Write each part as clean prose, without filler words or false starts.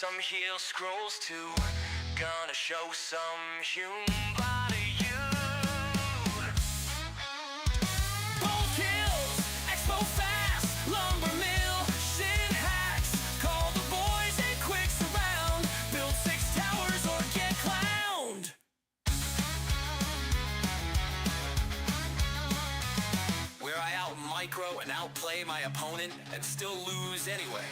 some heel scrolls too. Gonna show some humor to you. Bold kills, expo fast, lumber mill, shin hacks. Call the boys and quicks around. Build 6 towers or get clowned. Where I out micro and outplay my opponent and still lose anyway.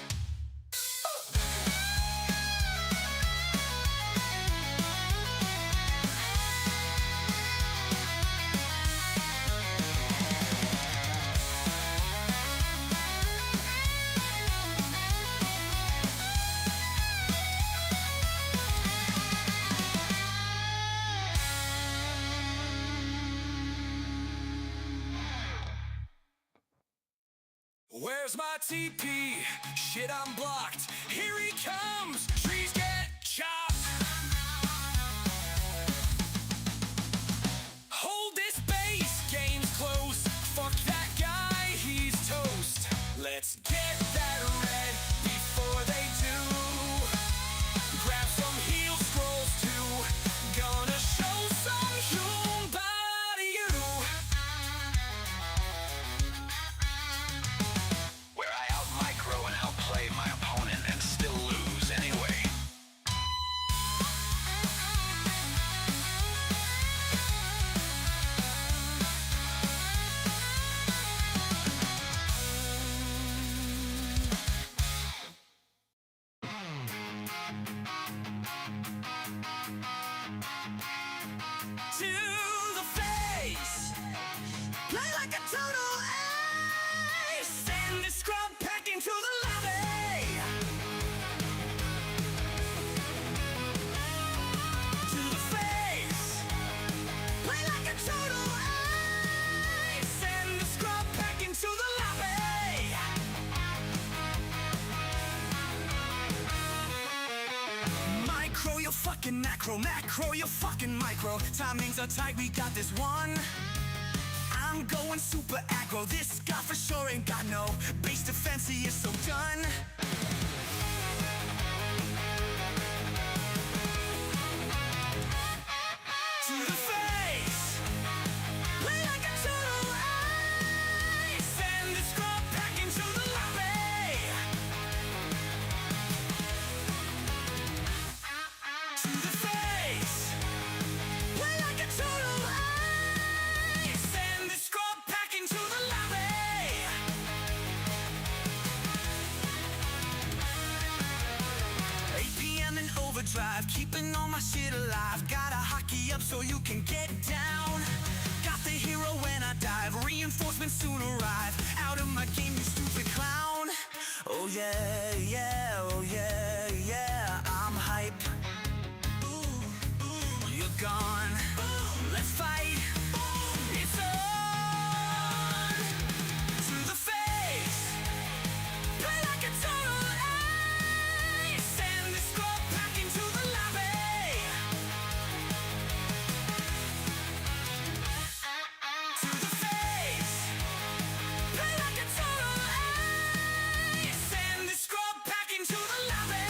Where's my TP? Shit, I'm blocked. Here he comes. Trees get chopped. Hold this base. Game's close. Fuck that guy. He's toast. Let's get that red before they do. Grab some heel scrolls too. Gonna show some humor to you. And outplay my opponent and still lose anyway. To the face, play like a total ace. Send the scrub packing to the lobby. To the face, play like a total ace. Send the scrub packing to the lobby. Micro, you're fucking macro. Macro, you're fucking micro. Timings are tight, we got this one. I'm going super aggro. This guy for sure ain't got no base defense, he is so done. To the face, play like a total ace. Send the scrub packing to the lobby. To the face, play like a total ace. Send the scrub packing to the lobby. 8 p.m. in overdrive, keeping all my shit alive. Gotta hockey up so you can get down. Got the hero when I dive, reinforcements soon arrive. Out of my game, you stupid clown. Oh yeah, yeah, oh yeah, yeah. I'm hype. Overdrive, keeping all my shit alive. Gotta hockey up so you can get down. Got the hero when I dive, reinforcements soon arrive. Out of my game, you stupid clown. Oh yeah, yeah, oh yeah, yeah. I'm hype. You're gone. Let's fight. It's on. To the face, play like a total ace. Send the scrub packing to the lobby. To the face, play like a total ace. Send the scrub packing to the lobby.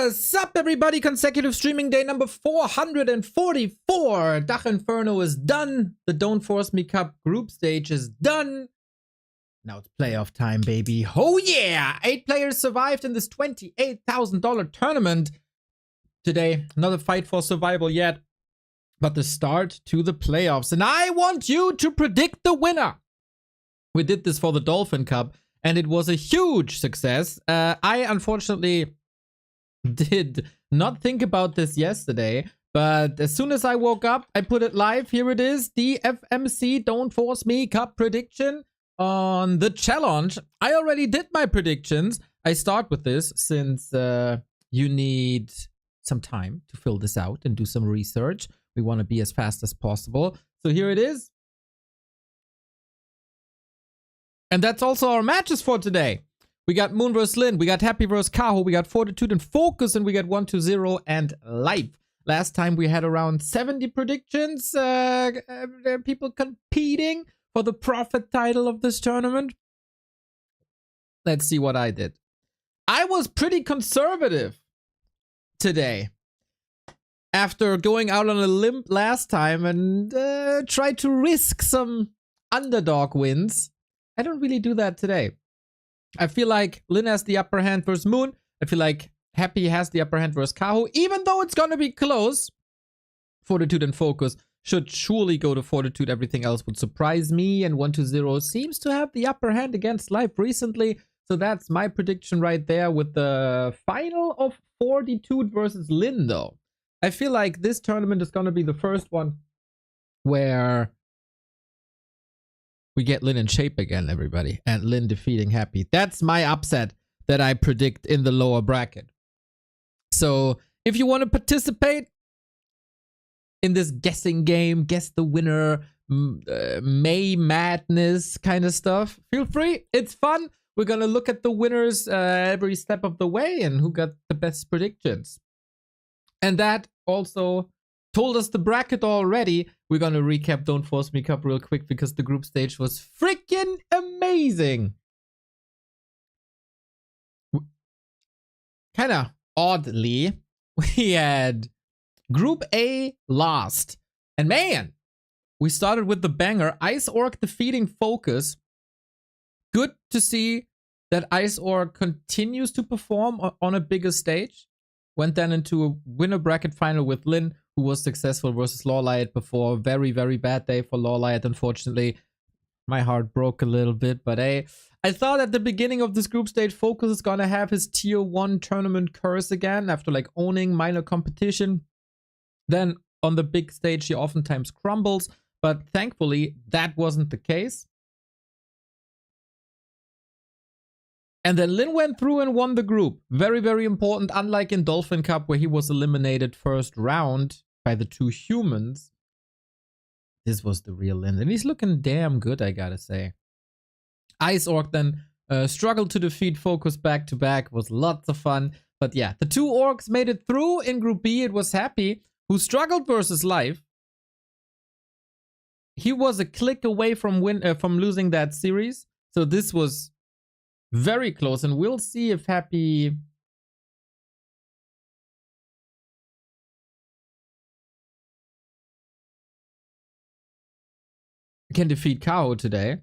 What's up, everybody? Consecutive streaming day number 444. Dach Inferno is done. The Don't Force Me Cup group stage is done. Now it's playoff time, baby. Oh yeah! 8 players survived in this $28,000 tournament. Today, another fight for survival yet, but the start to the playoffs. And I want you to predict the winner. We did this for the Dolphin Cup, and it was a huge success. I unfortunately did not think about this yesterday, but as soon as I woke up, I put it live. Here it is, DFMC Don't Force Me Cup prediction on the challenge. I already did my predictions. I start with this since you need some time to fill this out and do some research. We want to be as fast as possible. So here it is. And that's also our matches for today. We got Moon vs. Lin, we got Happy vs. Kaho, we got Fortitude and FoCuS, and we got 1-2-0 and Life. Last time we had around 70 predictions. There are people competing for the profit title of this tournament. Let's see what I did. I was pretty conservative today. After going out on a limb last time and tried to risk some underdog wins, I don't really do that today. I feel like Lin has the upper hand versus Moon. I feel like Happy has the upper hand versus Kaho. Even though it's going to be close, Fortitude and FoCuS should surely go to Fortitude. Everything else would surprise me. And 1-2-0 seems to have the upper hand against Life recently. So that's my prediction right there with the final of Fortitude versus Lin, though. I feel like this tournament is going to be the first one where we get Lin in shape again, everybody. And Lin defeating Happy. That's my upset that I predict in the lower bracket. So if you want to participate in this guessing game, guess the winner, May Madness kind of stuff, feel free. It's fun. We're going to look at the winners every step of the way and who got the best predictions. And that also told us the bracket already. We're gonna recap Don't Force Me Cup real quick because the group stage was freaking amazing. Kinda oddly, we had Group A last. And man, we started with the banger. Ice Orc defeating FoCuS. Good to see that Ice Orc continues to perform on a bigger stage. Went then into a winner bracket final with Lin, who was successful versus Lawlight before. Very, very bad day for Lawlight, unfortunately. My heart broke a little bit, but hey, I thought at the beginning of this group stage, FoCuS is gonna have his tier 1 tournament curse again after like owning minor competition. Then on the big stage, he oftentimes crumbles, but thankfully that wasn't the case. And then Lin went through and won the group. Very, very important. Unlike in Dolphin Cup, where he was eliminated first round by the 2 humans. This was the real Lin. And he's looking damn good, I gotta say. Ice Orc then struggled to defeat FoCuS back-to-back. Was lots of fun. But yeah, the 2 orcs made it through. In Group B, it was Happy, who struggled versus Life. He was a click away from losing that series. So this was very close, and we'll see if Happy can defeat Kaho today.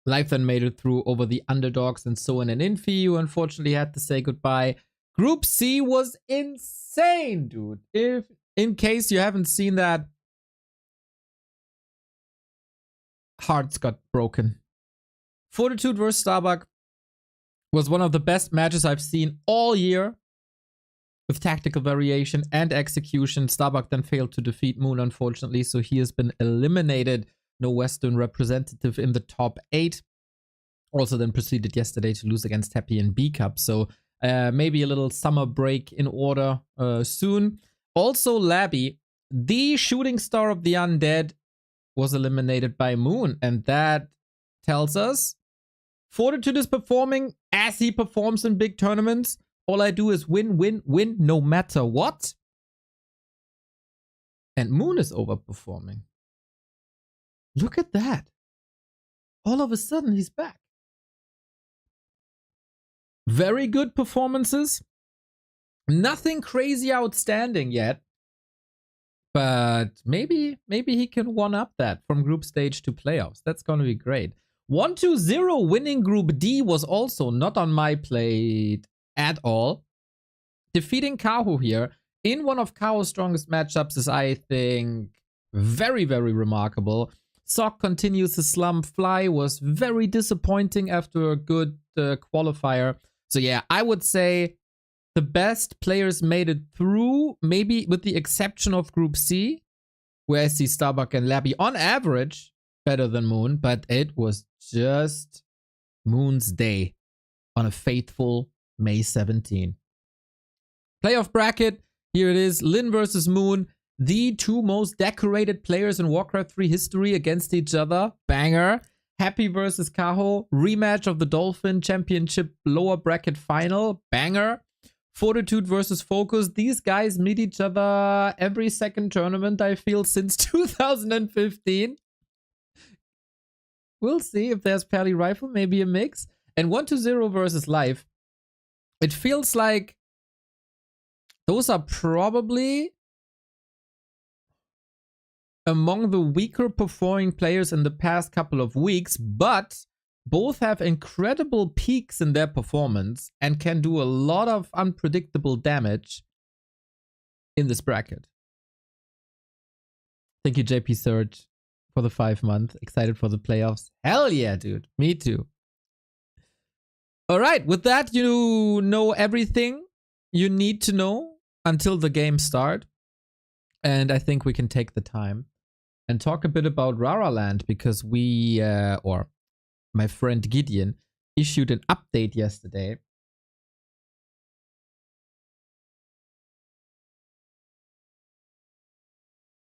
Life then made it through over the underdogs and so on, and Infi, who unfortunately had to say goodbye. Group C was insane, dude. If in case you haven't seen that, hearts got broken. Fortitude vs. Starbuck was one of the best matches I've seen all year with tactical variation and execution. Starbuck then failed to defeat Moon, unfortunately, so he has been eliminated. No Western representative in the top 8. Also then proceeded yesterday to lose against Happy in B Cup, so maybe a little summer break in order soon. Also, Labby, the shooting star of the undead, was eliminated by Moon, and that tells us Fortitude is performing as he performs in big tournaments. All I do is win, win, win, no matter what. And Moon is overperforming. Look at that. All of a sudden, he's back. Very good performances Nothing crazy outstanding yet. But maybe he can one-up that from group stage to playoffs. That's going to be great. 1-2-0 winning Group D was also not on my plate at all. Defeating Kaho here in one of Kaho's strongest matchups is, I think, very, very remarkable. Sock continues to slump. Fly was very disappointing after a good qualifier. So yeah, I would say the best players made it through, maybe with the exception of Group C, where I see Starbuck and Labby on average better than Moon, but it was just Moon's day on a fateful May 17. Playoff bracket, here it is, Lin versus Moon, the two most decorated players in Warcraft 3 history against each other, banger. Happy versus Kaho, rematch of the Dolphin Championship lower bracket final, banger. Fortitude versus FoCuS. These guys meet each other every second tournament, I feel, since 2015. We'll see if there's Pally Rifle, maybe a mix. And 1-2-0 versus Live. It feels like those are probably among the weaker performing players in the past couple of weeks, but both have incredible peaks in their performance and can do a lot of unpredictable damage in this bracket. Thank you, JP Surge, for the 5 month. Excited for the playoffs. Hell yeah, dude. Me too. All right, with that, you know everything you need to know until the game start. And I think we can take the time and talk a bit about Raraland, because we, or my friend Gideon, issued an update yesterday.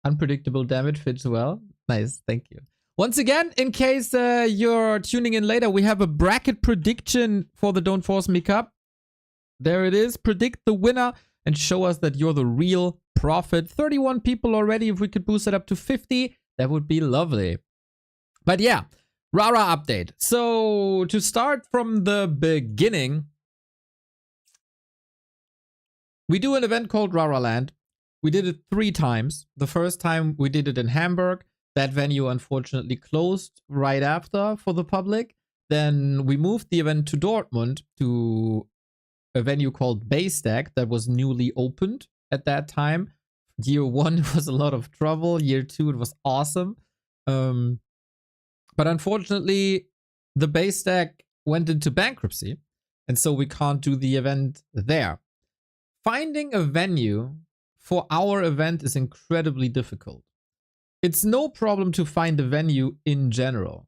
Unpredictable damage fits well. Nice, thank you. Once again, in case you're tuning in later, we have a bracket prediction for the Don't Force Me Cup. There it is. Predict the winner and show us that you're the real prophet. 31 people already. If we could boost it up to 50, that would be lovely. But yeah, Rara update. So to start from the beginning, we do an event called Raraland. We did it 3 times. The first time we did it in Hamburg. That venue unfortunately closed right after for the public. Then we moved the event to Dortmund, to a venue called Baystack that was newly opened at that time. Year 1 was a lot of trouble. Year 2 it was awesome. But unfortunately, the Baystack went into bankruptcy, and so we can't do the event there. Finding a venue for our event is incredibly difficult. It's no problem to find a venue in general,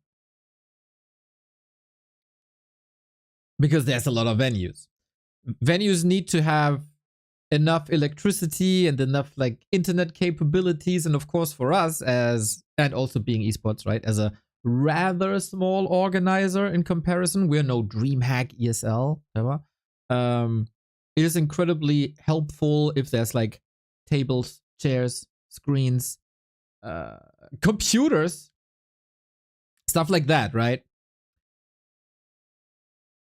because there's a lot of venues. Venues need to have enough electricity and enough like internet capabilities, and of course for us, as and also being esports, right, as a rather small organizer in comparison, we're no DreamHack ESL ever. It is incredibly helpful if there's like tables, chairs, screens, computers, stuff like that, right?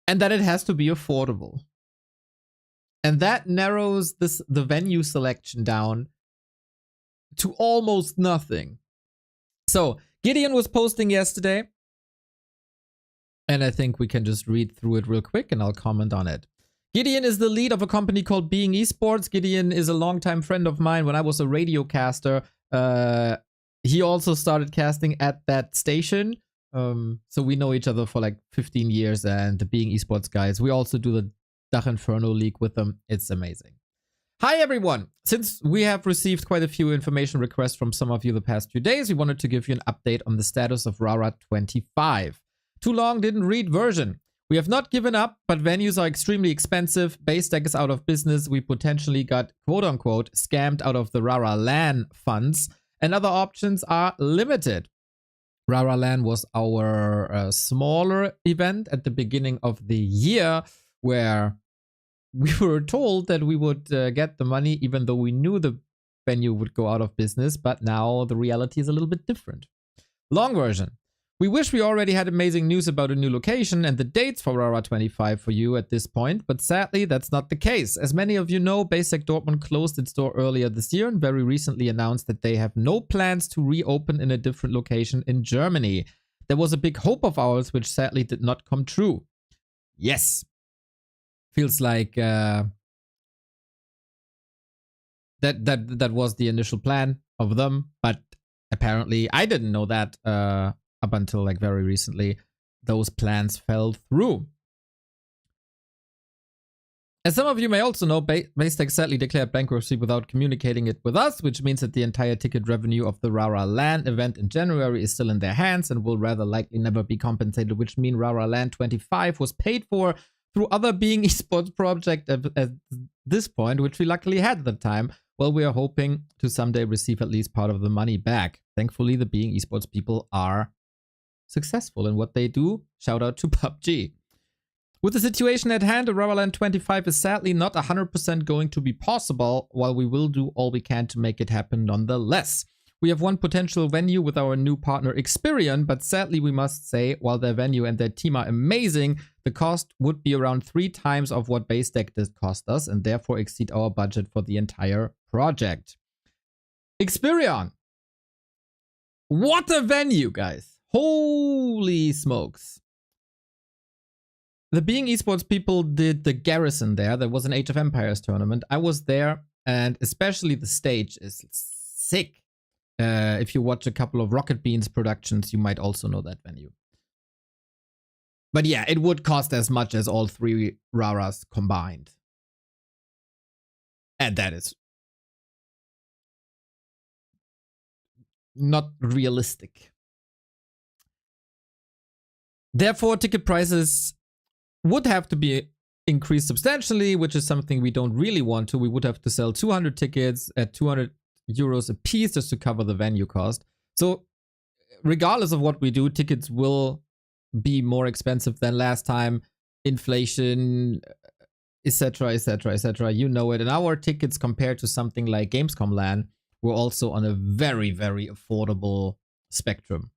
And that it has to be affordable. And that narrows the venue selection down to almost nothing. So Gideon was posting yesterday, and I think we can just read through it real quick and I'll comment on it. Gideon is the lead of a company called Being Esports. Gideon is a longtime friend of mine. When I was a radio caster, he also started casting at that station. So we know each other for like 15 years, and the Being Esports guys, we also do the Dach Inferno League with them. It's amazing. Hi everyone! Since we have received quite a few information requests from some of you the past few days, we wanted to give you an update on the status of Rara 25. Too long, didn't read version. We have not given up, but venues are extremely expensive. Baystack is out of business. We potentially got quote-unquote scammed out of the Raraland funds, and other options are limited. Raraland was our smaller event at the beginning of the year, where we were told that we would get the money even though we knew the venue would go out of business, but now the reality is a little bit different. Long version. We wish we already had amazing news about a new location and the dates for Rara 25 for you at this point, but sadly that's not the case. As many of you know, Basic Dortmund closed its door earlier this year and very recently announced that they have no plans to reopen in a different location in Germany. There was a big hope of ours which sadly did not come true. Yes. Feels like that was the initial plan of them, but apparently I didn't know that up until like very recently. Those plans fell through. As some of you may also know, Bastec sadly declared bankruptcy without communicating it with us, which means that the entire ticket revenue of the Raraland event in January is still in their hands and will rather likely never be compensated, which means Raraland 25 was paid for through other Being Esports project at this point, which we luckily had at the time. Well, we are hoping to someday receive at least part of the money back. Thankfully, the Being Esports people are successful in what they do. Shout out to PUBG. With the situation at hand, the Raraland 25 is sadly not 100% going to be possible, while we will do all we can to make it happen nonetheless. We have one potential venue with our new partner Experian, but sadly we must say, while their venue and their team are amazing, the cost would be around 3 times of what Base Deck did cost us and therefore exceed our budget for the entire project. Experian. What a venue, guys. Holy smokes. The Being Esports people did the Garrison there. There was an Age of Empires tournament. I was there, and especially the stage is sick. If you watch a couple of Rocket Beans productions, you might also know that venue. But yeah, it would cost as much as all 3 Raras combined. And that is not realistic. Therefore, ticket prices would have to be increased substantially, which is something we don't really want to. We would have to sell 200 tickets at 200 euros a piece just to cover the venue cost. So regardless of what we do, tickets will be more expensive than last time. Inflation, etc., etc., etc. You know it. And our tickets compared to something like Gamescom LAN were also on a very, very affordable spectrum.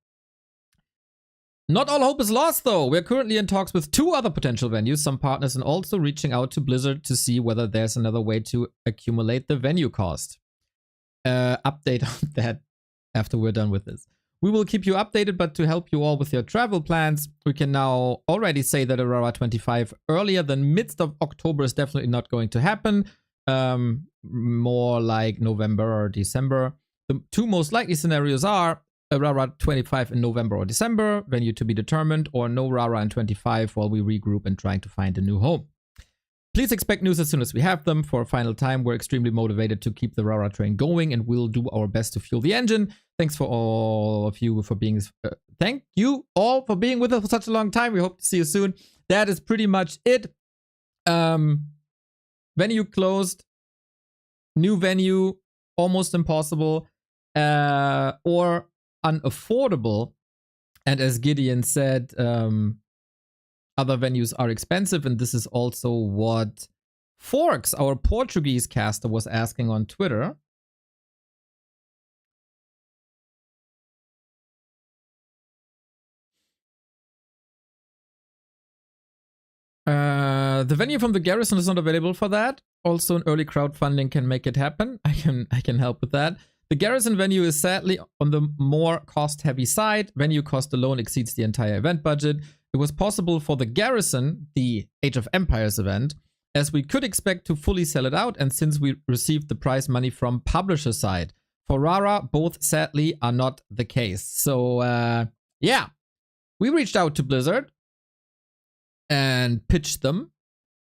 Not all hope is lost, though. We're currently in talks with 2 other potential venues, some partners, and also reaching out to Blizzard to see whether there's another way to accumulate the venue cost. Update on that after we're done with this. We will keep you updated, but to help you all with your travel plans, we can now already say that Aurora 25 earlier than midst of October is definitely not going to happen. More like November or December. The 2 most likely scenarios are Rara 25 in November or December, venue to be determined, or no Rara in 25 while we regroup and trying to find a new home. Please expect news as soon as we have them. For a final time, we're extremely motivated to keep the Rara train going and we'll do our best to fuel the engine. Thanks for all of you for being thank you all for being with us for such a long time. We hope to see you soon. That is pretty much it. Venue closed. New venue, almost impossible. Or unaffordable, and as Gideon said, other venues are expensive, and this is also what Forks, our Portuguese caster, was asking on Twitter. The venue from the Garrison is not available for that. Also, an early crowdfunding can make it happen. I can help with that. The Garrison venue is sadly on the more cost-heavy side. Venue cost alone exceeds the entire event budget. It was possible for the Garrison, the Age of Empires event, as we could expect to fully sell it out, and since we received the prize money from publisher side. For Rara, both sadly are not the case. So, yeah. We reached out to Blizzard and pitched them.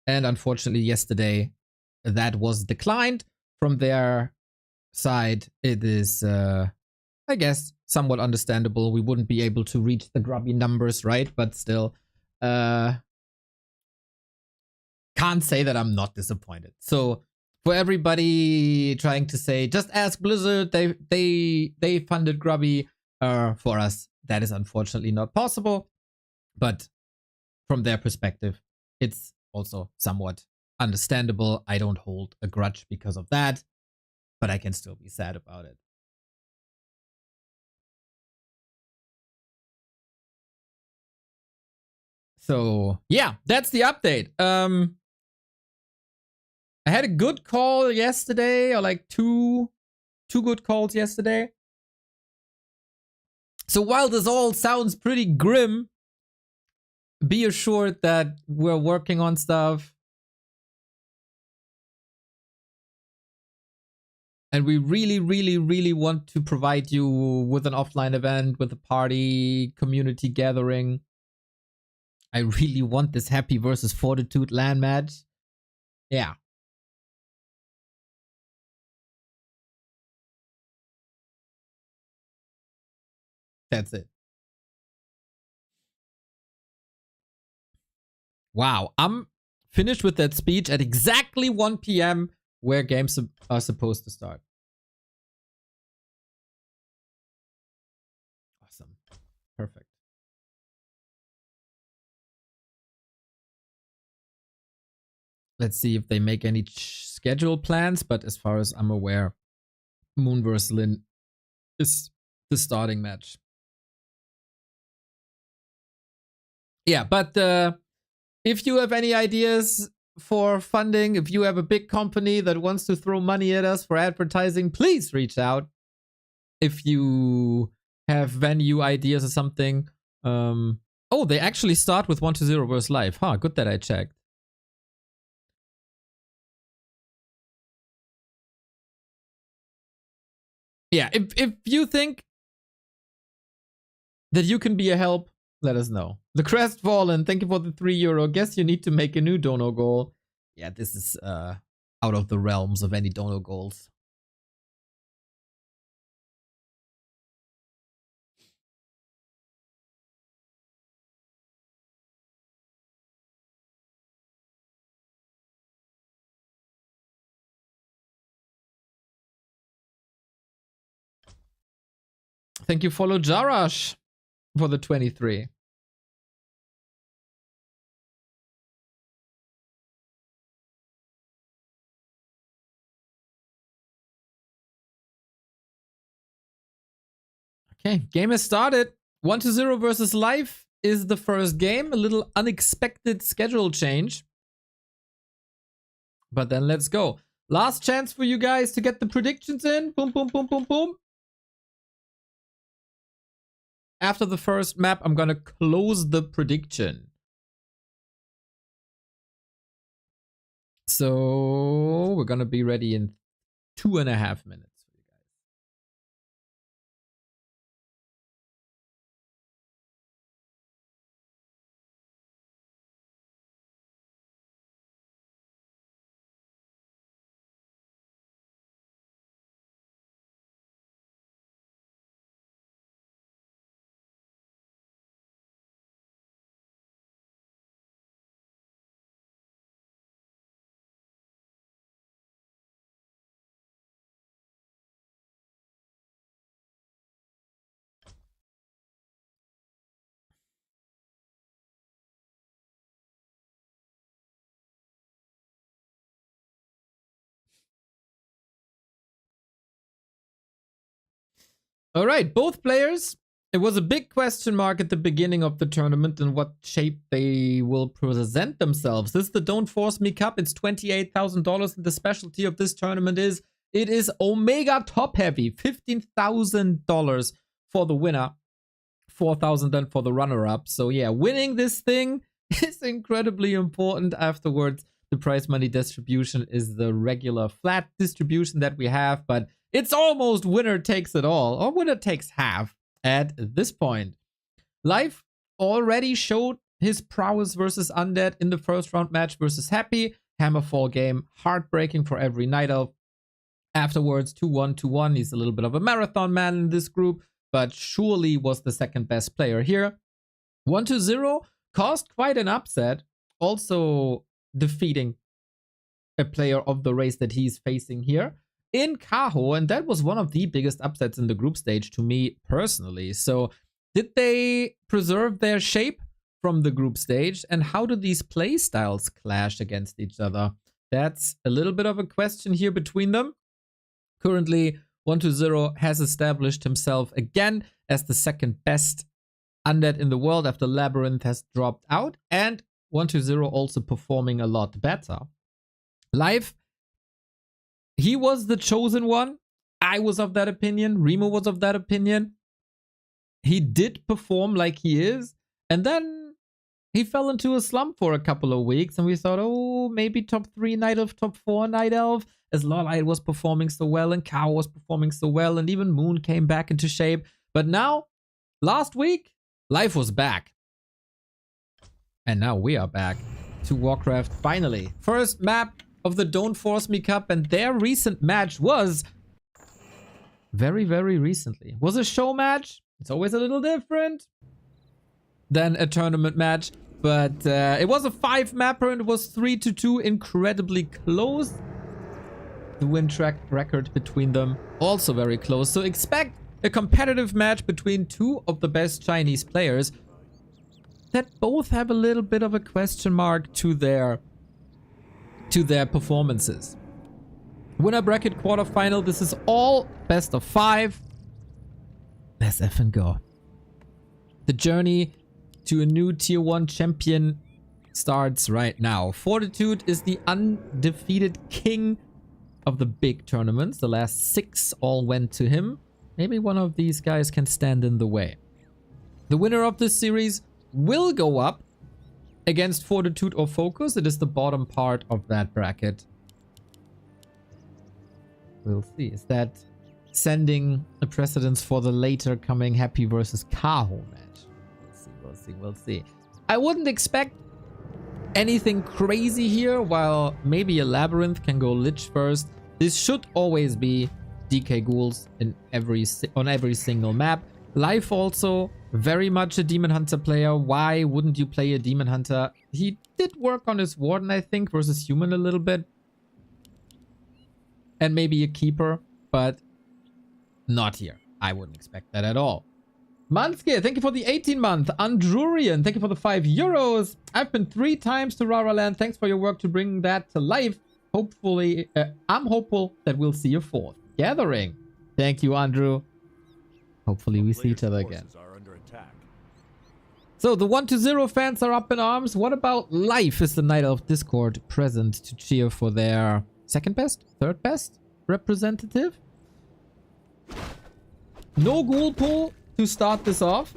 And unfortunately, yesterday, that was declined from their side. It is, I guess, somewhat understandable. We wouldn't be able to reach the grubby numbers, right? But still, can't say that I'm not disappointed. So for everybody trying to say, just ask Blizzard, they funded grubby. For us, that is unfortunately not possible. But from their perspective, it's also somewhat understandable. I don't hold a grudge because of that, but I can still be sad about it. So yeah, that's the update. I had a good call yesterday, or like two good calls yesterday. So while this all sounds pretty grim, be assured that we're working on stuff. And we really, really, really want to provide you with an offline event, with a party, community gathering. I really want this Happy versus Fortitude LAN match. Yeah. That's it. Wow. I'm finished with that speech at exactly 1 p.m. where games are supposed to start. Awesome. Perfect. Let's see if they make any schedule plans, but as far as I'm aware, Moon vs. Lin is the starting match. Yeah, but if you have any ideas for funding, if you have a big company that wants to throw money at us for advertising, please reach out. If you have venue ideas or something. Oh, they actually start with 1-0 versus live. Huh, good that I checked. Yeah, if you think that you can be a help, let us know. The Crestfallen, thank you for the €3. Guess you need to make a new dono goal. Yeah, this is out of the realms of any dono goals. Thank you, follow Jarash for the 23. Okay, game has started. 1-0 versus live is the first game. A little unexpected schedule change. But then let's go. Last chance for you guys to get the predictions in. Boom, boom, boom, boom, boom. After the first map, I'm gonna close the prediction. So we're gonna be ready in 2.5 minutes. All right, both players. It was a big question mark at the beginning of the tournament in what shape they will present themselves. This is the Don't Force Me Cup. It's $28,000, and the specialty of this tournament is it is Omega top heavy. $15,000 for the winner, $4,000 then for the runner-up. So yeah, winning this thing is incredibly important. Afterwards, the prize money distribution is the regular flat distribution that we have, but it's almost winner takes it all, or winner takes half at this point. Life already showed his prowess versus Undead in the first round match versus Happy. Hammerfall game, heartbreaking for every Night Elf. Afterwards, 2-1, 2-1. He's a little bit of a marathon man in this group, but surely was the second best player here. 1-0 caused quite an upset, also defeating a player of the race that he's facing here in Kaho, and that was one of the biggest upsets in the group stage to me personally. So did they preserve their shape from the group stage, and how do these play styles clash against each other? That's a little bit of a question here between them. Currently, 1-0 has established himself again as the second best undead in the world after Labyrinth has dropped out, and 120 also performing a lot better. Live, he was the chosen one. I was of that opinion. Remo was of that opinion. He did perform like he is, and then he fell into a slump for a couple of weeks, and we thought, oh, maybe top 3 Night Elf, top 4 Night Elf, as Lorelite was performing so well, and Kaho was performing so well, and even Moon came back into shape. But now, last week, life was back. And now we are back to Warcraft finally. First map of the Don't Force Me Cup, and their recent match was very, very recently. Was a show match. It's always a little different than a tournament match, but it was a 5-mapper and it was 3-2, incredibly close. The win track record between them also very close. So expect a competitive match between two of the best Chinese players that both have a little bit of a question mark to their performances. Winner bracket quarterfinal. This is all best of 5. Let's effing go. The journey to a new tier 1 champion starts right now. Fortitude is the undefeated king of the big tournaments. The last 6 all went to him. Maybe one of these guys can stand in the way. The winner of this series will go up against Fortitude or FoCuS. It is the bottom part of that bracket. We'll see. Is that sending a precedence for the later coming Happy versus Kaho match? We'll see. I wouldn't expect anything crazy here, while maybe a Labyrinth can go Lich first. This should always be DK Ghouls on every single map. Life also very much a Demon Hunter player. Why wouldn't you play a Demon Hunter? He did work on his Warden, I think, versus Human a little bit. And maybe a Keeper, but not here. I wouldn't expect that at all. Manske, thank you for the 18-month. Andrurian, thank you for the €5. I've been 3 times to Raraland. Thanks for your work to bring that to life. Hopefully, I'm hopeful that we'll see a 4th gathering. Thank you, Andrew. Hopefully we see each other again. So the 120 fans are up in arms. What about Life? Is the Night Elf Discord present to cheer for their second best, third best representative? No ghoul pool to start this off.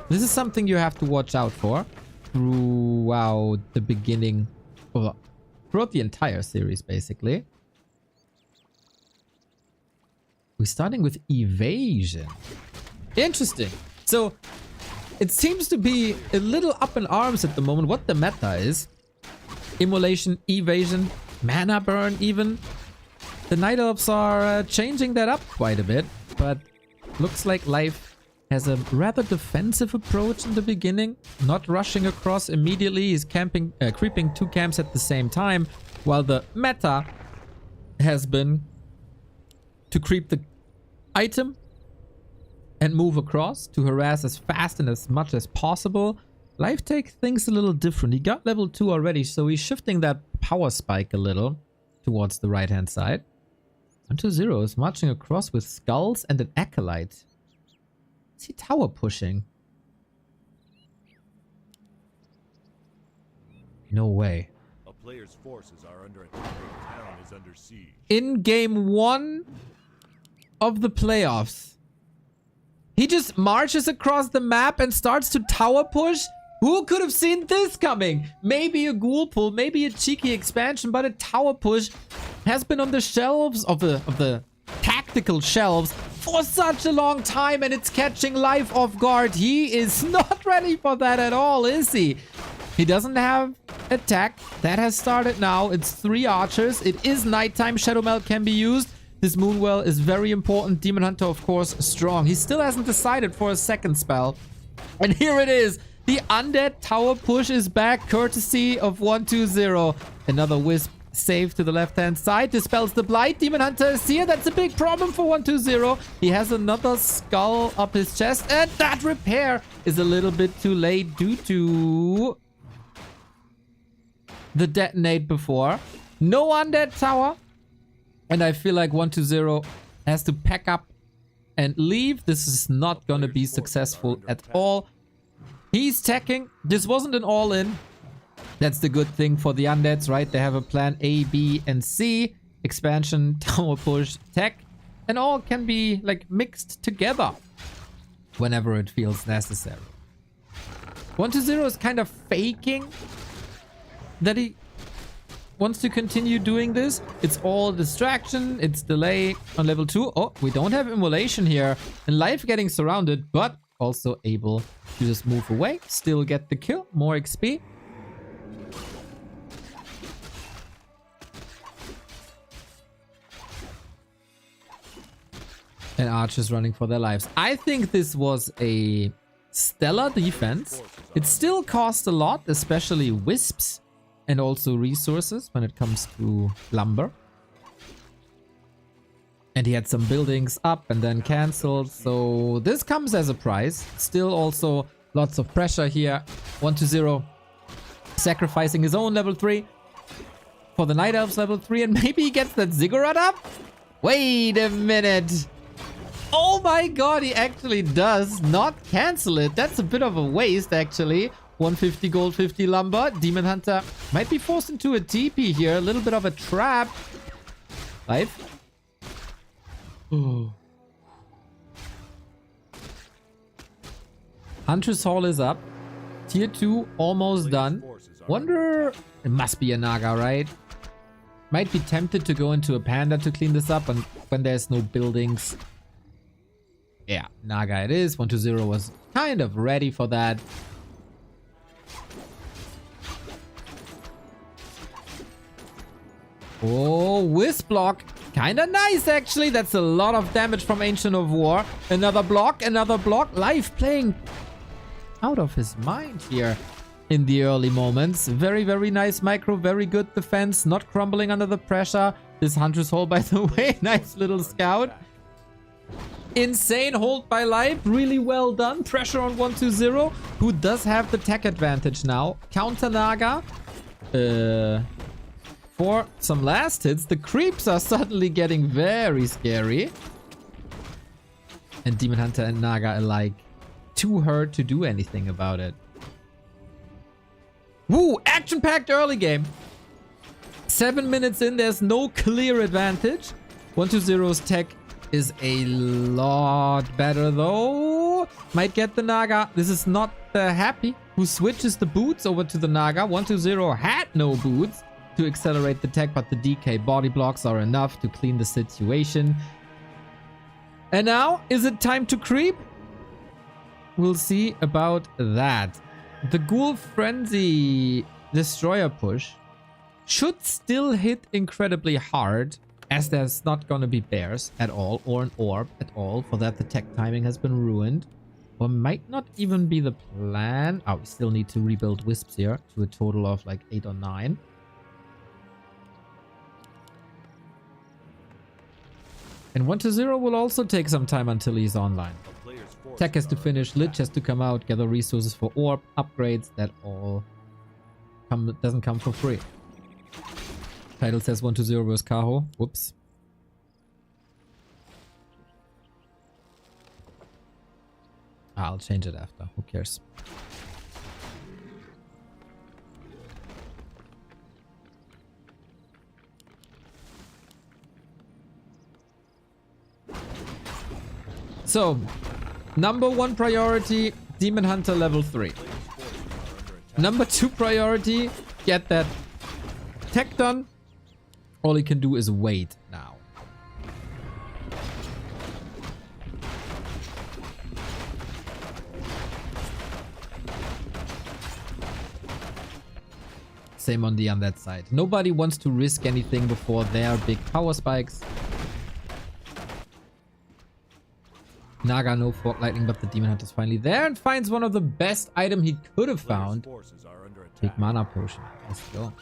This is something you have to watch out for throughout the beginning, or throughout the entire series, basically. We're starting with evasion. Interesting. So it seems to be a little up in arms at the moment what the meta is. Immolation, evasion, mana burn even. The Night Elves are changing that up quite a bit, but looks like Life has a rather defensive approach in the beginning, not rushing across immediately. He's creeping 2 camps at the same time, while the meta has been to creep the item and move across to harass as fast and as much as possible. Life takes things a little different. He got level 2 already, so he's shifting that power spike a little towards the right-hand side. 120 is marching across with skulls and an acolyte. Is he tower pushing? No way. A player's forces are under attack. The town is under siege. In game 1 of the playoffs, he just marches across the map and starts to tower push. Who could have seen this coming? Maybe a ghoul pull, maybe a cheeky expansion, but a tower push has been on the shelves of the tactical shelves for such a long time, and it's catching Life off guard. He is not ready for that at all, is he? He doesn't have attack. That has started now. It's 3 archers. It is nighttime. Shadow Melt can be used. This Moonwell is very important. Demon Hunter, of course, strong. He still hasn't decided for a second spell. And here it is. The Undead Tower Push is back, courtesy of 120. Another Wisp save to the left-hand side. Dispels the Blight. Demon Hunter is here. That's a big problem for 120. He has another skull up his chest. And that repair is a little bit too late due to the detonate before. No Undead Tower. And I feel like 120 Has to pack up and leave. This is not gonna be successful at all. He's teching. This wasn't an all-in. That's the good thing for the undeads, right? They have a plan A, B, and C. Expansion, tower push, tech. And all can be like mixed together whenever it feels necessary. 1-0 is kind of faking that he wants to continue doing this. It's all distraction. It's delay on level 2. Oh, we don't have immolation here. And life getting surrounded, but also able to just move away. Still get the kill. More XP. And archers running for their lives. I think this was a stellar defense. It still cost a lot, especially wisps and also resources when it comes to lumber. And he had some buildings up and then cancelled. So this comes as a prize. Still also lots of pressure here. 1-0. Sacrificing his own level 3 for the Night Elves level 3. And maybe he gets that ziggurat up? Wait a minute. Oh my god, he actually does not cancel it. That's a bit of a waste, actually. 150 gold, 50 lumber. Demon Hunter might be forced into a TP here. A little bit of a trap. Life. Huntress Hall is up. Tier 2 almost done. Wonder... It must be a Naga, right? Might be tempted to go into a Panda to clean this up, and when there's no buildings... Yeah, Naga it is. 1-0 was kind of ready for that. Oh, Wisp block. Kind of nice, actually. That's a lot of damage from Ancient of War. Another block, another block. Life playing out of his mind here in the early moments. Very, very nice micro. Very good defense. Not crumbling under the pressure. This Huntress Hole, by the way. Nice little scout. Insane hold by Life. Really well done. Pressure on 1-0. Who does have the tech advantage now. Counter Naga. For some last hits. The creeps are suddenly getting very scary. And Demon Hunter and Naga alike too hurt to do anything about it. Woo! Action-packed early game. 7 minutes in. There's no clear advantage. 1-0's tech is a lot better though. Might get the Naga. This is not the Happy who switches the boots over to the Naga. 1-0 had no boots to accelerate the tech, but the DK body blocks are enough to clean the situation. And now, is it time to creep? We'll see about that. The Ghoul Frenzy Destroyer push should still hit incredibly hard, as there's not gonna be bears at all, or an orb at all. For that, the tech timing has been ruined. Or might not even be the plan. Oh, we still need to rebuild Wisps here to a total of like 8 or 9. And 1-0 will also take some time until he's online. Tech has to finish, Lich has to come out, gather resources for orb, upgrades, that all doesn't come for free. Title says 1-0 versus Kaho. Whoops. I'll change it after. Who cares? So, number 1 priority, Demon Hunter level 3. Number 2 priority, get that tech done. All he can do is wait now. Same on that side. Nobody wants to risk anything before their big power spikes. Naga, no Fork Lightning, but the Demon Hunter's finally there and finds one of the best item he could have found. Big mana potion. Let's go.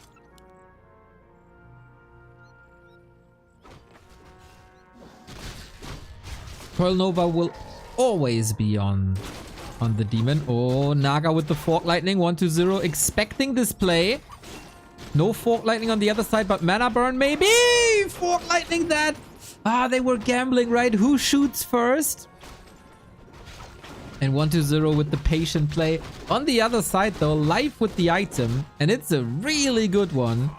Pearl Nova will always be on the demon. Oh, Naga with the Fork Lightning. 1-0. Expecting this play. No Fork Lightning on the other side, but mana burn maybe. Fork Lightning that. Ah, they were gambling, right? Who shoots first? And 1-0 with the patient play. On the other side though, Life with the item. And it's a really good one.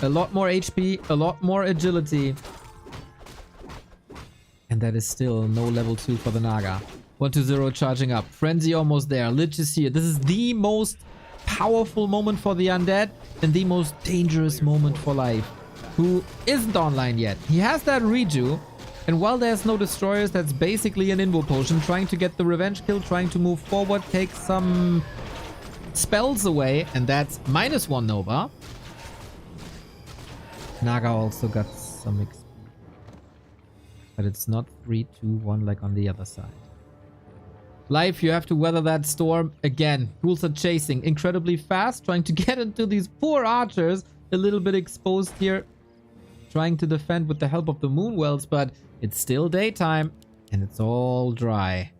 A lot more HP, a lot more agility. And that is still no level 2 for the Naga. 1-0 charging up. Frenzy almost there. Lich is here. This is the most powerful moment for the Undead. And the most dangerous moment for Life, who isn't online yet. He has that reju. And while there's no destroyers, that's basically an invo potion. Trying to get the revenge kill, trying to move forward, take some spells away. And that's -1 Nova. Naga also got some XP. But it's not 3-2-1 like on the other side. Life, you have to weather that storm. Again, ghouls are chasing incredibly fast, trying to get into these poor archers. A little bit exposed here. Trying to defend with the help of the Moonwells, but it's still daytime. And it's all dry.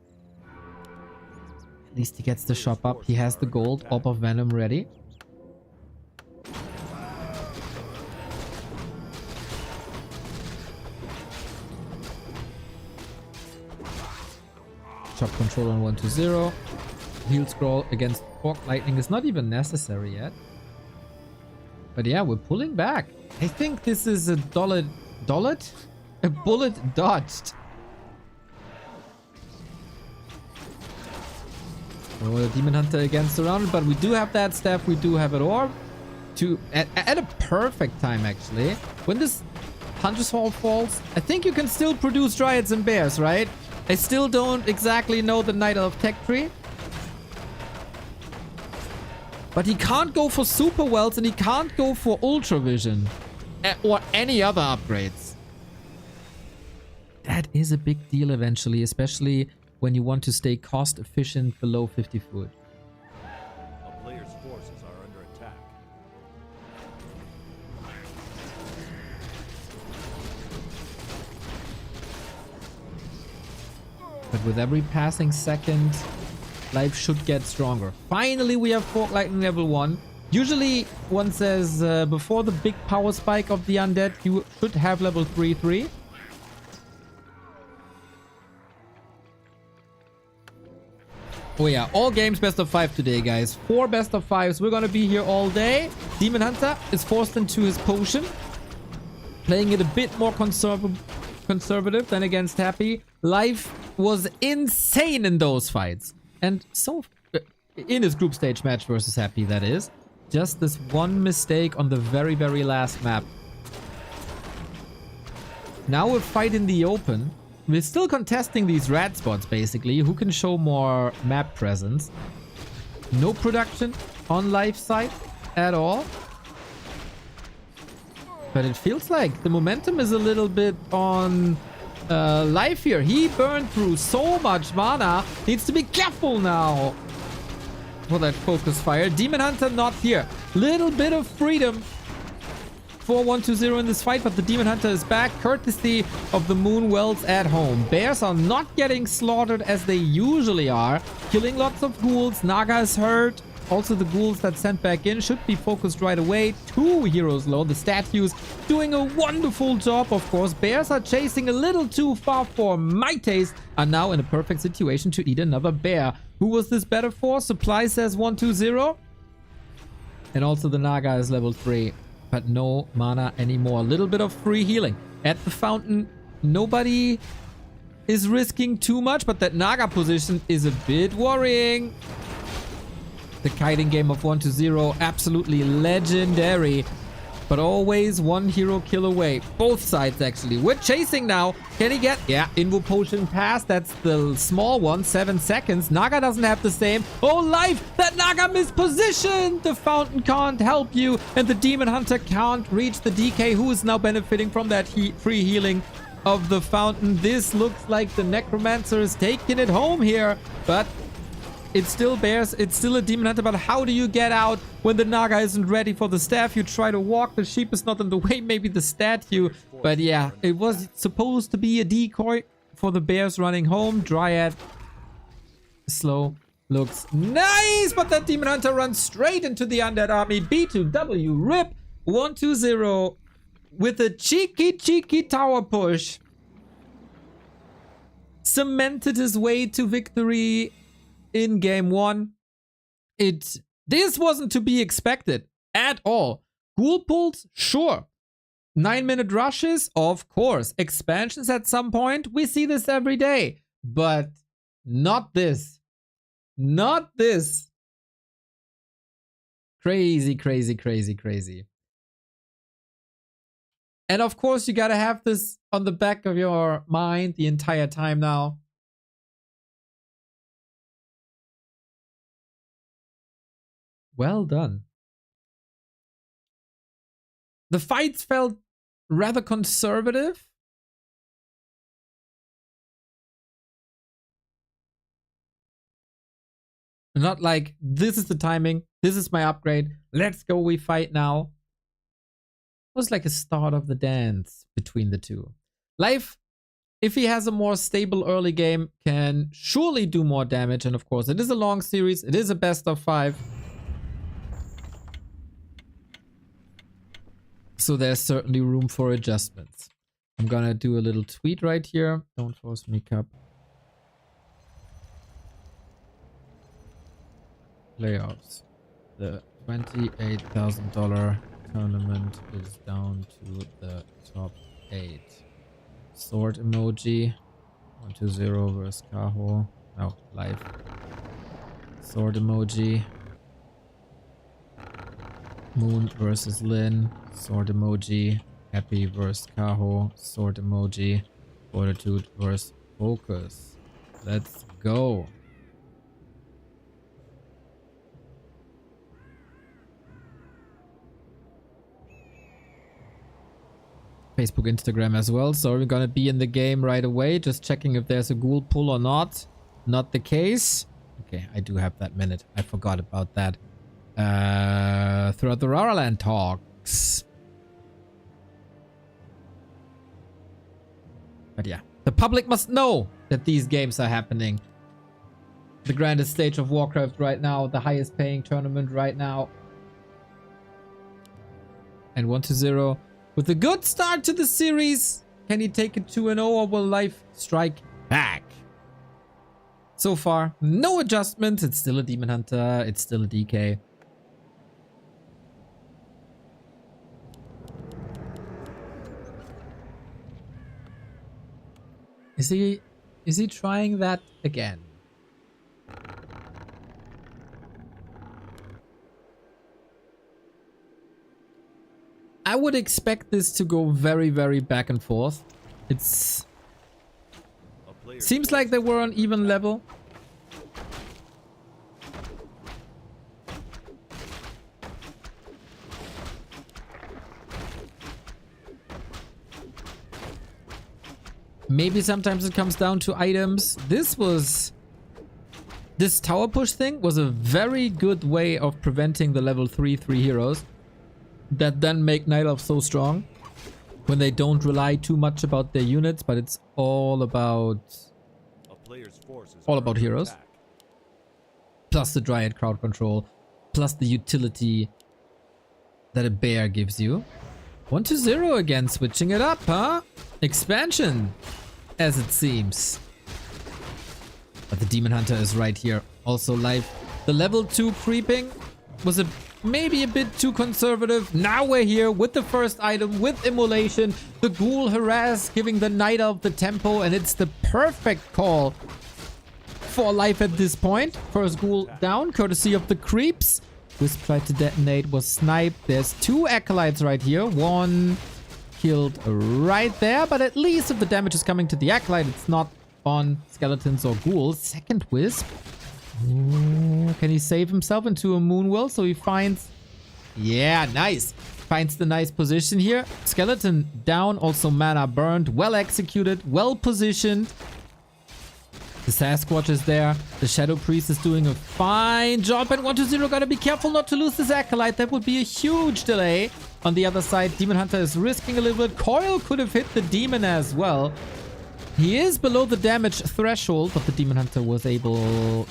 At least he gets the shop up. He has the gold. Orb of Venom ready. Chop control on 1-0. Heal scroll against Fork Lightning is not even necessary yet. But yeah, we're pulling back. I think this is a bullet dodged. Oh, the Demon Hunter again surrounded, but we do have that staff. We do have it orb. At a perfect time, actually. When this Hunter's Hall falls, I think you can still produce Dryads and Bears, right? I still don't exactly know the Knight of Tech tree. But he can't go for Super Wells and he can't go for Ultra Vision. Or any other upgrades. That is a big deal eventually, especially when you want to stay cost efficient below 50 foot. A player's forces are under attack. But with every passing second, Life should get stronger. Finally, we have Fork Lightning level 1. Usually, one says before the big power spike of the Undead, you should have level 3-3. Oh yeah, all games best of 5 today, guys. 4 best of 5s. We're gonna be here all day. Demon Hunter is forced into his potion. Playing it a bit more conservative than against Happy. Life was insane in those fights. And so, in his group stage match versus Happy, that is. Just this one mistake on the very, very last map. Now a fight in the open. We're still contesting these rat spots, basically. Who can show more map presence? No production on Life side at all. But it feels like the momentum is a little bit on Life here. He burned through so much mana. Needs to be careful now for that focus fire. Demon Hunter not here. Little bit of freedom for 1-2-0 in this fight, but the Demon Hunter is back courtesy of the Moonwells at home. Bears are not getting slaughtered as they usually are. Killing lots of ghouls. Naga is hurt. Also, the ghouls that sent back in should be focused right away. 2 heroes low. The statues doing a wonderful job, of course. Bears are chasing a little too far for my taste. Are now in a perfect situation to eat another bear. Who was this better for? Supply says 1-2-0. And also the Naga is level 3. But no mana anymore. A little bit of free healing. At the fountain, nobody is risking too much. But that Naga position is a bit worrying. The kiting game of 1-0, absolutely legendary. But always one hero kill away. Both sides, actually. We're chasing now. Can he get... Yeah, Invo Potion pass. That's the small one. 7 seconds. Naga doesn't have the same. Oh, Life! That Naga mispositioned! The fountain can't help you. And the Demon Hunter can't reach the DK, who is now benefiting from that free healing of the fountain. This looks like the Necromancer is taking it home here. But... it's still Bears, it's still a Demon Hunter, but how do you get out when the Naga isn't ready for the staff? You try to walk, the sheep is not in the way, maybe the statue. But yeah, it was supposed to be a decoy for the Bears running home. Dryad, slow, looks nice, but that Demon Hunter runs straight into the Undead army. B2W, rip, 1-2-0. with a cheeky tower push, cemented his way to victory in game 1. This wasn't to be expected at all. Ghoul pulls, sure. 9-minute rushes, of course. Expansions at some point, we see this every day. But not this. Not this. Crazy, crazy, crazy, crazy. And of course, you gotta have this on the back of your mind the entire time now. Well done. The fights felt rather conservative. Not like, this is the timing, this is my upgrade, let's go, we fight now. It was like a start of the dance between the two. Life, if he has a more stable early game, can surely do more damage. And of course, it is a long series, it is a best of 5. So there's certainly room for adjustments. I'm gonna do a little tweet right here. Don't force me, Cup. Playoffs. The $28,000 tournament is down to the top 8. Sword emoji. 1-0 versus Kaho. No, live. Sword emoji. Moon versus Lin. Sword emoji. Happy versus Kaho. Sword emoji. Fortitude versus FoCuS. Let's go. Facebook, Instagram as well. So we're gonna be in the game right away. Just checking if there's a ghoul pull or not. Not the case. Okay, I do have that minute. I forgot about that. Throughout the Raraland talks. But yeah, the public must know that these games are happening. The grandest stage of Warcraft right now. The highest paying tournament right now. And 1-0. With a good start to the series, can he take it 2-0 or will life strike back? So far, no adjustments. It's still a Demon Hunter. It's still a DK. Is he trying that again? I would expect this to go very, very back and forth. Seems like they were on even level. Maybe sometimes it comes down to items. This tower push thing was a very good way of preventing the level 3 heroes that then make Night Elf so strong when they don't rely too much about their units, but it's all about heroes. Plus the Dryad crowd control, plus the utility that a bear gives you. 1-0 again, switching it up, huh? Expansion, as it seems. But the Demon Hunter is right here, also live. The level 2 creeping was maybe a bit too conservative. Now we're here with the first item, with Immolation. The Ghoul Harass giving the Night Elf the tempo, and it's the perfect call for life at this point. First Ghoul down, courtesy of the creeps. Wisp tried to detonate, was sniped. There's 2 Acolytes right here. One killed right there, but at least if the damage is coming to the Acolyte, it's not on skeletons or ghouls. Second Wisp. Ooh, can he save himself into a Moonwell? So he finds... Yeah, nice. Finds the nice position here. Skeleton down, also mana burned. Well executed, well positioned. The Sasquatch is there. The Shadow Priest is doing a fine job. And 1-0, gotta be careful not to lose this Acolyte. That would be a huge delay. On the other side, Demon Hunter is risking a little bit. Coil could have hit the Demon as well. He is below the damage threshold, but the Demon Hunter was able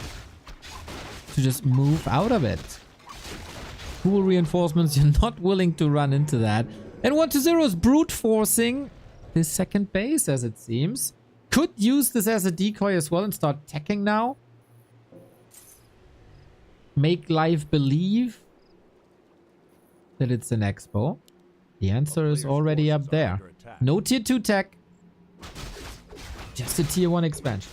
to just move out of it. Cool reinforcements, you're not willing to run into that. And 1-0 is brute forcing this second base, as it seems. Could use this as a decoy as well and start attacking now. Make life believe that it's an expo. The answer is already up there. No tier 2 tech. Just a tier 1 expansion.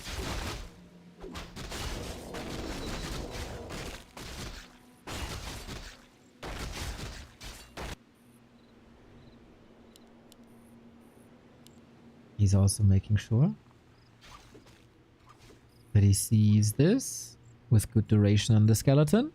He's also making sure that he sees this with good duration on the skeleton.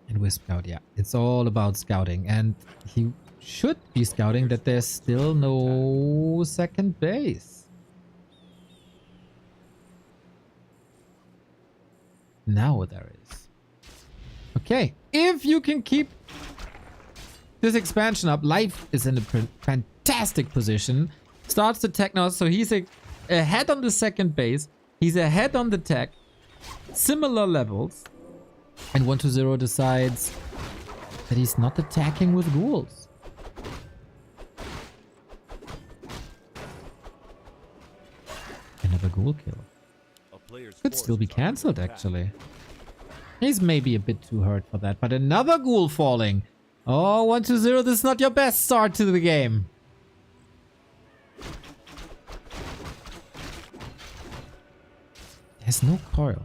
And with scout, yeah, it's all about scouting. And he should be scouting that there's still no second base. Now there is. Okay, if you can keep this expansion up, Life is in a fantastic position. Starts the tech now, so he's ahead on the second base. He's ahead on the tech. Similar levels. And 1-0 decides that he's not attacking with ghouls. Another ghoul kill. Could still be cancelled, actually. He's maybe a bit too hurt for that, but another ghoul falling. Oh, 1-0, this is not your best start to the game. There's no coil.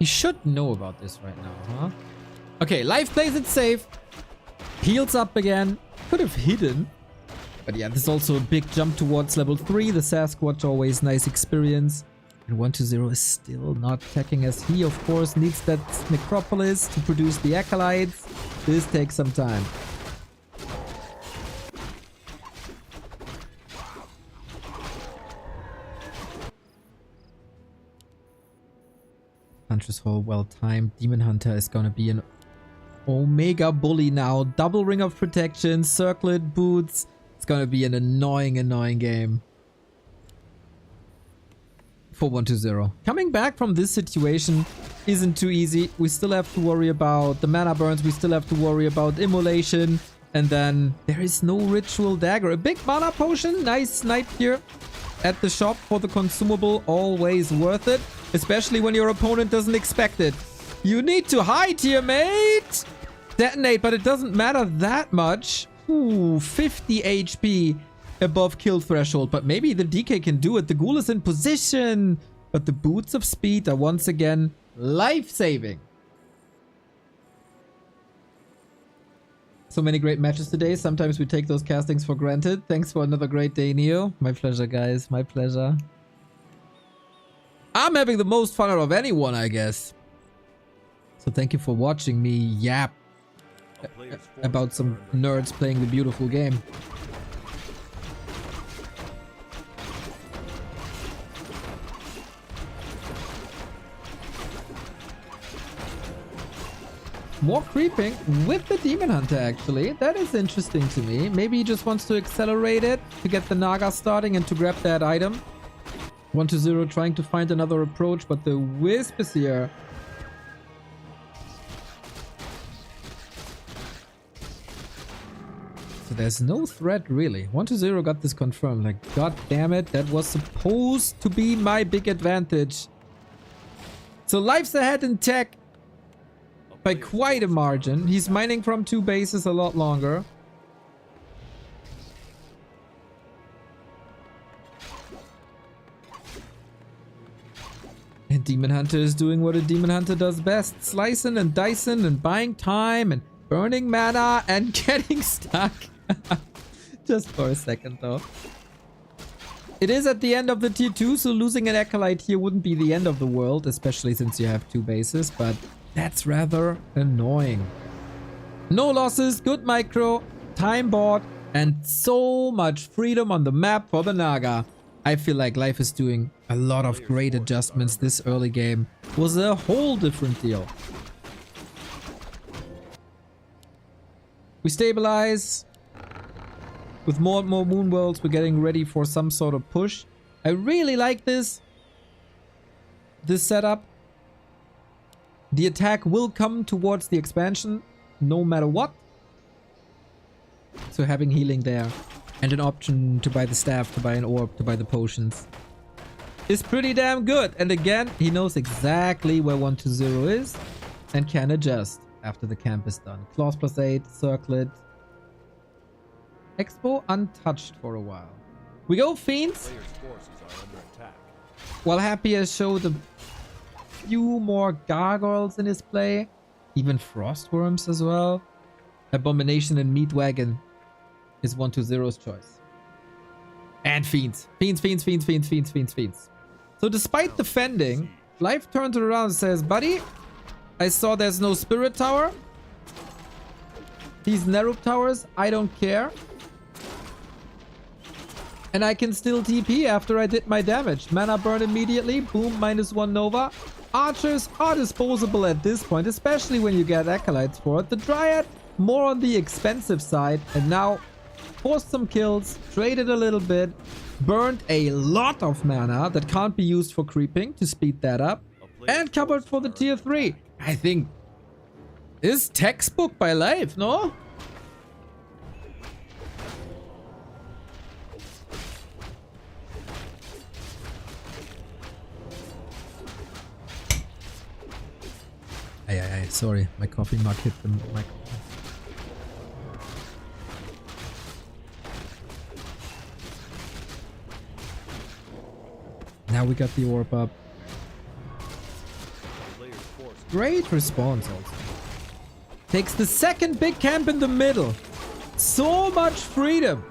He should know about this right now, huh? Okay, Life plays it safe. Heals up again. Could have hidden. But yeah, this is also a big jump towards level 3. The Sasquatch, always nice experience. And 1-0 is still not attacking as he, of course, needs that Necropolis to produce the Acolytes. This takes some time. Huntress Hole, well timed. Demon Hunter is gonna be an Omega Bully now. Double Ring of Protection, Circlet, Boots. It's gonna be an annoying game. For 1-0. Coming back from this situation isn't too easy. We still have to worry about the mana burns. We still have to worry about immolation. And then there is no ritual dagger. A big mana potion. Nice snipe here at the shop for the consumable. Always worth it. Especially when your opponent doesn't expect it. You need to hide here, mate. Detonate, but it doesn't matter that much. Ooh, 50 HP. Above kill threshold, but maybe the DK can do it. The ghoul is in position, but the boots of speed are once again life-saving. So many great matches today. Sometimes we take those castings for granted. Thanks for another great day, Neo. My pleasure, guys. My pleasure. I'm having the most fun out of anyone, I guess. So thank you for watching me yap about some nerds playing the beautiful game. More creeping with the Demon Hunter, actually. That is interesting to me. Maybe he just wants to accelerate it to get the Naga starting and to grab that item. 1-0 trying to find another approach, but the Wisp is here. So there's no threat, really. 1-0 got this confirmed. Like, god damn it, that was supposed to be my big advantage. So Life's ahead in tech by quite a margin. He's mining from 2 bases a lot longer. And Demon Hunter is doing what a Demon Hunter does best. Slicing and dicing and buying time and burning mana and getting stuck. Just for a second though. It is at the end of the tier 2, so losing an Acolyte here wouldn't be the end of the world, especially since you have 2 bases, but that's rather annoying. No losses, good micro, time bought, and so much freedom on the map for the Naga. I feel like Life is doing a lot of great adjustments. This early game was a whole different deal. We stabilize. With more and more moon worlds, we're getting ready for some sort of push. I really like this setup. The attack will come towards the expansion no matter what. So having healing there and an option to buy the staff, to buy an orb, to buy the potions is pretty damn good. And again, he knows exactly where 120 is and can adjust after the camp is done. Claws +8, circlet. Expo untouched for a while. We go Fiends. Player's forces are under attack. While Happy has showed a few more gargoyles in his play. Even Frostworms as well. Abomination and Meat Wagon is 120's choice. And Fiends. Fiends. So despite defending, Life turns it around and says, buddy, I saw there's no Spirit Tower. These Nerup Towers, I don't care. And I can still TP after I did my damage. Mana burn immediately. Boom, -1 Nova. Archers are disposable at this point, especially when you get Acolytes for it. The Dryad, more on the expensive side. And now, forced some kills, traded a little bit, burned a lot of mana that can't be used for creeping to speed that up. And covered for the tier 3. I think this is textbook by Life, no? Sorry, my coffee mug hit the microphone. Now we got the orb up. Great response also. Takes the second big camp in the middle. So much freedom.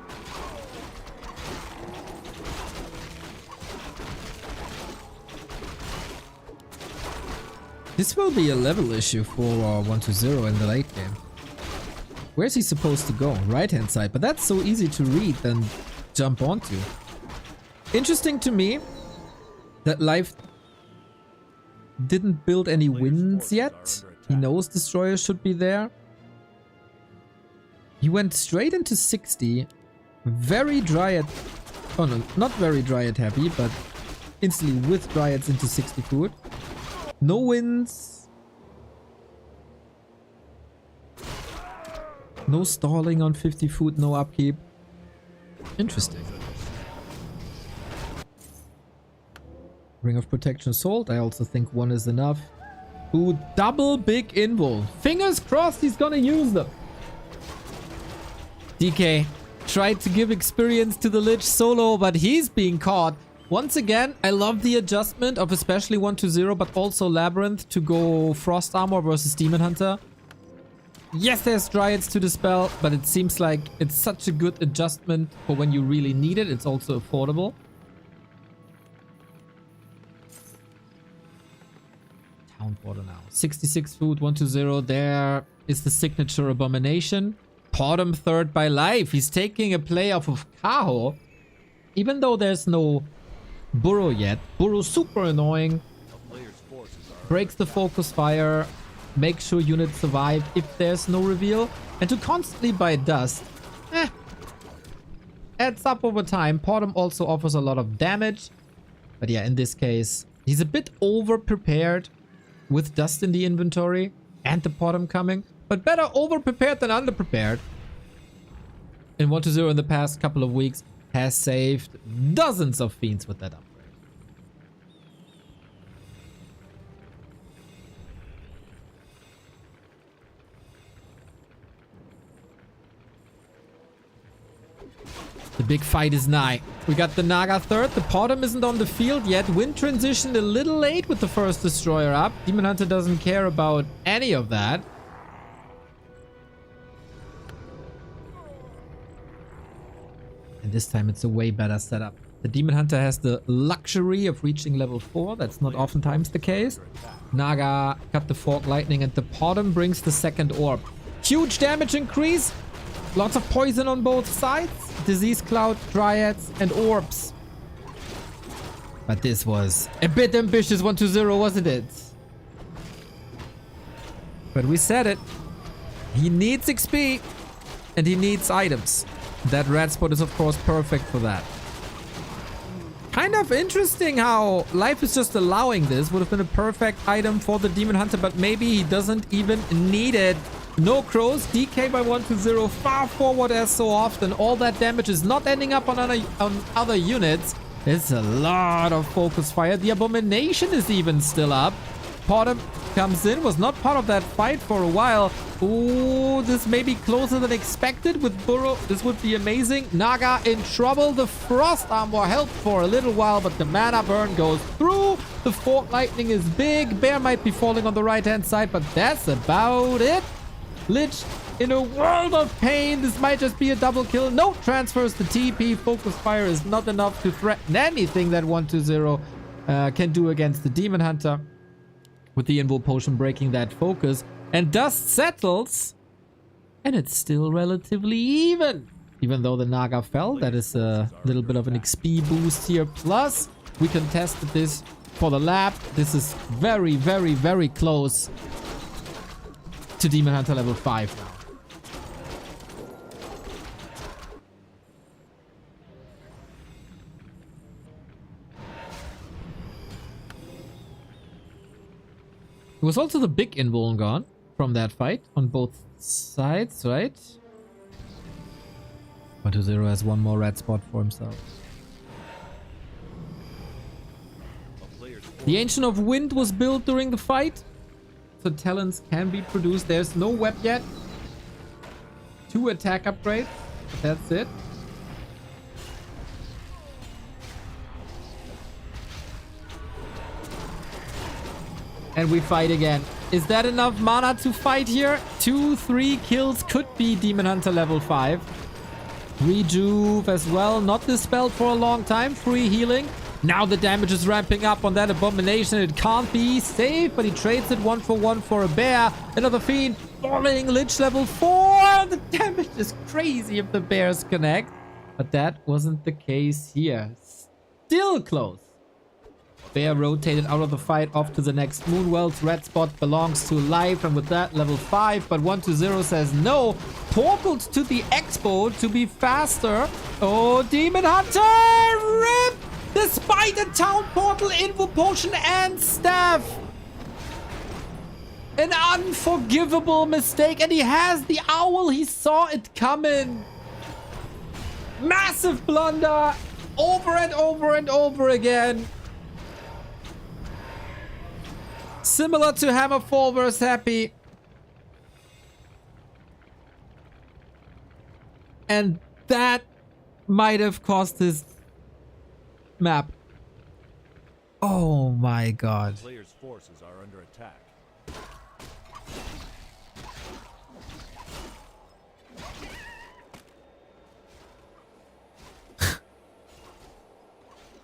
This will be a level issue for 120 in the late game. Where's he supposed to go? Right hand side, but that's so easy to read and jump onto. Interesting to me that Life didn't build any winds yet. He knows destroyers should be there. He went straight into 60. Very Dryad. Oh no, not very Dryad happy, but instantly with Dryads into 60 food. No wins. No stalling on 50 food, no upkeep. Interesting. Ring of Protection sold. I also think one is enough. Ooh, double big invul. Fingers crossed he's gonna use them. DK tried to give experience to the Lich solo, but he's being caught. Once again, I love the adjustment of especially 120, but also Labyrinth to go Frost Armor versus Demon Hunter. Yes, there's Dryads to dispel, but it seems like it's such a good adjustment for when you really need it. It's also affordable. Town Porter now. 66 food, 120. There is the signature Abomination. Bottom third by Life. He's taking a play off of Kaho. Even though there's no Burrow yet. Burrow super annoying. Breaks the focus fire. Make sure units survive if there's no reveal. And to constantly buy dust. Adds up over time. Portum also offers a lot of damage. But yeah, in this case, he's a bit over prepared with dust in the inventory and the Portum coming. But better over prepared than under prepared. And 120 in the past couple of weeks has saved dozens of fiends with that upgrade. The big fight is nigh. We got the Naga third. The Portum isn't on the field yet. Wind transitioned a little late with the first destroyer up. Demon Hunter doesn't care about any of that. And this time it's a way better setup. The Demon Hunter has the luxury of reaching level 4. That's not oftentimes the case. Naga got the Fork Lightning and the Portum brings the second orb. Huge damage increase. Lots of poison on both sides. Disease Cloud, Dryads, and Orbs. But this was a bit ambitious 120, wasn't it? But we said it. He needs XP. And he needs items. That red spot is of course perfect for that. Kind of interesting how life is just allowing this. Would have been a perfect item for the Demon Hunter, but maybe he doesn't even need it. No crows, DK by 1-0, far forward as so often. All that damage is not ending up on other units. It's a lot of focus fire. The Abomination is even still up. Potter comes in, was not part of that fight for a while. Ooh, this may be closer than expected with Burrow. This would be amazing. Naga in trouble. The Frost Armor helped for a little while, but the mana burn goes through. The Fort Lightning is big. Bear might be falling on the right-hand side, but that's about it. Lich in a world of pain. This might just be a double kill. No transfers to TP. Focus fire is not enough to threaten anything that 1-0 can do against the Demon Hunter. With the Invo Potion breaking that focus. And dust settles. And it's still relatively even. Even though the Naga fell, that is a little bit of an XP boost here. Plus, we contested this for the lab. This is very, very, very close to Demon Hunter level 5 now. It was also the big invuln gone from that fight on both sides, right? 1-0 has one more red spot for himself. The Ancient of Wind was built during the fight, so talents can be produced. There's no web yet. 2 attack upgrades, but that's it. And we fight again. Is that enough mana to fight here? 2-3 kills could be Demon Hunter level 5. Rejuve as well. Not dispelled for a long time. Free healing. Now the damage is ramping up on that Abomination. It can't be safe, but he trades it 1-for-1 for a bear. Another fiend. Falling Lich level 4. The damage is crazy if the bears connect. But that wasn't the case here. Still close. Bear rotated out of the fight off to the next Moonwell's red spot belongs to life, and with that level 5, but 1-0 says no. Portaled to the Expo to be faster. Oh, Demon Hunter! RIP! Despite a town portal, Invo Potion and staff. An unforgivable mistake, and he has the owl. He saw it coming. Massive blunder over and over and over again. Similar to Hammerfall vs. Happy. And that might have cost his map. Oh my god. Players' forces are under attack.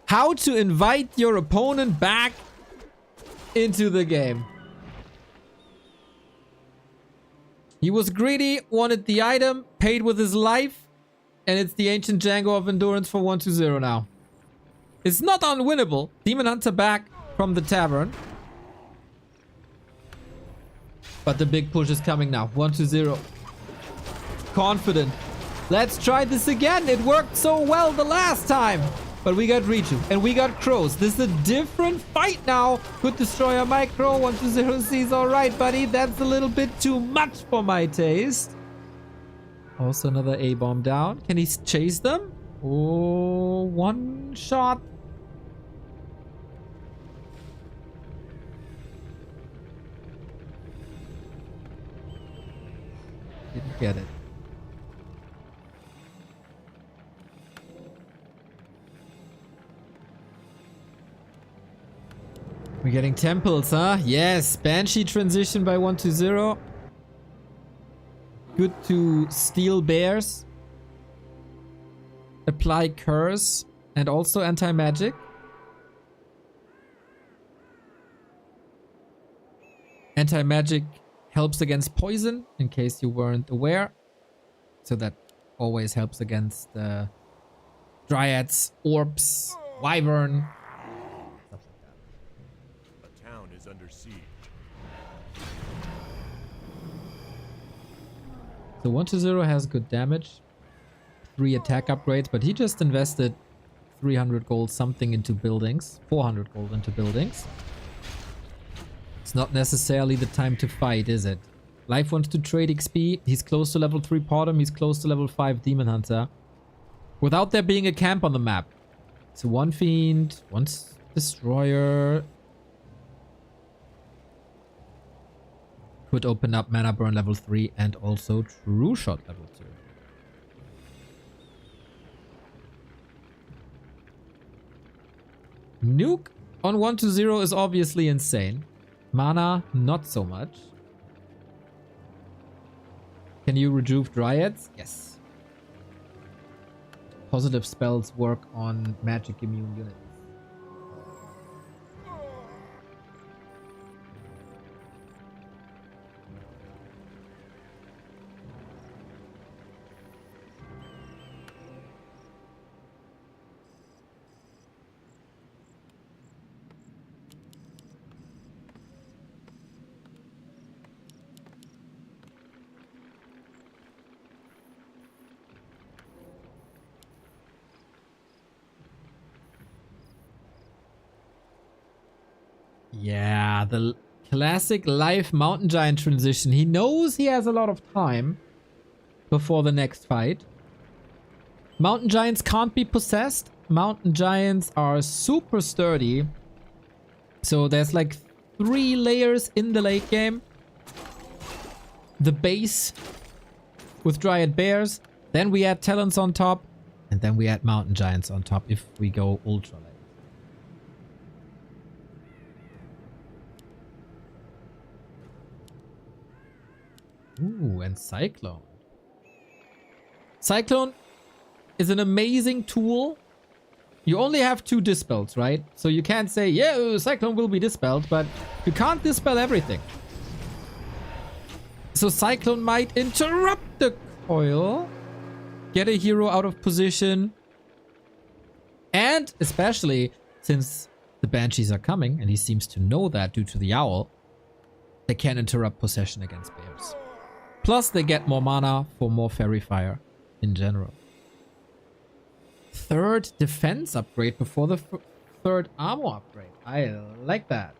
How to invite your opponent back into the game. He was greedy, wanted the item, paid with his life, and it's the Ancient Django of Endurance for 1-0 now. It's not unwinnable. Demon Hunter back from the tavern. But the big push is coming now. 1-0. Confident. Let's try this again. It worked so well the last time. But we got Richu and we got Crows. This is a different fight now. Could destroy a micro. 1-0 sees alright, buddy. That's a little bit too much for my taste. Also another A-bomb down. Can he chase them? Oh, one shot. Didn't get it. We're getting temples, huh? Yes, Banshee transition by 1-0. Good to steal bears. Apply curse and also anti-magic. Anti-magic helps against poison, in case you weren't aware. So that always helps against dryads, orbs, wyvern. Under siege. So 1-0 has good damage. 3 attack upgrades, but he just invested 300 gold something into buildings. 400 gold into buildings. It's not necessarily the time to fight, is it? Life wants to trade XP. He's close to level 3 Potom. He's close to level 5 Demon Hunter. Without there being a camp on the map. So one Fiend, one Destroyer. Could open up Mana Burn level 3 and also True Shot level 2. Nuke on 1-0 is obviously insane. Mana, not so much. Can you rejuve Dryads? Yes. Positive spells work on magic immune units. Yeah, the classic live Mountain Giant transition. He knows he has a lot of time before the next fight. Mountain Giants can't be possessed. Mountain Giants are super sturdy. So there's like 3 layers in the late game. The base with Dryad Bears. Then we add Talons on top. And then we add Mountain Giants on top if we go ultra late. Ooh, and Cyclone. Cyclone is an amazing tool. You only have 2 dispels, right? So you can't say, yeah, Cyclone will be dispelled, but you can't dispel everything. So Cyclone might interrupt the coil, get a hero out of position, and especially since the Banshees are coming, and he seems to know that due to the owl, they can interrupt possession against bears. Plus, they get more mana for more Fairy Fire in general. 3rd defense upgrade before the 3rd armor upgrade. I like that.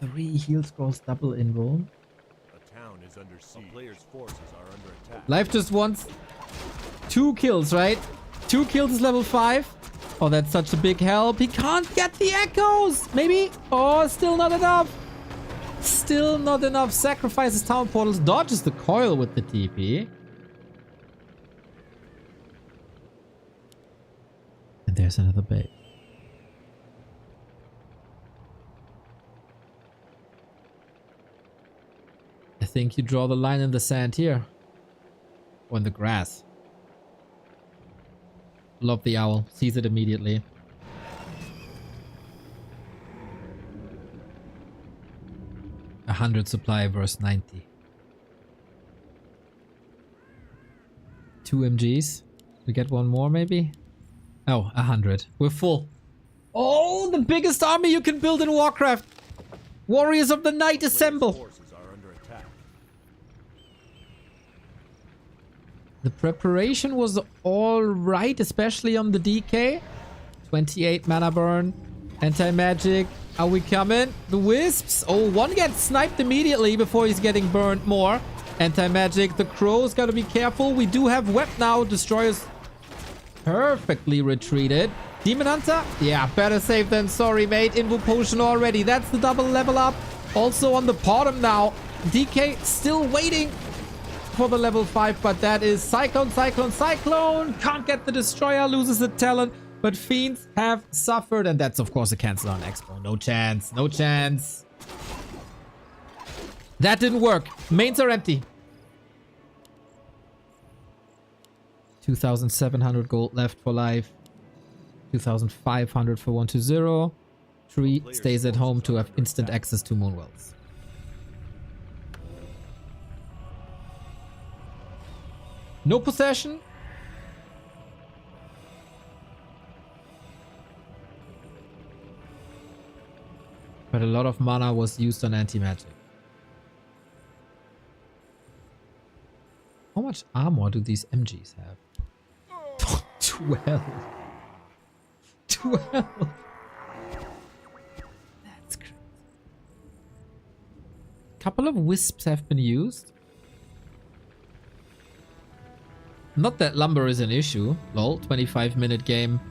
Three heal scrolls double invuln. A town is under siege. A player's forces are under attack. Life just wants 2 kills, right? 2 kills is level 5. Oh, that's such a big help. He can't get the echoes. Maybe. Oh, still not enough. Still not enough. Sacrifices town portals. Dodges the coil with the TP. And there's another bait. I think you draw the line in the sand here. Or in the grass. Love the owl. Sees it immediately. A 100 supply versus 90. 2 MGs. We get one more maybe? Oh, 100. We're full. Oh, the biggest army you can build in Warcraft. Warriors of the Night assemble. The preparation was alright, especially on the DK. 28 mana burn. Anti-magic. Are we coming? The wisps. Oh, one gets sniped immediately before he's getting burned more. Anti-magic. The crows gotta be careful. We do have web now. Destroyers perfectly retreated. Demon Hunter? Yeah, better safe than sorry, mate. Invo potion already. That's the double level up. Also on the bottom now. DK still waiting for the level 5, but that is Cyclone, Cyclone, Cyclone. Can't get the Destroyer, loses the talent, but Fiends have suffered, and that's of course a cancel on Expo. No chance, no chance. That didn't work. Mains are empty. 2,700 gold left for life. 2,500 for 1-0. Tree stays at home to have instant access to Moonwells. No possession. But a lot of mana was used on anti-magic. How much armor do these MGs have? 12. 12. That's crazy. Couple of wisps have been used. Not that lumber is an issue. Lol, 25-minute game.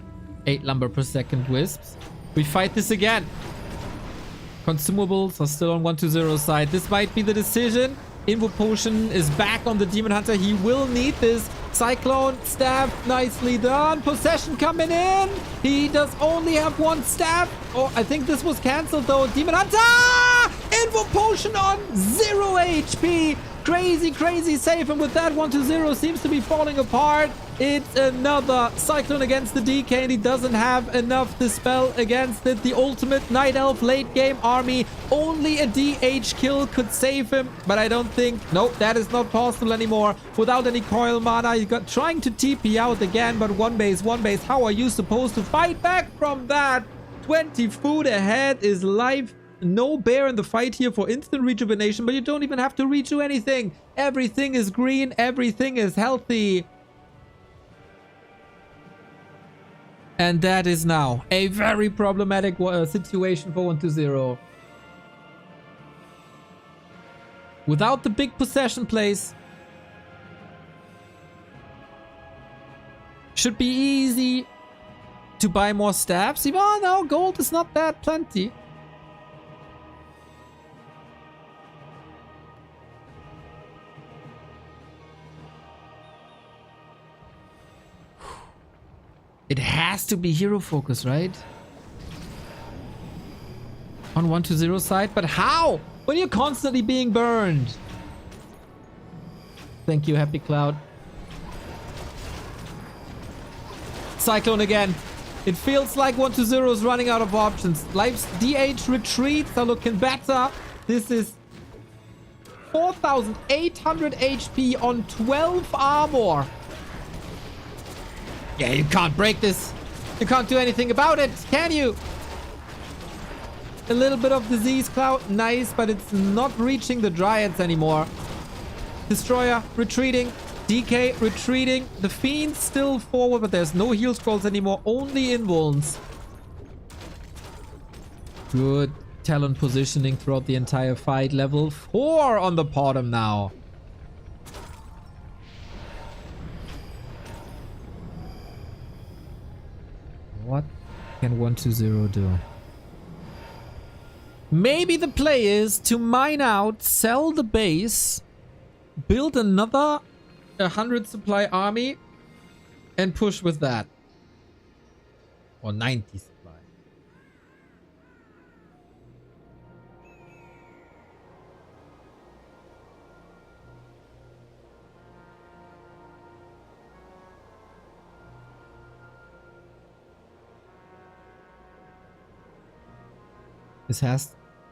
8 lumber per second wisps. We fight this again. Consumables are still on 1-0 side. This might be the decision. Invo Potion is back on the Demon Hunter. He will need this. Cyclone staff, nicely done. Possession coming in. He does only have one staff. Oh, I think this was cancelled though. Demon Hunter! Invo Potion on 0 HP. Crazy, crazy safe. And with that 1-0 seems to be falling apart. It's another Cyclone against the DK, and he doesn't have enough Dispel against it. The ultimate Night Elf late game army. Only a DH kill could save him, but I don't think... Nope, that is not possible anymore. Without any coil mana, he got trying to TP out again, but one base. How are you supposed to fight back from that? 20 food ahead is life. No bear in the fight here for instant rejuvenation, but you don't even have to redo anything. Everything is green. Everything is healthy. And that is now a very problematic situation for 1-0. Without the big possession plays, should be easy to buy more staffs. Even though gold is not that plenty. It has to be hero focus, right? On 1-0 side, but how? When you're constantly being burned. Thank you, Happy Cloud. Cyclone again. It feels like 1-0 is running out of options. Life's DH retreats are looking better. This is 4,800 HP on 12 armor. Yeah, you can't break this. You can't do anything about it, can you? A little bit of disease cloud, nice, but it's not reaching the Dryads anymore. Destroyer retreating, DK retreating. The Fiend still forward, but there's no heal scrolls anymore, only invulns. Good Talon positioning throughout the entire fight. Level 4 on the bottom now. What can 1-0 do? Maybe the play is to mine out, sell the base, build another 100 supply army, and push with that. Or 90 supply.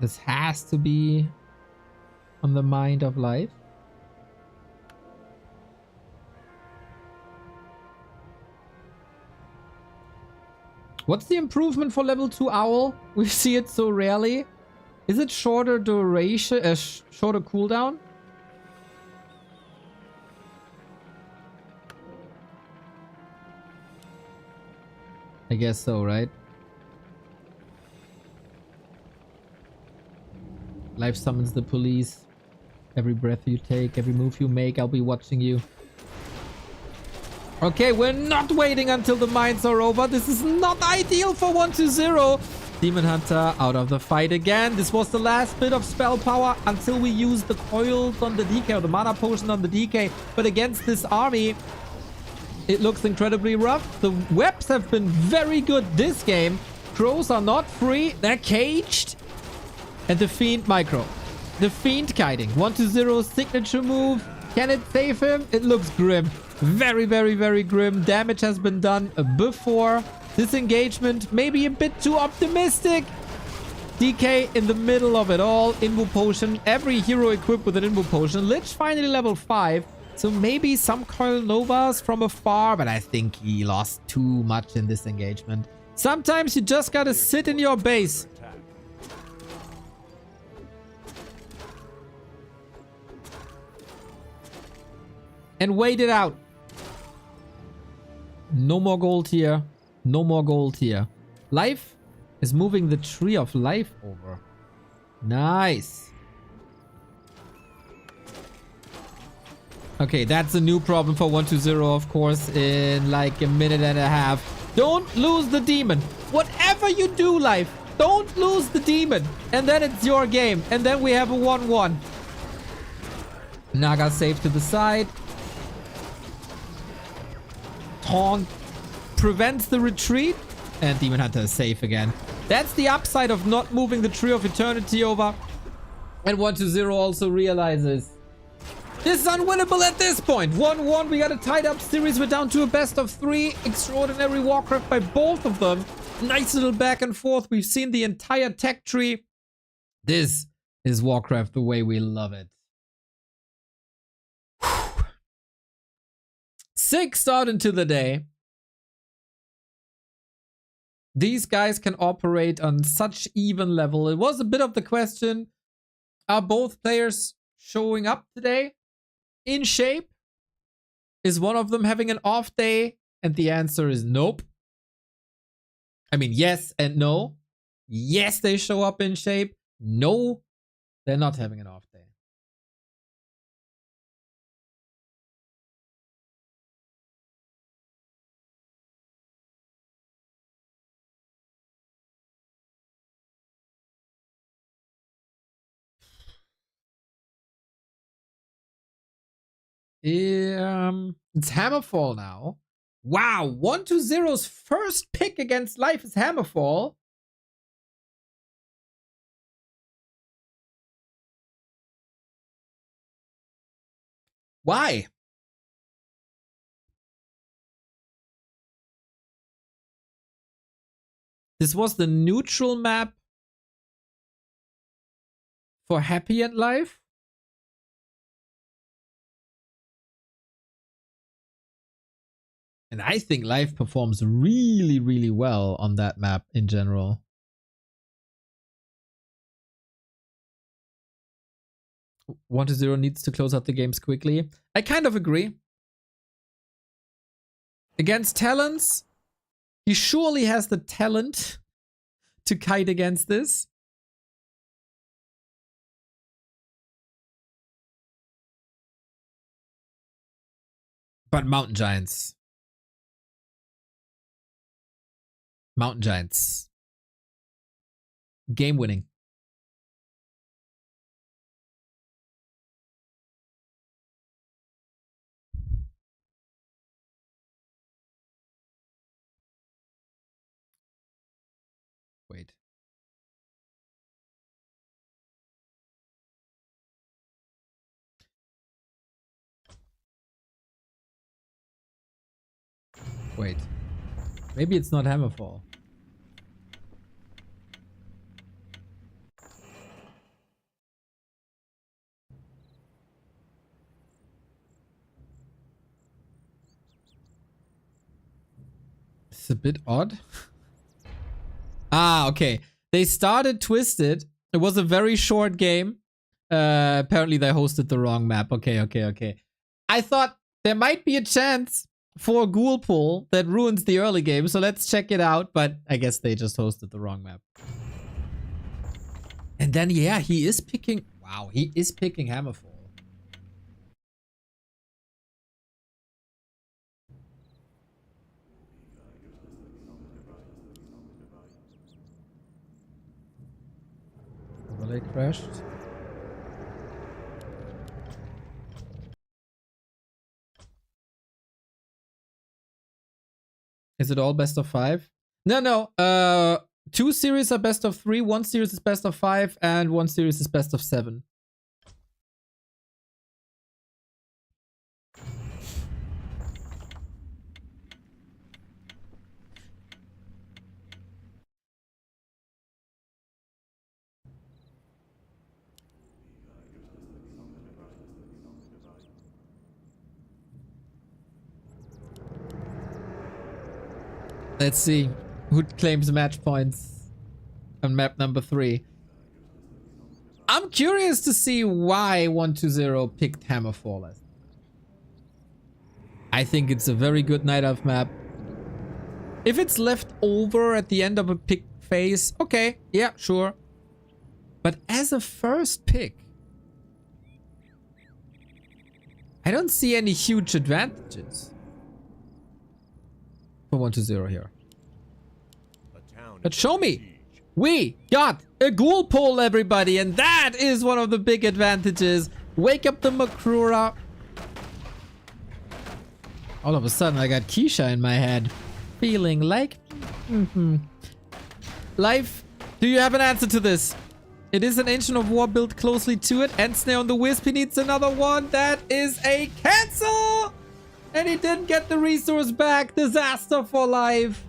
This has to be on the mind of life. What's the improvement for level 2 Owl? We see it so rarely. Is it shorter duration, shorter cooldown? I guess so, right? Life summons the police. Every breath you take, every move you make, I'll be watching you. Okay, we're not waiting until the mines are over. This is not ideal for 1-0. Demon Hunter out of the fight again. This was the last bit of spell power until we use the coils on the DK, or the mana potion on the DK. But against this army, it looks incredibly rough. The webs have been very good this game. Crows are not free. They're caged. And the Fiend micro. The Fiend kiting. 1-0 signature move. Can it save him? It looks grim. Very, very, very grim. Damage has been done before. Disengagement maybe a bit too optimistic. DK in the middle of it all. Invu potion. Every hero equipped with an Invu potion. Lich finally level 5. So maybe some Coil Novas from afar. But I think he lost too much in this engagement. Sometimes you just gotta sit in your base. And wait it out. No more gold here. No more gold here. Life is moving the tree of life over. Nice. Okay, that's a new problem for 120, of course, in like a minute and a half. Don't lose the demon. Whatever you do, Life, don't lose the demon. And then it's your game. And then we have a 1-1. Naga safe to the side. Taunt prevents the retreat. And Demon Hunter is safe again. That's the upside of not moving the Tree of Eternity over. And 120 also realizes this is unwinnable at this point. 1-1. We got a tied up series. We're down to a best of 3. Extraordinary Warcraft by both of them. Nice little back and forth. We've seen the entire tech tree. This is Warcraft the way we love it. 6 out into the day. These guys can operate on such even level. It was a bit of the question. Are both players showing up today? In shape? Is one of them having an off day? And the answer is nope. I mean, yes and no. Yes, they show up in shape. No, they're not having an off day. It's Hammerfall now. Wow, 120's first pick against Life is Hammerfall. Why? This was the neutral map for Happy and Life. And I think Life performs really, really well on that map in general. One to zero needs to close out the games quickly. I kind of agree. Against Talons, he surely has the talent to kite against this. But Mountain Giants. Mountain Giants. Game winning. Wait. Wait. Maybe it's not Hammerfall. It's a bit odd. Ah, okay. They started Twisted. It was a very short game. Apparently they hosted the wrong map. Okay. I thought there might be a chance for a ghoul pull that ruins the early game, so let's check it out. But I guess they just hosted the wrong map. And then, yeah, he is picking... Wow, he is picking Hammerfall. Overlay crashed. Is it all best of 5? No. 2 series are best of 3, 1 series is best of 5, and 1 series is best of 7. Let's see who claims match points on map number 3. I'm curious to see why 120 picked Hammerfall as. I think it's a very good Night Elf map. If it's left over at the end of a pick phase, okay, yeah, sure. But as a first pick, I don't see any huge advantages for 120 here. But show me, we got a ghoul pull, everybody, and that is one of the big advantages. Wake up the Makrura. All of a sudden, I got Keisha in my head, feeling like Life, do you have an answer to this? It is an Ancient of War built closely to it. And Snare on the Wisp, he needs another one. That is a cancel! And he didn't get the resource back. Disaster for Life.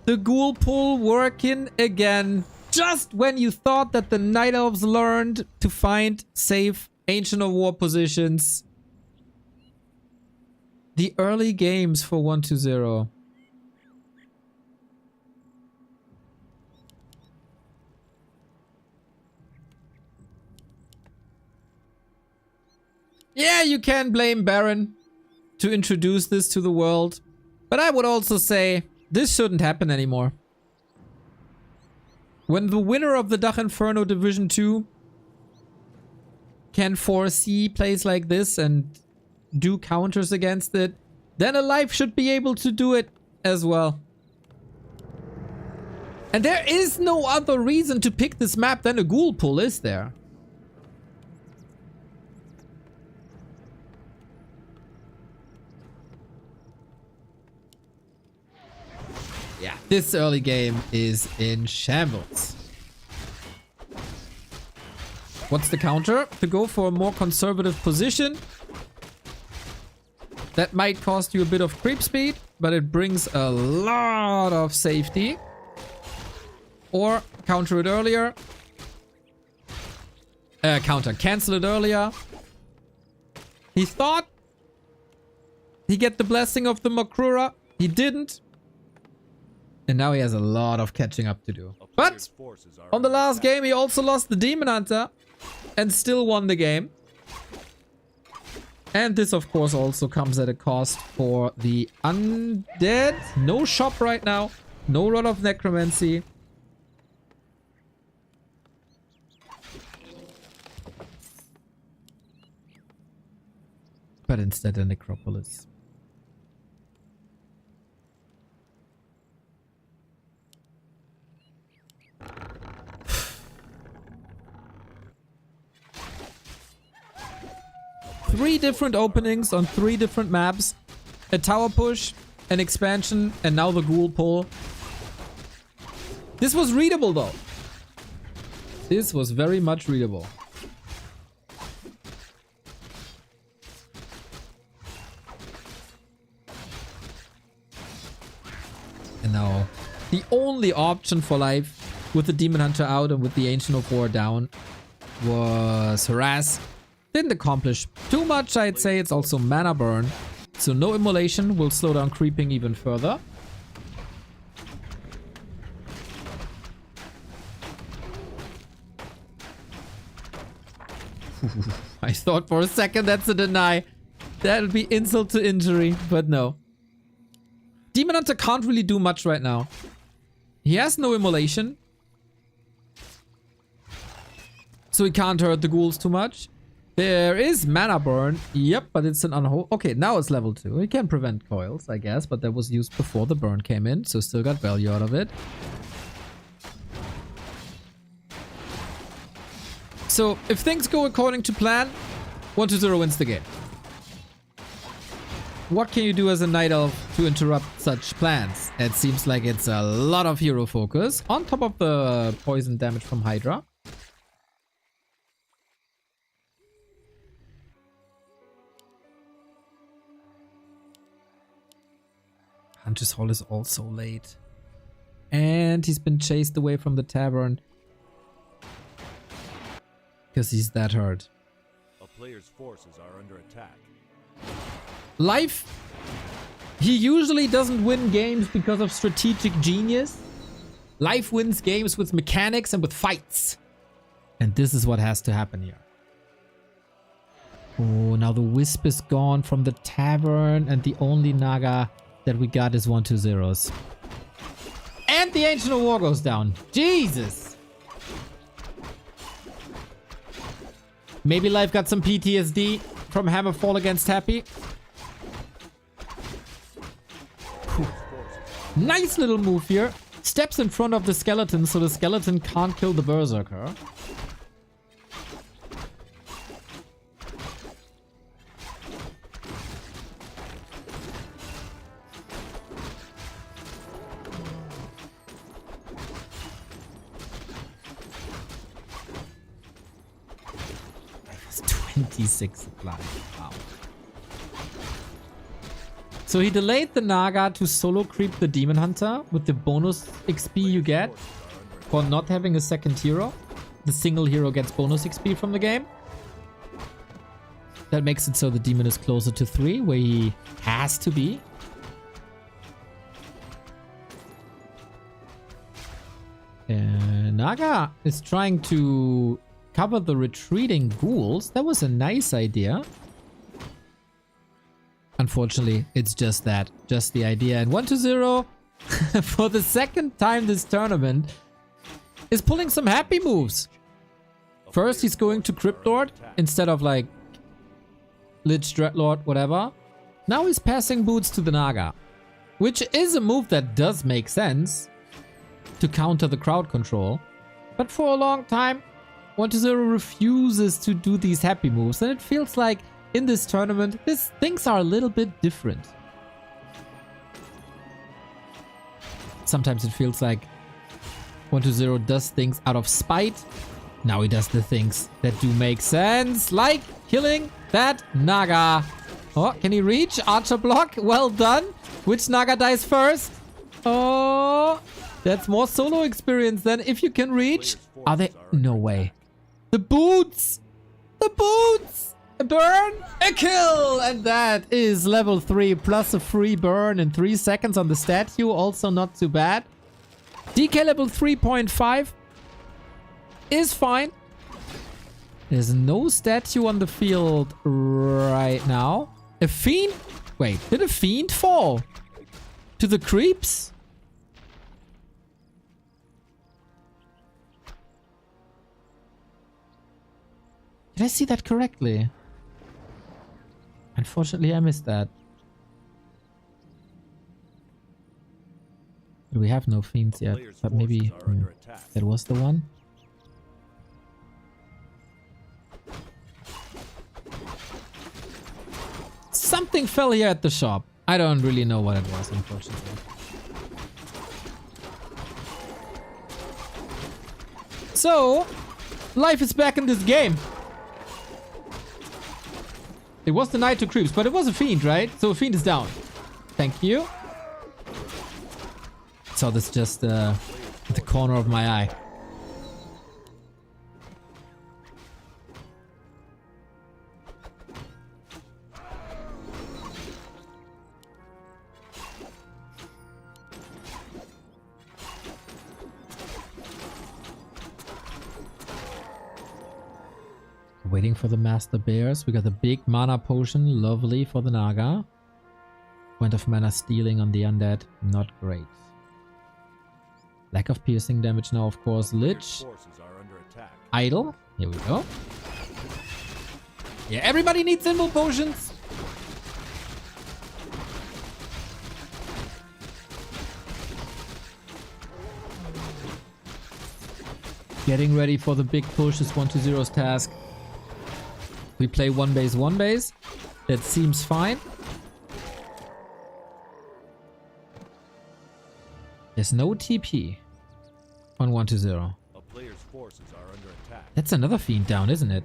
The ghoul pull working again. Just when you thought that the Night Elves learned to find safe Ancient of War positions. The early games for 120. Yeah, you can blame Baron to introduce this to the world. But I would also say this shouldn't happen anymore. When the winner of the Dach Inferno Division 2 can foresee plays like this and do counters against it, then Alive should be able to do it as well. And there is no other reason to pick this map than a ghoul pull, is there? Yeah, this early game is in shambles. What's the counter? To go for a more conservative position. That might cost you a bit of creep speed, but it brings a lot of safety. Or counter it earlier. Cancel it earlier. He thought he get the blessing of the Makrura. He didn't. And now he has a lot of catching up to do. But on the last game, he also lost the Demon Hunter and still won the game. And this, of course, also comes at a cost for the Undead. No shop right now. No Rod of Necromancy. But instead a Necropolis. Three different openings on 3 different maps. A tower push, an expansion, and now the ghoul pull. This was readable though. This was very much readable. And now the only option for life with the Demon Hunter out and with the Ancient of War down was Harass. Didn't accomplish too much, I'd say. It's also mana burn. So no immolation will slow down creeping even further. I thought for a second that's a deny. That'll be insult to injury, but no. Demon Hunter can't really do much right now. He has no immolation. So he can't hurt the ghouls too much. There is mana burn. Yep, but it's an unholy. Okay, now it's level 2. He can prevent coils, I guess, but that was used before the burn came in, so still got value out of it. So, if things go according to plan, 120 wins the game. What can you do as a Night Elf to interrupt such plans? It seems like it's a lot of hero focus, on top of the poison damage from Hydra. Hunter's Hall is also late. And he's been chased away from the tavern. Because he's that hurt. A player's forces are under attack. Life. He usually doesn't win games because of strategic genius. Life wins games with mechanics and with fights. And this is what has to happen here. Oh, now the Wisp is gone from the tavern, and the only Naga that we got is 1-2-0s. And the Ancient of War goes down. Jesus! Maybe Life got some PTSD from Hammerfall against Happy. Whew. Nice little move here. Steps in front of the skeleton so the skeleton can't kill the Berserker. That's 26 supply. Wow. So he delayed the Naga to solo creep the Demon Hunter with the bonus XP you get for not having a second hero. The single hero gets bonus XP from the game. That makes it so the demon is closer to 3, where he has to be. Naga is trying to cover the retreating ghouls. That was a nice idea. Unfortunately, it's just that. Just the idea. And 1-0 for the second time this tournament is pulling some happy moves. First, he's going to Crypt Lord instead of like Lich Dreadlord, whatever. Now he's passing boots to the Naga, which is a move that does make sense to counter the crowd control. But for a long time, 1-0 refuses to do these happy moves, and it feels like in this tournament, things are a little bit different. Sometimes it feels like 1-0 does things out of spite. Now he does the things that do make sense, like killing that Naga. Oh, can he reach? Archer block. Well done. Which Naga dies first? Oh, that's more solo experience than if you can reach. Are they? No way. The boots. The boots. A burn, a kill, and that is level 3 plus a free burn in 3 seconds on the statue. Also not too bad. DK level 3.5 is fine. There's no statue on the field right now. A fiend? Wait, did a fiend fall to the creeps? Did I see that correctly? Unfortunately, I missed that. We have no fiends yet, but maybe that was the one. Something fell here at the shop. I don't really know what it was, unfortunately. So, life is back in this game. It was the Knight to creeps, but it was a fiend, right? So a fiend is down. Thank you. Saw this just at the corner of my eye. Waiting for the Master Bears. We got the big mana potion. Lovely for the Naga. Point of mana stealing on the undead. Not great. Lack of piercing damage now, of course. Lich. Idle. Here we go. Yeah, everybody needs invul potions. Getting ready for the big push is 1-0's task. We play 1 base, 1 base. That seems fine. There's no TP on 1-0. That's another fiend down, isn't it?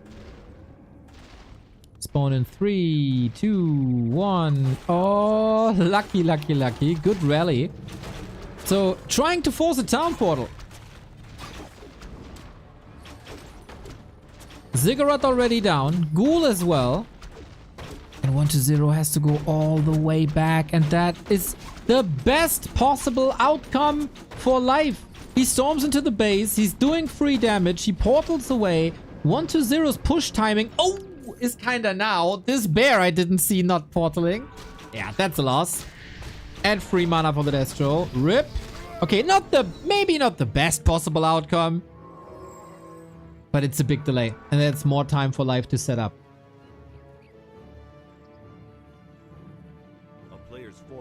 Spawn in 3, 2, 1. Oh, lucky, lucky, lucky. Good rally. So, trying to force a town portal. Ziggurat already down. Ghoul as well. And 1-0 has to go all the way back. And that is the best possible outcome for life. He storms into the base. He's doing free damage. He portals away. 1-0's push timing. Oh, is kinda now. This bear I didn't see not portaling. Yeah, that's a loss. And free mana for the Destro. Rip. Okay, maybe not the best possible outcome. But it's a big delay. And that's more time for life to set up.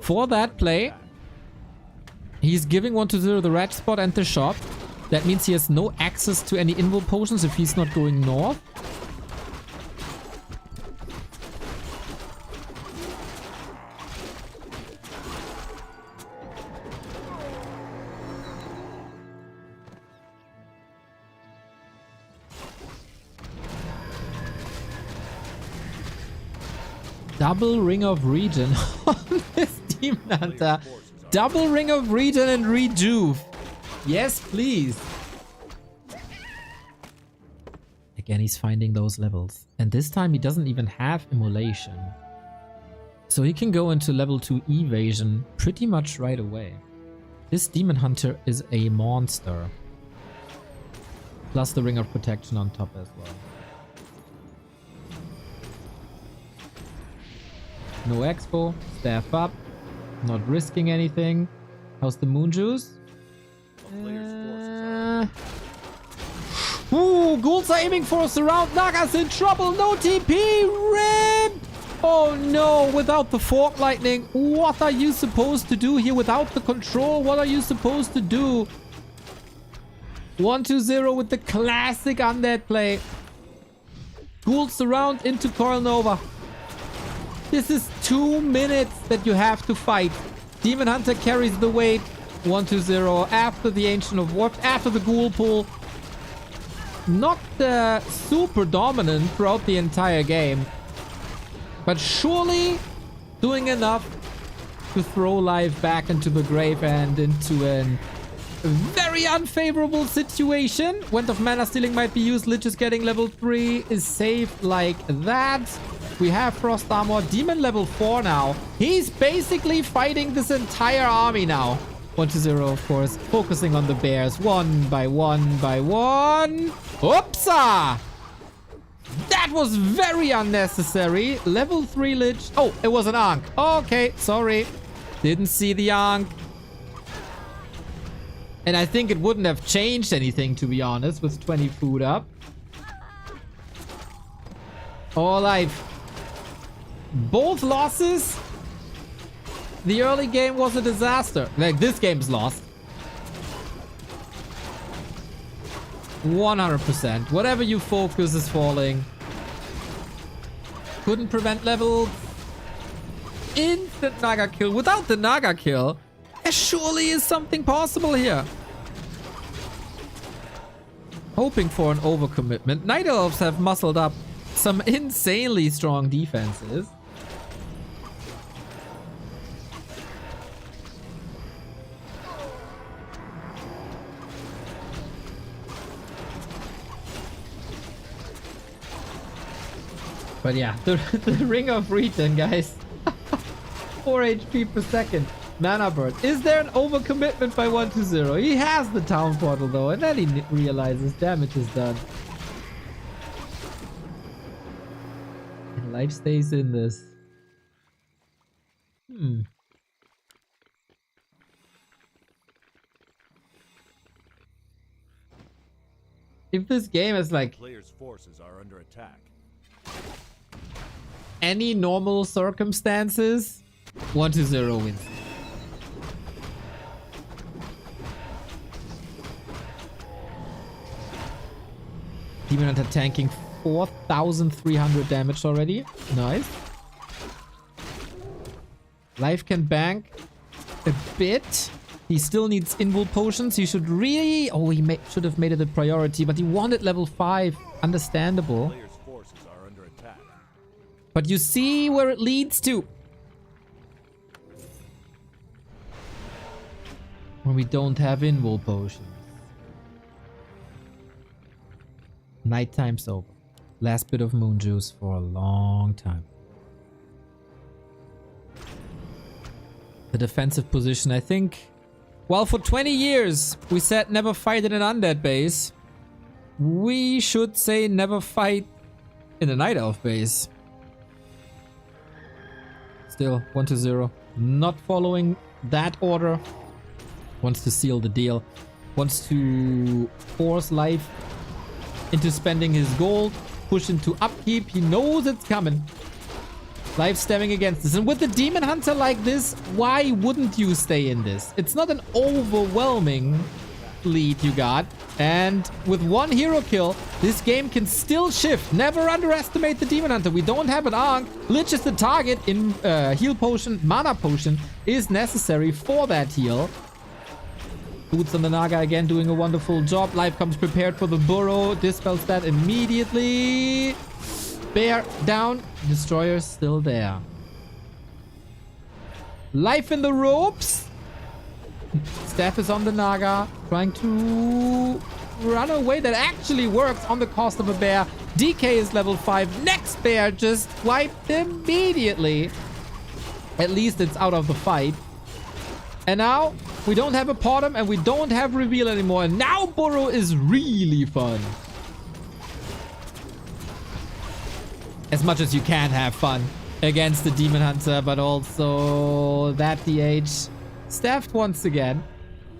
For that play, he's giving 1-0 the red spot and the shop. That means he has no access to any invul potions if he's not going north. Double Ring of Regen on this Demon Hunter. Double Ring of Regen and Rejuve. Yes, please. Again, he's finding those levels. And this time he doesn't even have Immolation. So he can go into level 2 evasion pretty much right away. This Demon Hunter is a monster. Plus the Ring of Protection on top as well. No expo, staff up, not risking anything. How's the moon juice? Ooh, ghouls are aiming for a surround. Naga's in trouble. No TP. RIP! Oh no, without the fork lightning. What are you supposed to do here without the control? What are you supposed to do? 1-0 with the classic undead play. Ghouls surround into Coil Nova. This is 2 minutes that you have to fight. Demon Hunter carries the weight. 1-0 after the Ancient of Warp, after the Ghoul Pool. Not super dominant throughout the entire game. But surely doing enough to throw life back into the grave and into a very unfavorable situation. Went of Mana Stealing might be used. Lich is getting level 3. Is saved like that. We have Frost Armor. Demon level 4 now. He's basically fighting this entire army now. 1-0, of course. Focusing on the bears. One by one by one. Oopsa! That was very unnecessary. Level 3 Lich. Oh, it was an Ankh. Okay, sorry. Didn't see the Ankh. And I think it wouldn't have changed anything, to be honest, with 20 food up. All life. Both losses. The early game was a disaster. Like, this game's lost. 100%. Whatever you focus is falling. Couldn't prevent level. Instant Naga kill. Without the Naga kill, there surely is something possible here. Hoping for an overcommitment. Night Elves have muscled up some insanely strong defenses. But yeah, the Ring of Regen, guys. 4 HP per second. Mana Bird. Is there an overcommitment by 1-0? He has the town portal though, and then he realizes damage is done. And life stays in this. If this game is like Players' forces are under attack. any normal circumstances, 1-0 wins. Demon Hunter tanking 4,300 damage already. Nice. Life can bank a bit. He still needs invul potions. He should really... Oh, he should have made it a priority, but he wanted level 5. Understandable. Players' forces are under attack. But you see where it leads to. When we don't have invul potions. Nighttime's over. Last bit of moon juice for a long time. the defensive position. I think, well, for 20 years, we said never fight in an undead base. We should say never fight in a night elf base. Still, 1-0. Not following that order. Wants to seal the deal. Wants to force life into spending his gold. Push into upkeep. He knows it's coming. Life stemming against this. And with the Demon Hunter like this, why wouldn't you stay in this? It's not an overwhelming lead you got. And with one hero kill, this game can still shift. Never underestimate the Demon Hunter. We don't have an Ankh. Lich is the target. In heal potion, mana potion is necessary for that heal. Boots on the Naga again doing a wonderful job. Life comes prepared for the burrow. Dispels that immediately. Bear down. Destroyer still there. Life in the ropes. Staff is on the Naga. Trying to run away. That actually works on the cost of a bear. DK is level 5. Next bear just wiped immediately. At least it's out of the fight. And now we don't have a Potom and we don't have Reveal anymore. And now Burrow is really fun. As much as you can have fun against the Demon Hunter, but also that DH staffed once again.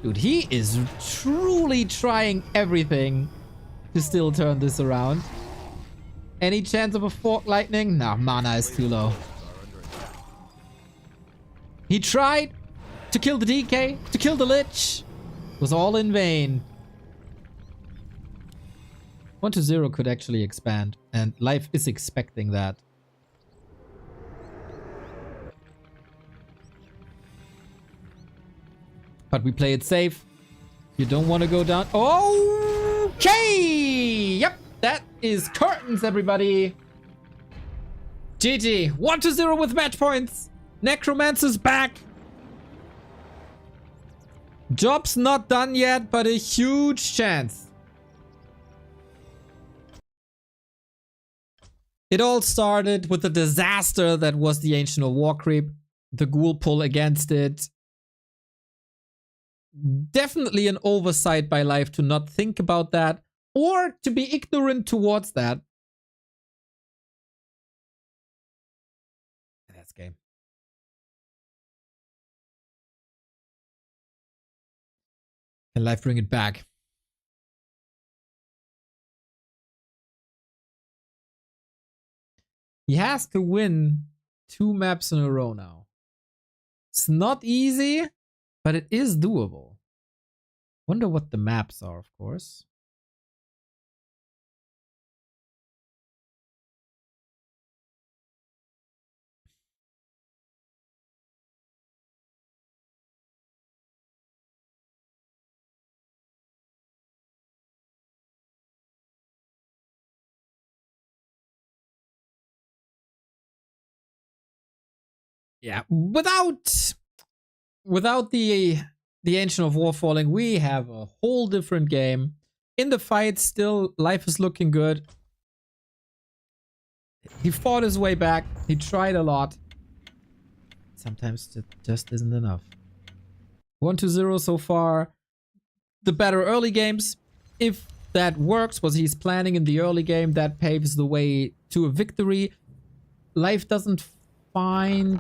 Dude, he is truly trying everything to still turn this around. Any chance of a Fork Lightning? No, mana is too low. He tried to kill the DK, to kill the Lich. It was all in vain. 1-0 could actually expand, and Life is expecting that. But we play it safe. You don't want to go down. Okay! Yep, that is curtains, everybody. GG. 1-0 with match points. Necromancer's back. Job's not done yet, but a huge chance. It all started with the disaster that was the Ancient of War creep. The ghoul pull against it. Definitely an oversight by Life to not think about that or to be ignorant towards that. That's game. Can Life bring it back? He has to win 2 maps in a row now. It's not easy, but it is doable. Wonder what the maps are, of course. Yeah, without the Ancient of War falling, we have a whole different game. In the fight, still, Life is looking good. He fought his way back. He tried a lot. Sometimes it just isn't enough. 1-0 so far. The better early games. If that works, what he's planning in the early game, that paves the way to a victory. Life doesn't find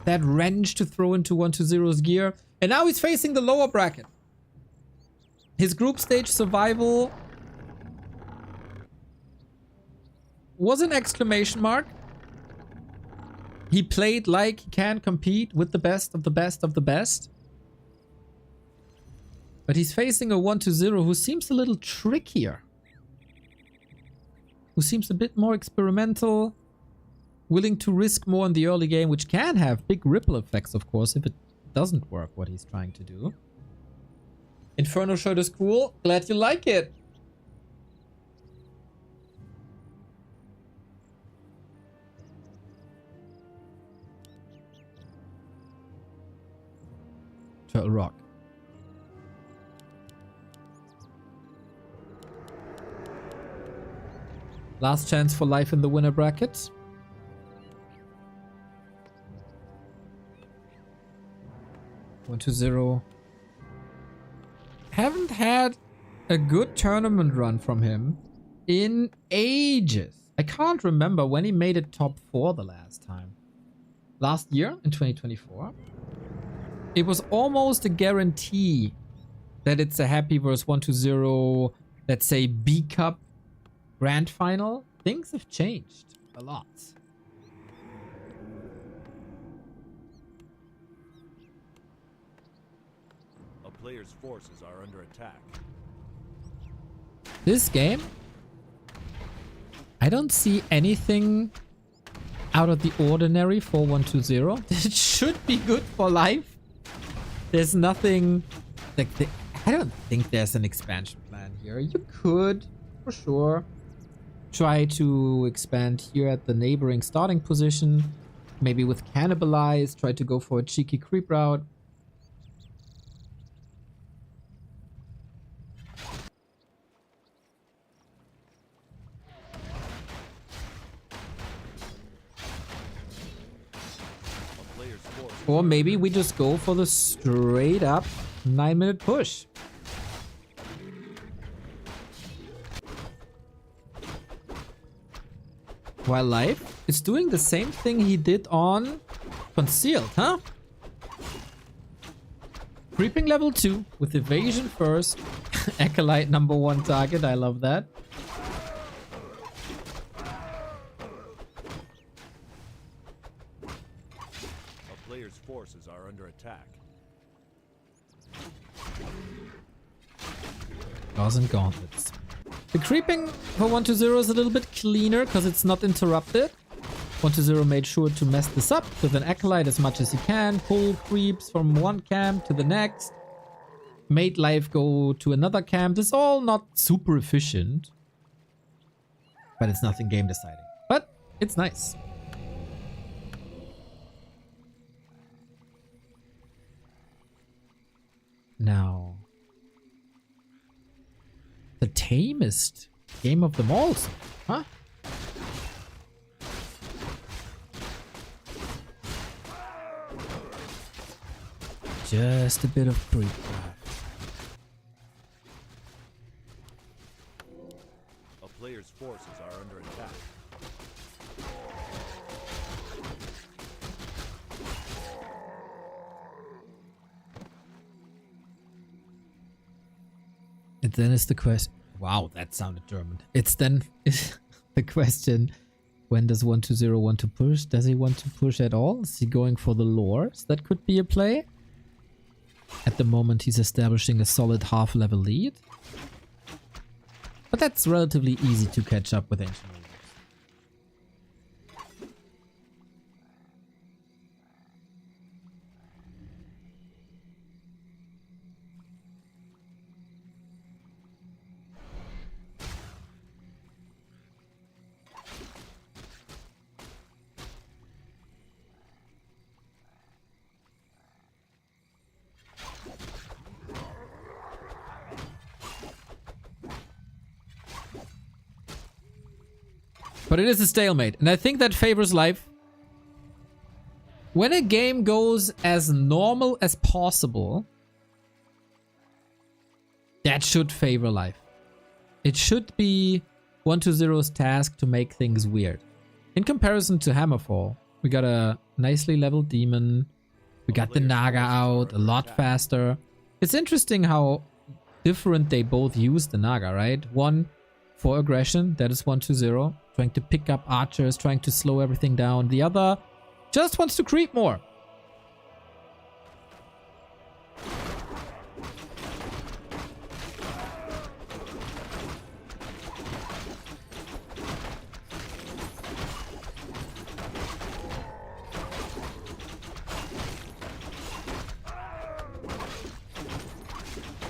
that wrench to throw into 1-0's gear. And now he's facing the lower bracket. His group stage survival was an exclamation mark. He played like he can compete with the best of the best of the best. But he's facing a 1-0 who seems a little trickier. Who seems a bit more experimental. Willing to risk more in the early game, which can have big ripple effects, of course, if it doesn't work what he's trying to do. Inferno shirt is cool. Glad you like it. Turtle Rock. Last chance for Life in the winner bracket. 1-0. Haven't had a good tournament run from him in ages. I can't remember when he made it top 4 the last time. Last year in 2024. It was almost a guarantee that it's a Happy vs 1-0, let's say B Cup grand final. Things have changed a lot. A player's forces are under attack. This game, I don't see anything out of the ordinary for 1-0. It should be good for life. There's nothing like I don't think there's an expansion plan here. You could, for sure, try to expand here at the neighboring starting position. Maybe with Cannibalize, try to go for a cheeky creep route. Or maybe we just go for the straight up 9-minute push. While Life is doing the same thing he did on Concealed, huh? Creeping level 2 with evasion first. Acolyte number 1 target, I love that. Player's forces are under attack. Claws and gauntlets. The creeping for 1-0 is a little bit cleaner because it's not interrupted. 1-0 made sure to mess this up with an Acolyte as much as he can. Pull creeps from one camp to the next. Made Life go to another camp. This is all not super efficient. But it's nothing game deciding. But it's nice. Now, the tamest game of them all, huh? Just a bit of creep. A player's forces are under attack. And then is the question. Wow, that sounded German. It's then is the question: when does 1-0 want to push? Does he want to push at all? Is he going for the lures? That could be a play. At the moment, he's establishing a solid half-level lead. But that's relatively easy to catch up with Ancient Warriors. But it is a stalemate, and I think that favors Life. When a game goes as normal as possible, that should favor Life. It should be 1-0's task to make things weird. In comparison to Hammerfall, we got a nicely leveled demon. We got the Naga out a lot faster. It's interesting how different they both use the Naga, right? One for aggression, that is 1-0. Trying to pick up archers, trying to slow everything down. The other just wants to creep more.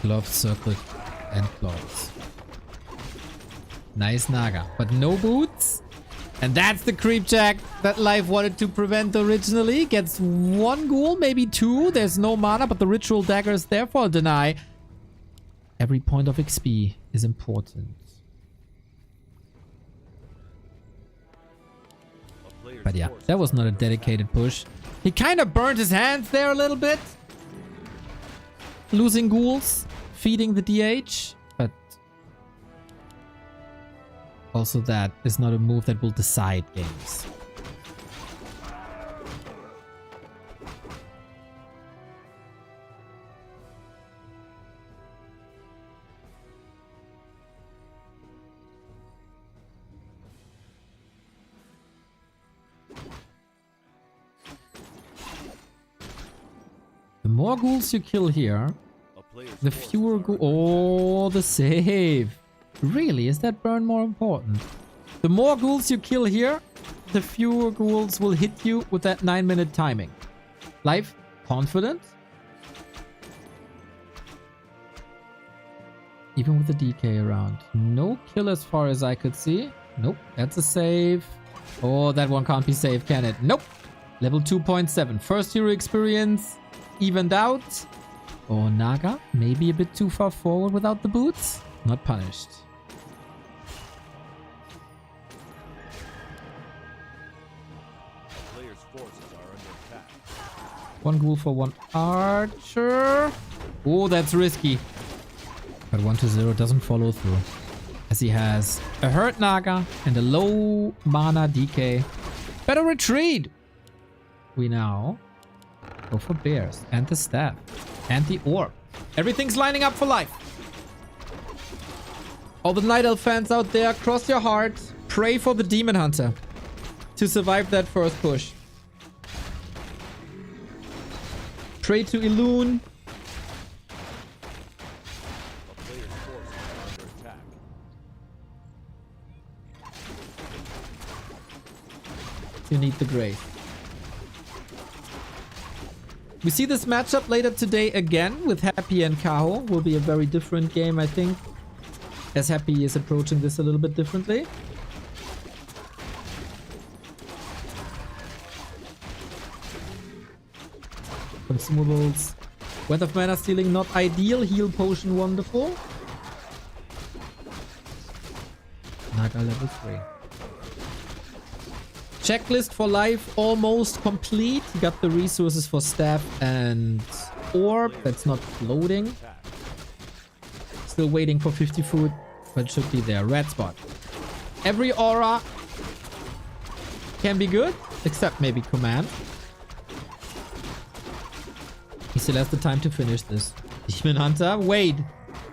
Gloves, circle, and claws. Nice Naga, but no boots. And that's the creep jack that Life wanted to prevent originally. Gets one ghoul, maybe two. There's no mana, but the ritual dagger is there for a deny. Every point of XP is important. But yeah, that was not a dedicated push. He kind of burned his hands there a little bit. losing ghouls, feeding the DH, but also that is not a move that will decide games. The more ghouls you kill here, the fewer ghouls... Oh, the save. Really? Is that burn more important? The more ghouls you kill here, the fewer ghouls will hit you with that 9-minute timing. Life, confident? Even with the DK around. No kill as far as I could see. Nope, that's a save. Oh, that one can't be saved, can it? Nope. Level 2.7. First hero experience evened out. Oh, Naga, maybe a bit too far forward without the boots. Not punished. Player's forces are under attack. One ghoul for one archer. Oh, that's risky. But 1-0 doesn't follow through, as he has a hurt Naga and a low mana DK. Better retreat. We now go for bears and the staff and the orb. Everything's lining up for life. All the Night Elf fans out there, cross your heart. Pray for the Demon Hunter to survive that first push. Pray to Elune. A player's forces are under attack. You need the Grace. We see this matchup later today again with Happy and Kaho. Will be a very different game, I think, as Happy is approaching this a little bit differently. Consumables. Wealth of Mana stealing not ideal. Heal potion wonderful. Naga level 3. Checklist for life almost complete. He got the resources for staff and orb. That's not loading. Still waiting for 50 food, but should be there. Red spot. Every aura can be good, except maybe command. He still has the time to finish this. Demon Hunter. Wait.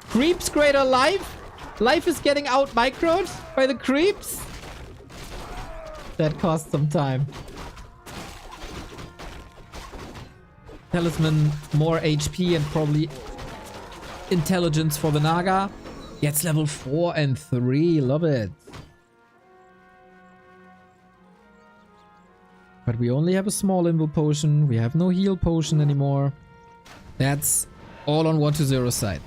Creeps greater life? Life is getting out microed by the creeps? That costs some time. Talisman, more HP and probably intelligence for the Naga. Gets level 4 and 3. Love it. But we only have a small invul potion. We have no heal potion anymore. That's all on 1-0 side.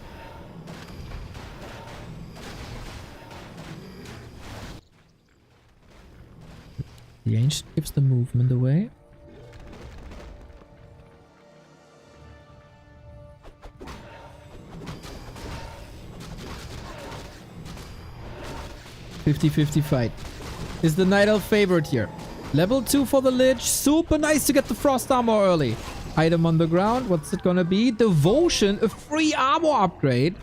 The Ancient gives the movement away. (50-50) fight. Is the Night Elf favored here? Level 2 for the Lich. Super nice to get the Frost Armor early. Item on the ground. What's it gonna be? Devotion. A free armor upgrade.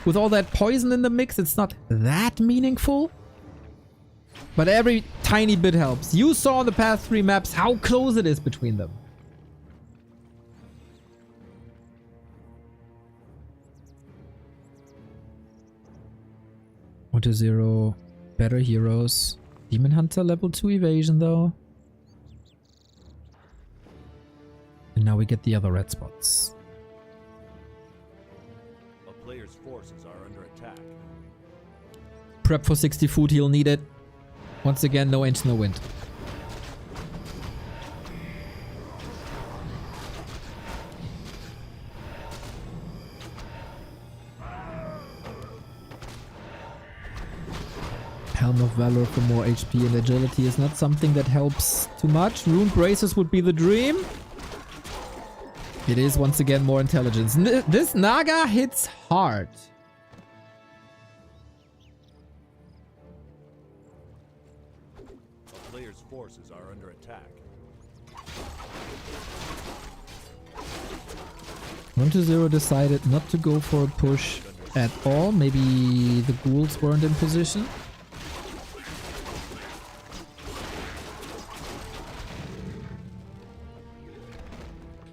With all that poison in the mix, it's not that meaningful. But every tiny bit helps. You saw on the past 3 maps how close it is between them. One to 0. Better heroes. Demon Hunter level 2 evasion though. And now we get the other red spots. A player's forces are under attack. Prep for 60 food heal needed. Once again, no Ancient, no Wind. Helm of Valor for more HP and agility is not something that helps too much. Rune Braces would be the dream. It is once again more intelligence. This Naga hits hard. A player's forces are under attack. 1-0 decided not to go for a push at all. Maybe the ghouls weren't in position.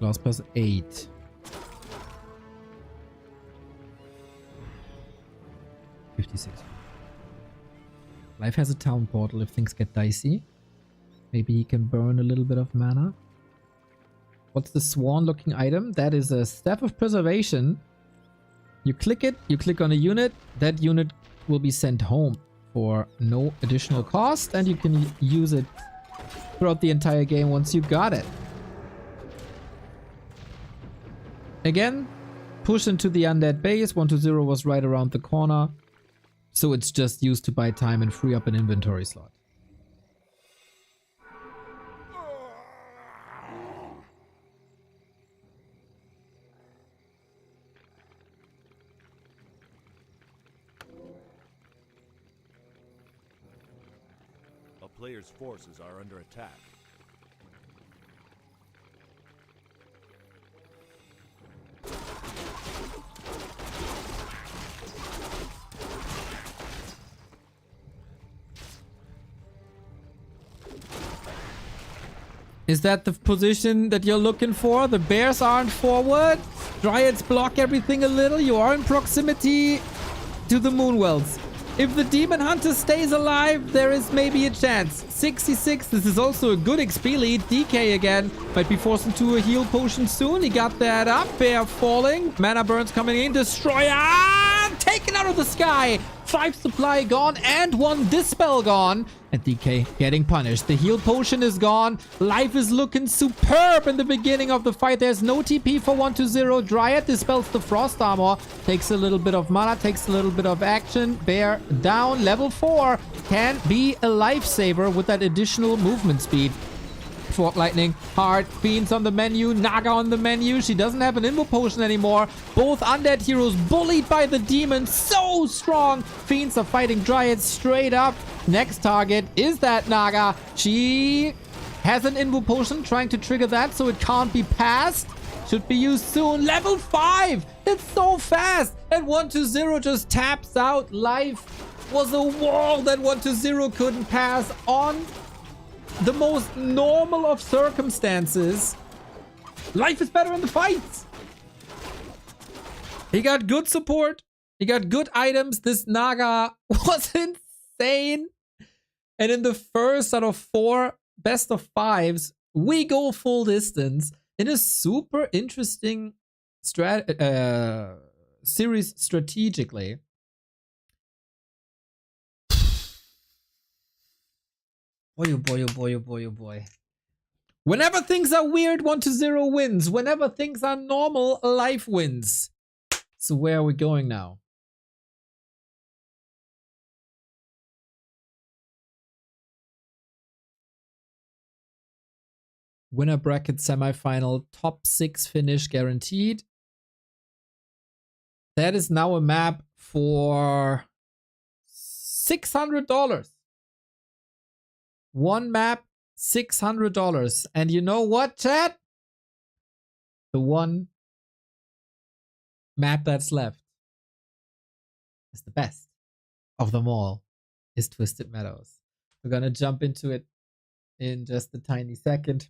Class plus 8. Life has a town portal if things get dicey. Maybe he can burn a little bit of mana. What's the swan looking item? That is a Staff of Preservation. You click it, you click on a unit, that unit will be sent home for no additional cost, and you can use it throughout the entire game once you got it. Again, push into the undead base. 1-0 was right around the corner. So it's just used to buy time and free up an inventory slot. A player's forces are under attack. Is that the position that you're looking for? The bears aren't forward. Dryads block everything a little. You are in proximity to the Moonwells. If the Demon Hunter stays alive, there is maybe a chance. 66. This is also a good XP lead. DK again. Might be forced into a heal potion soon. He got that up. Bear falling. Mana burns coming in. Destroyer taken out of the sky. 5 supply gone and 1 dispel gone. And DK getting punished. The heal potion is gone. Life is looking superb in the beginning of the fight. There's no TP for 1-0. Dryad dispels the frost armor. Takes a little bit of mana. Takes a little bit of action. Bear down. Level 4 can be a lifesaver with that additional movement speed. Fork Lightning, Heart, Fiends on the menu, Naga on the menu. She doesn't have an Invo Potion anymore. Both undead heroes bullied by the demon. So strong. Fiends are fighting Dryads straight up. Next target is that Naga. She has an Invo Potion trying to trigger that, so it can't be passed. Should be used soon. Level 5. It's so fast. And 1-0 just taps out. Life was a wall that 1-0 couldn't pass on. The most normal of circumstances. Life is better in the fights. He got good support. He got good items. This Naga was insane. And in the first out of 4 best of 5s, we go full distance in a super interesting series strategically. Boy, oh boy, oh boy, oh boy, oh boy. Whenever things are weird, 1-0 wins. Whenever things are normal, life wins. So where are we going now? Winner bracket semifinal, top 6 finish guaranteed. That is now a map for $600. One map, $600. And you know what, chat? The one map that's left is the best of them all, is Twisted Meadows. We're gonna jump into it in just a tiny second.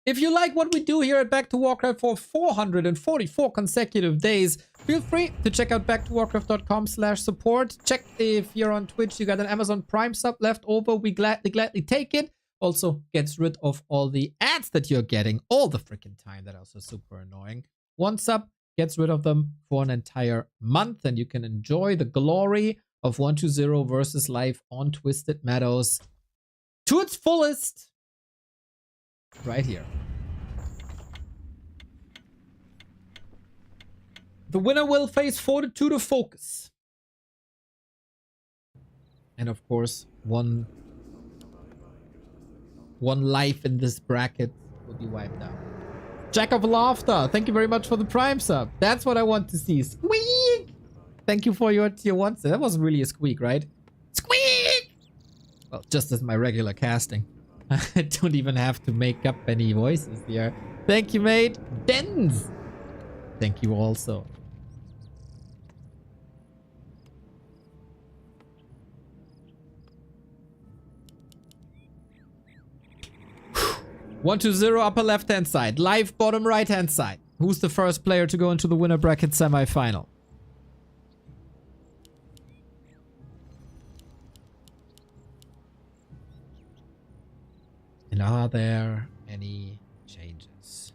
If you like what we do here at Back to Warcraft for 444 consecutive days, feel free to check out backtowarcraft.com/support. Check if you're on Twitch, you got an Amazon Prime sub left over. We gladly take it. Also gets rid of all the ads that you're getting all the freaking time. That are also super annoying. One sub gets rid of them for an entire month, and you can enjoy the glory of 1-0 versus life on Twisted Meadows to its fullest. Right here. The winner will face Forti to FoCuS. And of course, one life in this bracket will be wiped out. Jack of Laughter, thank you very much for the Prime sub. That's what I want to see. Squeak! Thank you for your tier 1 sub. That wasn't really a squeak, right? Squeak! Well, just as my regular casting. I don't even have to make up any voices here. Thank you, mate. Dens! Thank you also. One to zero upper left hand side. Live bottom right hand side. Who's the first player to go into the winner bracket semi-final? And are there any changes?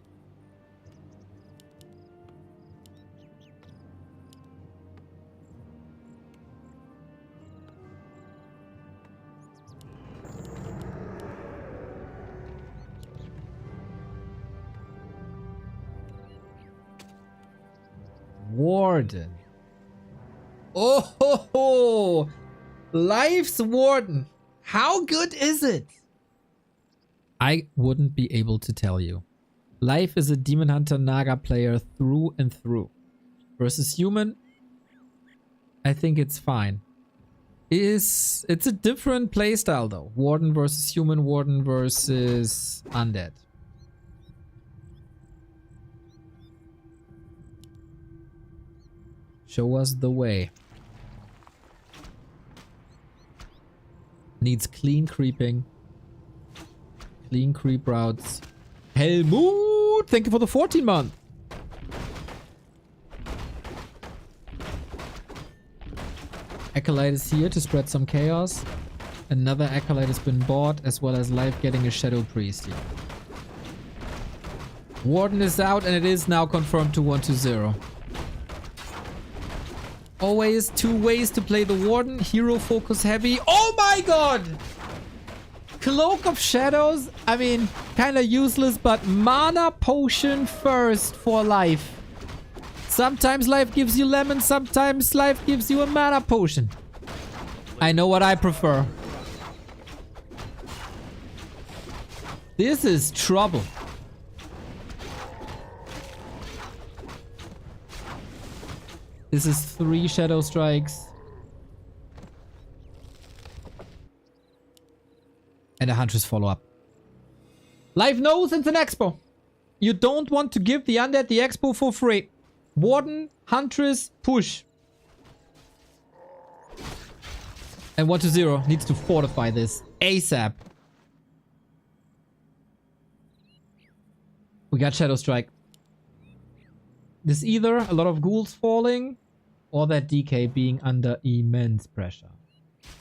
Warden. Oh ho ho! Life's Warden. How good is it? I wouldn't be able to tell you. Life is a Demon Hunter Naga player through and through. Versus human, I think it's fine. It's a different playstyle though. Warden versus human, Warden versus undead. Show us the way. Needs clean creeping. Clean creep routes. Helmut! Thank you for the 14 month. Acolyte is here to spread some chaos. Another Acolyte has been bought, as well as Life getting a Shadow Priest here. Warden is out, and it is now confirmed to 1-0. Always two ways to play the Warden. Hero focus heavy. Oh my god! Cloak of Shadows, I mean, kind of useless, but mana potion first for Life. Sometimes Life gives you lemon, sometimes Life gives you a mana potion. I know what I prefer. This is trouble. This is 3 Shadow Strikes. And a Huntress follow-up. Life knows it's an expo. You don't want to give the undead the expo for free. Warden, Huntress, push. And 1-0 needs to fortify this ASAP. We got Shadow Strike. There's either a lot of ghouls falling or that DK being under immense pressure.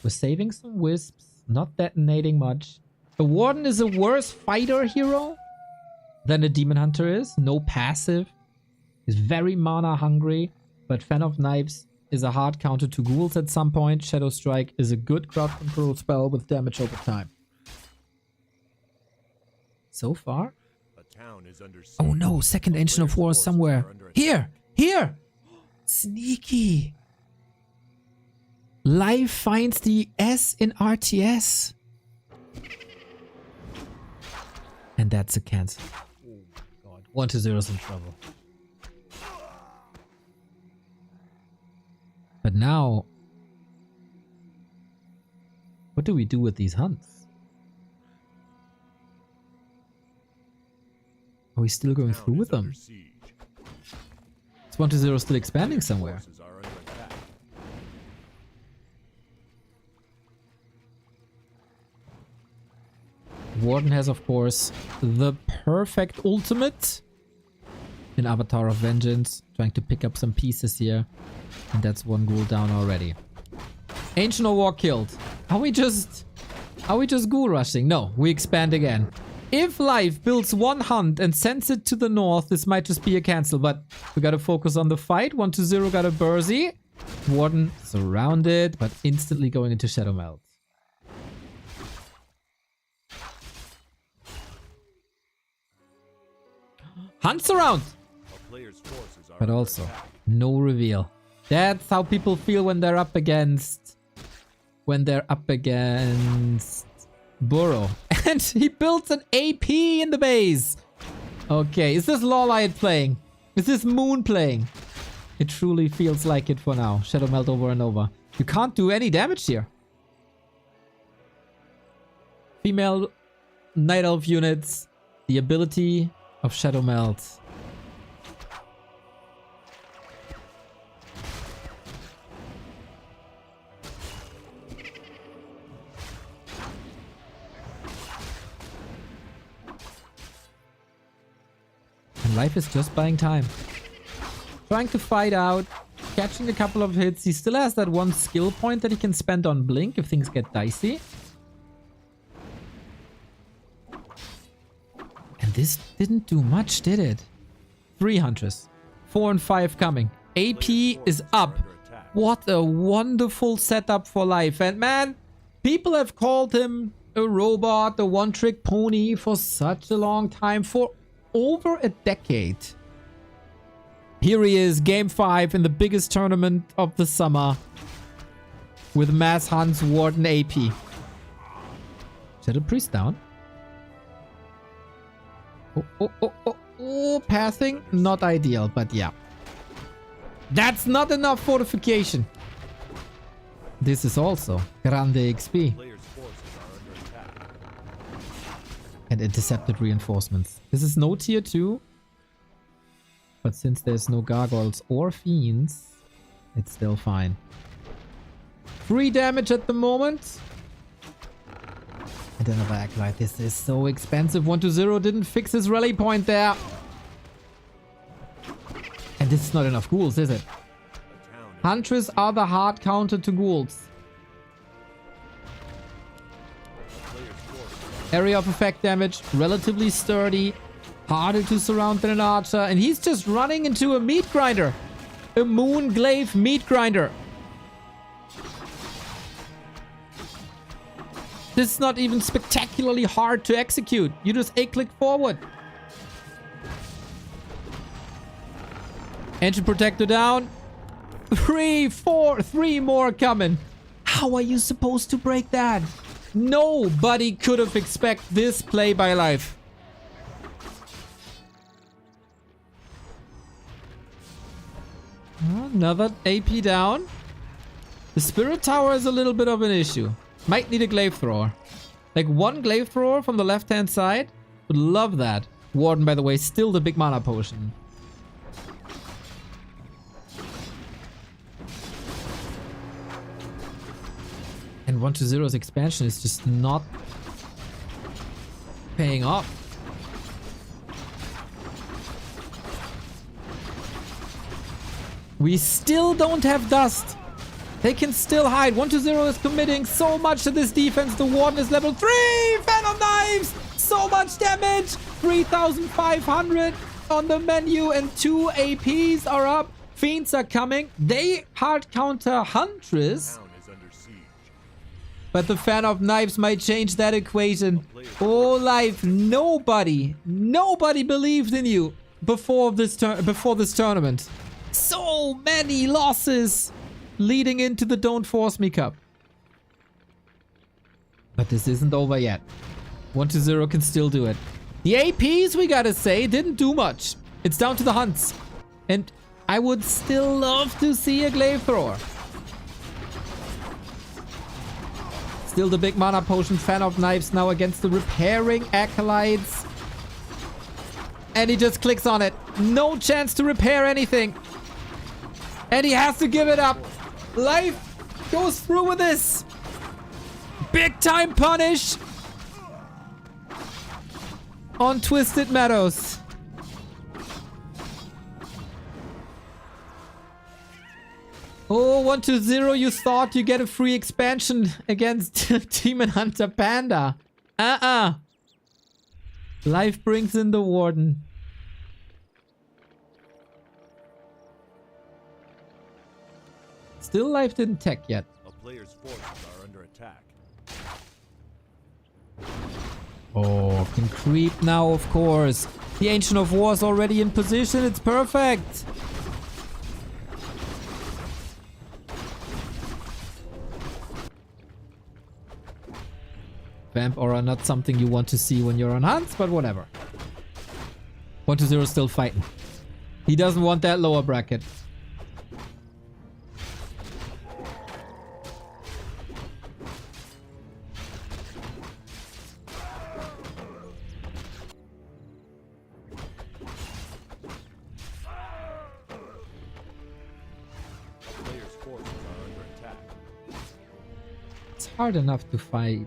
We're saving some wisps, not detonating much. The Warden is a worse fighter hero than a Demon Hunter is. No passive. He's very mana hungry, but Fan of Knives is a hard counter to ghouls at some point. Shadow Strike is a good crowd control spell with damage over time. So far. Oh no, second Ancient of War somewhere. Here! Here! Sneaky! Life finds the S in RTS. And that's a cancel. Oh god. 1-0's in trouble. But now, what do we do with these hunts? Are we still going through with them? Is 1-0 still expanding somewhere? Warden has, of course, the perfect ultimate in Avatar of Vengeance. Trying to pick up some pieces here. And that's one ghoul down already. Ancient of War killed. Are we just ghoul rushing? No, we expand again. If Life builds one hunt and sends it to the north, this might just be a cancel, but we gotta focus on the fight. 1-0 got a Bursey. Warden surrounded, but instantly going into Shadow Melt. Hunts around! But also, no reveal. That's how people feel when they're up against... Burrow. And he built an AP in the base. Okay, is this Lawlight playing? Is this Moon playing? It truly feels like it for now. Shadow Melt over and over. You can't do any damage here. Female Night Elf units. The ability of Shadow Melt. Life is just buying time. Trying to fight out. Catching a couple of hits. He still has that one skill point that he can spend on Blink if things get dicey. And this didn't do much, did it? 3 Huntress. 4 and 5 coming. AP is up. What a wonderful setup for Life. And man, people have called him a robot, a one-trick pony for such a long time. For over a decade. Here he is, game 5 in the biggest tournament of the summer. With Mass Hans Warden AP. Shadow Priest down. Oh, passing. Not ideal, but yeah. That's not enough fortification. This is also Grande XP. And intercepted reinforcements. This is no tier 2. But since there's no gargoyles or fiends, it's still fine. 3 damage at the moment. And another acolyte. This is so expensive. 1-0 didn't fix his rally point there. And this is not enough ghouls, is it? Huntress are the hard counter to ghouls. Area of effect damage, relatively sturdy. Harder to surround than an archer. And he's just running into a meat grinder. A Moonglaive meat grinder. This is not even spectacularly hard to execute. You just A-click forward. Engine protector down. 3, 4, 3 more coming. How are you supposed to break that? Nobody could have expected this play by Life. Another AP down. The Spirit Tower is a little bit of an issue. Might need a Glaive Thrower. Like 1 Glaive Thrower from the left-hand side. Would love that. Warden, by the way, still the big mana potion. And 1-0's expansion is just not paying off. We still don't have dust. They can still hide. 1-0 is committing so much to this defense. The Warden is level 3. Fan of Knives. So much damage. 3,500 on the menu. And 2 APs are up. Fiends are coming. They hard counter Huntress. But the Fan of Knives might change that equation. Oh, Life. Nobody believed in you before this tournament. So many losses leading into the Don't Force Me Cup. But this isn't over yet. 1-0 can still do it. The APs, we gotta say, didn't do much. It's down to the hunts. And I would still love to see a Glaive Thrower. Still the big mana potion. Fan of Knives now against the repairing acolytes. And he just clicks on it. No chance to repair anything. And he has to give it up. Life goes through with this. Big time punish on Twisted Meadows. Oh, 1-0. You thought you get a free expansion against Demon Hunter Panda. Life brings in the Warden. Still Life didn't tech yet. A player's forces are under attack. Oh, can creep now, of course. The Ancient of War is already in position. It's perfect. Vamp aura, not something you want to see when you're on hunts, but whatever. 1-0 still fighting. He doesn't want that lower bracket. It's hard enough to fight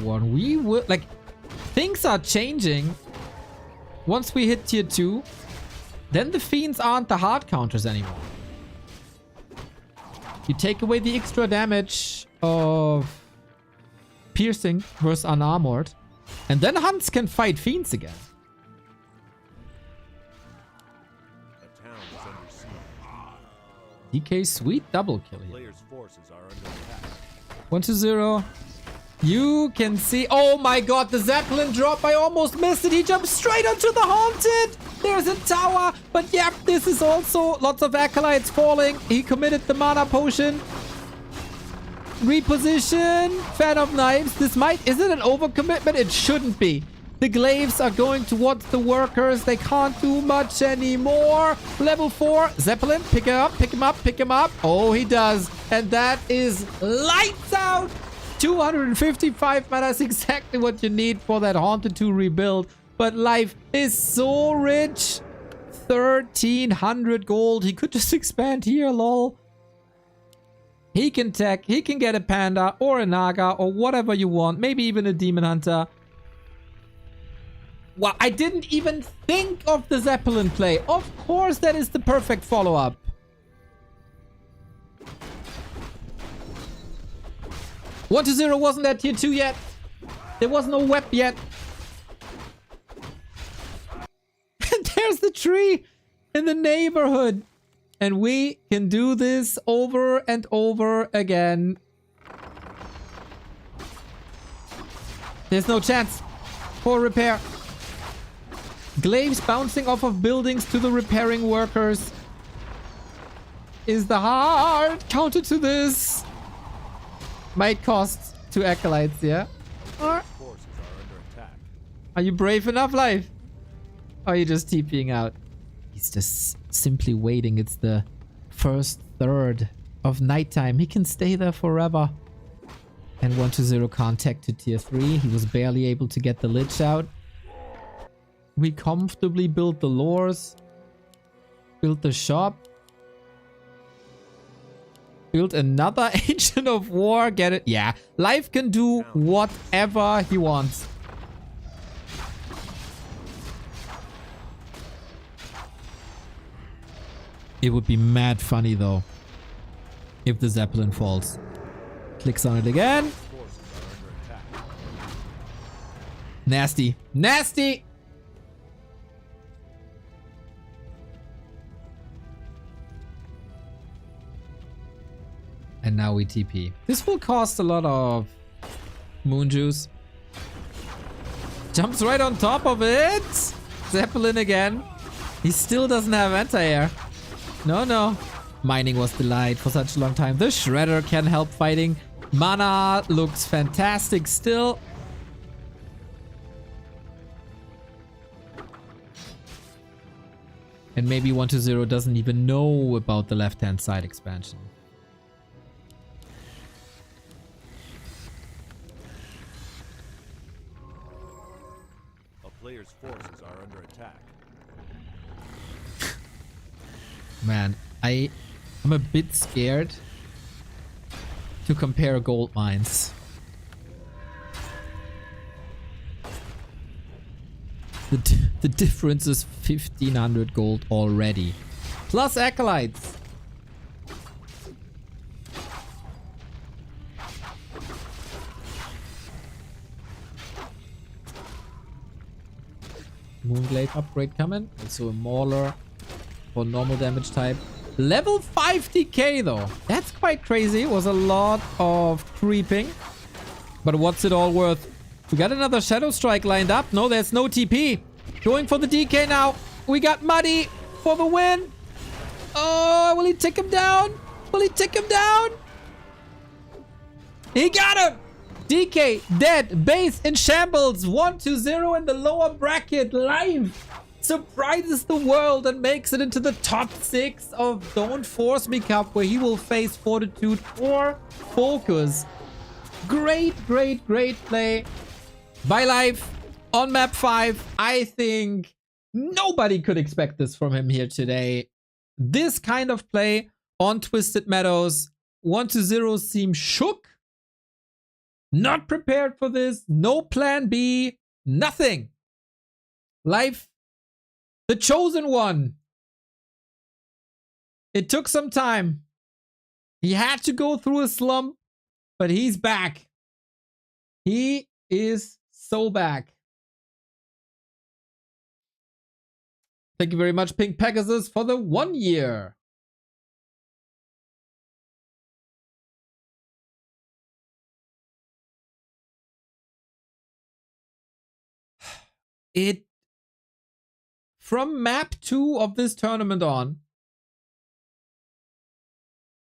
one. We will, like, things are changing. Once we hit tier 2, then the Fiends aren't the hard counters anymore. You take away the extra damage of piercing versus unarmored, and then Hunts can fight Fiends again. A town is under siege. DK sweet double kill here. Players' forces are under attack. 1-0. You can see... Oh my god, the Zeppelin drop. I almost missed it. He jumped straight onto the Haunted. There's a tower. But yeah, this is also lots of Acolytes falling. He committed the mana potion. Reposition. Fan of Knives. This might... Is it an overcommitment? It shouldn't be. The glaives are going towards the workers. They can't do much anymore. Level 4. Zeppelin. Pick him up. Pick him up. Pick him up. Oh, he does. And that is lights out. 255 mana is exactly what you need for that Haunted to rebuild. But life is so rich. 1300 gold. He could just expand here, lol. He can tech. He can get a Panda or a Naga or whatever you want. Maybe even a Demon Hunter. Well, I didn't even think of the Zeppelin play. Of course, that is the perfect follow-up. One to 0 wasn't at tier 2 yet. There was no web yet. And there's the tree in the neighborhood. And we can do this over and over again. There's no chance for repair. Glaives bouncing off of buildings to the repairing workers. Is the hard counter to this? Might cost 2 Acolytes, yeah? Or Forces are under attack. are you brave enough, Life? Or are you just TPing out? He's just simply waiting. It's the first third of nighttime. He can stay there forever. And 1-0 can't tech to tier 3. He was barely able to get the Lich out. We comfortably built the lores. Built the shop. Build another Agent of War. Get it? Yeah. Life can do whatever he wants. It would be mad funny though if the Zeppelin falls. Clicks on it again. Forces are under attack. Nasty. Nasty! And now we TP. This will cost a lot of moon juice. Jumps right on top of it. Zeppelin again. He still doesn't have anti-air. No, no. Mining was denied for such a long time. The Shredder can help fighting. Mana looks fantastic still. And maybe 1-0 doesn't even know about the left-hand side expansion. A player's forces are under attack. Man, I'm a bit scared to compare gold mines. The difference is 1500 gold already. Plus Acolytes. Moonglade upgrade coming. Also a Mauler for normal damage type. Level 5 DK though. That's quite crazy. It was a lot of creeping. But what's it all worth? We got another Shadow Strike lined up. No, there's no TP. Going for the DK now. We got Muddy for the win. Oh, will he take him down? Will he take him down? He got him. DK dead. Base in shambles. 1-0 in the lower bracket. Live. Surprises the world and makes it into the top 6 of Don't Force Me Cup, where he will face Fortitude or FoCuS. Great, great, great play by Life on map 5. I think nobody could expect this from him here today. This kind of play on Twisted Meadows. 1-0 seems shook. Not prepared for this. No plan B. Nothing. Life, the chosen one, It took some time. He had to go through a slump, but he's back. He is so back. Thank you very much, Pink Pegasus, for the 1 year. From map 2 of this tournament on,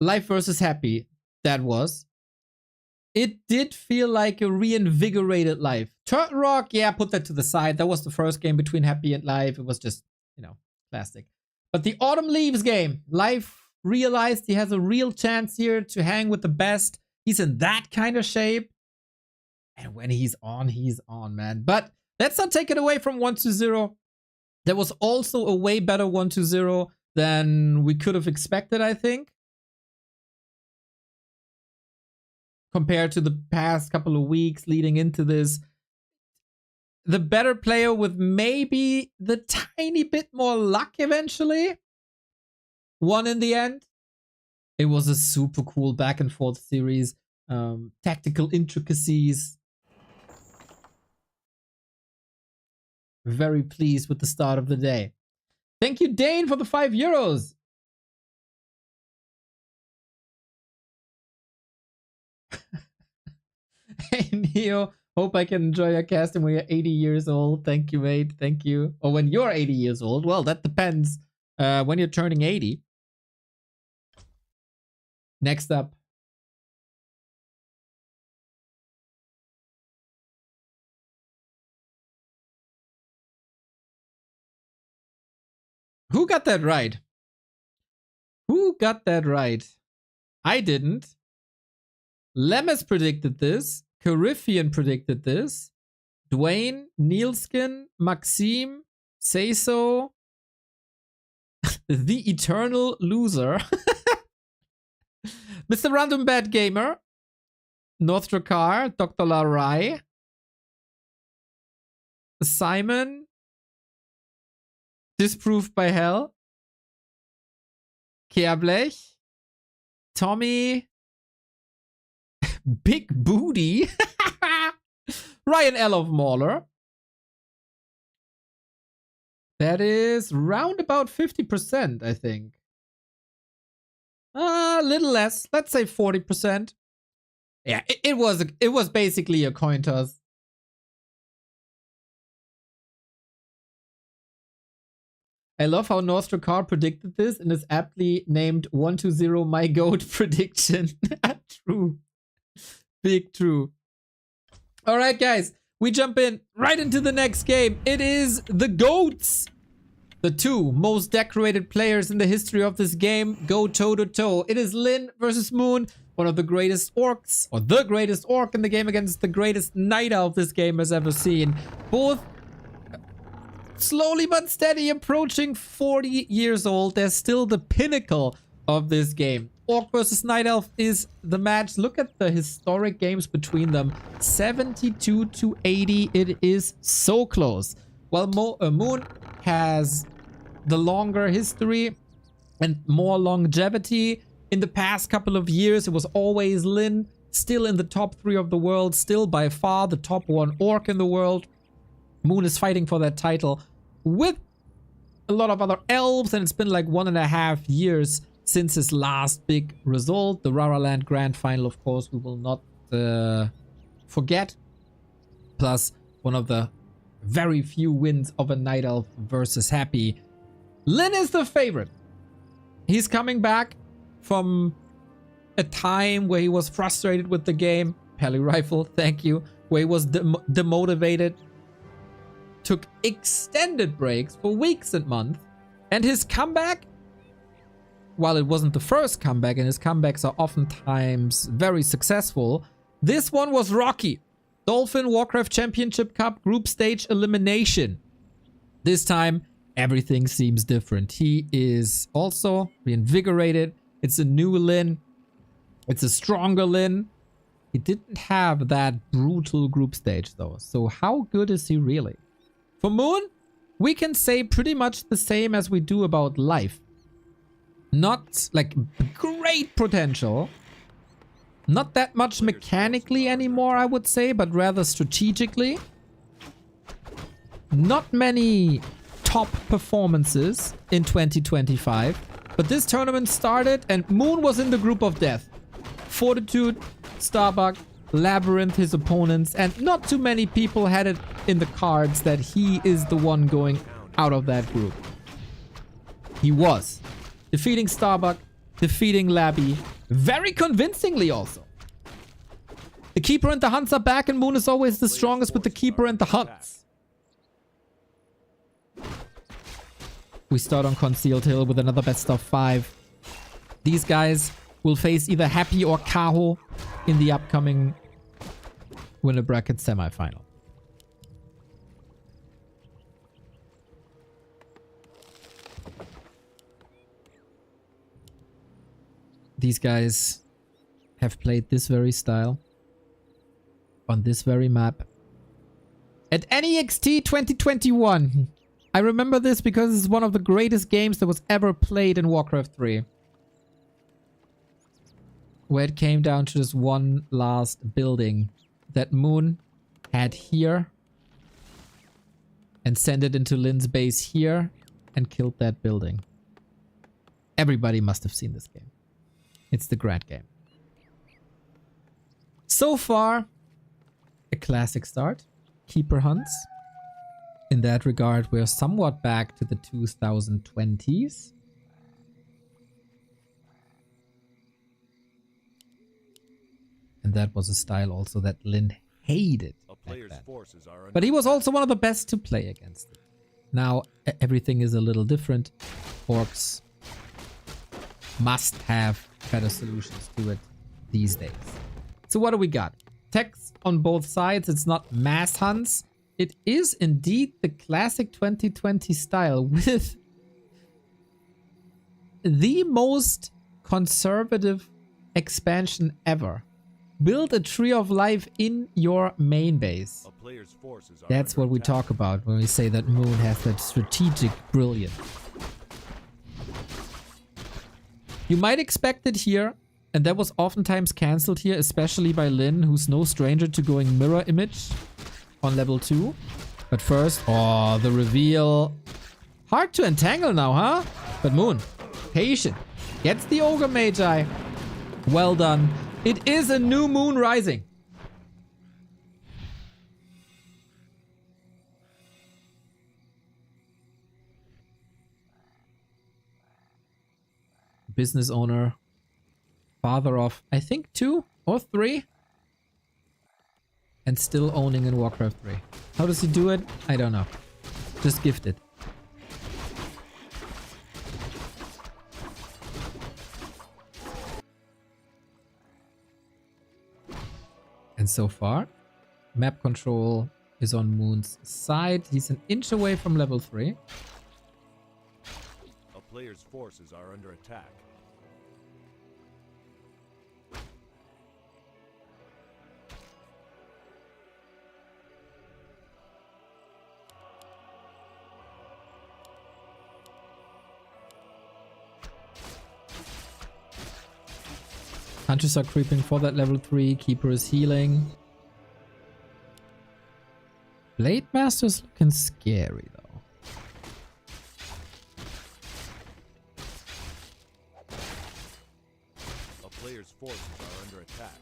Life versus Happy, that was. It did feel like a reinvigorated Life. Turtle Rock, yeah, put that to the side. That was the first game between Happy and Life. It was just, you know, plastic. But the Autumn Leaves game, Life realized he has a real chance here to hang with the best. He's in that kind of shape. And when he's on, man. But let's not take it away from 1-0. There was also a way better 1-0 than we could have expected, I think. Compared to the past couple of weeks leading into this. The better player with maybe the tiny bit more luck eventually won in the end. It was a super cool back and forth series. Tactical intricacies. Very pleased with the start of the day. Thank you, Dane, for the 5 euros. Hey, Neo. Hope I can enjoy your casting when you're 80 years old. Thank you, mate. Thank you. Or when you're 80 years old. Well, that depends. When you're turning 80. Next up. Who got that right? Who got that right? I didn't. Lemes predicted this. Carifian predicted this. Dwayne, Nielskin, Maxime, Say So. The Eternal Loser. Mr. Random Bad Gamer. North Drakkar, Dr. Larai. Simon. Disproved by Hell. Keablech. Tommy. Big Booty. Ryan L. of Mauler. That is round about 50%, I think. A little less. Let's say 40%. Yeah, it was basically a coin toss. I love how North Drakkar predicted this and is aptly named 1-0 my GOAT prediction. True. Big true. Alright, guys. We jump in right into the next game. It is the GOATs. The 2 most decorated players in the history of this game go toe-to-toe. It is Lin versus Moon, one of the greatest orcs, or the greatest orc in the game against the greatest Night Elf this game has ever seen. Both slowly but steady approaching 40 years old. They're still the pinnacle of this game. Orc versus Night Elf is the match. Look at the historic games between them. 72-80. It is so close. While Moon has the longer history and more longevity. In the past couple of years, it was always Lin, still in the top 3 of the world, still by far the top 1 orc in the world. Moon is fighting for that title with a lot of other elves, and it's been like 1.5 years since his last big result. The Raraland Grand Final, of course, we will not forget. Plus, one of the very few wins of a Night Elf versus Happy. Lin is the favorite. He's coming back from a time where he was frustrated with the game. Pally Rifle, thank you. Where he was demotivated. Took extended breaks for weeks and months. And his comeback, while it wasn't the first comeback, and his comebacks are oftentimes very successful, this one was rocky. Dolphin Warcraft Championship Cup group stage elimination. This time, everything seems different. He is also reinvigorated. It's a new Lin. It's a stronger Lin. He didn't have that brutal group stage though. So how good is he really? For Moon, we can say pretty much the same as we do about Life. Not like great potential. Not that much mechanically anymore, I would say, but rather strategically. Not many top performances in 2025. But this tournament started and Moon was in the group of death. Fortitude, Starbuck, Labyrinth, his opponents, and not too many people had it in the cards that he is the one going out of that group. He was. Defeating Starbuck, defeating Labby, very convincingly also. The Keeper and the Hunts are back and Moon is always the strongest with the Keeper and the Hunts. We start on Concealed Hill with another best of 5. These guys will face either Happy or Kaho in the upcoming winner bracket semifinal. These guys have played this very style on this very map at NEXT 2021. I remember this because it's one of the greatest games that was ever played in Warcraft 3. Where it came down to this one last building that Moon had here and sent it into Lin's base here and killed that building. Everybody must have seen this game. It's the Grad game. So far, a classic start. Keeper hunts. In that regard, we're somewhat back to the 2020s. And that was a style also that Lin hated back then. But he was also one of the best to play against it. Now, everything is a little different. Orcs must have better solutions to it these days. So what do we got? Techs on both sides. It's not mass hunts. It is indeed the classic 2020 style with the most conservative expansion ever. Build a tree of life in your main base. That's what we talk about when we say that Moon has that strategic brilliance. You might expect it here, and that was oftentimes cancelled here, especially by Lin, who's no stranger to going mirror image on level 2. But first, oh, the reveal. Hard to entangle now, huh? But Moon, patient, gets the Ogre Magi. Well done. It is a new Moon rising. Business owner, father of, I think 2 or 3. And still owning in Warcraft 3. How does he do it? I don't know. Just gifted. And so far, map control is on Moon's side. He's an inch away from level 3. A player's forces are under attack. Hunters are creeping for that level 3. Keeper is healing. Blade Master's looking scary though. A player's forces are under attack.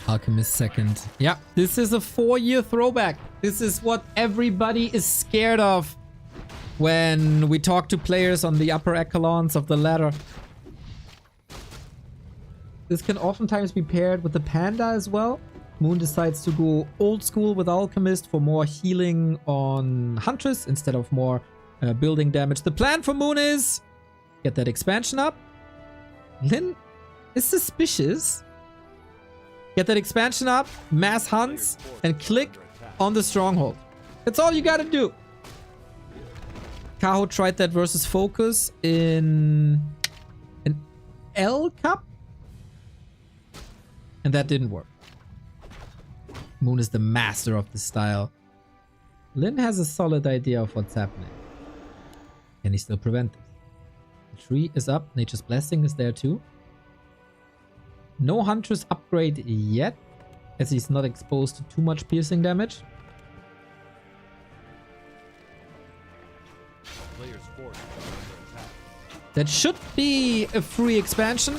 Alchemist second. Yeah, this is a 4-year throwback. This is what everybody is scared of when we talk to players on the upper echelons of the ladder. This can oftentimes be paired with the Panda as well. Moon decides to go old school with Alchemist for more healing on Huntress instead of more building damage. The plan for Moon is get that expansion up. Lin is suspicious. Get that expansion up, mass hunts, and click on the stronghold. That's all you gotta do. Kaho tried that versus FoCuS in an L Cup, and that didn't work. Moon is the master of the style. Lin has a solid idea of what's happening. Can he still prevent this? The tree is up. Nature's Blessing is there too. No Huntress upgrade yet, as he's not exposed to too much piercing damage. Player's forces are under attack. That should be a free expansion.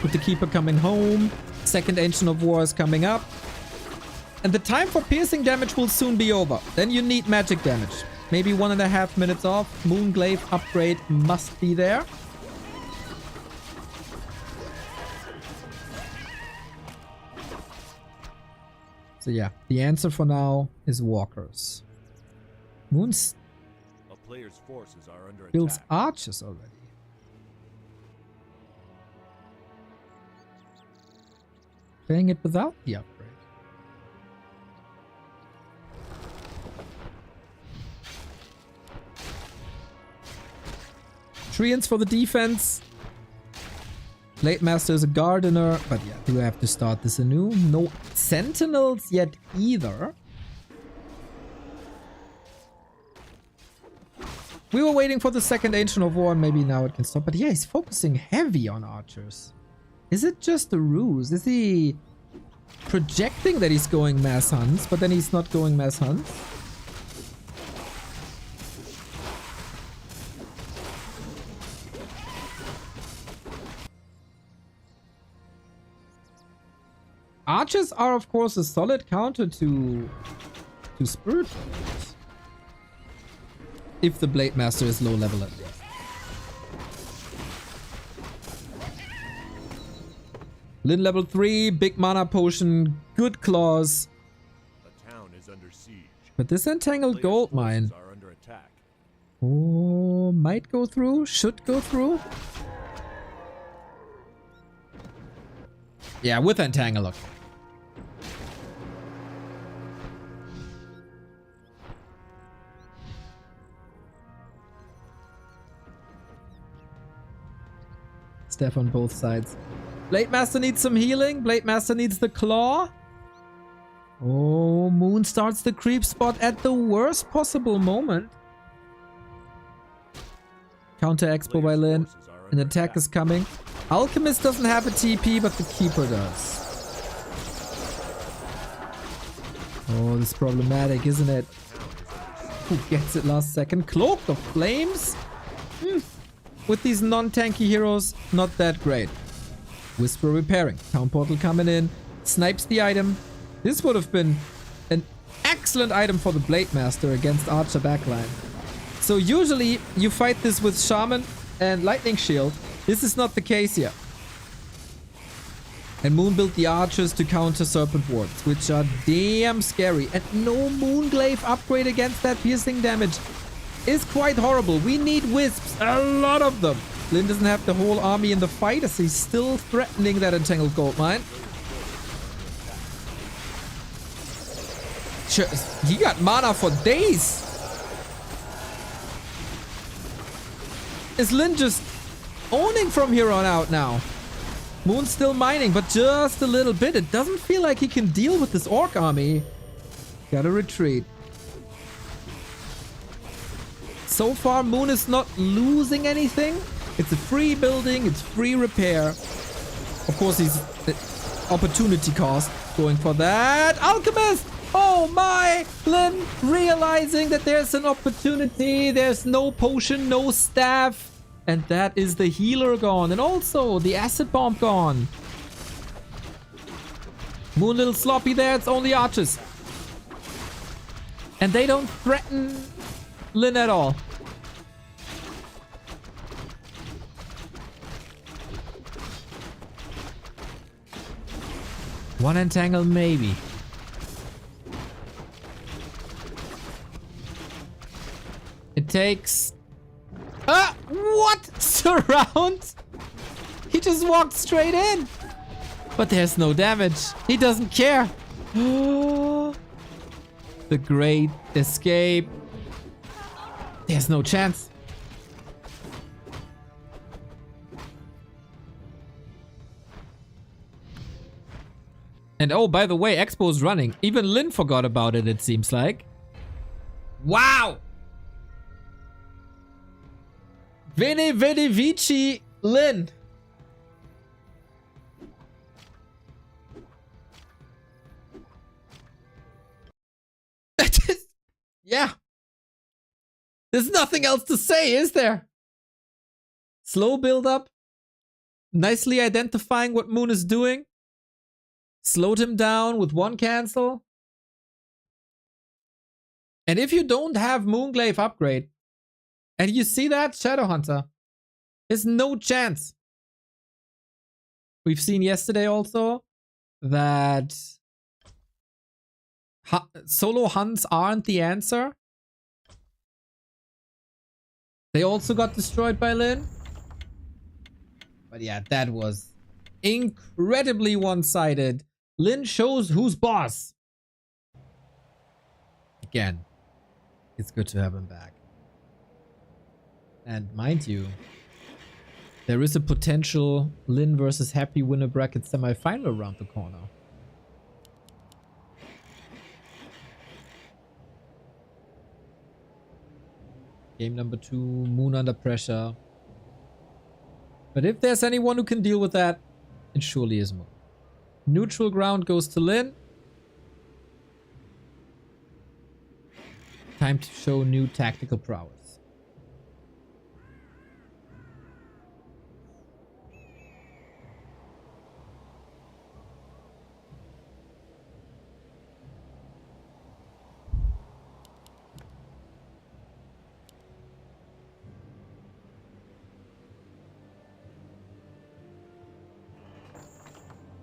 With the Keeper coming home. Second Ancient of War is coming up. And the time for piercing damage will soon be over. Then you need magic damage. Maybe 1.5 minutes off. Moonglaive upgrade must be there. So yeah, the answer for now is walkers. Moon's A player's forces are under builds attack. archers already. Playing it without the upgrade. Treants for the defense. Blade Master is a gardener, but yeah, do I have to start this anew? No sentinels yet either. We were waiting for the second Ancient of War and maybe now it can stop. But yeah, he's focusing heavy on archers. Is it just a ruse? Is he projecting that he's going mass hunts, but then he's not going mass hunts? Archers are, of course, a solid counter to Spirit Warriors. If the Blade Master is low level at least. Lin level 3, big mana potion, good claws. A town is under siege. But this entangled gold mine. Are under attack. Oh, might go through, should go through. Yeah, with entangle, look. Steph on both sides. Blade Master needs some healing. Blade Master needs the claw. Oh, Moon starts the creep spot at the worst possible moment. Counter expo by Lin. An attack is coming. Alchemist doesn't have a TP, but the Keeper does. Oh, this is problematic, isn't it? Who gets it last second? Cloak of Flames? With these non-tanky heroes, not that great. Whisper repairing. Town Portal coming in. Snipes the item. This would have been an excellent item for the Blade Master against Archer backline. So usually you fight this with Shaman and Lightning Shield. This is not the case here. And Moon built the archers to counter Serpent Wards, which are damn scary. And no Moonglaive upgrade against that piercing damage is quite horrible. We need wisps, a lot of them. Lin doesn't have the whole army in the fight as he's still threatening that entangled gold mine. Sure, he got mana for days. Is Lin just owning from here on out now? Moon's still mining, but just a little bit. It doesn't feel like he can deal with this orc army. Gotta retreat. So far, Moon is not losing anything. It's a free building, it's free repair. Of course, he's opportunity cost going for that. Alchemist! Oh my! Lin realizing that there's an opportunity. There's no potion, no staff. And that is the healer gone. And also the acid bomb gone. Moon a little sloppy there. It's only archers. And they don't threaten Lin at all. One entangle maybe. It takes... what? Surround? He just walked straight in. But there's no damage. He doesn't care. The great escape. There's no chance. And oh, by the way, Expo's running. Even Lin forgot about it, it seems like. Wow! Vini Vidi Vici Lin. Yeah. There's nothing else to say, is there? Slow build up. Nicely identifying what Moon is doing. Slowed him down with one cancel. And if you don't have Moonglaive upgrade, and you see that, Shadowhunter, there's no chance. We've seen yesterday also that solo hunts aren't the answer. They also got destroyed by Lin. But yeah, that was incredibly one-sided. Lin shows who's boss. Again, it's good to have him back. And mind you, there is a potential Lin versus Happy winner bracket semi-final around the corner. Game number 2, Moon under pressure. But if there's anyone who can deal with that, it surely is Moon. Neutral ground goes to Lin. Time to show new tactical prowess.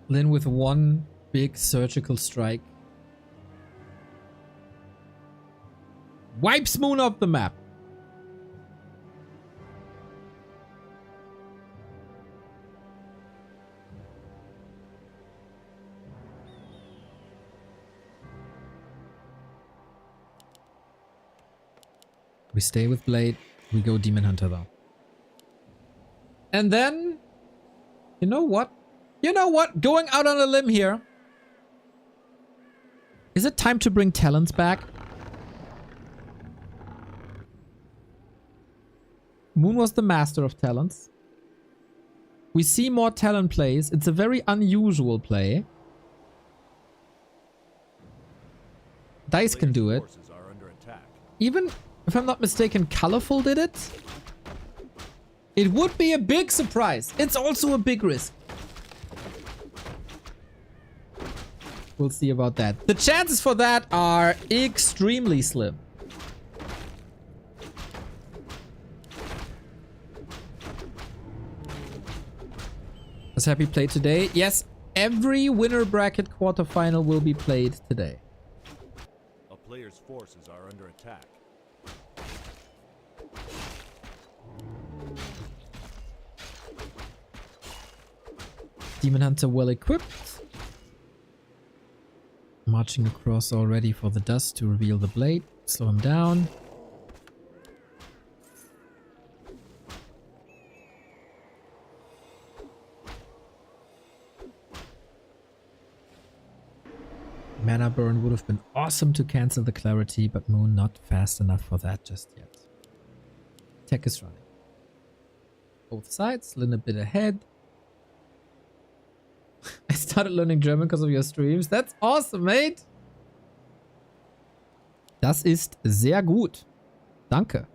Lin with one big surgical strike. Wipes Moon off the map. We stay with Blade. We go Demon Hunter though. And then, you know what? You know what? Going out on a limb here. Is it time to bring talents back? Moon was the master of talents. We see more talent plays. It's a very unusual play. Dice can do it. Even if I'm not mistaken, Colorful did it. It would be a big surprise. It's also a big risk. We'll see about that. The chances for that are extremely slim. Has Happy played today? Yes, every winner bracket quarterfinal will be played today. A player's forces are under attack. Demon Hunter well equipped. Marching across already for the dust to reveal the blade. Slow him down. Mana burn would have been awesome to cancel the clarity, but Moon not fast enough for that just yet. Tech is running. Both sides, Lin a bit ahead. I started learning German because of your streams. That's awesome, mate. Das ist sehr gut. Danke.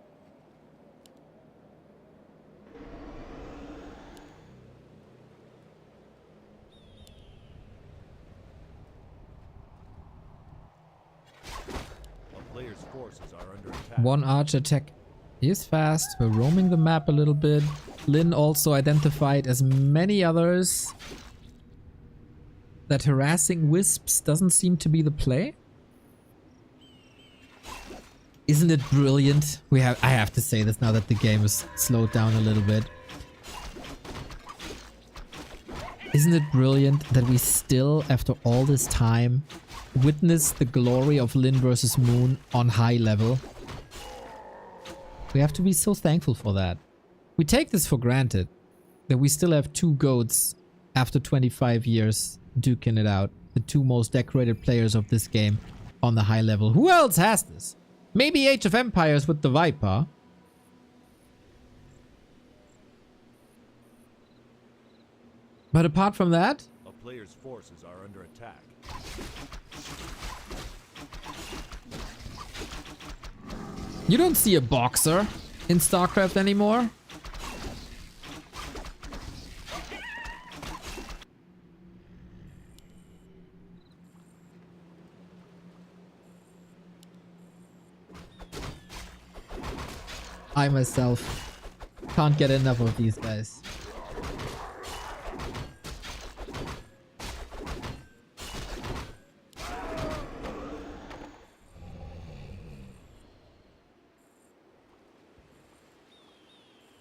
A player's forces are under attack. One archer tech is fast. We're roaming the map a little bit. Lin also identified as many others that harassing wisps doesn't seem to be the play. Isn't it brilliant? I have to say this now that the game is slowed down a little bit. Isn't it brilliant that we still, after all this time, witness the glory of Lin versus Moon on high level? We have to be so thankful for that. We take this for granted, that we still have two GOATs after 25 years duking it out. The two most decorated players of this game on the high level. Who else has this? Maybe Age of Empires with the Viper. But apart from that, A player's forces are under attack. you don't see a boxer in StarCraft anymore. I myself can't get enough of these guys.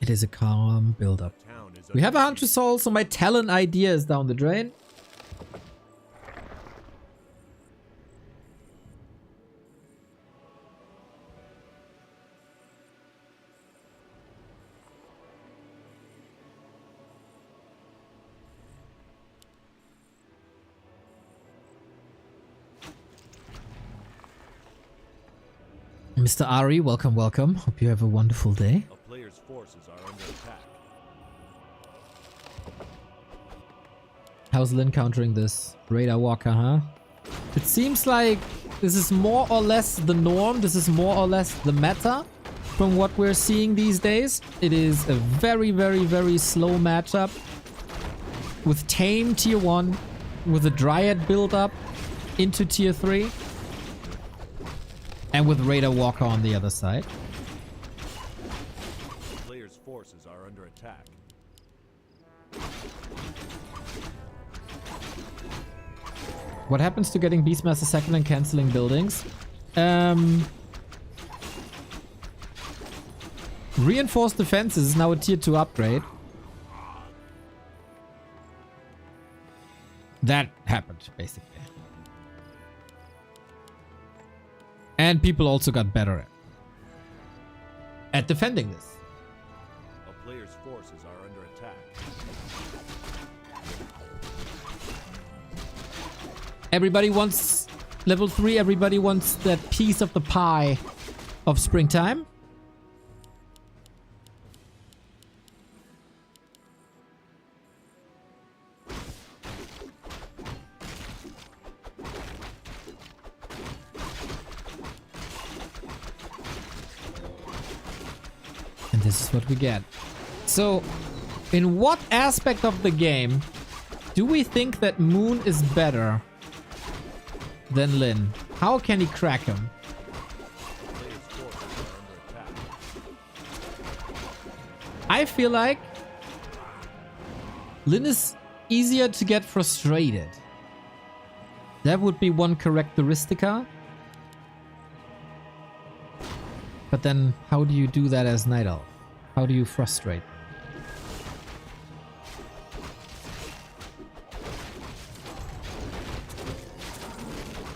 It is a calm build-up. Town is We have under 100 souls, so my talent idea is down the drain. Mr. Ari, welcome, welcome. Hope you have a wonderful day. A player's forces are under attack. How's Lin countering this? Radar Walker, huh? It seems like this is more or less the norm. This is more or less the meta from what we're seeing these days. It is a very, very, very slow matchup with tame tier 1, with a Dryad build up into tier 3. And with Radar Walker on the other side. A player's forces are under attack. What happens to getting Beastmaster second and cancelling buildings? Reinforced defenses is now a tier 2 upgrade. That happened, basically. And people also got better at defending this. A player's forces are under attack. Everybody wants level 3. Everybody wants that piece of the pie of springtime. And this is what we get. So, in what aspect of the game do we think that Moon is better than Lin? How can he crack him? A player's forces are under attack. I feel like Lin is easier to get frustrated. That would be one characteristica. But then, how do you do that as Night Elf? How do you frustrate?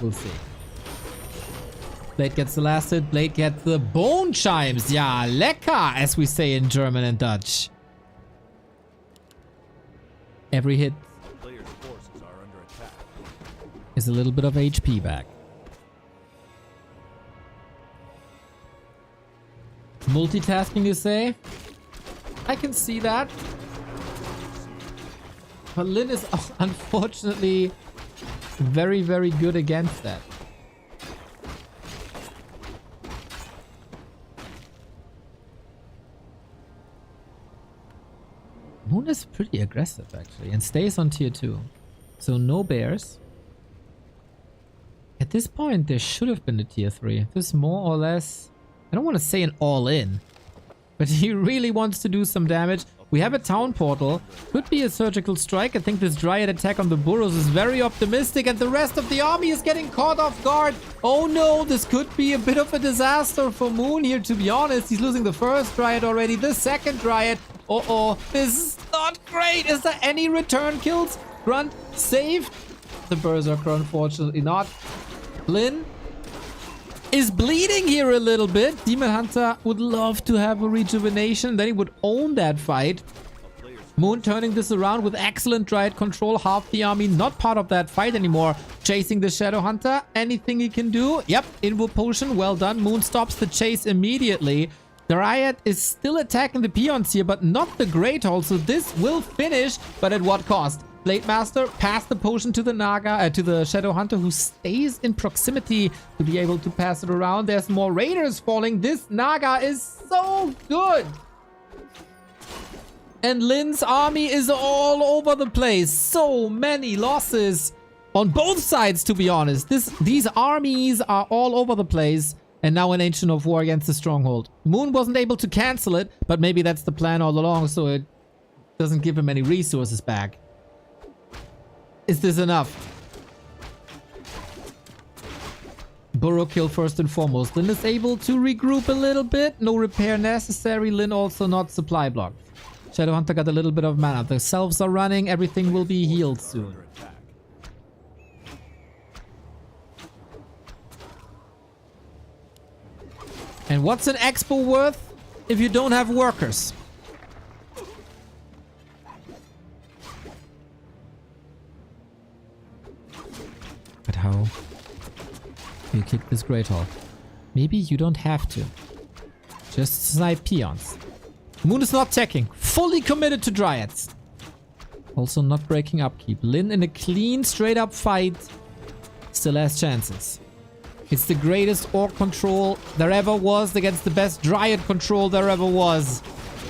We'll see. Blade gets the last hit. Blade gets the bone chimes. Ja, lecker, as we say in German and Dutch. Every hit A player's forces are under attack. is a little bit of HP back. Multitasking, you say? I can see that. But Lin is unfortunately very, very good against that. Moon is pretty aggressive actually and stays on tier 2. So no bears. At this point there should have been a tier 3. This is more or less, I don't want to say an all-in, but he really wants to do some damage. We have a town portal. Could be a surgical strike. I think this Dryad attack on the burrows is very optimistic and the rest of the army is getting caught off guard. Oh no, this could be a bit of a disaster for Moon here, to be honest. He's losing the first Dryad already, the second Dryad. Uh-oh, this is not great. Is there any return kills? Grunt saved. The Berserker, unfortunately not. Lin is bleeding here a little bit. Demon Hunter would love to have a rejuvenation. Then he would own that fight. A player's Moon turning this around with excellent Dryad control. Half the army not part of that fight anymore. Chasing the Shadow Hunter. Anything he can do? Yep, Invo Potion. Well done. Moon stops the chase immediately. The Dryad is still attacking the peons here, but not the Great Hall. So this will finish, but at what cost? Blade Master passed the potion to the Naga, to the Shadow Hunter, who stays in proximity to be able to pass it around. There's more Raiders falling. This Naga is so good. And Lin's army is all over the place. So many losses on both sides, to be honest. These armies are all over the place. And now an Ancient of War against the Stronghold. Moon wasn't able to cancel it, but maybe that's the plan all along, so it doesn't give him any resources back. Is this enough? Burrow kill first and foremost. Lin is able to regroup a little bit. No repair necessary. Lin also not supply blocked. Shadowhunter got a little bit of mana. The selves are running. Everything will be healed soon. And what's an expo worth if you don't have workers? But how do you kick this Great Hall? Maybe you don't have to. Just snipe peons. Moon is not teching. Fully committed to Dryads. Also not breaking upkeep. Lin in a clean, straight up fight still has chances. It's the greatest Orc control there ever was against the best Dryad control there ever was.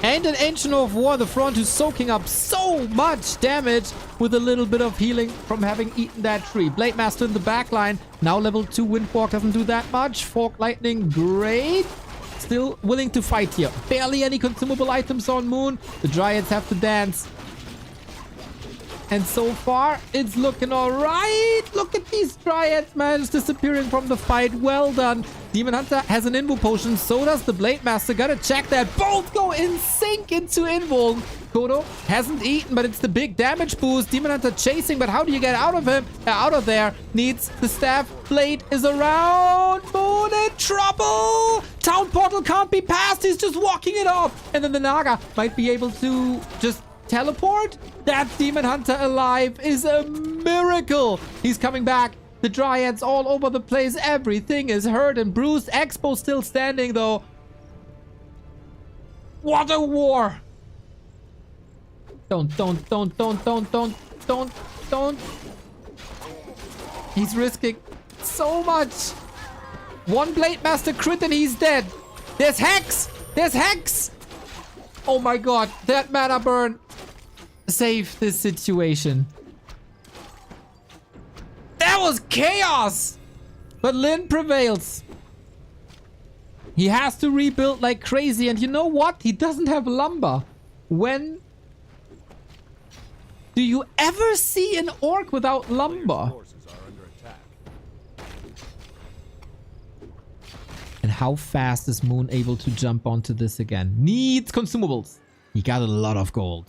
And an Ancient of War, the front, who's soaking up so much damage with a little bit of healing from having eaten that tree. Blade Master in the backline. Now level 2 Windwalk doesn't do that much. Fork Lightning, great. Still willing to fight here. Barely any consumable items on Moon. The Dryads have to dance. And so far, it's looking alright. Look at these Dryads, man. It's disappearing from the fight. Well done. Demon Hunter has an Invo Potion. So does the Blade Master. Gotta check that. Both go in sync into Invuln. Kodo hasn't eaten, but it's the big damage boost. Demon Hunter chasing, but how do you get out of him? Out of there. Needs the staff. Blade is around. Moon in trouble. Town portal can't be passed. He's just walking it off. And then the Naga might be able to just teleport. That Demon Hunter alive is a miracle. He's coming back. The Dryads all over the place. Everything is hurt and bruised. Expo still standing though. What a war. Don't. He's risking so much. One Blade Master crit and he's dead. There's Hex. There's Hex. Oh my god. That mana burn saved this situation. That was chaos. But Lin prevails. He has to rebuild like crazy. And you know what? He doesn't have lumber. When do you ever see an orc without lumber? And how fast is Moon able to jump onto this again? Needs consumables. He got a lot of gold.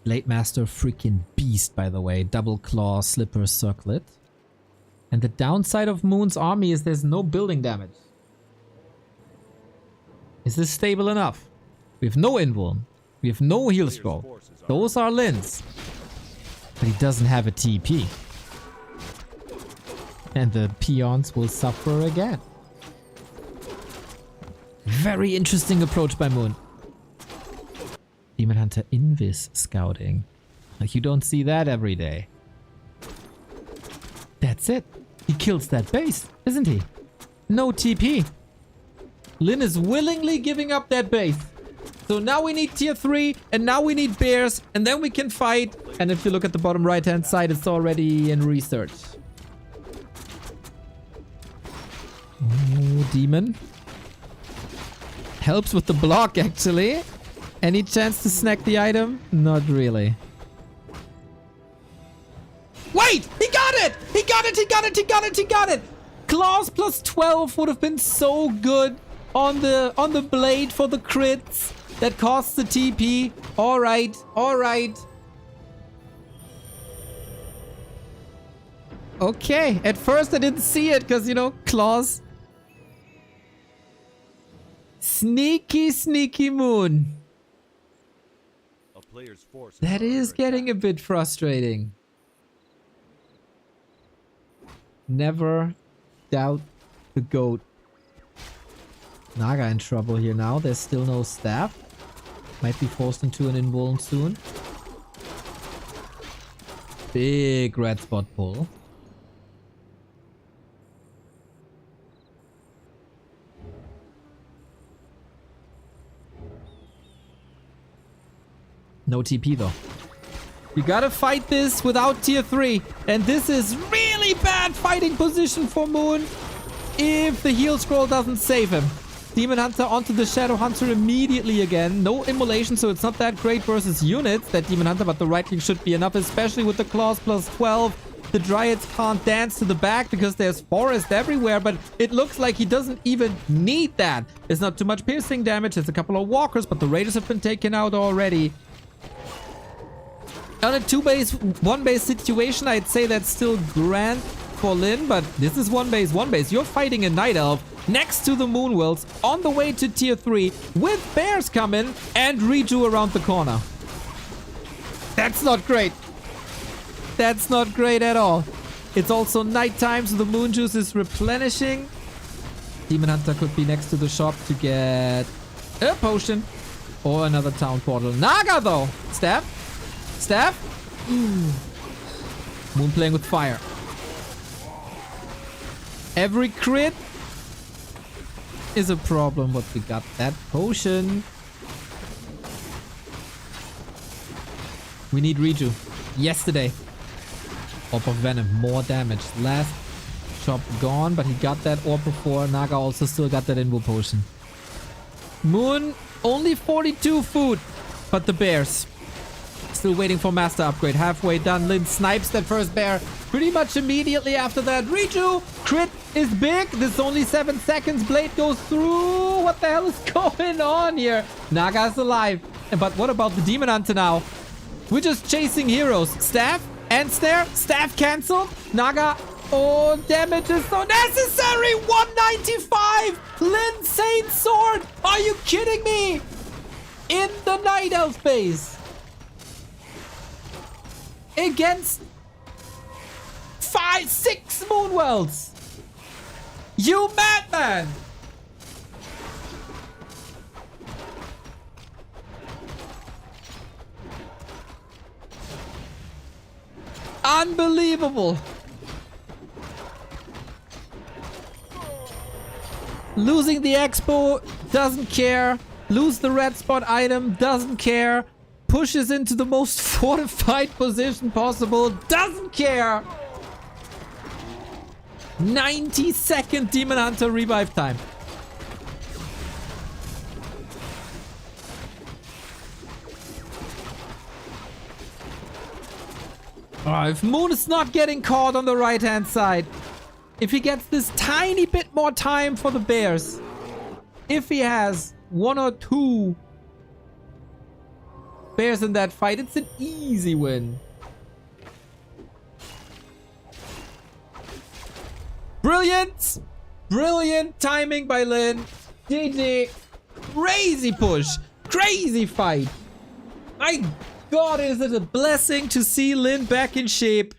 Blade Master, freaking beast, by the way. Double claw, slipper, circlet. And the downside of Moon's army is there's no building damage. Is this stable enough? We have no Invuln. We have no heal scroll. Those are Lin's. But he doesn't have a TP. And the peons will suffer again. Very interesting approach by Moon. Demon Hunter Invis scouting. Like, you don't see that every day. That's it. He kills that base, isn't he? No TP. Lin is willingly giving up that base. So now we need tier 3, and now we need bears, and then we can fight. And if you look at the bottom right hand side, it's already in research. Oh, Demon. Helps with the block, actually. Any chance to snack the item? Not really. Wait! He got it! He got it! He got it! He got it! He got it! Claws plus 12 would have been so good on the blade for the crits. That costs the TP. Alright. Alright. Okay. At first I didn't see it because, you know, claws. Sneaky, sneaky Moon. A player's forces That are is under getting a attack. bit frustrating. Never doubt the GOAT. Naga in trouble here now. There's still no staff. Might be forced into an invuln soon. Big red spot pull. No TP though. You gotta fight this without tier 3. And this is really bad fighting position for Moon if the heal scroll doesn't save him. Demon Hunter onto the Shadow Hunter immediately again. No immolation, so it's not that great versus units, that Demon Hunter, but the right click should be enough, especially with the claws plus 12. The Dryads can't dance to the back because there's forest everywhere, but it looks like he doesn't even need that. There's not too much piercing damage. There's a couple of walkers, but the Raiders have been taken out already. On a 2-base, 1-base situation, I'd say that's still grand for Lin, but this is 1-base, 1-base. You're fighting a Night Elf next to the Moonwells on the way to tier 3 with bears coming and Reju around the corner. That's not great. That's not great at all. It's also nighttime, so the moon juice is replenishing. Demon Hunter could be next to the shop to get a potion or another town portal. Naga though! Staff? Staff? Moon playing with fire. Every crit is a problem, but we got that potion. We need Reju. Yesterday. Orb of Venom. More damage. Last shop gone, but he got that orb before. Naga also still got that Invo potion. Moon, only 42 food. But the bears. Still waiting for master upgrade. Halfway done. Lin snipes that first bear pretty much immediately after that. Reju! Crit is big. This is only 7 seconds. Blade goes through. What the hell is going on here? Naga's alive. But what about the Demon Hunter now? We're just chasing heroes. Staff and snare. Staff cancelled. Naga. Oh, damage is so necessary. 195. Lin Sane Sword. Are you kidding me? In the Night Elf base. Against 6 Moonwells. You madman. Unbelievable. Losing the expo, doesn't care. Lose the red spot item, doesn't care. Pushes into the most fortified position possible, doesn't care. 90-second Demon Hunter revive time. Oh, if Moon is not getting caught on the right-hand side, if he gets this tiny bit more time for the bears, if he has 1 or 2 bears in that fight, it's an easy win. Brilliant! Brilliant timing by Lin. GG. Crazy push. Crazy fight. My God, is it a blessing to see Lin back in shape.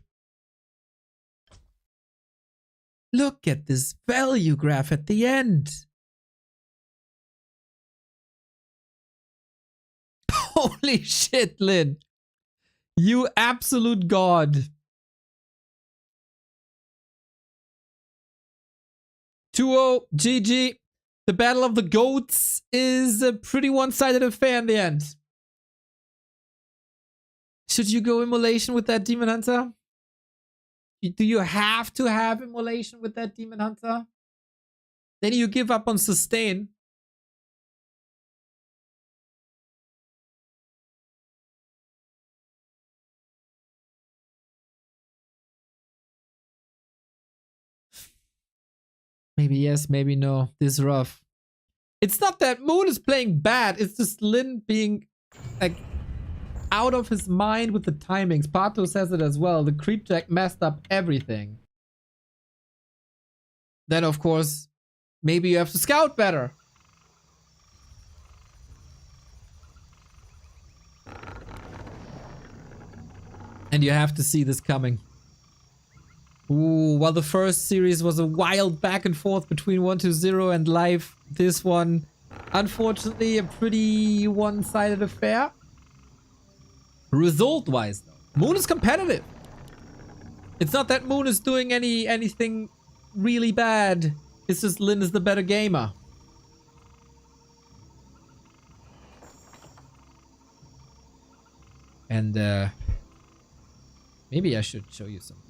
Look at this value graph at the end. Holy shit, Lin. You absolute god. 2-0, GG. The Battle of the Goats is a pretty one-sided affair in the end. Should you go immolation with that Demon Hunter? Do you have to have immolation with that Demon Hunter? Then you give up on sustain. Maybe yes, maybe no. This is rough. It's not that Moon is playing bad. It's just Lin being like out of his mind with the timings. Pato says it as well. The creep jack messed up everything. then of course, maybe you have to scout better. And you have to see this coming. Ooh, while the first series was a wild back and forth between 1-0 and live, this one, unfortunately, a pretty one-sided affair. Result-wise, though, Moon is competitive. It's not that Moon is doing anything really bad. It's just Lin is the better gamer. And maybe I should show you something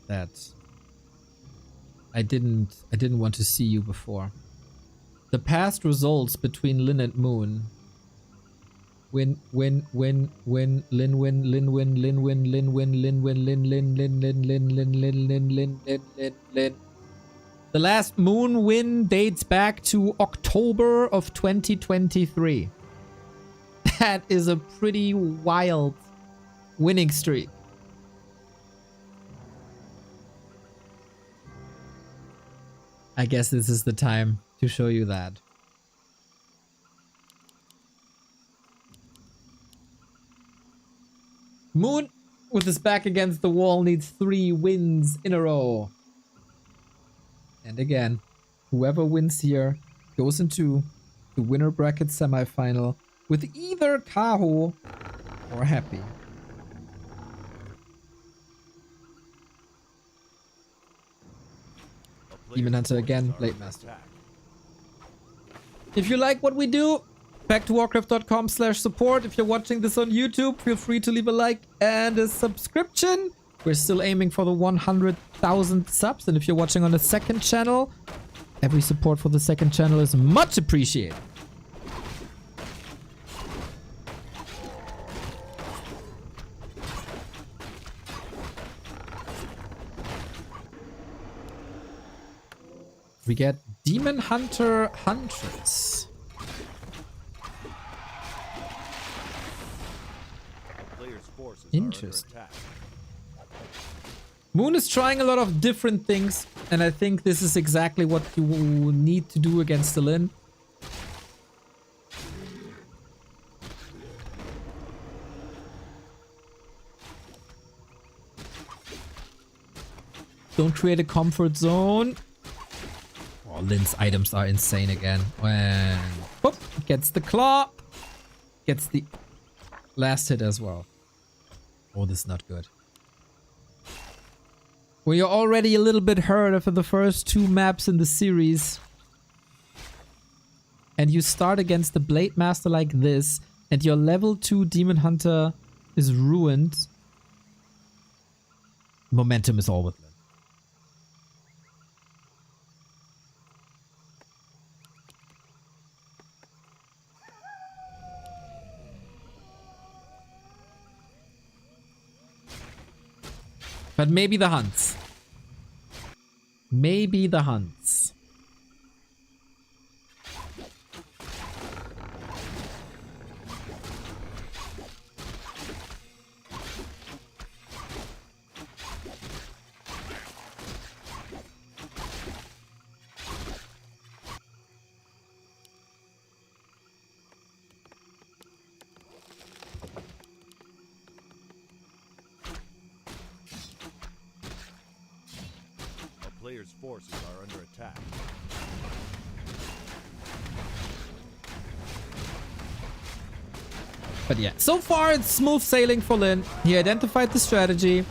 that I didn't want to see you before. The past results between Lin and Moon. Win, Lin win, Lin win, Lin win, Lin win, Lin win, Lin win, Lin, Lin, Lin, Lin, Lin, Lin, Lin, Lin, Lin, Lin, Lin. The last Moon win dates back to October of 2023. That is a pretty wild winning streak. I guess this is the time to show you that. Moon, with his back against the wall, needs 3 wins in a row. And again, whoever wins here goes into the winner bracket semifinal with either Kaho or Happy. Demon Hunter again, Blade Master. If you like what we do, back to warcraft.com/support. If you're watching this on YouTube, feel free to leave a like and a subscription. We're still aiming for the 100,000 subs. And if you're watching on the second channel, every support for the second channel is much appreciated. We get Demon Hunter Huntress. Interesting. Moon is trying a lot of different things, and I think this is exactly what you need to do against the Lin. Don't create a comfort zone. Oh, Lin's items are insane again. And whoop, gets the claw. Gets the last hit as well. Oh, this is not good. Well, you're already a little bit hurt after the first 2 maps in the series. And you start against the Blade Master like this. And your level 2 Demon Hunter is ruined. Momentum is all with Lin. But maybe the hunts. Maybe the hunts. Players' forces are under attack. But yeah, so far it's smooth sailing for Lin. He identified the strategy.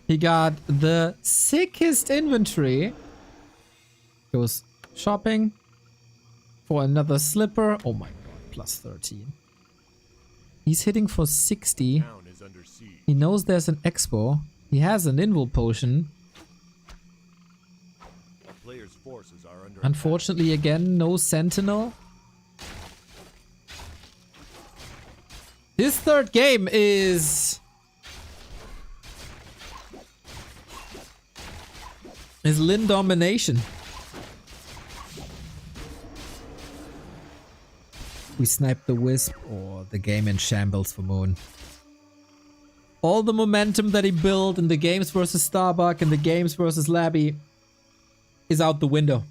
He got the sickest inventory. Goes shopping for another slipper. Oh my god, plus 13. He's hitting for 60. Town is under siege. He knows there's an expo. He has an invul potion. Players' forces are under Unfortunately, again, no sentinel. His third game is Lin domination. We snipe the wisp, or the game in shambles for Moon. All the momentum that he built in the games versus Starbuck and the games versus Labby is out the window.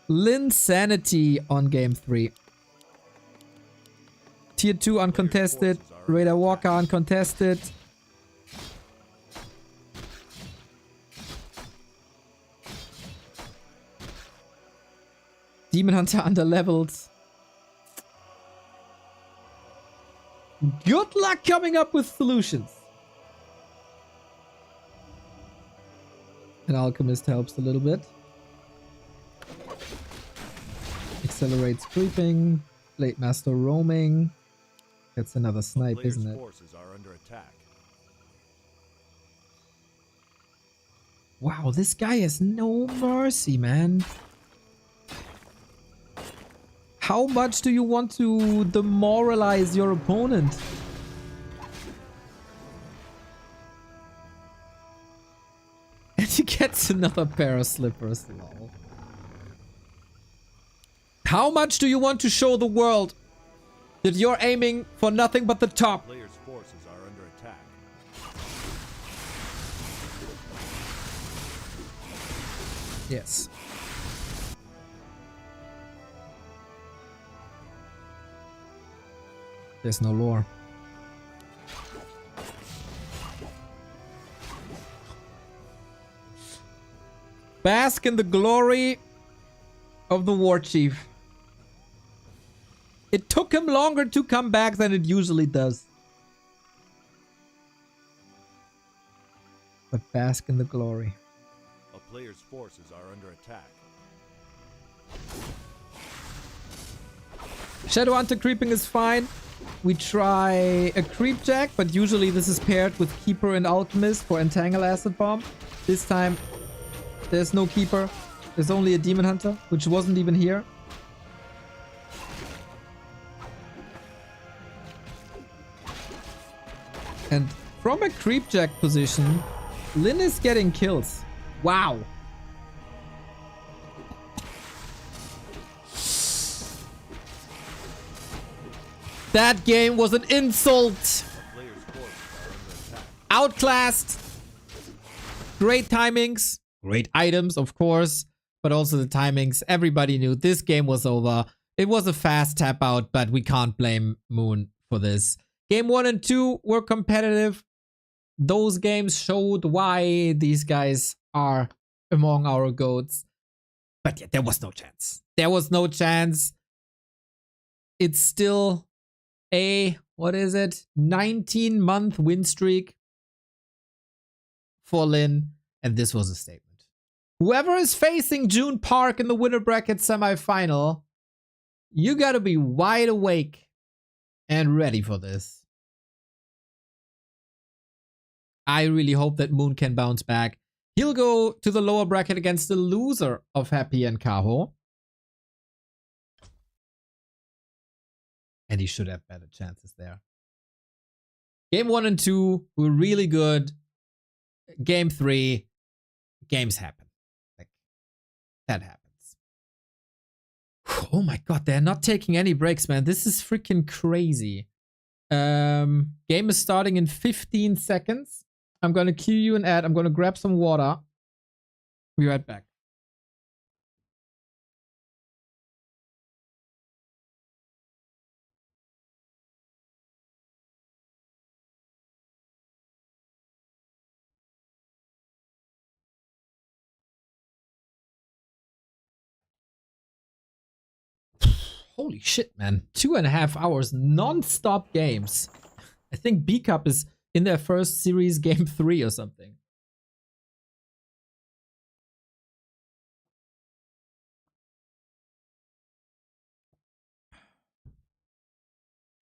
Linsanity on game 3. Tier 2 uncontested. Raider Walker uncontested. Demon Hunter underleveled. Good luck coming up with solutions. An Alchemist helps a little bit. Accelerates creeping. Blade Master roaming. That's another snipe, isn't it? Forces are under attack. Wow, this guy has no mercy, man. How much do you want to demoralize your opponent? And he gets another pair of slippers. Lol. How much do you want to show the world that you're aiming for nothing but the top? Players' forces are under attack. Yes. There's no lore. Bask in the glory of the war chief. It took him longer to come back than it usually does. But bask in the glory. A player's forces are under attack. Shadow Hunter creeping is fine. We try a creep jack, but usually this is paired with Keeper and Alchemist for Entangle Acid Bomb. This time there's no Keeper. There's only a Demon Hunter, which wasn't even here. And from a creep jack position, Lin is getting kills. Wow. That game was an insult. Outclassed. Great timings. Great items, of course. But also the timings. Everybody knew this game was over. It was a fast tap out, but we can't blame Moon for this. Game 1 and 2 were competitive. Those games showed why these guys are among our GOATs. But yeah, there was no chance. There was no chance. It's still a, what is it? 19-month win streak for Lin. And this was a statement. Whoever is facing June Park in the winner bracket semifinal, you gotta be wide awake and ready for this. I really hope that Moon can bounce back. He'll go to the lower bracket against the loser of Happy and Kaho. And he should have better chances there. Game 1 and 2 were really good. Game 3, games happen. Like, that happens. Oh my god, they're not taking any breaks, man. This is freaking crazy. Game is starting in 15 seconds. I'm gonna cue you an ad. I'm gonna grab some water. Be right back. Holy shit, man. 2.5 hours non-stop games. I think B Cup is in their first series game 3 or something.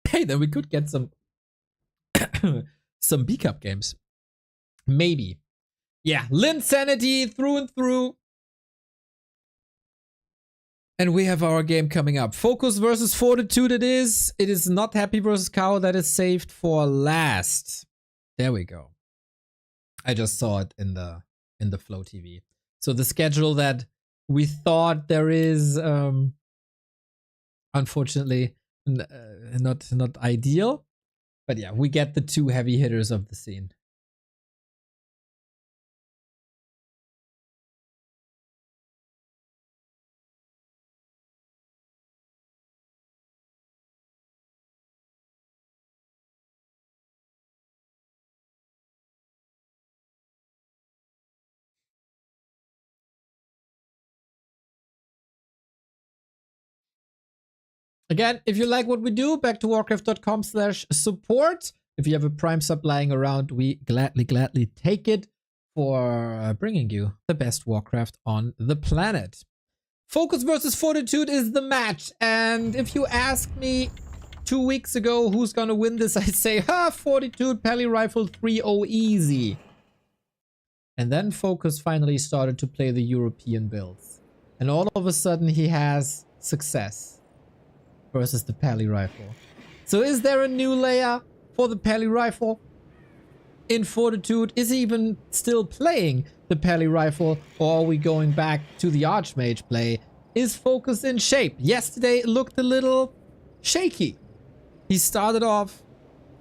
Hey, then we could get some some B Cup games. Maybe. Yeah, Linsanity through and through. And we have our game coming up. FoCuS versus Fortitude it is. It is not Happy versus Kaho. That is saved for last. There we go. I just saw it in the Flow TV. So the schedule that we thought there is, unfortunately, not ideal. But yeah, we get the two heavy hitters of the scene. Again, if you like what we do, back to warcraft.com/support. If you have a Prime sub lying around, we gladly take it for bringing you the best Warcraft on the planet. FoCuS versus Fortitude is the match. And if you asked me 2 weeks ago who's gonna win this, I say, Fortitude, Pally Rifle 3-0 easy. And then FoCuS finally started to play the European builds. And all of a sudden he has success versus the Pally Rifle. So is there a new layer for the Pally Rifle in Fortitude? Is he even still playing the Pally Rifle, or are we going back to the Archmage play? Is FoCuS in shape? Yesterday it looked a little shaky. He started off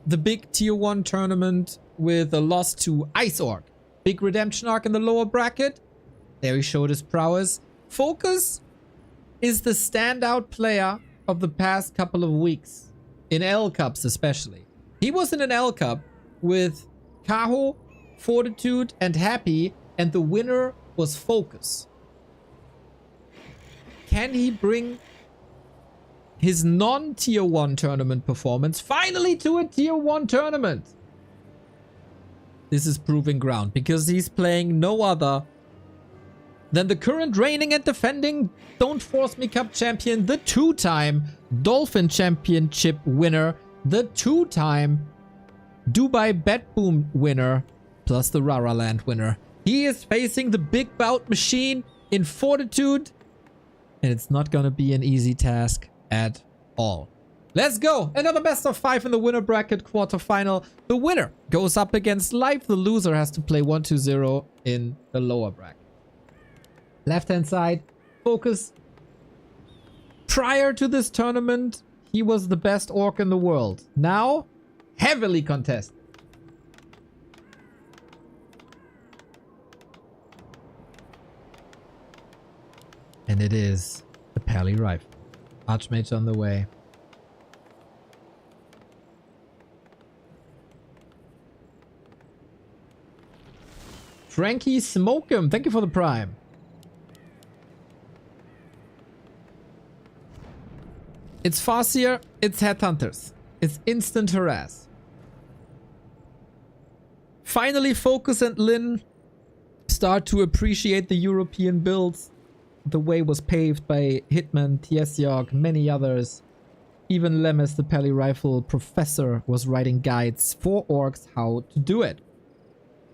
the big tier 1 tournament with a loss to Ice Orc. Big redemption arc in the lower bracket. There he showed his prowess. FoCuS is the standout player of the past couple of weeks. In L Cups especially. He was in an L Cup with Kaho, Fortitude, and Happy, and the winner was FoCuS. Can he bring his non-tier 1 tournament performance finally to a tier 1 tournament? This is proving ground because he's playing no other than the current reigning and defending Don't Force Me Cup champion, the 2-time Dolphin Championship winner, the 2-time Dubai Bet Boom winner, plus the Raraland winner. He is facing the big bout machine in Fortitude, and it's not gonna be an easy task at all. Let's go! Another best of 5 in the winner bracket quarterfinal. The winner goes up against Life. The loser has to play 1-2-0 in the lower bracket. Left-hand side, FoCuS. Prior to this tournament, he was the best orc in the world. Now, heavily contested. And it is the Pally Rifle. Archmage on the way. Frankie Smokem, thank you for the Prime. It's Farseer, it's Headhunters. It's instant harass. Finally, FoCuS and Lin start to appreciate the European builds. The way was paved by Hitman, Tiesiog, many others. Even Lemes, the Pally Rifle professor, was writing guides for orcs how to do it.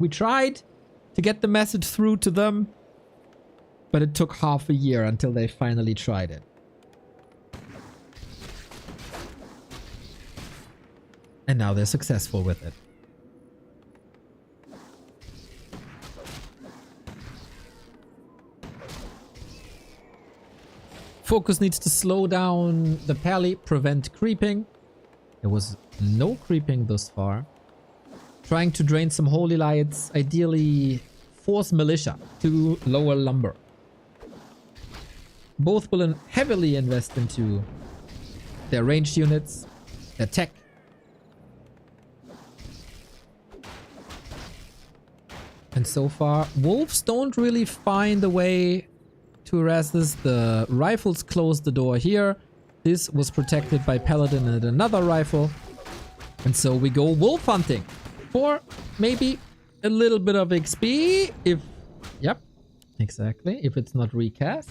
We tried to get the message through to them, but it took half a year until they finally tried it. And now they're successful with it. FoCuS needs to slow down the Pally, prevent creeping. There was no creeping thus far. Trying to drain some holy lights, ideally force militia to lower lumber. Both will heavily invest into their ranged units, their tech. And so far, wolves don't really find a way to harass this. The rifles closed the door here. This was protected by Paladin and another rifle. And so we go wolf hunting for maybe a little bit of XP if... Yep, exactly. If it's not recast.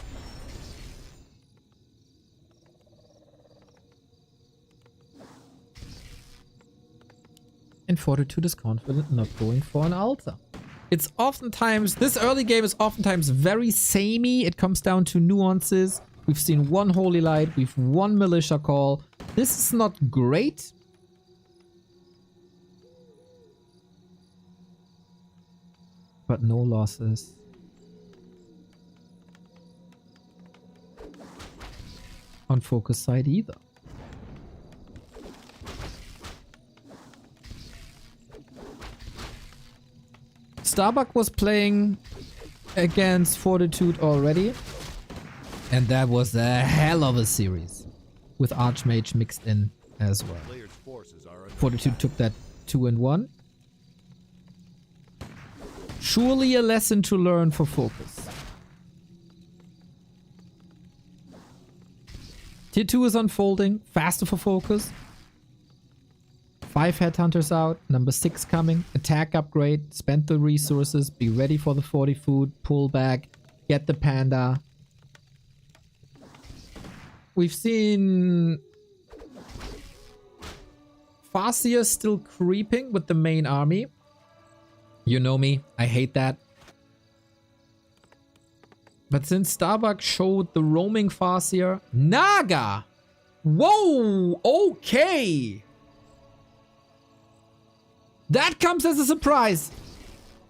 And Fortitude is confident not going for an altar. It's oftentimes, this early game is oftentimes very samey. It comes down to nuances. We've seen one Holy Light, we've one Militia Call. This is not great. But no losses. On FoCuS side either. Starbuck was playing against Fortitude already. And that was a hell of a series. With Archmage mixed in as well. Player's forces are under Fortitude took that 2-1. Surely a lesson to learn for FoCuS. Tier 2 is unfolding. Faster for FoCuS. 5 headhunters out. Number 6 coming. Attack upgrade. Spend the resources. Be ready for the 40 food. Pull back. Get the panda. We've seen Farseer still creeping with the main army. You know me, I hate that. But since Starbuck showed the roaming Farseer, Naga! Whoa, okay! That comes as a surprise.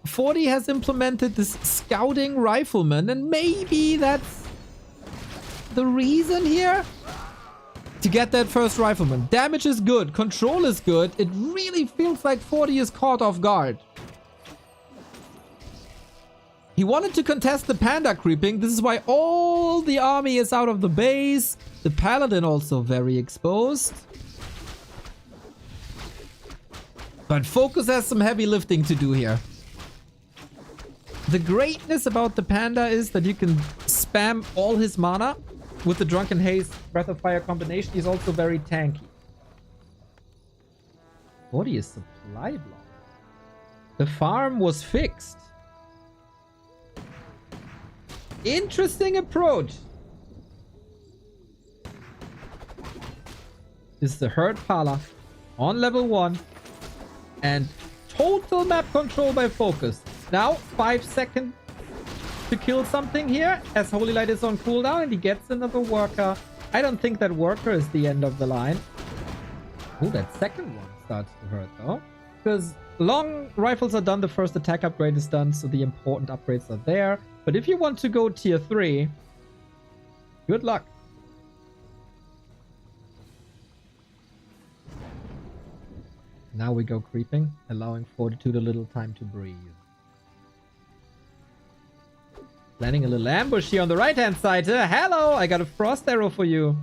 Forti has implemented this scouting rifleman, and maybe that's the reason here? To get that first rifleman. Damage is good, control is good. It really feels like Forti is caught off guard. He wanted to contest the panda creeping. This is why all the army is out of the base. The paladin also very exposed. But FoCuS has some heavy lifting to do here. The greatness about the panda is that you can spam all his mana with the Drunken Haze Breath of Fire combination. He's also very tanky. Forti is supply block. The farm was fixed. Interesting approach. This is the Herd Pala on level 1. And total map control by FoCuS. Now, 5 seconds to kill something here as Holy Light is on cooldown and he gets another worker. I don't think that worker is the end of the line. Oh, that second one starts to hurt though. Because long rifles are done, the first attack upgrade is done, so the important upgrades are there. But if you want to go tier 3, good luck. Now we go creeping, allowing Fortitude a little time to breathe. Planning a little ambush here on the right-hand side. Hello, I got a frost arrow for you.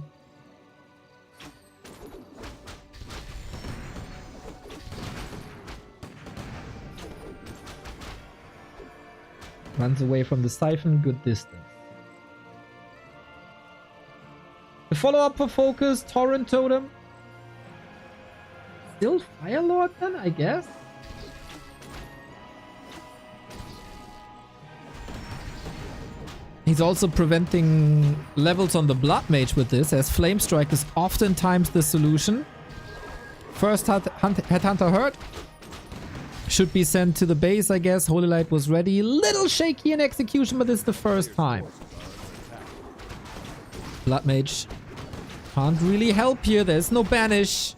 Runs away from the siphon, good distance. The follow-up for FoCuS, Torrent Totem. Still Firelord then, I guess? He's also preventing levels on the Blood Mage with this, as Flame Strike is oftentimes the solution. First Headhunter hurt. Should be sent to the base, I guess. Holy Light was ready. Little shaky in execution, but it's the first time. Blood Mage can't really help here. There's no banish.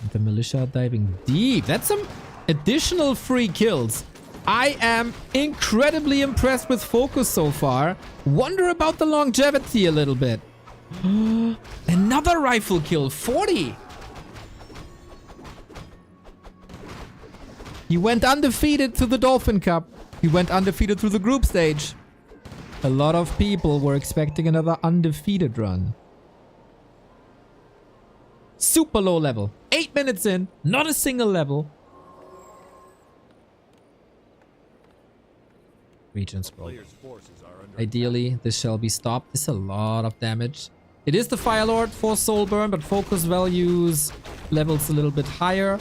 And the Militia diving deep. That's some additional free kills. I am incredibly impressed with FoCuS so far. Wonder about the longevity a little bit. Another rifle kill. 40. He went undefeated to the Dolphin Cup. He went undefeated through the group stage. A lot of people were expecting another undefeated run. Super low level. 8 minutes in. Not a single level. Region scroll. Ideally, this shall be stopped. This is a lot of damage. It is the Firelord for Soul Burn, but FoCuS values levels a little bit higher.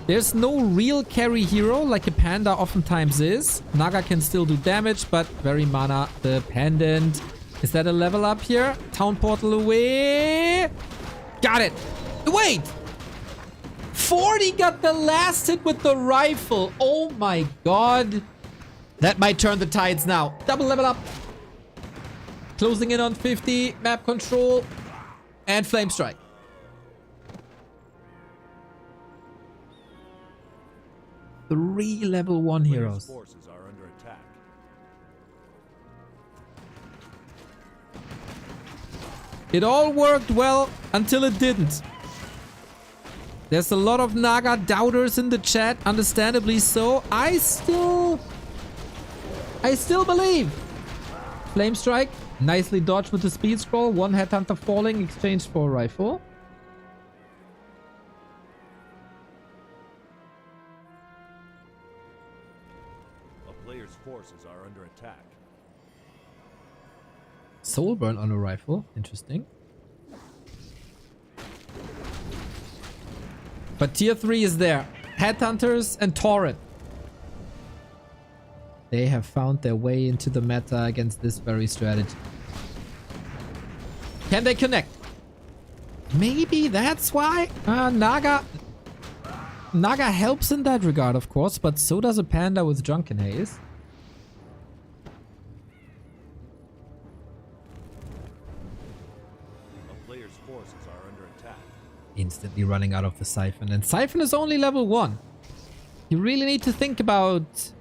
There's no real carry hero like a panda oftentimes is. Naga can still do damage, but very mana dependent. Is that a level up here? Town portal away. Got it. Wait! Forti got the last hit with the rifle. Oh my god. That might turn the tides now. Double level up. Closing in on 50. Map control. And Flame Strike. Three level 1 heroes. Forces are under attack. It all worked well until it didn't. There's a lot of Naga doubters in the chat, understandably so. I still believe. Flame Strike, nicely dodged with the speed scroll. One Headhunter falling, exchanged for a rifle. A player's forces are under attack. Soul Burn on a rifle, interesting. But tier 3 is there. Headhunters and Torrent. They have found their way into the meta against this very strategy. Can they connect? Maybe that's why. Naga helps in that regard, of course, but so does a Panda with Drunken Haze. A player's forces are under attack. Instantly running out of the Siphon. And Siphon is only level 1. You really need to think about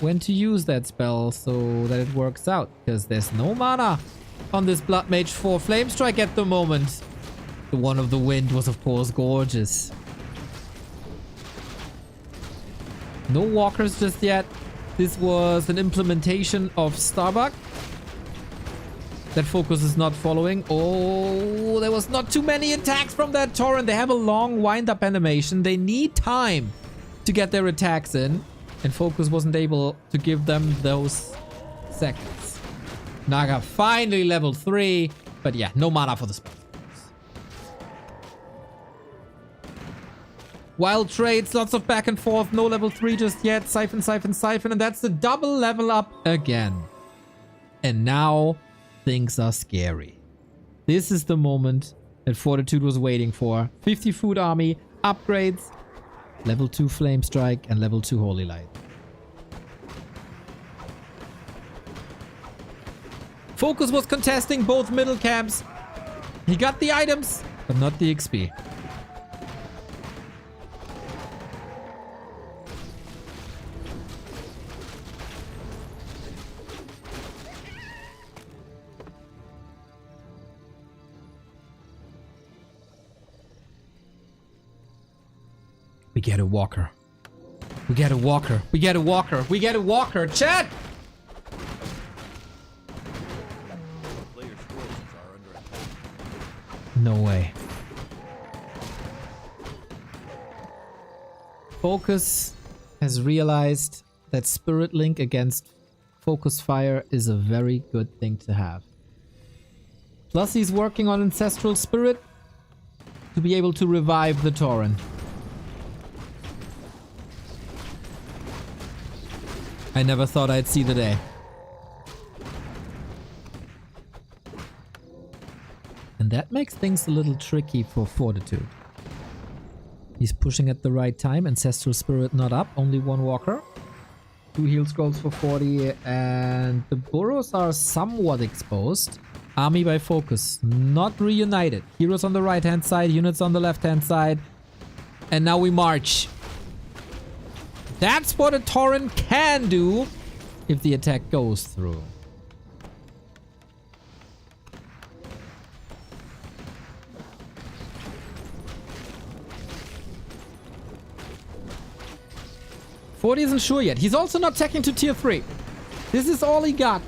when to use that spell so that it works out. Because there's no mana on this Blood Mage for Flame Strike at the moment. The One of the Wind was of course gorgeous. No walkers just yet. This was an implementation of Starbuck that FoCuS is not following. Oh, there was not too many attacks from that Torrent. They have a long wind-up animation. They need time to get their attacks in. And FoCuS wasn't able to give them those seconds. Naga finally level 3. But yeah, no mana for the spell. Wild trades, lots of back and forth. No level 3 just yet. Siphon, Siphon, Siphon. And that's the double level up again. And now things are scary. This is the moment that Fortitude was waiting for. 50 food army, upgrades, level 2 Flame Strike, and level 2 Holy Light. FoCuS was contesting both middle camps. He got the items, but not the XP. We get a walker. We get a walker. We get a walker. We get a walker. Chat! Player's forces are under attack. No way. FoCuS has realized that Spirit Link against Focus Fire is a very good thing to have. Plus he's working on Ancestral Spirit to be able to revive the Torrent. I never thought I'd see the day. And that makes things a little tricky for Fortitude. He's pushing at the right time. Ancestral Spirit not up. Only one walker. 2 heal scrolls for 40. And the burrows are somewhat exposed. Army by FoCuS. Not reunited. Heroes on the right hand side. Units on the left hand side. And now we march. That's what a Torrent can do if the attack goes through. Forti isn't sure yet. He's also not teching to tier 3. This is all he got.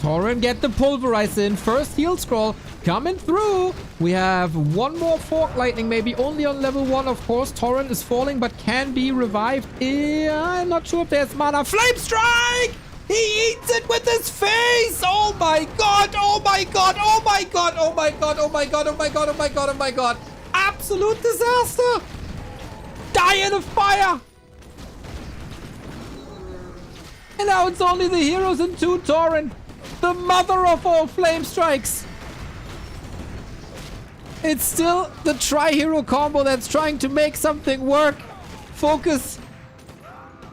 Torrent get the pulverize in. First heal scroll coming through. We have one more Fork Lightning, maybe only on level 1, of course. Torrent is falling, but can be revived. I'm not sure if there's mana. Flame Strike! He eats it with his face! Oh my god! Oh my god! Oh my god! Oh my god! Oh my god! Oh my god! Oh my god! Oh my god! Absolute disaster! Die in a fire! And now it's only the heroes and 2 Torrent. The mother of all Flame Strikes. It's still the tri-hero combo that's trying to make something work. FoCuS.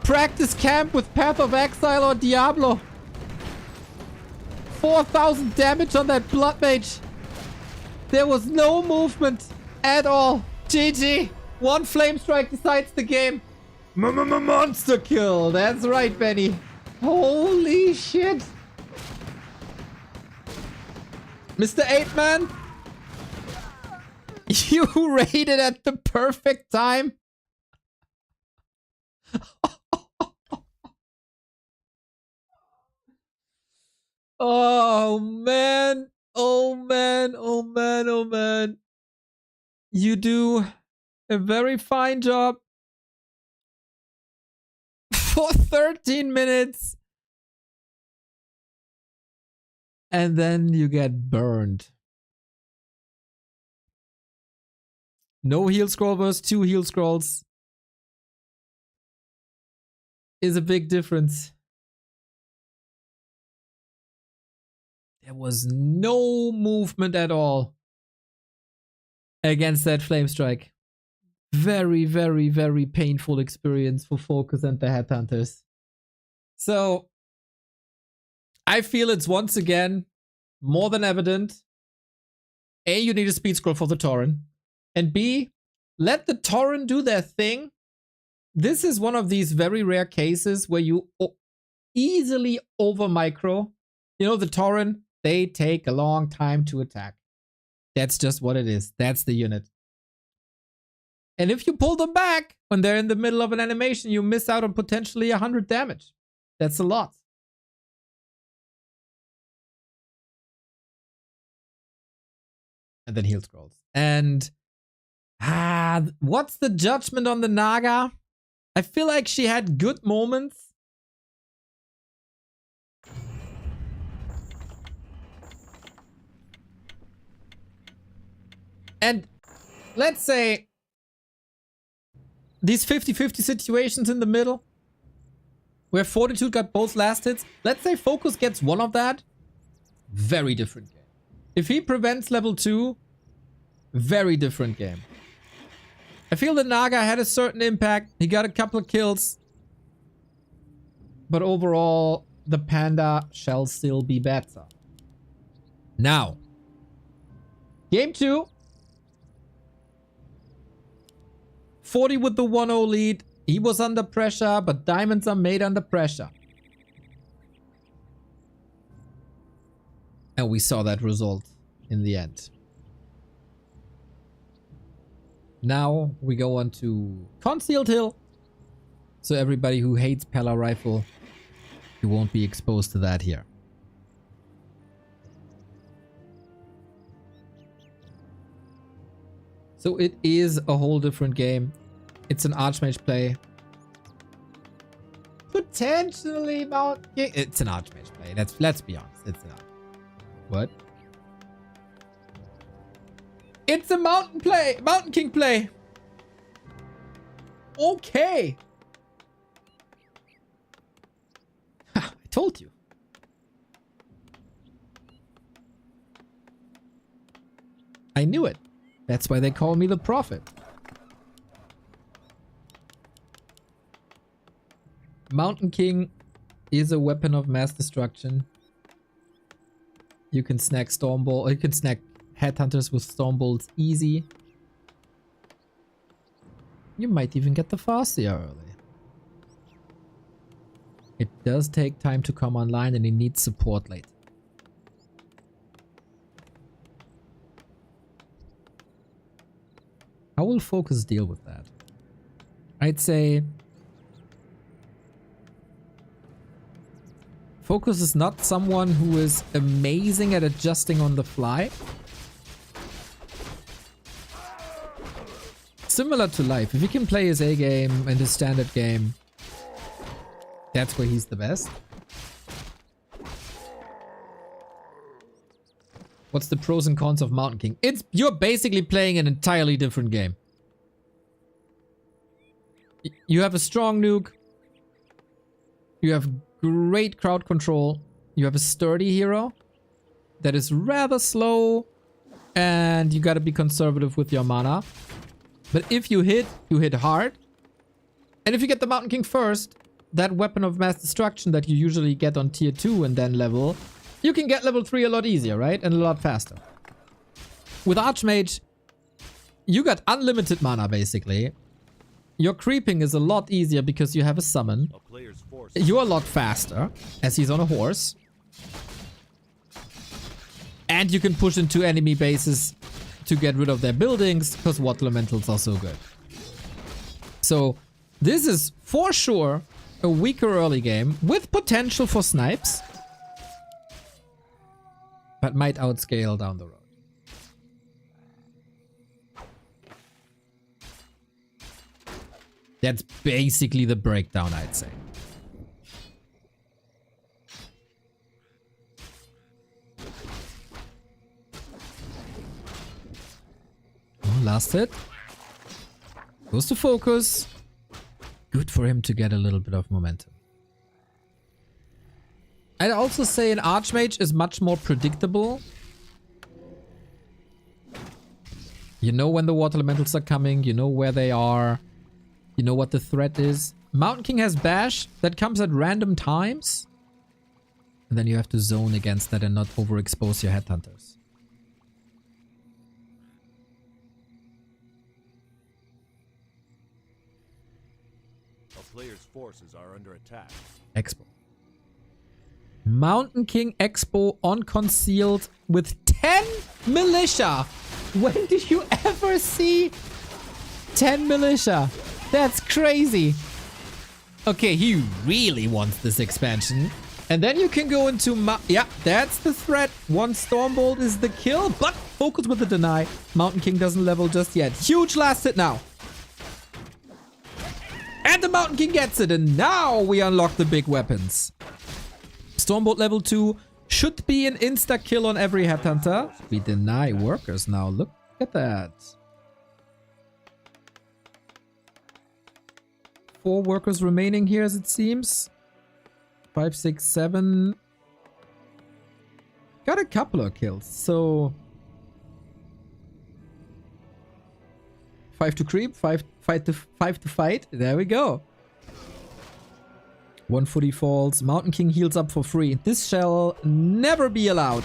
Practice camp with Path of Exile or Diablo. 4,000 damage on that Blood Mage. There was no movement at all. GG. 1 Flame Strike decides the game. Monster kill. That's right, Benny. Holy shit. Mr. 8-Man. You raided at the perfect time. Oh man. Oh man. Oh man. Oh man. You do a very fine job for 13 minutes. And then you get burned. No heal scroll versus 2 heal scrolls is a big difference. There was no movement at all against that flame strike. Very, very, very painful experience for FoCuS and the Headhunters. So I feel it's once again more than evident. A, you need a speed scroll for the Tauren. And B, let the Tauren do their thing. This is one of these very rare cases where you easily over micro. You know, the Tauren, they take a long time to attack. That's just what it is. That's the unit. And if you pull them back when they're in the middle of an animation, you miss out on potentially 100 damage. That's a lot. And then heal scrolls. And what's the judgment on the Naga? I feel like she had good moments. And let's say these 50-50 situations in the middle where Fortitude got both last hits. Let's say FoCuS gets one of that. Very different game. If he prevents level 2, very different game. I feel the Naga had a certain impact. He got a couple of kills. But overall, the Panda shall still be better. Now, game 2. Forti with the 1-0 lead. He was under pressure, but diamonds are made under pressure. And we saw that result in the end. Now we go on to Concealed Hill. So everybody who hates Pella Rifle, you won't be exposed to that here. So it is a whole different game. It's an Archmage play. Potentially Mount King. It's an Archmage play. Let's be honest. It's an What? It's a Mountain King play. Okay. I told you. I knew it. That's why they call me the Prophet. Mountain King is a weapon of mass destruction. You can snack Stormbolt. You can snack Headhunters with Stormbolts easy. You might even get the Farseer early. It does take time to come online and it needs support late. How will FoCuS deal with that? I'd say FoCuS is not someone who is amazing at adjusting on the fly. Similar to life, if he can play his A game and his standard game, that's where he's the best. What's the pros and cons of Mountain King? You're basically playing an entirely different game. You have a strong nuke. You have great crowd control. You have a sturdy hero that is rather slow. And you gotta be conservative with your mana. But if you hit hard. And if you get the Mountain King first, that weapon of mass destruction that you usually get on tier 2 and then level, you can get level 3 a lot easier, right? And a lot faster. With Archmage, you got unlimited mana basically. Your creeping is a lot easier because you have a summon. You're a lot faster as he's on a horse. And you can push into enemy bases to get rid of their buildings because water elementals are so good. So this is for sure a weaker early game with potential for snipes, but might outscale down the road. That's basically the breakdown, I'd say. Oh, last hit. Goes to FoCuS. Good for him to get a little bit of momentum. I'd also say an Archmage is much more predictable. You know when the water elementals are coming, you know where they are, you know what the threat is. Mountain King has Bash that comes at random times. And then you have to zone against that and not overexpose your headhunters. A player's forces are under attack. Expo. Mountain King Expo on concealed with 10 militia. When did you ever see 10 militia? That's crazy. Okay, he really wants this expansion. And then you can go into... yeah, that's the threat. One Stormbolt is the kill, but FoCuS with the deny. Mountain King doesn't level just yet. Huge last hit now. And the Mountain King gets it. And now we unlock the big weapons. Stormbolt level 2 should be an insta-kill on every headhunter. We deny workers now. Look at that. 4 workers remaining here as it seems. 5, 6, 7. Got a couple of kills. So 5 to creep, 5 to fight. There we go. 1 footy falls. Mountain King heals up for free. This shall never be allowed.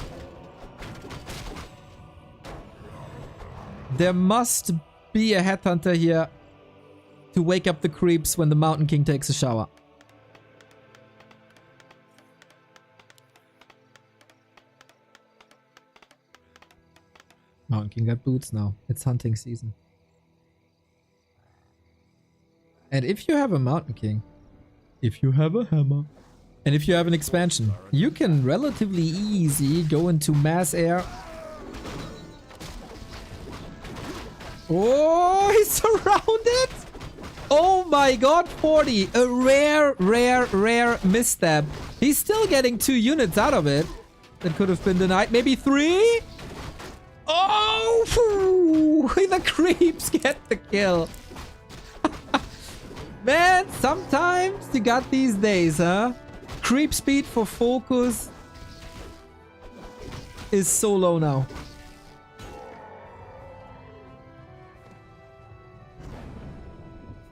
There must be a headhunter here to wake up the creeps when the Mountain King takes a shower. Mountain King got boots now. It's hunting season. And if you have a Mountain King, if you have a hammer, and if you have an expansion, you can relatively easy go into mass air. Oh, he's surrounded! Oh my god, Forti! A rare misstep. He's still getting 2 units out of it. That could have been denied. Maybe 3? Oh! Phew, the creeps get the kill. Man, sometimes you got these days, huh? Creep speed for FoCuS is so low now.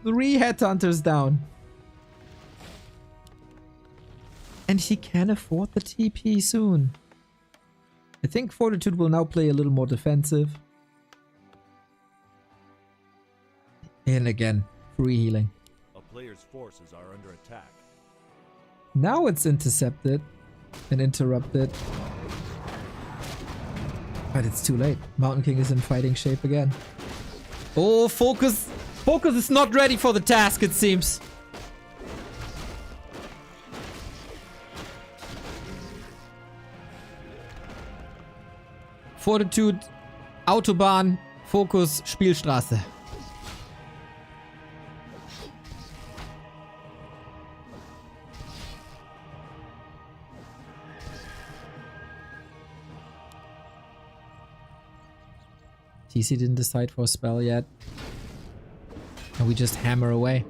Three headhunters down. And he can afford the TP soon. I think Fortitude will now play a little more defensive. And again, free healing. A player's forces are under attack. Now it's intercepted and interrupted. But it's too late. Mountain King is in fighting shape again. Oh, FoCuS! FoCuS is not ready for the task, it seems. Fortitude, Autobahn, FoCuS, Spielstraße. TC didn't decide for a spell yet. And we just hammer away.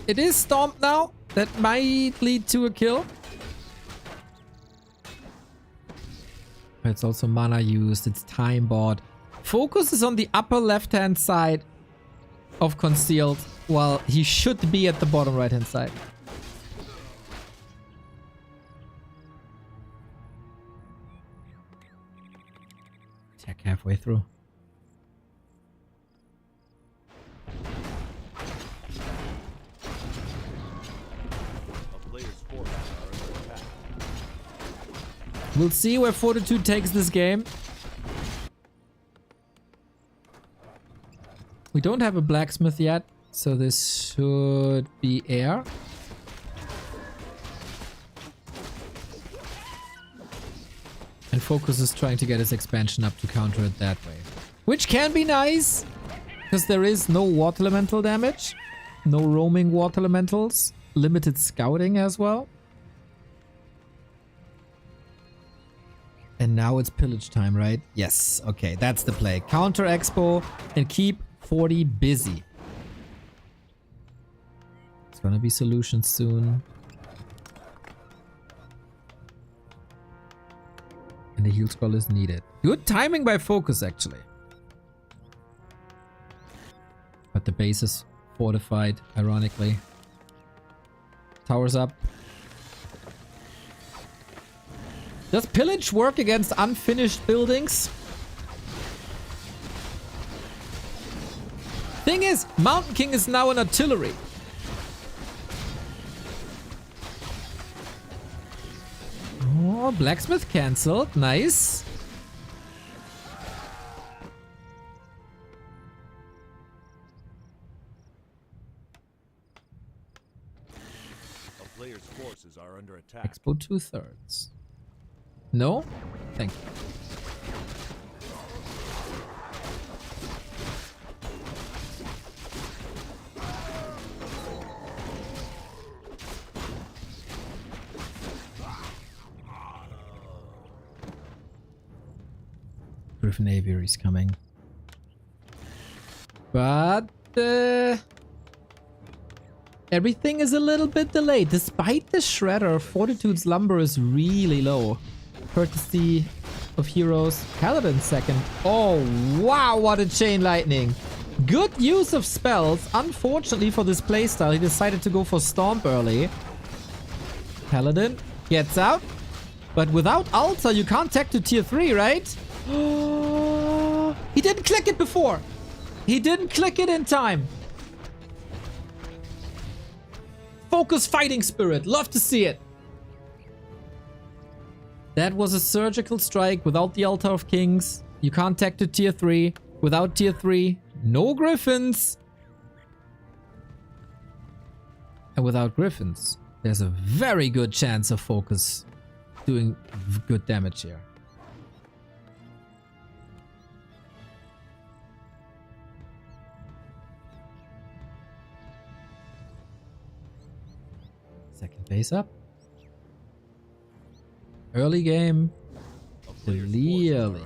It is stomped now. That might lead to a kill. It's also mana used. It's time bought. FoCuS is on the upper left-hand side of concealed, while he should be at the bottom right-hand side. Attack halfway through. We'll see where Fortitude takes this game. We don't have a blacksmith yet, so this should be air. And FoCuS is trying to get his expansion up to counter it that way. Which can be nice, because there is no water elemental damage. No roaming water elementals. Limited scouting as well. And now it's pillage time, right? Yes, okay, that's the play. Counter Expo and keep Forti busy. It's gonna be solutions soon. And the heal scroll is needed. Good timing by FoCuS, actually. But the base is fortified, ironically. Towers up. Does pillage work against unfinished buildings? Thing is, Mountain King is now an artillery. Oh, blacksmith cancelled. Nice. A player's forces are under attack. Expo 2/3. No? Thank you. Griffin Aviary is coming. But everything is a little bit delayed. Despite the shredder, Fortitude's lumber is really low. Courtesy of heroes. Paladin second. Oh, wow, what a chain lightning. Good use of spells. Unfortunately for this playstyle, he decided to go for Stomp early. Paladin gets out. But without Alta, you can't tech to tier 3, right? He didn't click it before. He didn't click it in time. FoCuS fighting spirit. Love to see it. That was a surgical strike without the Altar of Kings. You can't tech to tier 3. Without tier 3, no Griffins. And without Griffins, there's a very good chance of FoCuS doing good damage here. Second base up. Early game, clearly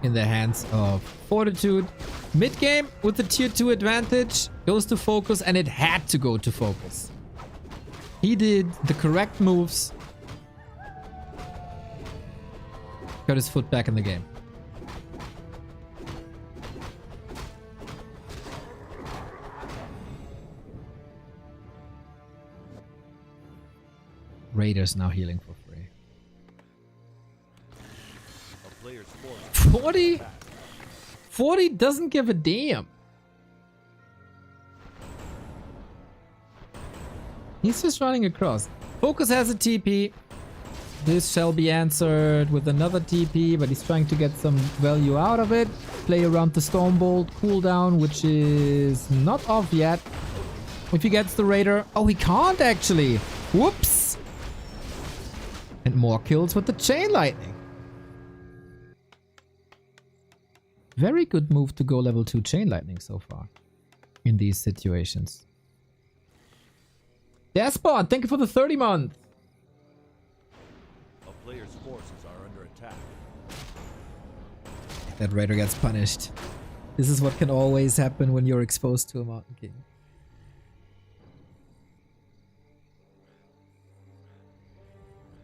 in the hands of Fortitude. Mid game with the tier 2 advantage goes to FoCuS, and it had to go to FoCuS. He did the correct moves. Got his foot back in the game. Raiders now healing for free. A player's force 40? 40 doesn't give a damn. He's just running across. FoCuS has a TP. This shall be answered with another TP, but he's trying to get some value out of it. Play around the Stormbolt cooldown, which is not off yet. If he gets the Raider... Oh, he can't actually. Whoops. And more kills with the Chain Lightning. Very good move to go level 2 Chain Lightning so far in these situations. Despot, thank you for the 30 month. A player's forces are under attack. That Raider gets punished. This is what can always happen when you're exposed to a Mountain King.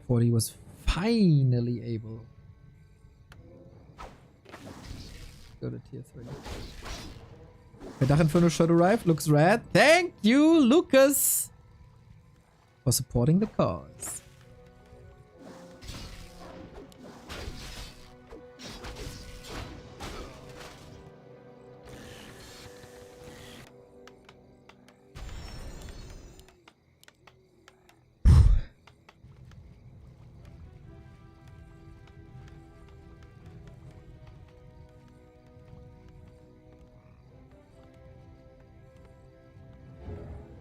Forti was finally able to go to tier 3. Verdach Inferno shot arrived. Looks rad. Thank you, Lucas, for supporting the cause.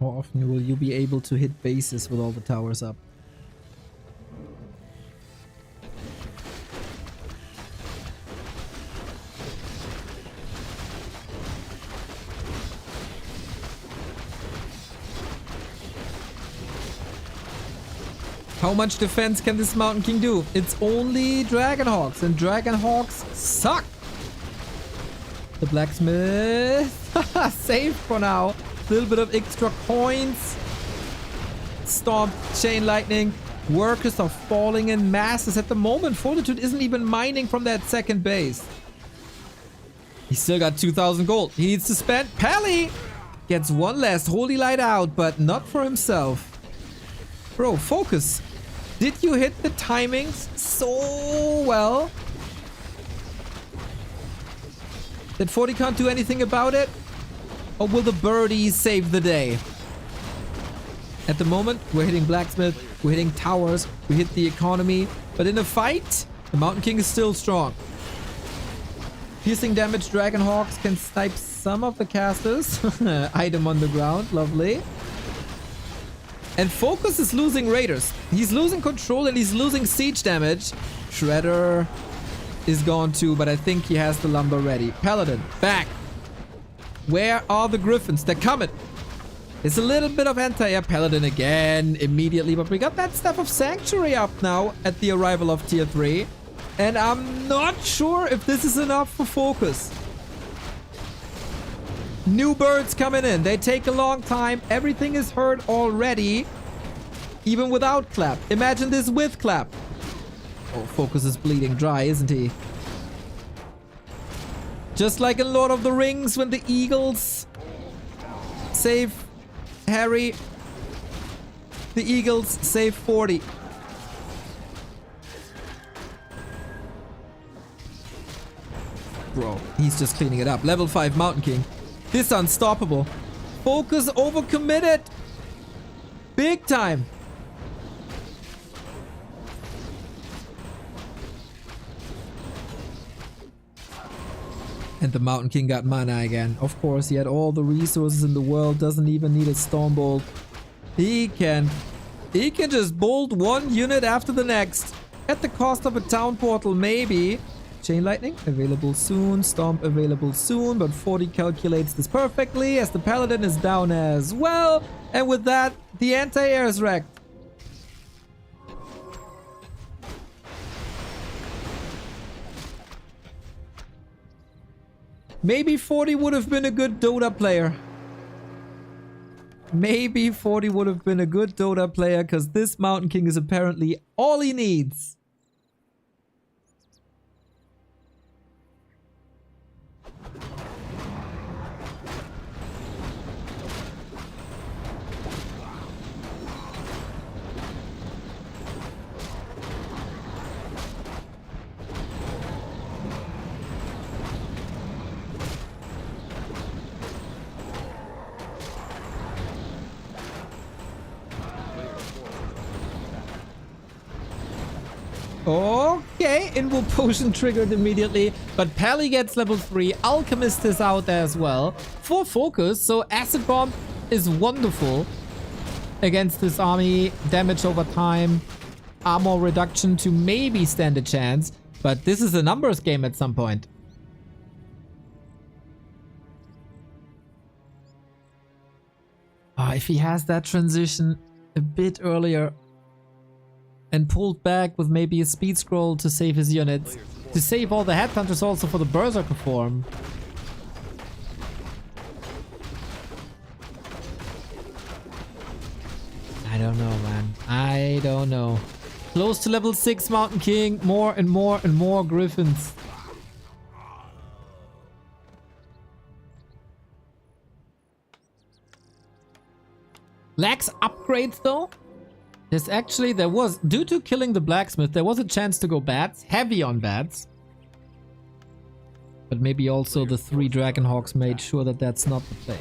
How often will you be able to hit bases with all the towers up? How much defense can this Mountain King do? It's only Dragonhawks, and Dragonhawks suck. The blacksmith safe for now. A little bit of extra coins. Stomp, chain lightning. Workers are falling in masses at the moment. Fortitude isn't even mining from that second base. He's still got 2,000 gold. He needs to spend. Pally gets one last holy light out, but not for himself. Bro, FoCuS. Did you hit the timings so well that Forti can't do anything about it? Or will the birdies save the day? At the moment, we're hitting blacksmith, we're hitting towers, we hit the economy. But in a fight, the Mountain King is still strong. Piercing damage, Dragonhawks can snipe some of the casters. Item on the ground, lovely. And FoCuS is losing raiders. He's losing control and he's losing siege damage. Shredder is gone too, but I think he has the lumber ready. Paladin, back. Where are the griffins? They're coming. It's a little bit of anti-air. Paladin again immediately, but we got that Staff of Sanctuary up now at the arrival of tier 3. And I'm not sure if this is enough for FoCuS. New birds coming in. They take a long time. Everything is hurt already. Even without clap. Imagine this with clap. Oh, FoCuS is bleeding dry, isn't he? Just like in Lord of the Rings when the eagles save Harry. The eagles save Forti. Bro, he's just cleaning it up. Level 5 Mountain King. This unstoppable. FoCuS overcommitted. Big time. And the Mountain King got mana again. Of course, he had all the resources in the world. Doesn't even need a Stormbolt. He can just bolt one unit after the next. At the cost of a town portal, maybe. Chain Lightning available soon, Stomp available soon, but Forti calculates this perfectly as the Paladin is down as well. And with that, the anti-air is wrecked. Maybe Forti would have been a good Dota player. Maybe Forti would have been a good Dota player because this Mountain King is apparently all he needs. Okay, Invo Potion triggered immediately, but Pally gets level 3, Alchemist is out as well for FoCuS, so Acid Bomb is wonderful against this army, damage over time, armor reduction to maybe stand a chance, but this is a numbers game at some point. If he has that transition a bit earlier and pulled back with maybe a speed scroll to save his units, to save all the headhunters also for the Berserker form. I don't know, man. I don't know. Close to level 6 Mountain King, more and more and more Griffins. Lacks upgrades though. There was, due to killing the blacksmith, there was a chance to go bats, heavy on bats. But maybe also the 3 Dragonhawks made sure that that's not the play.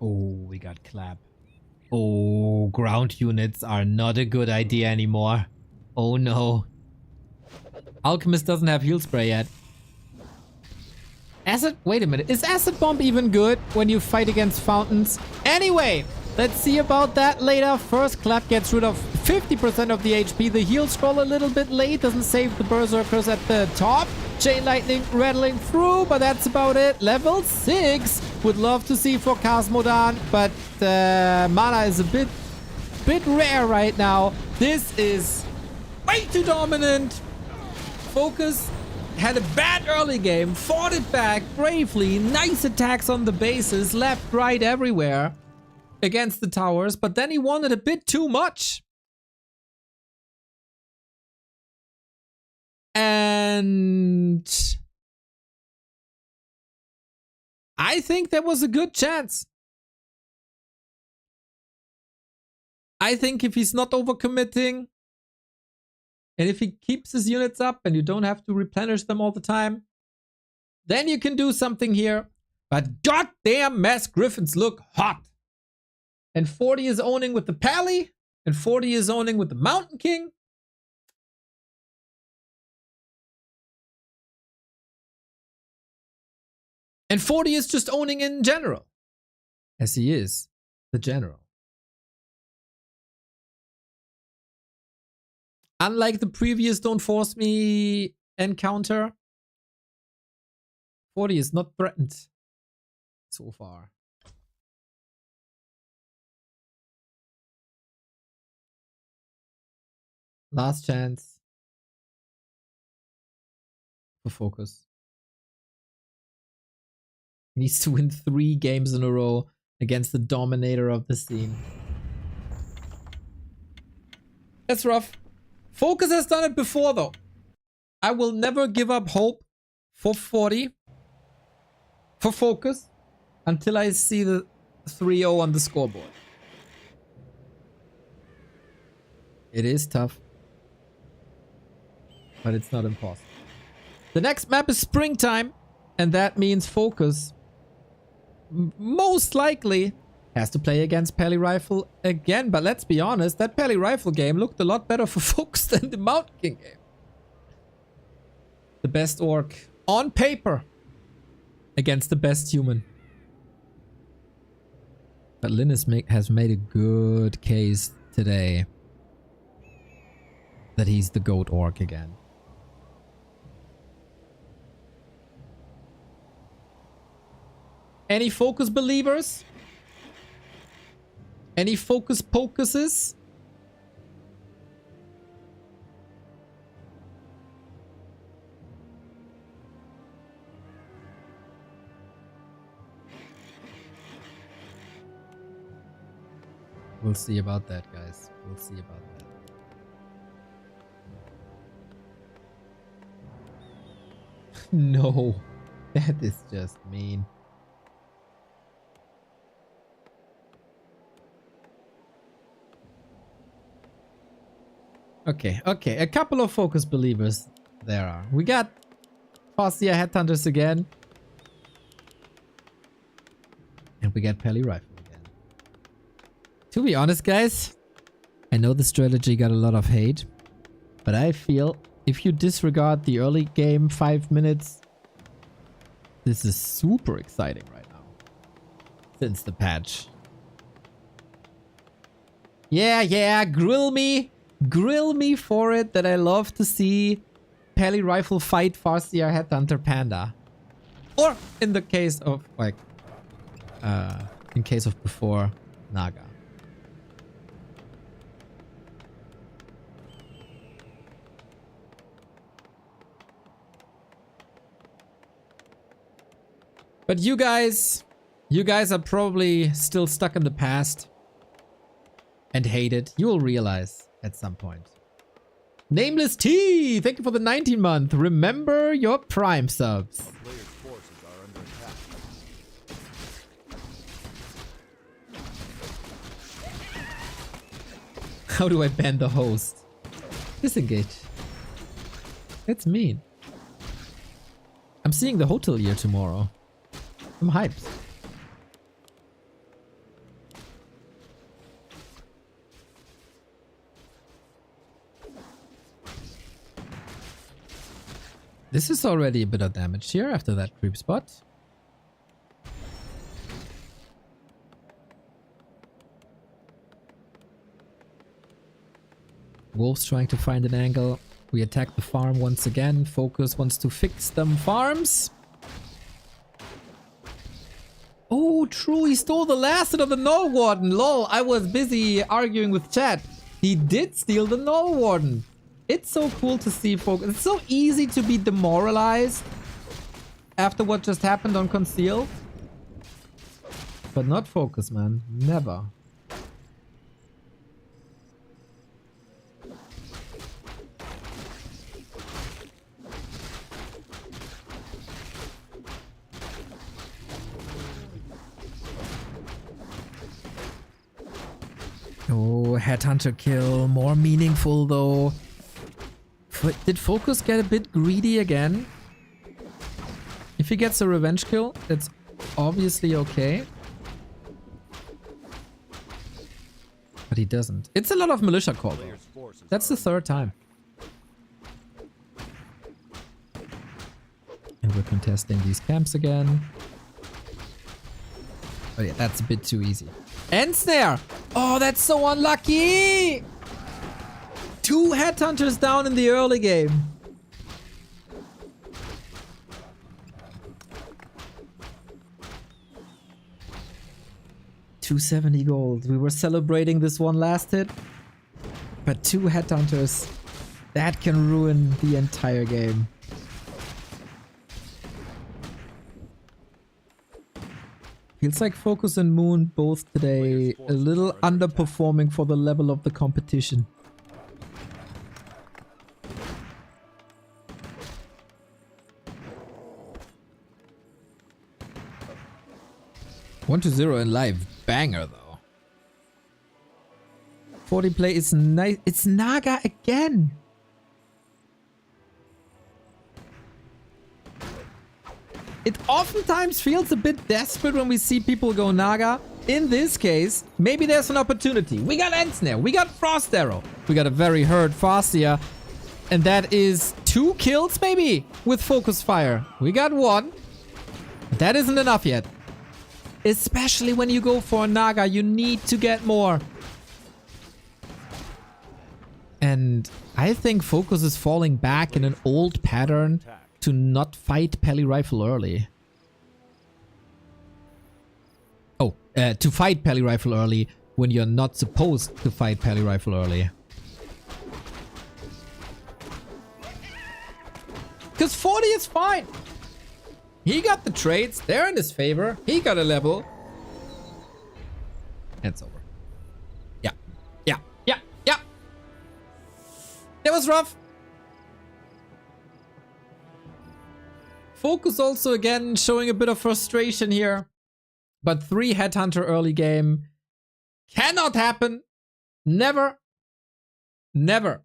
Oh, we got clap. Oh, ground units are not a good idea anymore. Oh no. Alchemist doesn't have heal spray yet. Acid? Wait a minute. Is acid bomb even good when you fight against fountains? Anyway, let's see about that later. First, clap gets rid of 50% of the HP. The heal scroll a little bit late. Doesn't save the berserkers at the top. Chain lightning rattling through, but that's about it. Level 6. Would love to see FoCuS Modan, but mana is a bit rare right now. This is way too dominant. FoCuS had a bad early game, fought it back bravely, nice attacks on the bases, left, right, everywhere against the towers, but then he wanted a bit too much. And I think there was a good chance. I think if he's not overcommitting, and if he keeps his units up and you don't have to replenish them all the time, then you can do something here. But goddamn, Mass Griffins look hot. And Forti is owning with the Pally, and Forti is owning with the Mountain King. And Forti is just owning in general, as he is the general. Unlike the previous Don't Force Me encounter, Forti is not threatened so far. Last chance for FoCuS. He needs to win 3 games in a row against the dominator of the scene. That's rough. FoCuS has done it before though. I will never give up hope for Forti, for FoCuS, until I see the 3-0 on the scoreboard. It is tough, but it's not impossible. The next map is Springtime, and that means FoCuS most likely has to play against Pally Rifle again, but let's be honest, that Pally Rifle game looked a lot better for FoCuS than the Mountain King game. The best orc on paper against the best human. But Linus has made a good case today that he's the GOAT orc again. Any FoCuS believers? Any FoCuS pocuses? We'll see about that, guys. We'll see about that. No, that is just mean. Okay, okay. A couple of FoCuS believers there are. We got Forti Headhunters again. And we got Pally Rifle again. To be honest, guys, I know the strategy got a lot of hate, but I feel if you disregard the early game 5 minutes, this is super exciting right now. Since the patch. Yeah, grill me. Grill me for it that I love to see Pally Rifle fight Forti Headhunter Panda. Or in the case of like in case of before Naga. But you guys are probably still stuck in the past and hate it. You will realize at some point. Nameless T, thank you for the 19-month. Remember your Prime subs. Player's forces are under attack. How do I ban the host? Disengage. That's mean. I'm seeing the hotelier tomorrow. I'm hyped. This is already a bit of damage here after that creep spot. Wolves trying to find an angle. We attack the farm once again. FoCuS wants to fix them farms. Oh, true. He stole the last hit of the Null Warden. Lol, I was busy arguing with chat. He did steal the Null Warden. It's so cool to see FoCuS. It's so easy to be demoralized after what just happened on Concealed. But not FoCuS, man. Never. Oh, Headhunter kill. More meaningful though. Did FoCuS get a bit greedy again? If he gets a revenge kill, that's obviously okay. But he doesn't. It's a lot of militia call though. That's the third time. And we're contesting these camps again. Oh yeah, that's a bit too easy. End snare! Oh, that's so unlucky! 2 headhunters down in the early game. $270 gold. We were celebrating this one last hit. But 2 headhunters. That can ruin the entire game. Feels like FoCuS and Moon both today a little underperforming for the level of the competition. One to 0 in live. Banger though. Forti play is nice. It's Naga again. It oftentimes feels a bit desperate when we see people go Naga. In this case, maybe there's an opportunity. We got End Snare. We got Frost Arrow. We got a very hurt Fastia. And that is 2 kills maybe with Focus Fire. We got 1. That isn't enough yet. Especially when you go for a Naga, you need to get more. And I think FoCuS is falling back in an old pattern to not fight Peli Rifle early. Oh, to fight Peli Rifle early when you're not supposed to fight Peli Rifle early. Because Forti is fine. He got the trades. They're in his favor. He got a level. And it's over. Yeah. Yeah. Yeah. Yeah. That was rough. FoCuS also again showing a bit of frustration here. But 3 Headhunter early game. Cannot happen. Never. Never.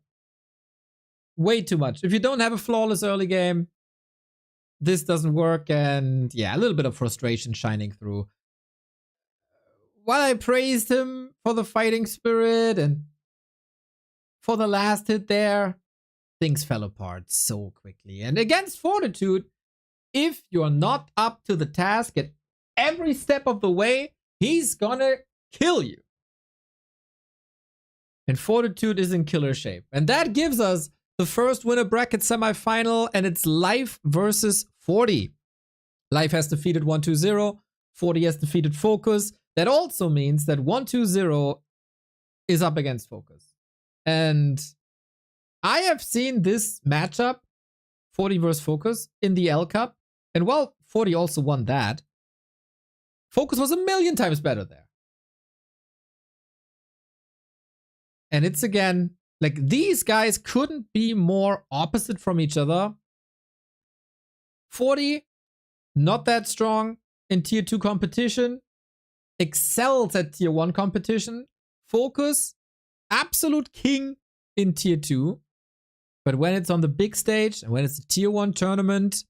Way too much. If you don't have a flawless early game, this doesn't work, and yeah, a little bit of frustration shining through. While I praised him for the fighting spirit and for the last hit there, things fell apart so quickly. And against Fortitude, if you're not up to the task at every step of the way, he's gonna kill you. And Fortitude is in killer shape. And that gives us the first winner bracket semifinal, and it's Life versus Forti. Life has defeated 120. Forti has defeated FoCuS. That also means that 120 is up against FoCuS. And I have seen this matchup, Forti versus FoCuS, in the L Cup. And while Forti also won that, FoCuS was a million times better there. And it's again, like, these guys couldn't be more opposite from each other. Forti, not that strong in tier 2 competition. Excels at tier 1 competition. FoCuS, absolute king in tier 2. But when it's on the big stage, and when it's a tier 1 tournament,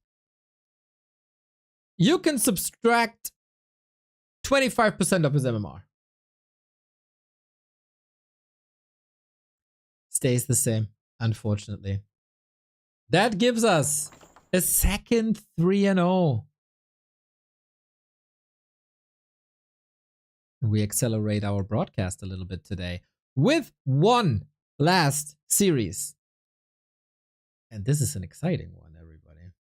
you can subtract 25% of his MMR. Stays the same, unfortunately. That gives us A second 3-0. We accelerate our broadcast a little bit today with one last series. And this is an exciting one, everybody.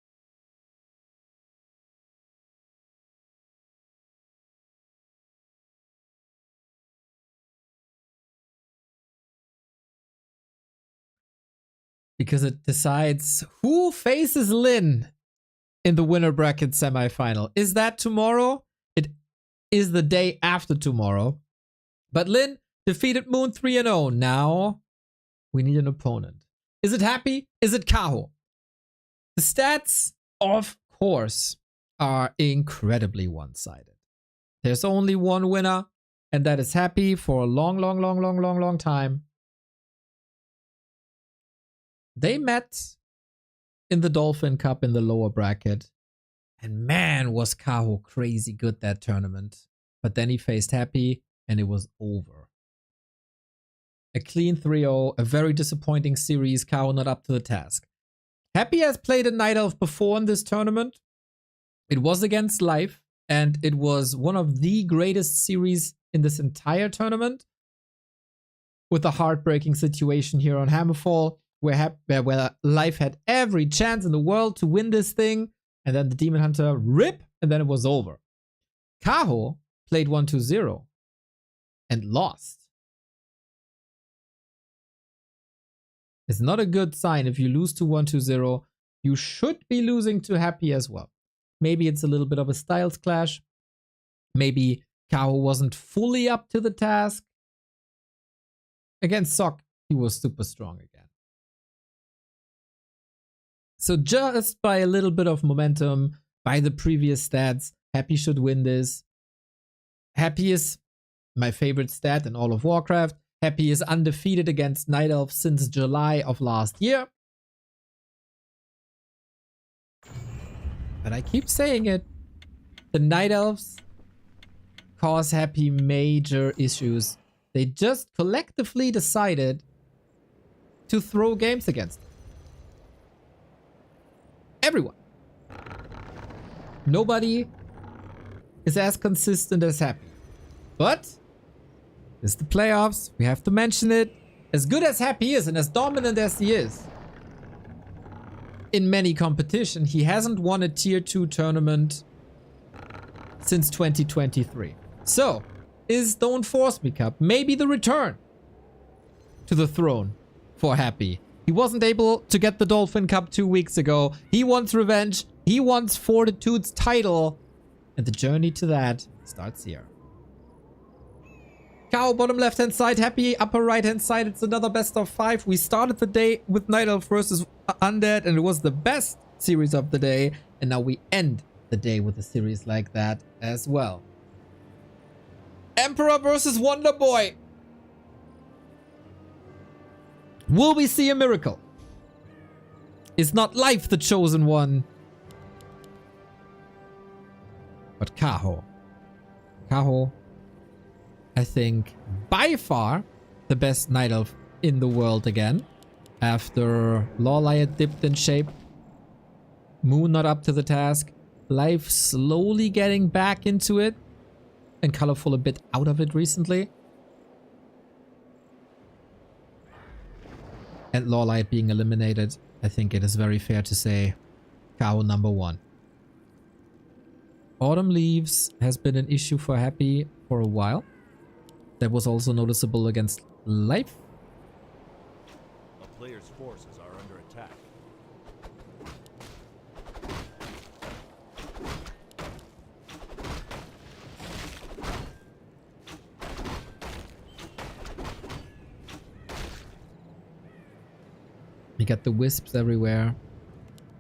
Because it decides who faces Lin in the winner bracket semifinal. Is that tomorrow? It is the day after tomorrow. But Lin defeated Moon 3-0. Now we need an opponent. Is it Happy? Is it Kaho? The stats, of course, are incredibly one-sided. There's only one winner, and that is Happy for a long time. They met in the Dolphin Cup in the lower bracket. And man, was Kaho crazy good that tournament. But then he faced Happy, and it was over. A clean 3-0, a very disappointing series. Kaho not up to the task. Happy has played a Night Elf before in this tournament. It was against Life, and it was one of the greatest series in this entire tournament. With a heartbreaking situation here on Hammerfall, where Life had every chance in the world to win this thing, and then the Demon Hunter rip, and then it was over. Kaho played 1-2-0 and lost. It's not a good sign if you lose to 1-2-0. You should be losing to Happy as well. Maybe it's a little bit of a styles clash. Maybe Kaho wasn't fully up to the task. Against Sok, he was super strong again. So just by a little bit of momentum, by the previous stats, Happy should win this. Happy is my favorite stat in all of Warcraft. Happy is undefeated against Night Elves since July of last year. But I keep saying it. The Night Elves cause Happy major issues. They just collectively decided to throw games against him. Everyone. Nobody is as consistent as Happy. But it's the playoffs. We have to mention it. As good as Happy is and as dominant as he is in many competition, he hasn't won a tier 2 tournament since 2023. So, is Don't Force Me Cup maybe the return to the throne for Happy? He wasn't able to get the Dolphin Cup 2 weeks ago. He wants revenge. He wants Fortitude's title. And the journey to that starts here. Kaho bottom left hand side, Happy upper right hand side. It's another best of 5. We started the day with Night Elf versus Undead, and it was the best series of the day. And now we end the day with a series like that as well. Emperor versus Wonder Boy. Will we see a miracle? Is not Life the chosen one? But Kaho. Kaho, I think, by far the best Night Elf in the world again. After Lawlight dipped in shape. Moon not up to the task. Life slowly getting back into it. And Colorful a bit out of it recently. And Lawlight being eliminated. I think it is very fair to say Kaho number 1. Autumn Leaves has been an issue for Happy for a while. That was also noticeable against Life. A player's forces are under attack. We got the wisps everywhere.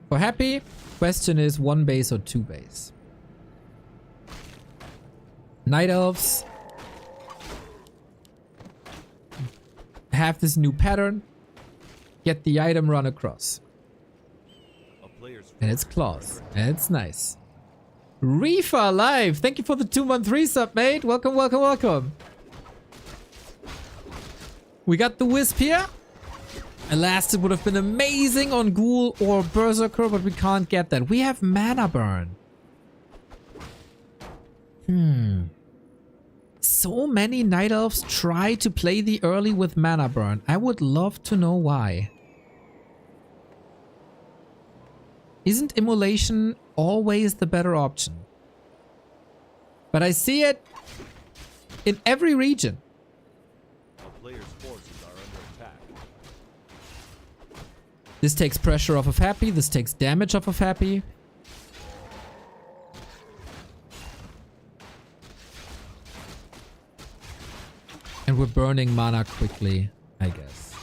For Happy, question is 1 base or 2 base. Night Elves have this new pattern. Get the item run across. And it's claws. And it's nice. Reefa Live, thank you for the 2-month resub, mate. Welcome, welcome, welcome. We got the wisp here. Elastic would have been amazing on Ghoul or Berserker, but we can't get that. We have Mana Burn. So many Night Elves try to play the early with Mana Burn. I would love to know why. Isn't Immolation always the better option? But I see it in every region. A player's forces are under attack. This takes pressure off of Happy. This takes damage off of Happy. And we're burning mana quickly, I guess.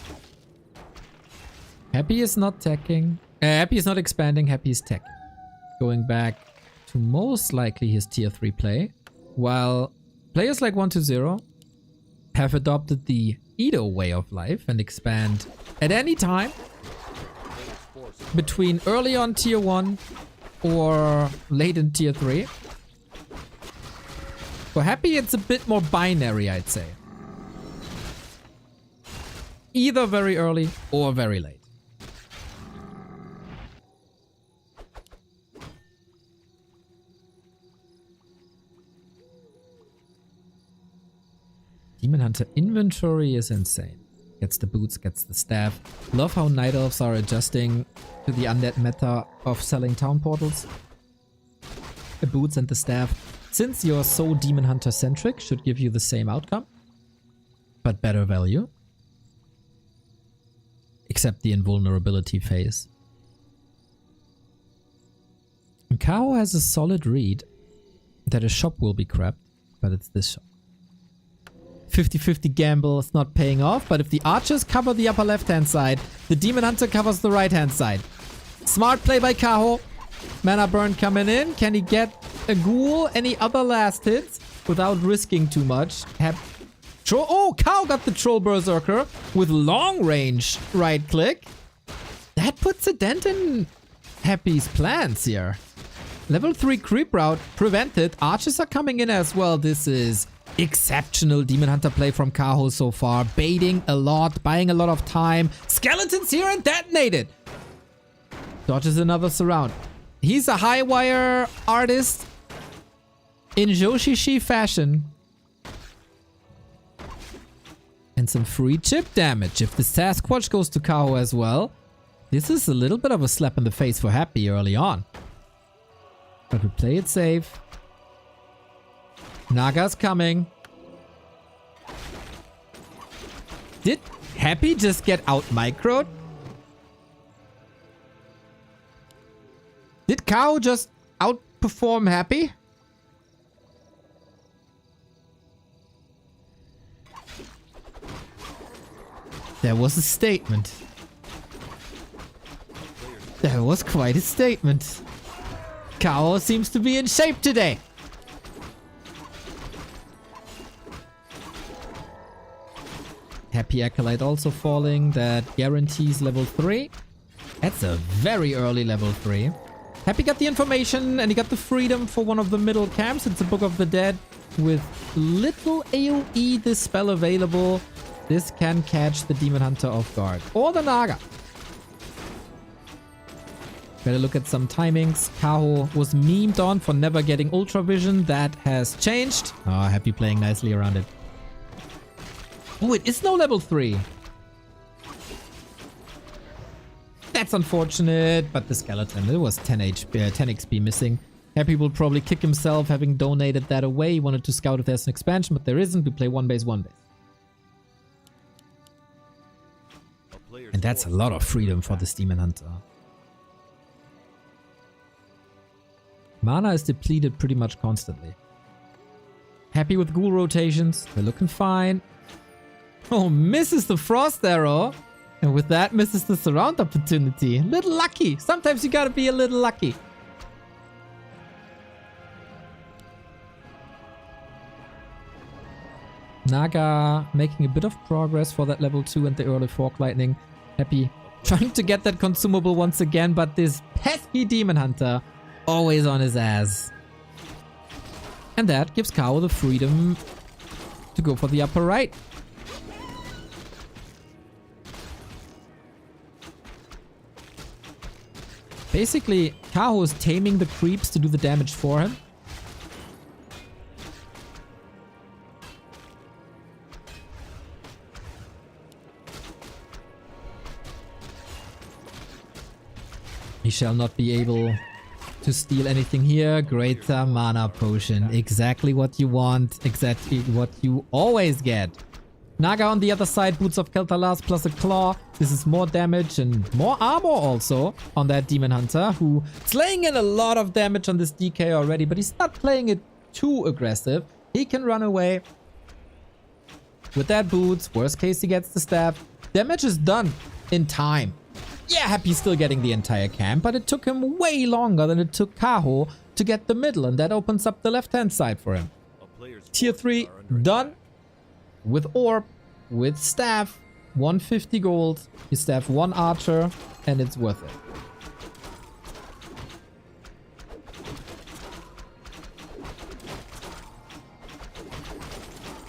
Happy is not teching. Happy is not expanding. Happy is teching. Going back to most likely his tier 3 play. While players like 120 have adopted the eer0 way of life and expand at any time between early on tier 1 or late in tier 3. For Happy, it's a bit more binary, I'd say. Either very early or very late. Demon Hunter inventory is insane. Gets the boots, gets the staff. Love how Night Elves are adjusting to the undead meta of selling town portals. The boots and the staff, since you're so Demon Hunter centric, should give you the same outcome, but better value. Except the invulnerability phase. And Kaho has a solid read that a shop will be crapped, but it's this shop. 50-50 gamble is not paying off, but if the archers cover the upper left-hand side, the Demon Hunter covers the right-hand side. Smart play by Kaho. Mana burn coming in. Can he get a ghoul? Any other last hits without risking too much? Oh, Kaho got the Troll Berserker with long range right click. That puts a dent in Happy's plans here. Level 3 creep route prevented. Archers are coming in as well. This is exceptional Demon Hunter play from Kaho so far. Baiting a lot, buying a lot of time. Skeletons here and detonated. Dodges another surround. He's a high wire artist in Joshishi fashion. And some free chip damage. If the Sasquatch goes to Kaho as well, this is a little bit of a slap in the face for Happy early on. But we play it safe. Naga's coming. Did Happy just get out microed? Did Kaho just outperform Happy? That was a statement. That was quite a statement. Kaho seems to be in shape today. Happy Acolyte also falling. That guarantees level 3. That's a very early level 3. Happy got the information and he got the freedom for one of the middle camps. It's a Book of the Dead with little AoE this spell available. This can catch the Demon Hunter off guard. Or the Naga. Better look at some timings. Kaho was memed on for never getting Ultra Vision. That has changed. Oh, Happy playing nicely around it. Oh, it is no level 3. That's unfortunate, but the skeleton, it was 10 HP, 10 XP missing. Happy will probably kick himself having donated that away. He wanted to scout if there's an expansion, but there isn't. We play one base, one base. And that's a lot of freedom for this Demon Hunter. Mana is depleted pretty much constantly. Happy with ghoul rotations. They're looking fine. Oh, misses the frost arrow. And with that, misses the surround opportunity. Little lucky. Sometimes you gotta be a little lucky. Naga making a bit of progress for that level 2 and the early Fork Lightning. Happy trying to get that consumable once again, but this pesky Demon Hunter always on his ass. And that gives Kaho the freedom to go for the upper right. Basically, Kaho is taming the creeps to do the damage for him. He shall not be able to steal anything here. Greater mana potion. Exactly what you want. Exactly what you always get. Naga on the other side, Boots of Kel'Thalas plus a claw. This is more damage and more armor also on that Demon Hunter, who is laying in a lot of damage on this DK already, but he's not playing it too aggressive. He can run away with that Boots. Worst case, he gets the staff. Damage is done in time. Yeah, Happy's still getting the entire camp, but it took him way longer than it took Kaho to get the middle, and that opens up the left-hand side for him. Tier 3 done. With Orb, with Staff, 150 gold. You staff 1 archer, and it's worth it.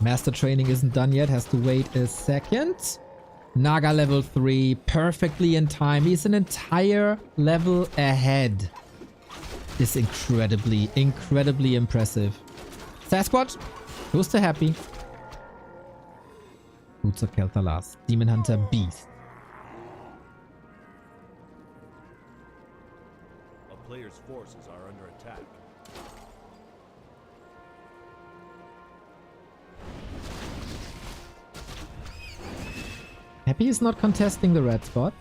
Master training isn't done yet, has to wait a second. Naga level 3, perfectly in time. He's an entire level ahead. It's incredibly, incredibly impressive. Sasquatch goes to Happy. Boots of Kel'Thalas, Demon Hunter Beast. A player's forces are under attack. Happy is not contesting the red spot.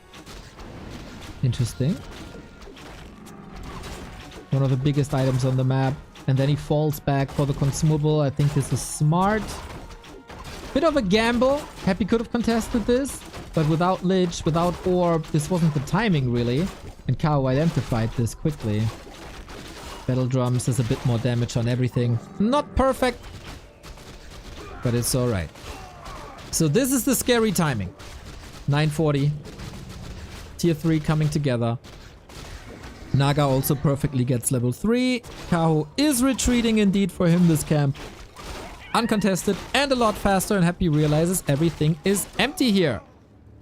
Interesting. One of the biggest items on the map. And then he falls back for the consumable. I think this is smart. Bit of a gamble. Happy could have contested this, but without Lich, without Orb, this wasn't the timing really. And Kaho identified this quickly. Battle Drums is a bit more damage on everything. Not perfect, but it's alright. So this is the scary timing. 940. Tier 3 coming together. Naga also perfectly gets level 3. Kaho is retreating indeed for him this camp. Uncontested and a lot faster, and Happy realizes everything is empty here.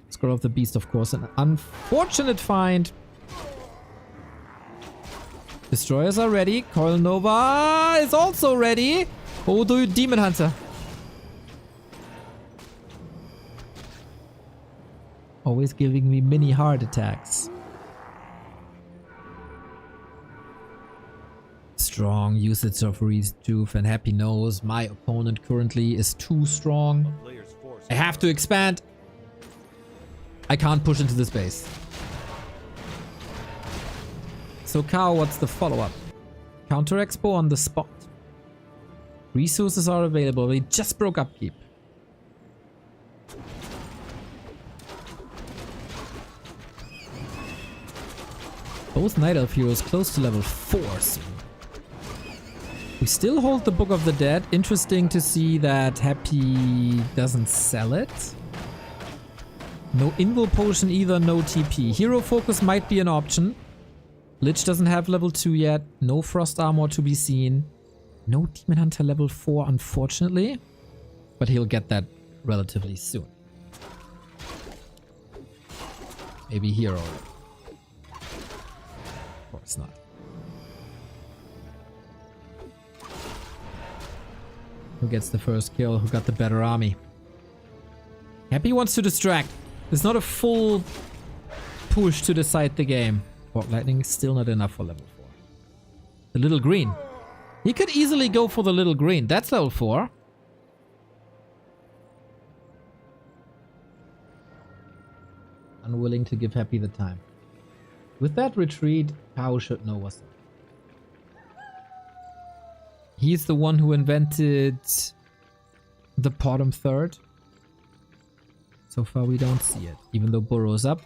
Scroll of the Beast, of course, an unfortunate find. Destroyers are ready. Coil Nova is also ready. Oh, do you Demon Hunter. Always giving me mini heart attacks. Strong usage of Rejuve, and Happy knows my opponent currently is too strong. I have to expand. I can't push into this base. So Kaho, what's the follow-up? Counter Expo on the spot. Resources are available. We just broke upkeep. Both Night Elf heroes close to level 4 soon. We still hold the Book of the Dead. Interesting to see that Happy doesn't sell it. No Invo Potion either, no TP. Hero Focus might be an option. Lich doesn't have level 2 yet. No Frost Armor to be seen. No Demon Hunter level 4, unfortunately. But he'll get that relatively soon. Maybe Hero. Of course not. Who gets the first kill? Who got the better army? Happy wants to distract. There's not a full push to decide the game. Fork Lightning is still not enough for level 4. The little green. He could easily go for the little green. That's level 4. Unwilling to give Happy the time. With that retreat, Kaho should know what's up. He's the one who invented the bottom third. So far we don't see it. Even though Burrow's up,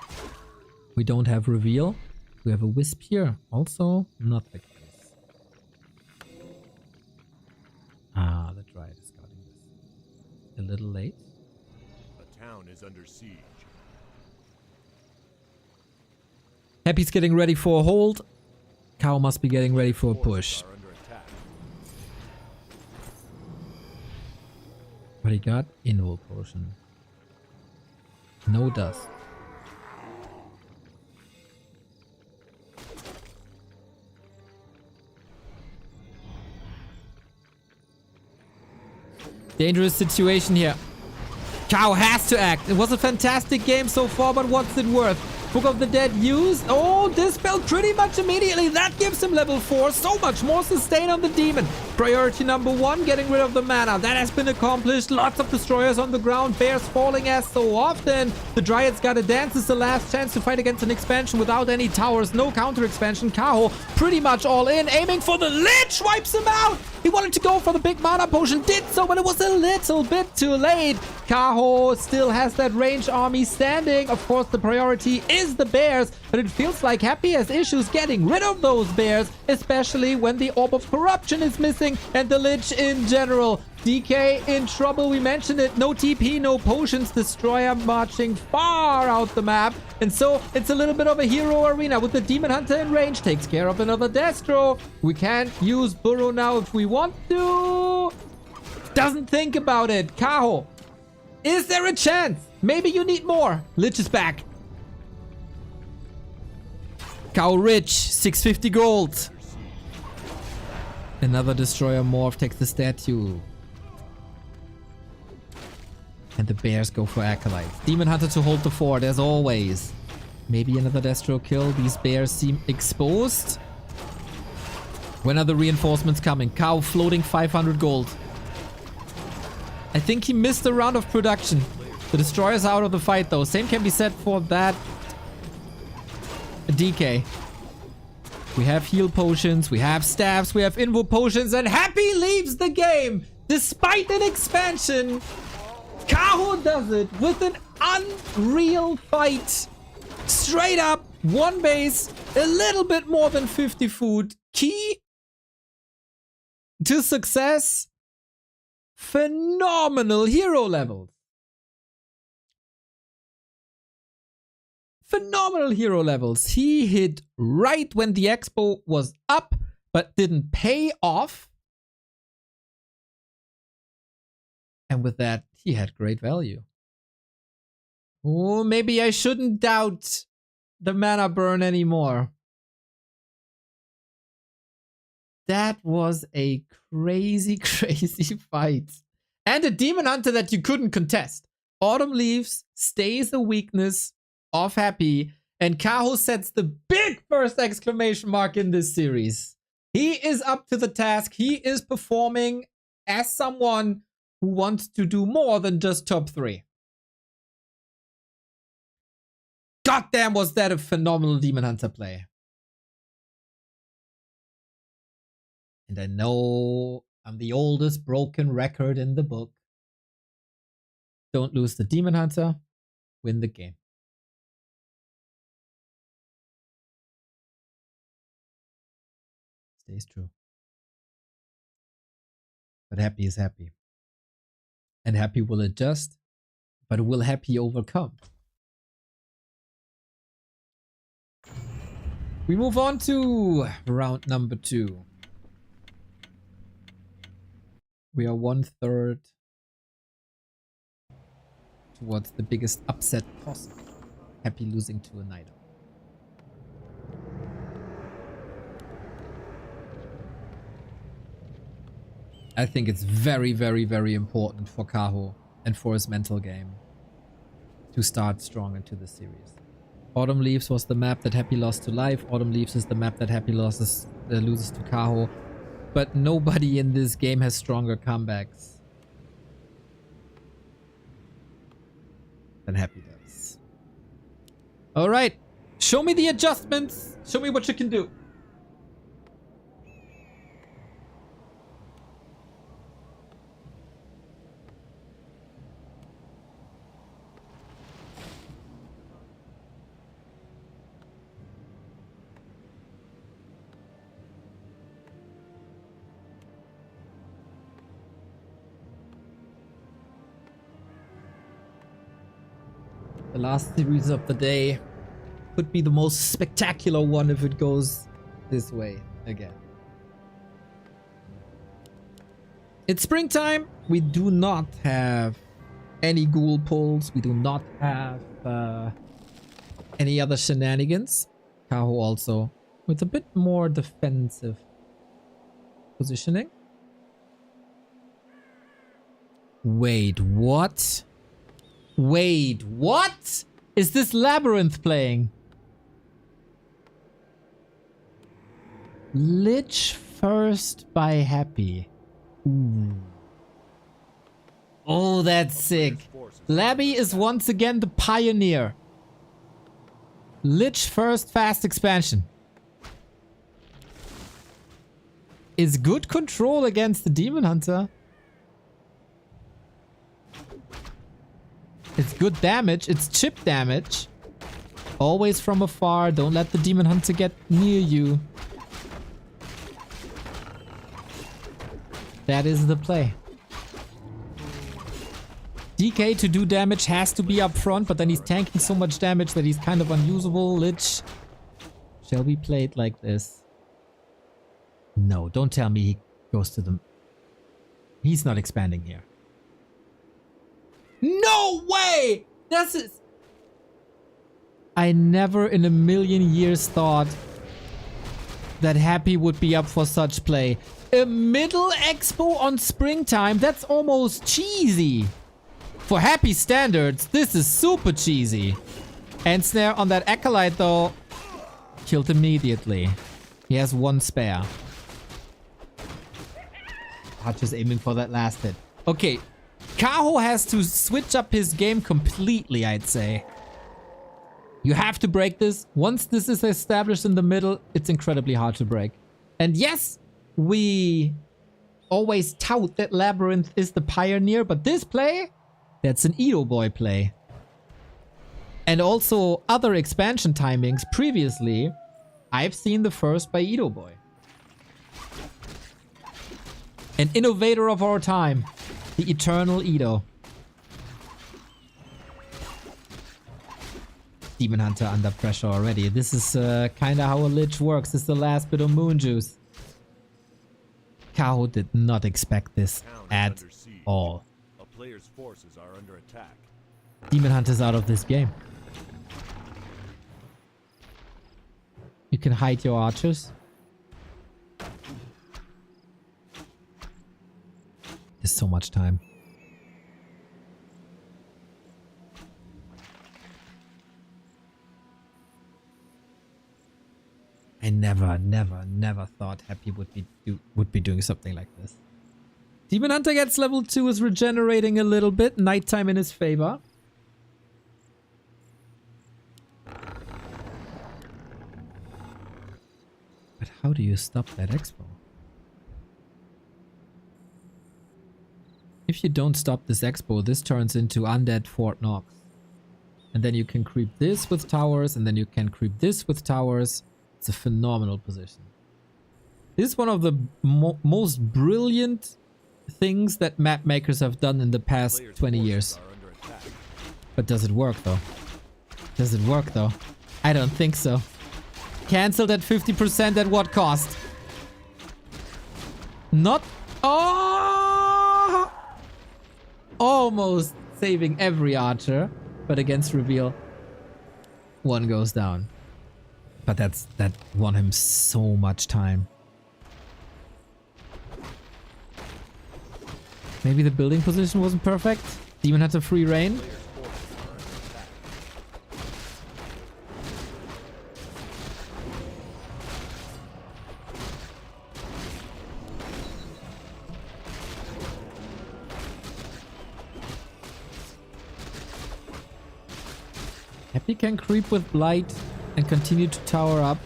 we don't have reveal. We have a Wisp here. Also, not the case. Ah, the Dryad is guarding this. A little late. A town is under siege. Happy's getting ready for a hold. Kaho must be getting ready for a push. What he got? Invo Potion. No dust. Dangerous situation here. Kaho has to act. It was a fantastic game so far, but what's it worth? Book of the Dead used. Oh, dispelled pretty much immediately. That gives him level 4. So much more sustain on the demon. Priority number 1, getting rid of the mana. That has been accomplished. Lots of destroyers on the ground. Bears falling as so often. The Dryad's gotta dance. Is the last chance to fight against an expansion without any towers. No counter expansion. Kaho pretty much all in. Aiming for the Lich. Wipes him out. He wanted to go for the big mana potion. Did so, but it was a little bit too late. Kaho still has that range army standing. Of course, the priority is the bears, but it feels like Happy has issues getting rid of those bears, especially when the Orb of Corruption is missing and the Lich in general. DK in trouble, we mentioned it. No TP, no potions. Destroyer marching far out the map. And so it's a little bit of a hero arena with the Demon Hunter in range. Takes care of another Destro. We can't use Burrow now if we want to. Doesn't think about it. Kaho, is there a chance? Maybe you need more. Lich is back. Kaho rich, 650 gold. Another Destroyer morph takes the statue. And the bears go for Acolytes. Demon Hunter to hold the fort as always. Maybe another Destro kill. These bears seem exposed. When are the reinforcements coming? Kaho floating 500 gold. I think he missed a round of production. The Destroyer's out of the fight though. Same can be said for that DK. We have heal potions, we have staffs, we have invo potions, and Happy leaves the game! Despite an expansion, Kaho does it with an unreal fight. Straight up, 1 base, a little bit more than 50 food. Key to success, phenomenal hero levels. Phenomenal hero levels. He hit right when the expo was up, but didn't pay off. And with that, he had great value. Oh, maybe I shouldn't doubt the mana burn anymore. That was a crazy, crazy fight. And a Demon Hunter that you couldn't contest. Autumn Leaves stays a weakness of Happy, and Kaho sets the big first exclamation mark in this series. He is up to the task. He is performing as someone who wants to do more than just top 3. Goddamn, was that a phenomenal Demon Hunter play. And I know I'm the oldest broken record in the book. Don't lose the Demon Hunter, win the game. Stays true. But Happy is Happy. And Happy will adjust, but will Happy overcome? We move on to round number 2. We are 1/3 towards the biggest upset possible. Happy losing to a Night Owl. I think it's very, very, very important for Kaho and for his mental game to start strong into the series. Autumn Leaves was the map that Happy lost to Life. Autumn Leaves is the map that Happy loses to Kaho. But nobody in this game has stronger comebacks than Happy does. Alright, show me the adjustments. Show me what you can do. The last series of the day could be the most spectacular one if it goes this way again. It's springtime. We do not have any ghoul pulls. We do not have any other shenanigans. Kaho also with a bit more defensive positioning. Wait, what? Wait, what? Is this Labyrinth playing? Lich first by Happy. Ooh. Oh, that's sick. Labby is once again the pioneer. Lich first fast expansion. Is good control against the Demon Hunter. It's good damage. It's chip damage. Always from afar. Don't let the Demon Hunter get near you. That is the play. DK to do damage has to be up front, but then he's tanking so much damage that he's kind of unusable. Lich. Shall we play it like this? No, don't tell me he goes to the... He's not expanding here. No way! This is... I never in a million years thought that Happy would be up for such play. A middle expo on springtime? That's almost cheesy. For Happy standards, this is super cheesy. End snare on that Acolyte though. Killed immediately. He has one spare. Just aiming for that last hit. Okay. Kaho has to switch up his game completely, I'd say. You have to break this. Once this is established in the middle, it's incredibly hard to break. And yes, we always tout that Labyrinth is the pioneer, but this play, that's an eer0 boy play. And also other expansion timings previously, I've seen the first by eer0 boy. An innovator of our time. The eternal eer0. Demon Hunter under pressure already. This is kind of how a Lich works. This is the last bit of moon juice. Kaho did not expect this at all. A player's forces are under attack. Demon Hunter's out of this game. You can hide your archers. There's so much time. I never thought Happy would be doing something like this. Demon Hunter gets level 2, is regenerating a little bit. Nighttime in his favor. But how do you stop that expo? If you don't stop this expo, this turns into undead Fort Knox. And then you can creep this with towers, and then you can creep this with towers. It's a phenomenal position. This is one of the most brilliant things that map makers have done in the past 20 years. But does it work though? Does it work though? I don't think so. Cancelled at 50% at what cost? Not... Oh! Almost saving every archer, but against reveal, one goes down. But that won him so much time. Maybe the building position wasn't perfect. Demon had a free reign. Happy can creep with Blight and continue to tower up,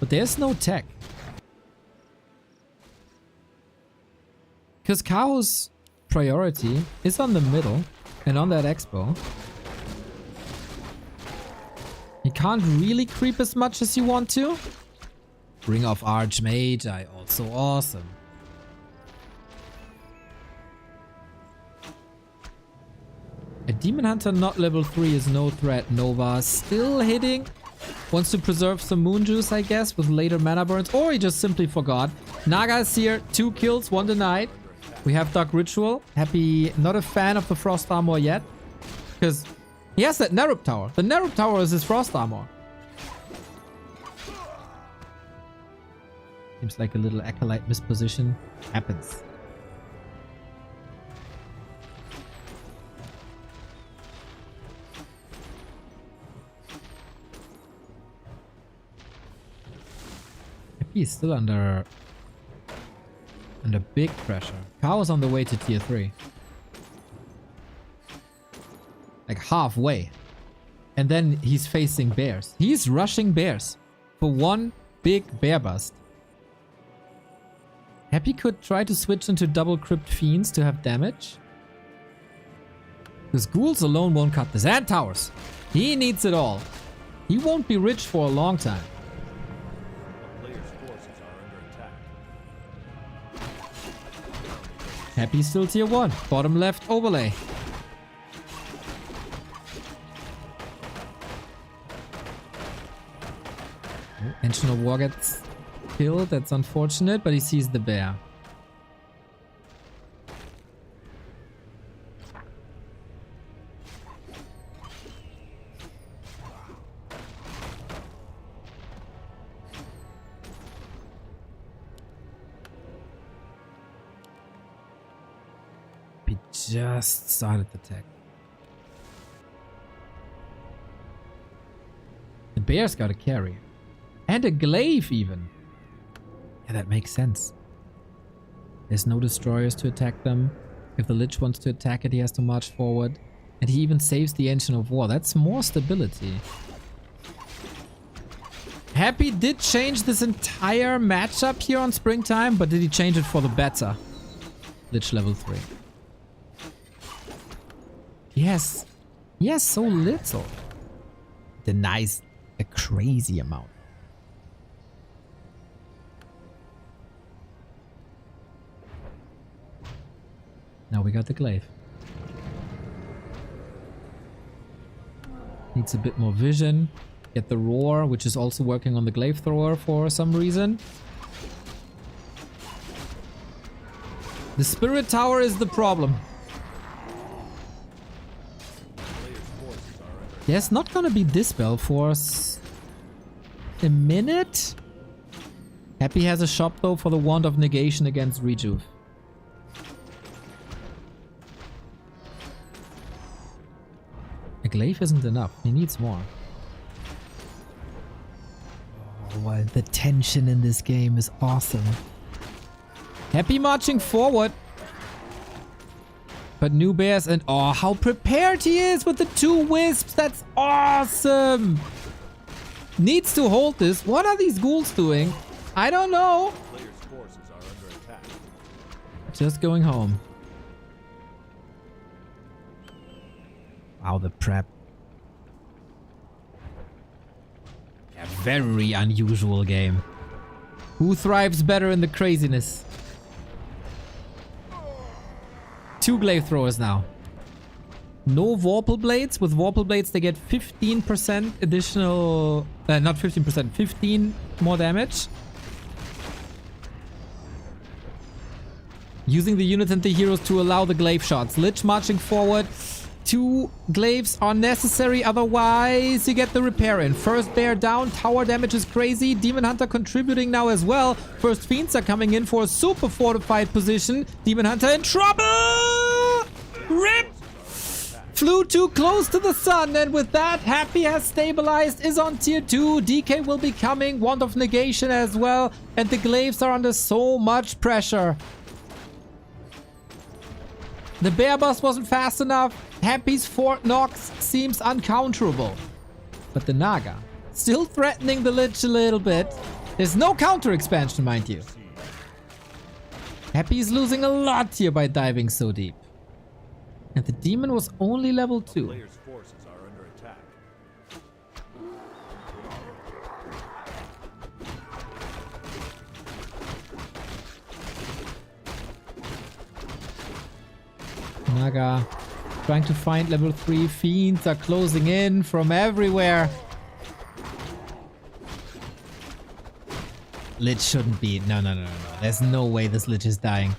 but there's no tech. Because Kaho's priority is on the middle and on that expo. You can't really creep as much as you want to. Ring of Archmage, also awesome. A Demon Hunter not level 3 is no threat. Nova still hitting. Wants to preserve some moon juice, I guess, with later mana burns. Or he just simply forgot. Naga is here. 2 kills, 1 denied. We have Dark Ritual. Happy, not a fan of the Frost Armor yet. Because he has that Nerup Tower. The Nerup Tower is his Frost Armor. Seems like a little Acolyte misposition. Happens. Happy is still under big pressure. Kaho's on the way to tier 3. Like halfway. And then he's facing bears. He's rushing bears for one big bear bust. Happy could try to switch into double crypt fiends to have damage. Because ghouls alone won't cut this. And towers. He needs it all. He won't be rich for a long time. The player's forces are under attack. Happy still tier 1. Bottom left overlay. Engine of War gets killed. That's unfortunate, but he sees the bear. He just started the tech. The bear's got a carry. And a glaive even. Yeah, that makes sense. There's no destroyers to attack them. If the Lich wants to attack it, he has to march forward. And he even saves the Engine of War. That's more stability. Happy did change this entire matchup here on Springtime, but did he change it for the better? Lich level 3. Yes. Yes, so little. Denies a crazy amount. Now we got the glaive. Needs a bit more vision. Get the roar, which is also working on the glaive thrower for some reason. The spirit tower is the problem. There's not gonna be Dispel for a minute. Happy has a shop though for the Wand of Negation against Rejuve. A glaive isn't enough. He needs more. Oh, well, the tension in this game is awesome. Happy marching forward. But new bears and oh, how prepared he is with the 2 wisps. That's awesome. Needs to hold this. What are these ghouls doing? I don't know. The player's forces are under attack. Just going home. Wow, the prep. A very unusual game. Who thrives better in the craziness? 2 glaive throwers now. No Vorpal Blades. With Vorpal Blades they get 15% additional... not 15%, 15 more damage. Using the units and the heroes to allow the glaive shots. Lich marching forward. 2 glaives are necessary, otherwise you get the repair in. First bear down, tower damage is crazy. Demon Hunter contributing now as well. First fiends are coming in for a super fortified position. Demon Hunter in trouble! RIP! Flew too close to the sun, and with that, Happy has stabilized, is on tier 2. DK will be coming, Wand of Negation as well, and the glaives are under so much pressure. The bear bust wasn't fast enough. Happy's Fort Knox seems uncounterable. But the Naga, still threatening the Lich a little bit. There's no counter expansion, mind you. Happy's losing a lot here by diving so deep. And the demon was only level 2. Player's forces are under attack. Naga trying to find level 3. Fiends are closing in from everywhere. Lich shouldn't be. No. There's no way this Lich is dying.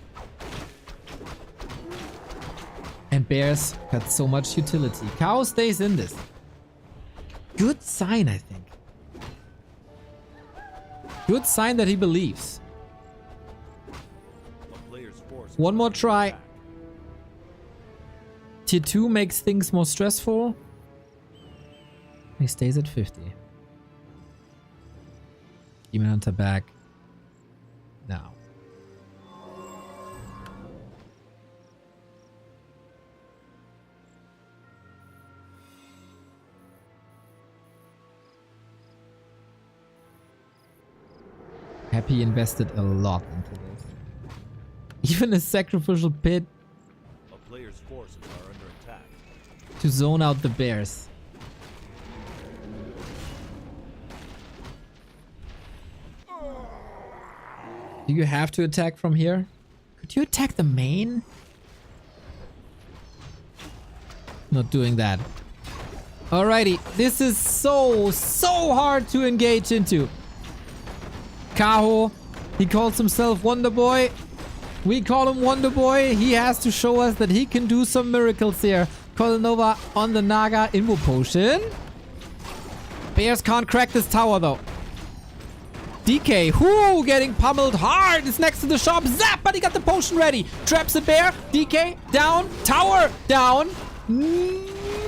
And bears got so much utility. Kaho stays in this. Good sign, I think. Good sign that he believes. The player's forces One more are under try. attack. Tier 2 makes things more stressful. He stays at 50. Demon Hunter back. now. Happy invested a lot into this. Even a sacrificial pit A player's forces are under attack. to zone out the bears. Do you have to attack from here? Could you attack the main? Not doing that. Alrighty, this is so hard to engage into. Kaho, he calls himself Wonder Boy. We call him Wonder Boy. He has to show us that he can do some miracles here. Nova on the Naga Invo Potion. Bears can't crack this tower though. DK, whoo, getting pummeled hard. Is next to the shop. Zap, but he got the potion ready. Traps a bear. DK, down. Tower, down.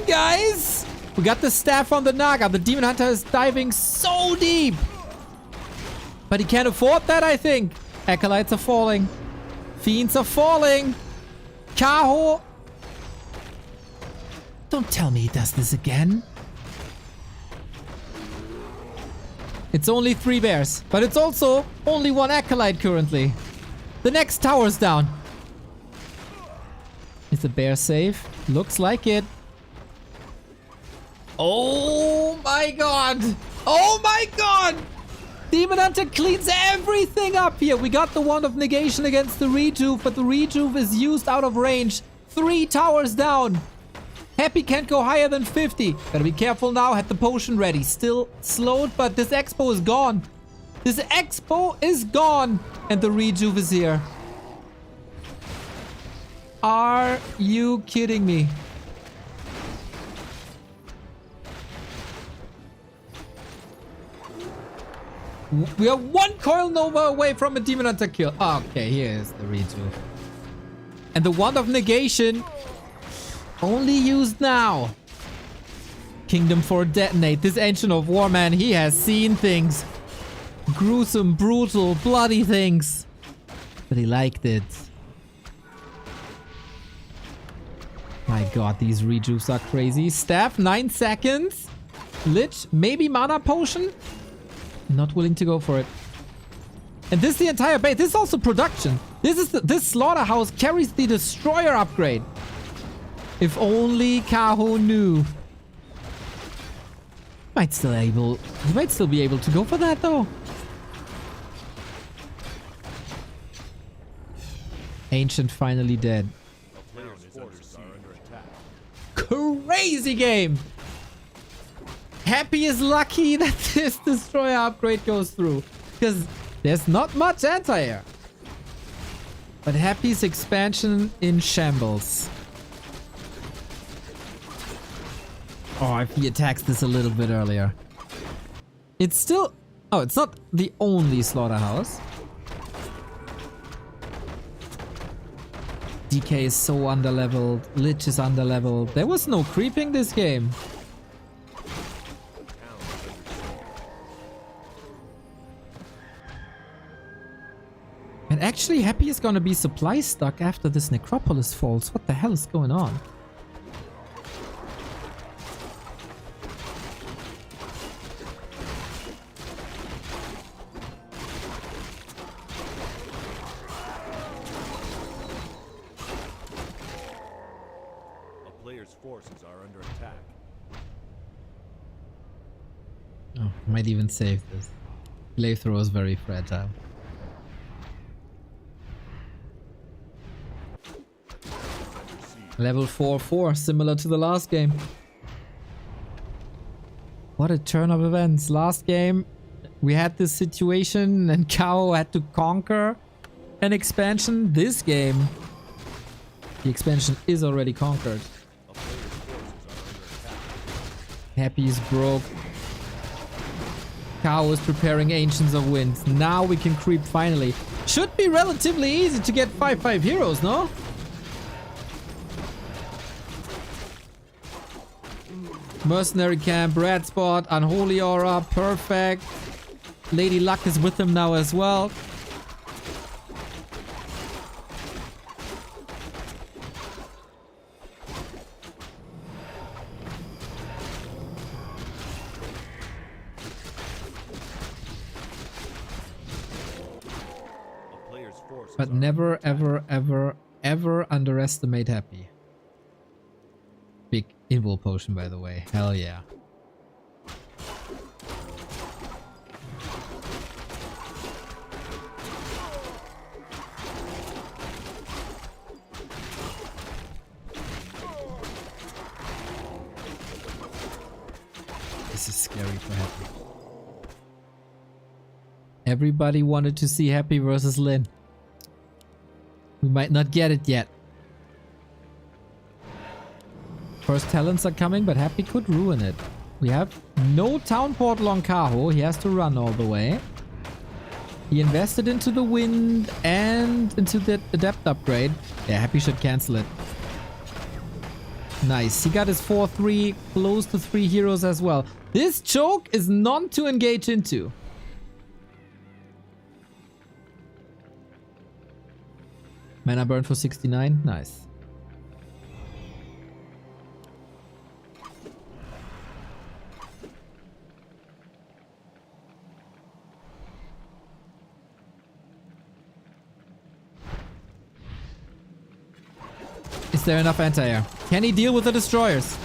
Guys, we got the staff on the Naga. The Demon Hunter is diving so deep. But he can't afford that, I think. Acolytes are falling. Fiends are falling. Kaho. Don't tell me he does this again. It's only 3 bears, but it's also only 1 acolyte currently. The next tower's down. Is the bear safe? Looks like it. Oh my god. Oh my god. Demon Hunter cleans everything up here. We got the Wand of Negation against the Rejuve, but the Rejuve is used out of range. 3 towers down. Happy can't go higher than 50. Gotta be careful now. Had the potion ready. Still slowed, but this Expo is gone. This Expo is gone. And the Rejuve is here. Are you kidding me? We are 1 Coil Nova away from a Demon Hunter kill. Oh, okay, here is the Rejuve. And the Wand of Negation only used now. Kingdom for Detonate. This Ancient of War, man, he has seen things. Gruesome, brutal, bloody things. But he liked it. My god, these Rejuves are crazy. Staff, 9 seconds. Lich, maybe Mana Potion? Not willing to go for it. And this is the entire base. This is also production. This slaughterhouse carries the destroyer upgrade. If only Kaho knew. He might still be able to go for that though. Ancient finally dead. A player's forces are under attack. Crazy game. Happy is lucky that this destroyer upgrade goes through, because there's not much anti-air. But Happy's expansion in shambles. Oh, if he attacks this a little bit earlier. It's still... Oh, it's not the only slaughterhouse. DK is so underleveled. Lich is underleveled. There was no creeping this game. And actually, Happy is gonna be supply stuck after this Necropolis falls. What the hell is going on? A player's forces are under attack. Oh, might even save this. Flamethrower is very fragile. Level 4-4, similar to the last game. What a turn of events. Last game, we had this situation and Kaho had to conquer an expansion. This game, the expansion is already conquered. A player's forces are under attack. Happy is broke. Kaho is preparing Ancients of Wind. Now we can creep finally. Should be relatively easy to get 5/5 heroes, no? Mercenary Camp, Red Spot, Unholy Aura, perfect. Lady Luck is with him now as well. forces But are never, under attack. ever, ever, ever underestimate Happy. Big invul potion, by the way. Hell yeah. This is scary for Happy. Everybody wanted to see Happy versus Lin. We might not get it yet. First talents are coming, but Happy could ruin it. We have no town portal on Kaho. He has to run all the way. He invested into the wind and into the adept upgrade. Yeah, Happy should cancel it. Nice. He got his 4-3, close to 3 heroes as well. This choke is none to engage into. Mana burn for 69. Nice. Is there enough anti-air? Can he deal with the destroyers?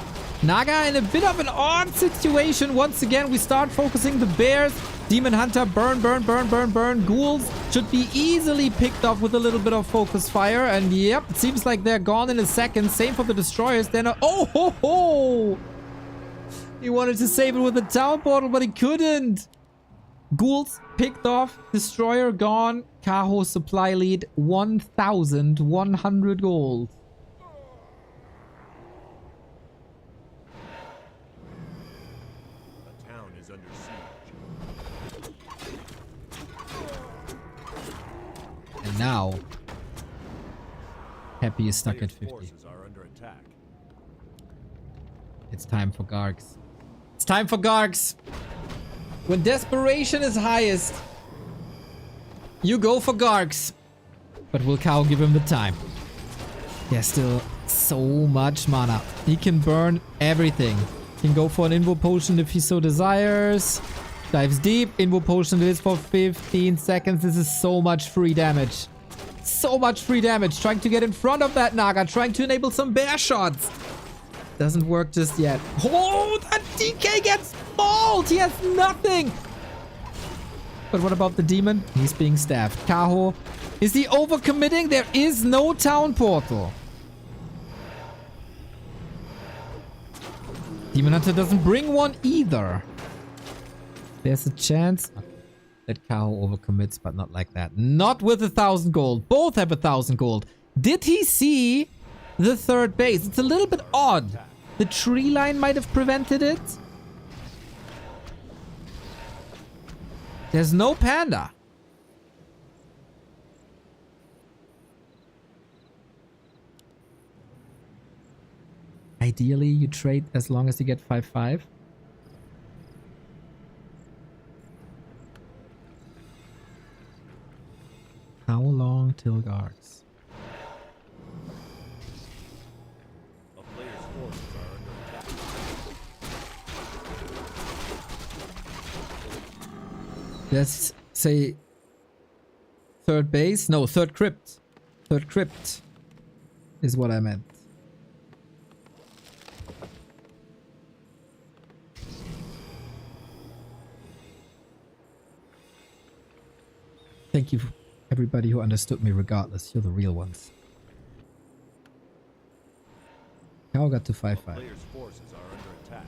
Naga in a bit of an odd situation. Once again, we start focusing the bears. Demon Hunter, burn, burn, burn, burn, burn. Ghouls should be easily picked off with a little bit of focus fire. And yep, it seems like they're gone in a second. Same for the destroyers. They're not... Oh, ho, ho! He wanted to save it with the town portal, but he couldn't. Ghouls picked off. Destroyer gone. Kaho supply lead 1,100 gold. The town is under siege. And now, Happy is stuck at Players' 50. forces are under attack. It's time for Gargs. It's time for Gargs. When desperation is highest, you go for Gargs. But will Kaho give him the time? He has still so much mana. He can burn everything. He can go for an Invo Potion if he so desires. Dives deep. Invo Potion it is for 15 seconds. This is so much free damage. So much free damage. Trying to get in front of that Naga. Trying to enable some bear shots. Doesn't work just yet. Oh, that DK gets mauled. He has nothing. But what about the demon? He's being staffed. Kaho. Is he overcommitting? There is no town portal. Demon Hunter doesn't bring one either. There's a chance that Kaho overcommits, but not like that. Not with 1,000 gold. Both have 1,000 gold. Did he see the third base? It's a little bit odd. The tree line might have prevented it. There's no panda. Ideally, you trade as long as you get 5-5. How long till Gargs? A player's forces are under attack. Let's say third base. No, third crypt. Third crypt is what I meant. Thank you, everybody who understood me regardless. You're the real ones. How got to 5-5? Players' forces are under attack.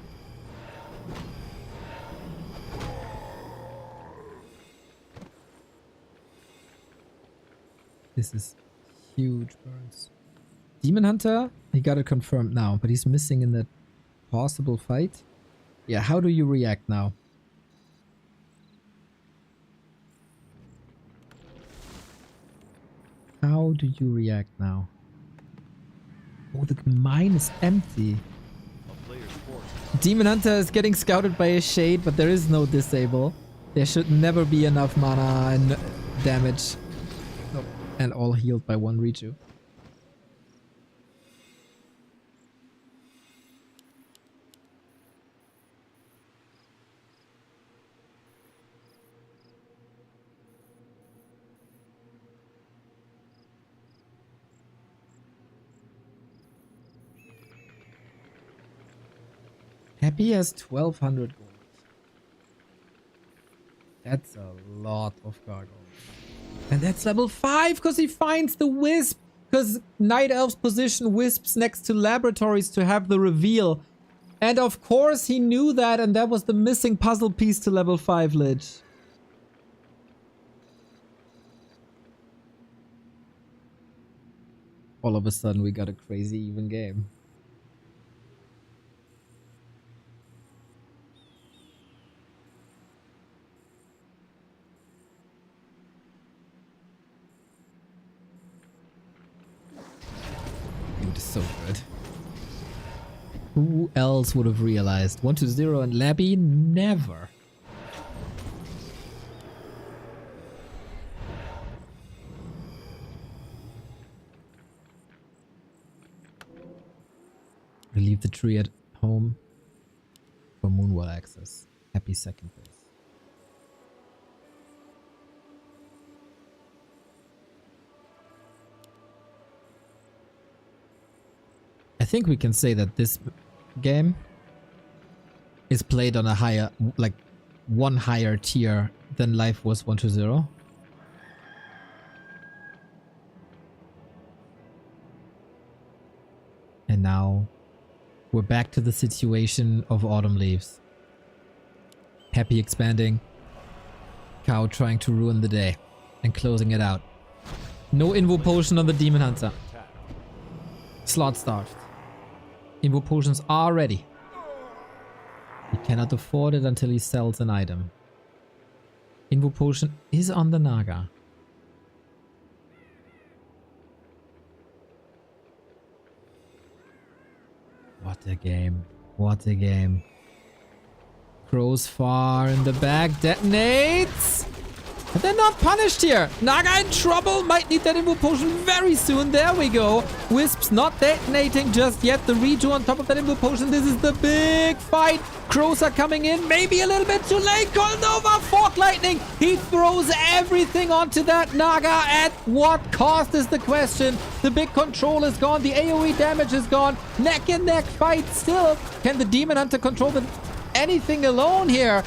This is huge burns. Demon Hunter, he got it confirmed now, but he's missing in that possible fight. Yeah, how do you react now? How do you react now? Oh, the mine is empty. A player's forces Demon Hunter is getting scouted by a shade, but there is no disable. There should never be enough mana and damage. Nope. And all healed by one Reju. Happy has 1200 gold. That's a lot of cargo. And that's level 5 because he finds the wisp. Because Night Elf's position wisps next to laboratories to have the reveal. And of course he knew that, and that was the missing puzzle piece to level 5 Lich. All of a sudden we got a crazy even game. Dude is so good. Who else would have realized? 1-0 and Labby? Never. We leave the tree at home for Moonwall access. Happy second base. I think we can say that this game is played on a higher, like one higher tier than life was 1-0. And now we're back to the situation of autumn leaves. Happy expanding. Kaho trying to ruin the day and closing it out. No Invo Potion on the Demon Hunter. Slot starved. Invo Potions are ready. He cannot afford it until he sells an item. Invo Potion is on the Naga. What a game. What a game. Crows far in the back. Detonates! But they're not punished here. Naga in trouble. Might need that Invo Potion very soon. There we go. Wisps not detonating just yet. The redo on top of that Invo Potion. This is the big fight. Crows are coming in. Maybe a little bit too late. Nova, Fork Lightning. He throws everything onto that Naga. At what cost is the question. The big control is gone. The AoE damage is gone. Neck and neck fight still. Can the Demon Hunter control anything alone here?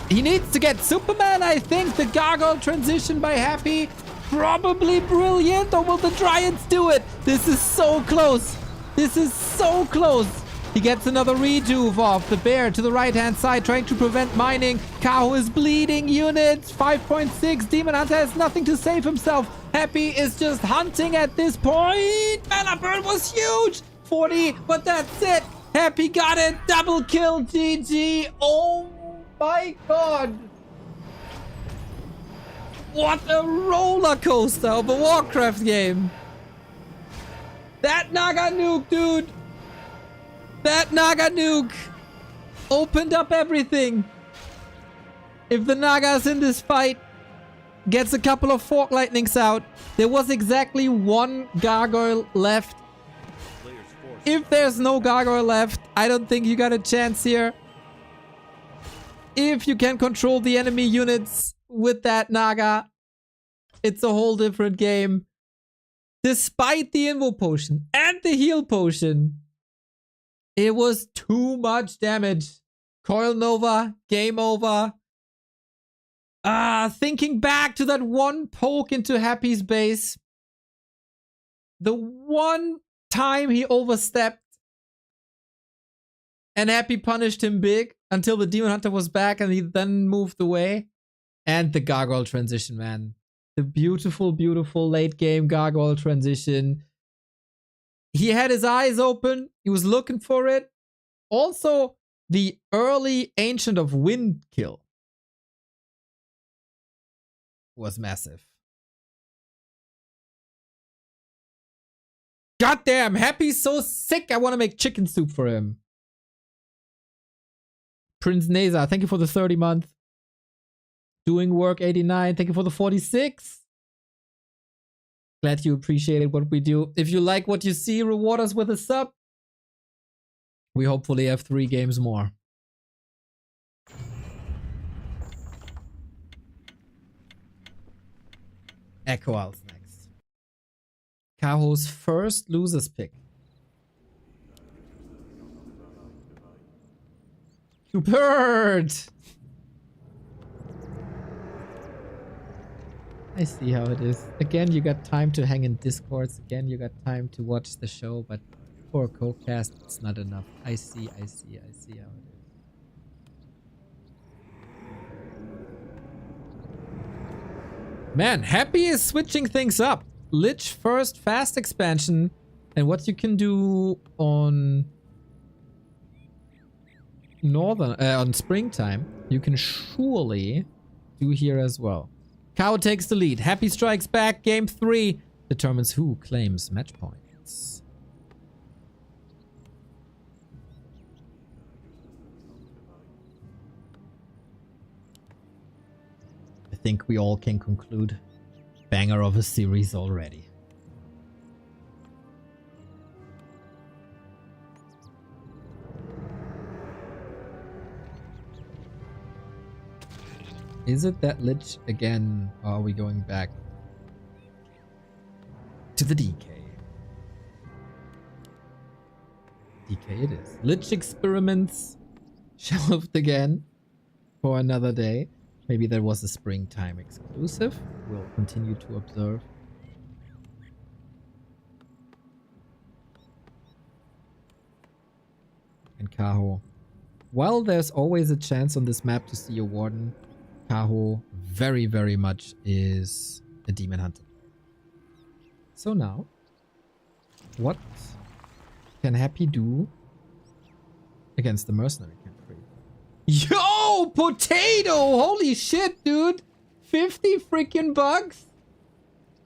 He needs to get Superman, I think. The gargoyle transition by Happy. Probably brilliant. Or will the Dryads do it? This is so close. This is so close. He gets another rejuve off. The bear to the right-hand side trying to prevent mining. Kaho is bleeding units. 5.6. Demon Hunter has nothing to save himself. Happy is just hunting at this point. Mana burn was huge. 40, but that's it. Happy got it. Double kill. GG. Oh my god. What a roller coaster of a Warcraft game. That Naga nuke, dude. That Naga nuke opened up everything. If the Nagas in this fight gets a couple of Fork Lightnings out, there was exactly one gargoyle left. If there's no gargoyle left, I don't think you got a chance here. If you can control the enemy units with that Naga, it's a whole different game. Despite the Invo Potion and the Heal Potion, it was too much damage. Coil Nova, game over. Thinking back to that one poke into Happy's base. The one time he overstepped and Happy punished him big until the Demon Hunter was back and he then moved away. And the Gargoyle transition, man. The beautiful, beautiful late game Gargoyle transition. He had his eyes open. He was looking for it. Also, the early Ancient of Wind kill was massive. Goddamn, Happy's so sick. I want to make chicken soup for him. Prince Neza, thank you for the 30 month. Doing work 89, thank you for the 46. Glad you appreciated what we do. If you like what you see, reward us with a sub. We hopefully have 3 games more. Echo Owls next. Kaho's first losers pick. Bird! I see how it is. Again, you got time to hang in Discords. Again, you got time to watch the show, but for a co-cast, it's not enough. I see how it is. Man, Happy is switching things up. Lich first, fast expansion, and what you can do on on springtime, you can surely do here as well. Kaho takes the lead. Happy strikes back. Game 3 determines who claims match points. I think we all can conclude banger of a series already. Is it that Lich again, or are we going back to the DK? DK it is. Lich experiments shelved again for another day. Maybe there was a springtime exclusive. We'll continue to observe. And Kaho. While there's always a chance on this map to see a Warden, Kaho very, very much is a Demon Hunter. So now, what can Happy do against the Mercenary Cavalry? Yo, Potato! Holy shit, dude! 50 freaking bucks?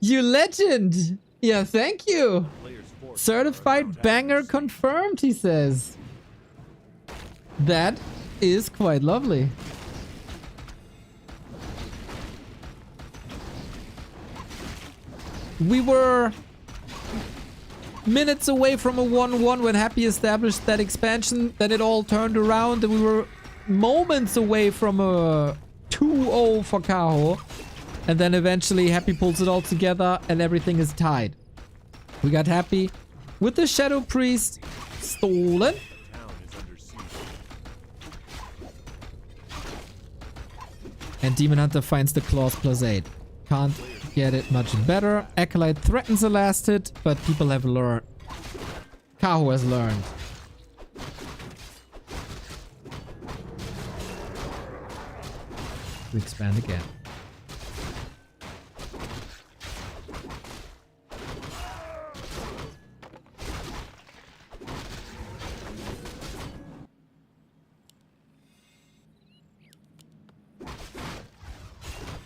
You legend! Yeah, thank you! Certified banger confirmed, he says. That is quite lovely. We were minutes away from a 1-1 when Happy established that expansion. Then it all turned around and we were moments away from a 2-0 for Kaho. And then eventually Happy pulls it all together and everything is tied. We got Happy with the Shadow Priest stolen. And Demon Hunter finds the claws +8. Can't get it much better. Acolyte threatens a last hit, but people have learned. Kaho has learned. To expand again.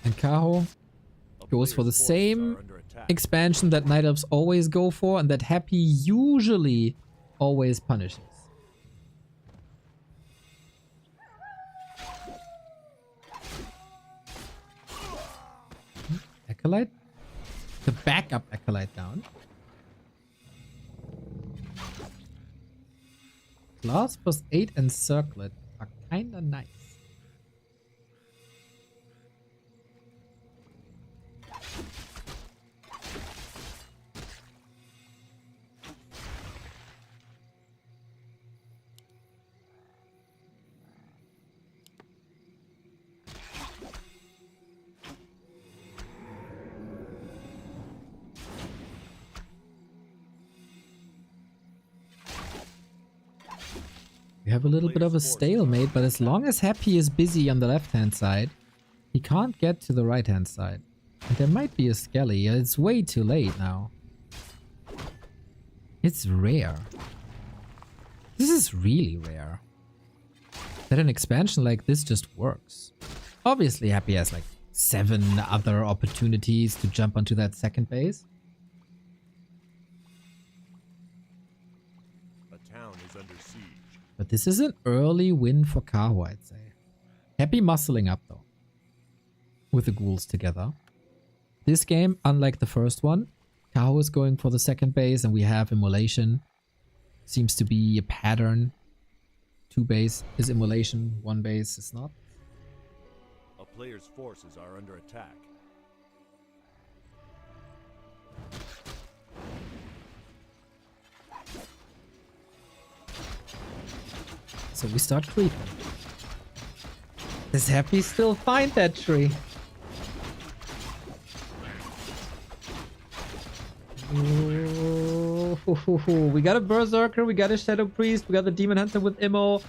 And Kaho goes for the same expansion that Night Elves always go for and that Happy usually always punishes. Acolyte? The backup Acolyte down. Claws +8 and Circlet are kinda nice. We have a little bit of a stalemate, but as long as Happy is busy on the left-hand side, he can't get to the right-hand side. And there might be a Skelly. It's way too late now. It's rare. This is really rare. That an expansion like this just works. Obviously, Happy has like 7 other opportunities to jump onto that second base. A town is under siege. But this is an early win for Kaho, I'd say. Happy muscling up though. With the ghouls together. This game, unlike the first one, Kaho is going for the second base and we have immolation. Seems to be a pattern. 2 base is immolation, 1 base is not. A player's forces are under attack. So we start creeping. Does Happy still find that tree? Ooh, we got a Berserker, we got a Shadow Priest, we got the Demon Hunter with Immo.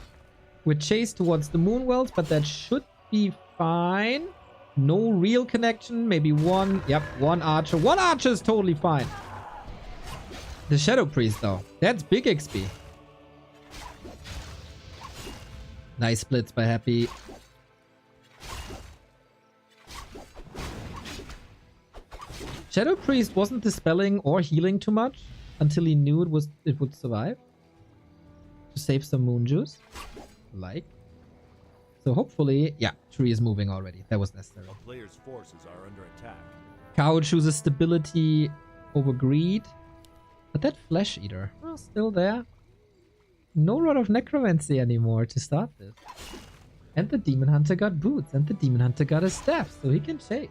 We're chased towards the Moonwells, but that should be fine. No real connection, maybe one. Yep, one Archer. One Archer is totally fine. The Shadow Priest, though. That's big XP. Nice splits by Happy. Shadow Priest wasn't dispelling or healing too much until he knew it would survive. To save some moon juice. Like. So hopefully, yeah, tree is moving already. That was necessary. A player's forces are under attack. Kaho chooses stability over greed. But that Flesh Eater, oh, still there. No Rod of Necromancy anymore to start this. And the Demon Hunter got boots. And the Demon Hunter got a staff, so he can chase.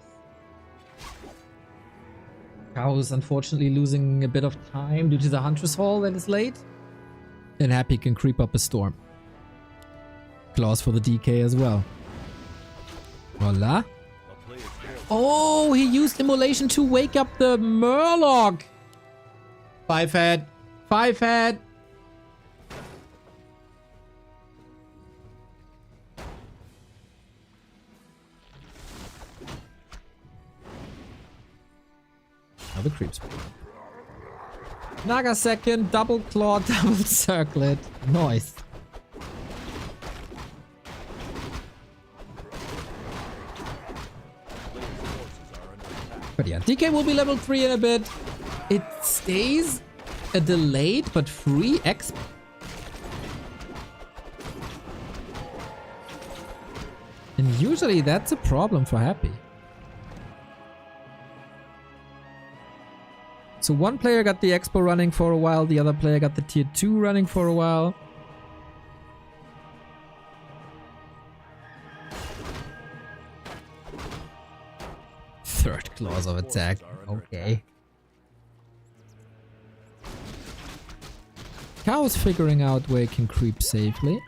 Kaho is unfortunately losing a bit of time due to the Huntress Hall that is late. And Happy can creep up a storm. Claws for the DK as well. Voila. Oh, he used Immolation to wake up the Murloc. 5-head. 5-head. Now the creeps. Naga second, double claw, double circlet. Nice. But yeah, DK will be level 3 in a bit. It stays a delayed but free exp. And usually that's a problem for Happy. So one player got the expo running for a while, the other player got the tier 2 running for a while. Third clause of attack. Okay. Kaho's figuring out where he can creep safely.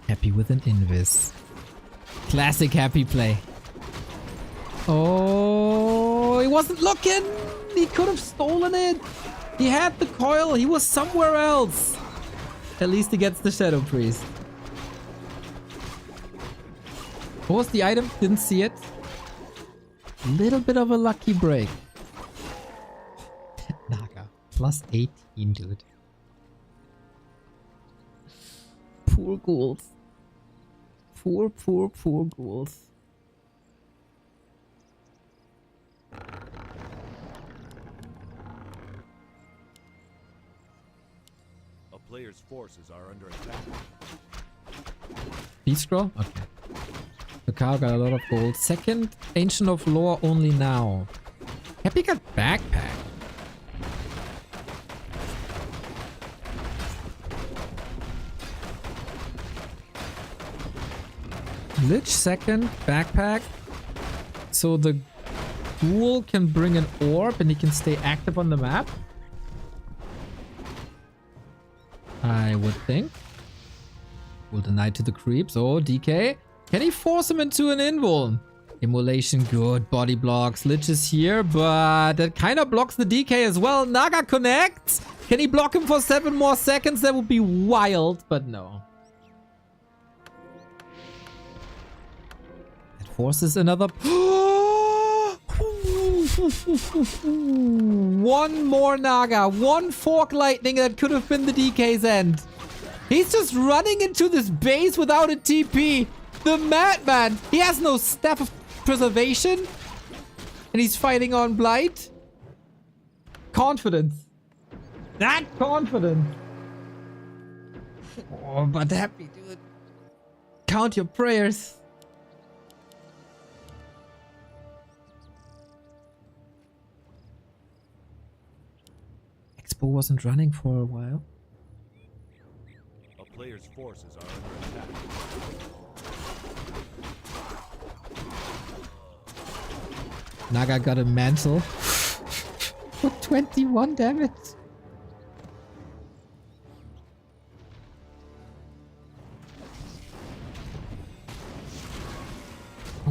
Happy with an invis. Classic Happy play. Oh, he wasn't looking. He could have stolen it. He had the coil. He was somewhere else. At least he gets the Shadow Priest. What was the item? Didn't see it. Little bit of a lucky break. Naga. Plus 18, dude. Poor ghouls. Poor ghouls. A player's forces are under attack. Beast Scroll? Okay. The car got a lot of gold. Second, Ancient of Lore only now. Happy got Backpack. Lich second, Backpack. So the ghoul can bring an orb and he can stay active on the map. I would think. Will deny to the creeps. Oh, DK. Can he force him into an invuln? Immolation, good. Body blocks. Lich is here, but that kind of blocks the DK as well. Naga connects. Can he block him for 7 more seconds? That would be wild, but no. It forces another... One more Naga. One Fork Lightning that could have been the DK's end. He's just running into this base without a TP. The madman. He has no Staff of Preservation. And he's fighting on Blight. Confidence. That confidence. Oh, but Happy, dude. Count your prayers. Expo wasn't running for a while. A player's forces are under attack. Naga got a mantle for 21 damage.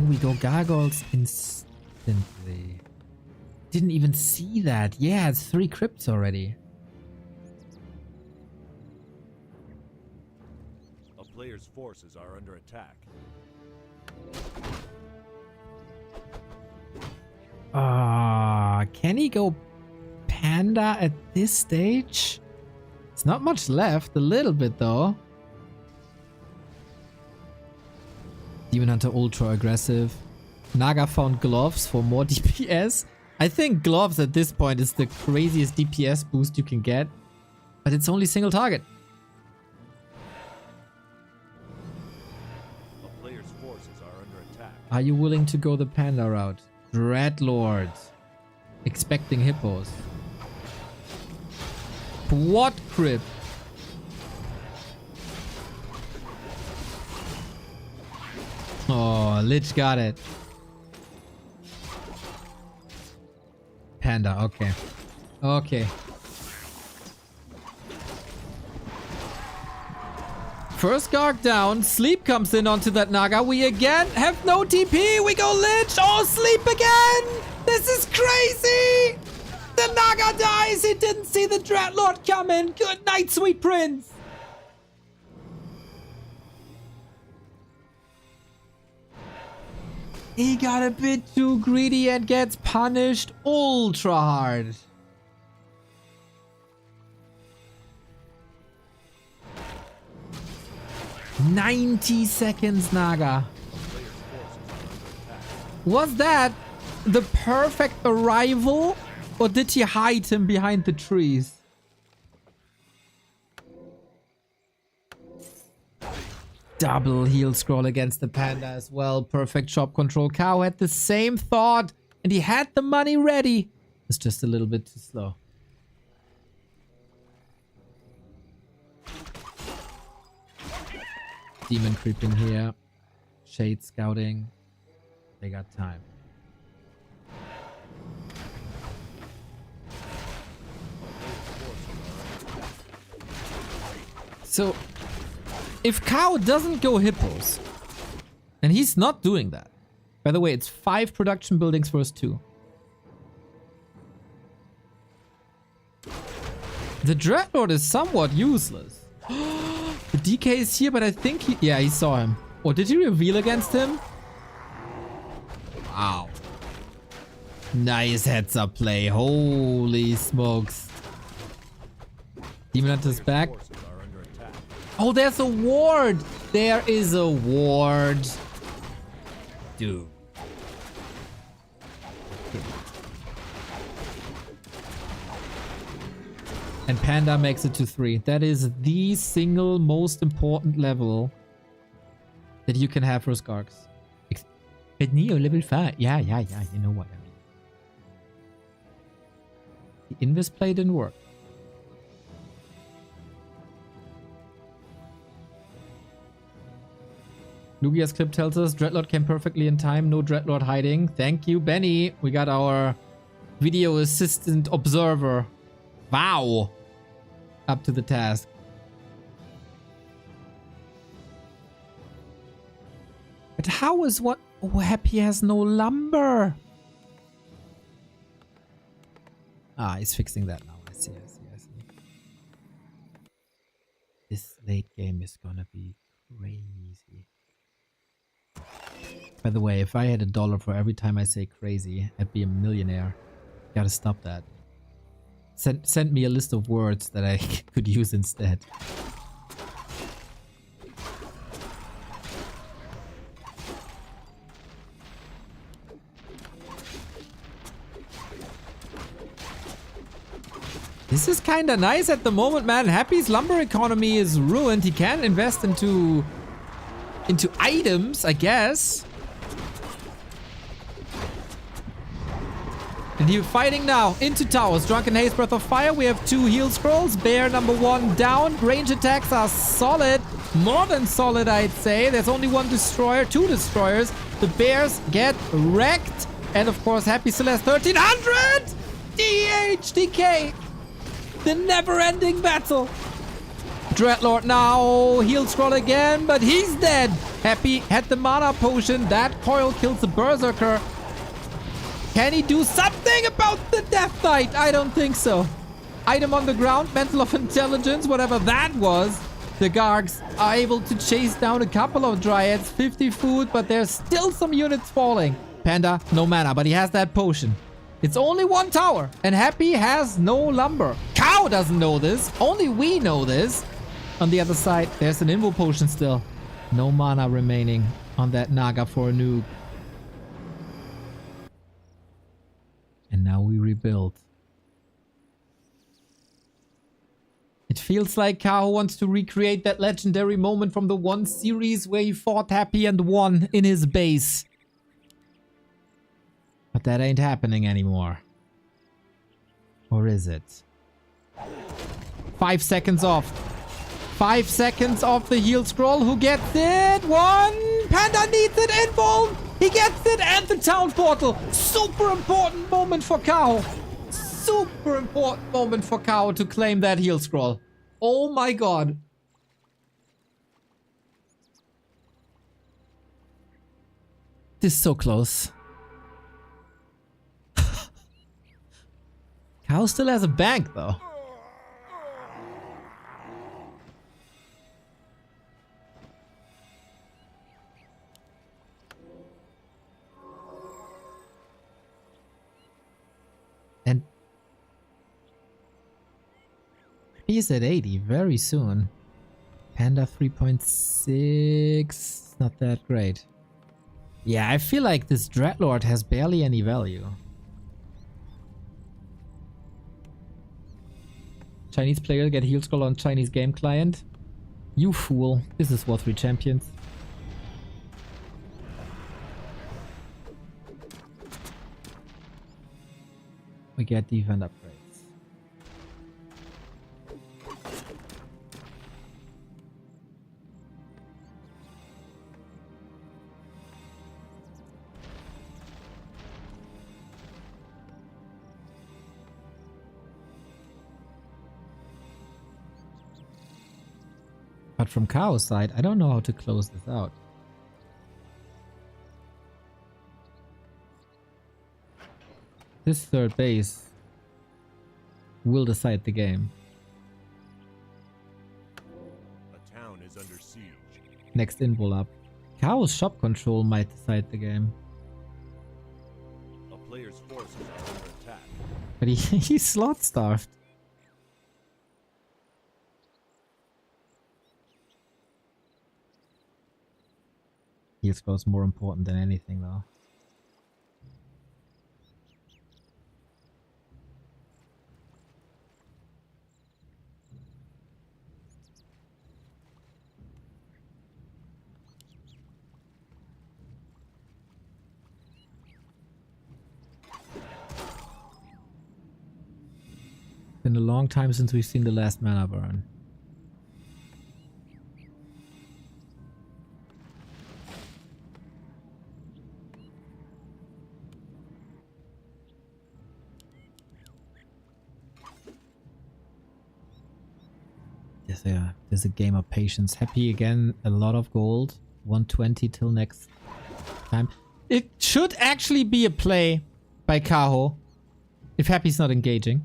Oh, we go gargoyles instantly. Didn't even see that. Yeah, it's 3 crypts already. A player's forces are under attack. Can he go Panda at this stage? It's not much left. A little bit though. Demon Hunter ultra aggressive. Naga found gloves for more DPS. I think gloves at this point is the craziest DPS boost you can get. But it's only single target. A player's forces are under attack. Are you willing to go the Panda route? Dreadlord. Expecting hippos. What crypt? Oh, Lich got it. Panda, okay. Okay. First Garg down. Sleep comes in onto that Naga. We again have no TP. We go Lich. Oh, Sleep again. This is crazy. The Naga dies. He didn't see the Dreadlord coming. Good night, sweet prince. He got a bit too greedy and gets punished ultra hard. "90 seconds, Naga." Was that the perfect arrival? Or did he hide him behind the trees? Double heal scroll against the Panda as well. Perfect shop control. Kaho had the same thought. And he had the money ready. It's just a little bit too slow. Demon creeping here. Shade scouting. They got time. So, if Kaho doesn't go hippos, and he's not doing that. By the way, it's 5 production buildings versus 2. The Dreadlord is somewhat useless. The DK is here, but I think he... Yeah, he saw him. Or did he reveal against him? Wow. Nice heads up play. Holy smokes. Demon Hunter's back. Oh, there's a ward. There is a ward. Dude. And Panda makes it to 3. That is the single most important level that you can have for Skarks. At Neo level 5. Yeah, you know what I mean. The invis play didn't work. Lugia's clip tells us Dreadlord came perfectly in time. No Dreadlord hiding. Thank you, Benny. We got our video assistant observer. Wow. Up to the task. But how is what? Oh, Happy has no lumber. Ah, he's fixing that now. I see. This late game is gonna be crazy. By the way, if I had $1 for every time I say crazy, I'd be a millionaire. Gotta stop that. Send me a list of words that I could use instead. This is kinda nice at the moment, man. Happy's lumber economy is ruined. He can invest into items, I guess. And he's fighting now into towers. Drunken Haze, Breath of Fire. We have 2 heal scrolls. Bear number 1 down. Range attacks are solid. More than solid, I'd say. There's only 1 destroyer, 2 destroyers. The bears get wrecked. And of course, Happy still has 1300! DHDK! The never-ending battle. Dreadlord now. Heal scroll again, but he's dead. Happy had the mana potion. That coil kills the Berserker. Can he do something about the Death Knight? I don't think so. Item on the ground, Mantle of Intelligence, whatever that was. The Gargs are able to chase down a couple of Dryads, 50 food, but there's still some units falling. Panda, no mana, but he has that potion. It's only one tower, and Happy has no lumber. Cow doesn't know this. Only we know this. On the other side, there's an Invo potion still. No mana remaining on that Naga for a nuke. And now we rebuild. It feels like Kaho wants to recreate that legendary moment from the one series where he fought Happy and won in his base. But that ain't happening anymore. Or is it? 5 seconds off. 5 seconds off the heal scroll. Who gets it? One! Panda needs it! Involved! He gets it! And the town portal! Super important moment for Kaho! Super important moment for Kaho to claim that heal scroll. Oh my god. This is so close. Kaho still has a bank though. And he's at 80 very soon. Panda 3.6. Not that great. Yeah, I feel like this Dreadlord has barely any value. Chinese player get heal scroll on Chinese game client. You fool. This is War 3 champions. We get defense upgrades. But from Kaho's side, I don't know how to close this out. This third base will decide the game. A town is under siege. Next invul up. Kaho's shop control might decide the game. A player's forces are under attack. But he's slot starved. Heal scroll is more important than anything though. Been a long time since we've seen the last mana burn. There's a game of patience. Happy again, a lot of gold. 120 till next time. It should actually be a play by Kaho if Happy's not engaging.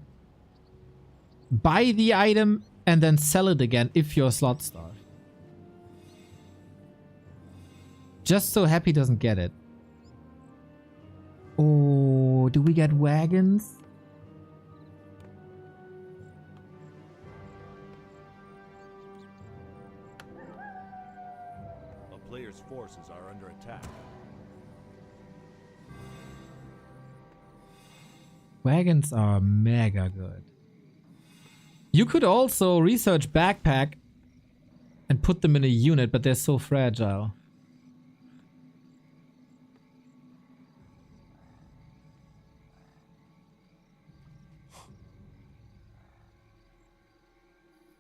Buy the item and then sell it again if you're slot starved. Just so Happy doesn't get it. Oh, do we get wagons? Player's forces are under attack. Wagons are mega good. You could also research backpack and put them in a unit, but they're so fragile.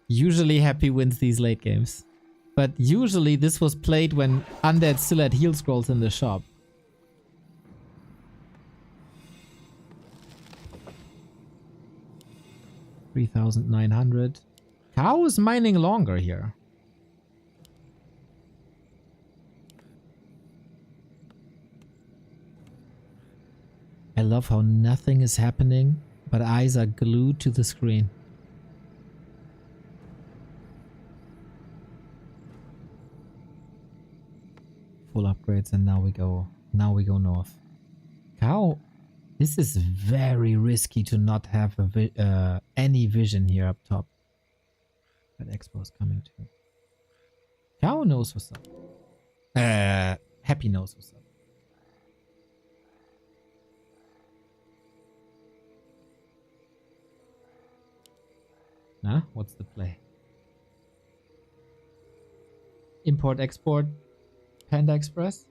Usually Happy wins these late games. But usually this was played when Undead still had heal scrolls in the shop. $3,900. Kaho is mining longer here. I love how nothing is happening, but eyes are glued to the screen. Full upgrades, and now we go north. Kaho, this is very risky to not have any vision here up top. That Expo is coming too. Kaho knows what's up. Happy knows what's up. Nah, what's the play? Import, export, Panda Express.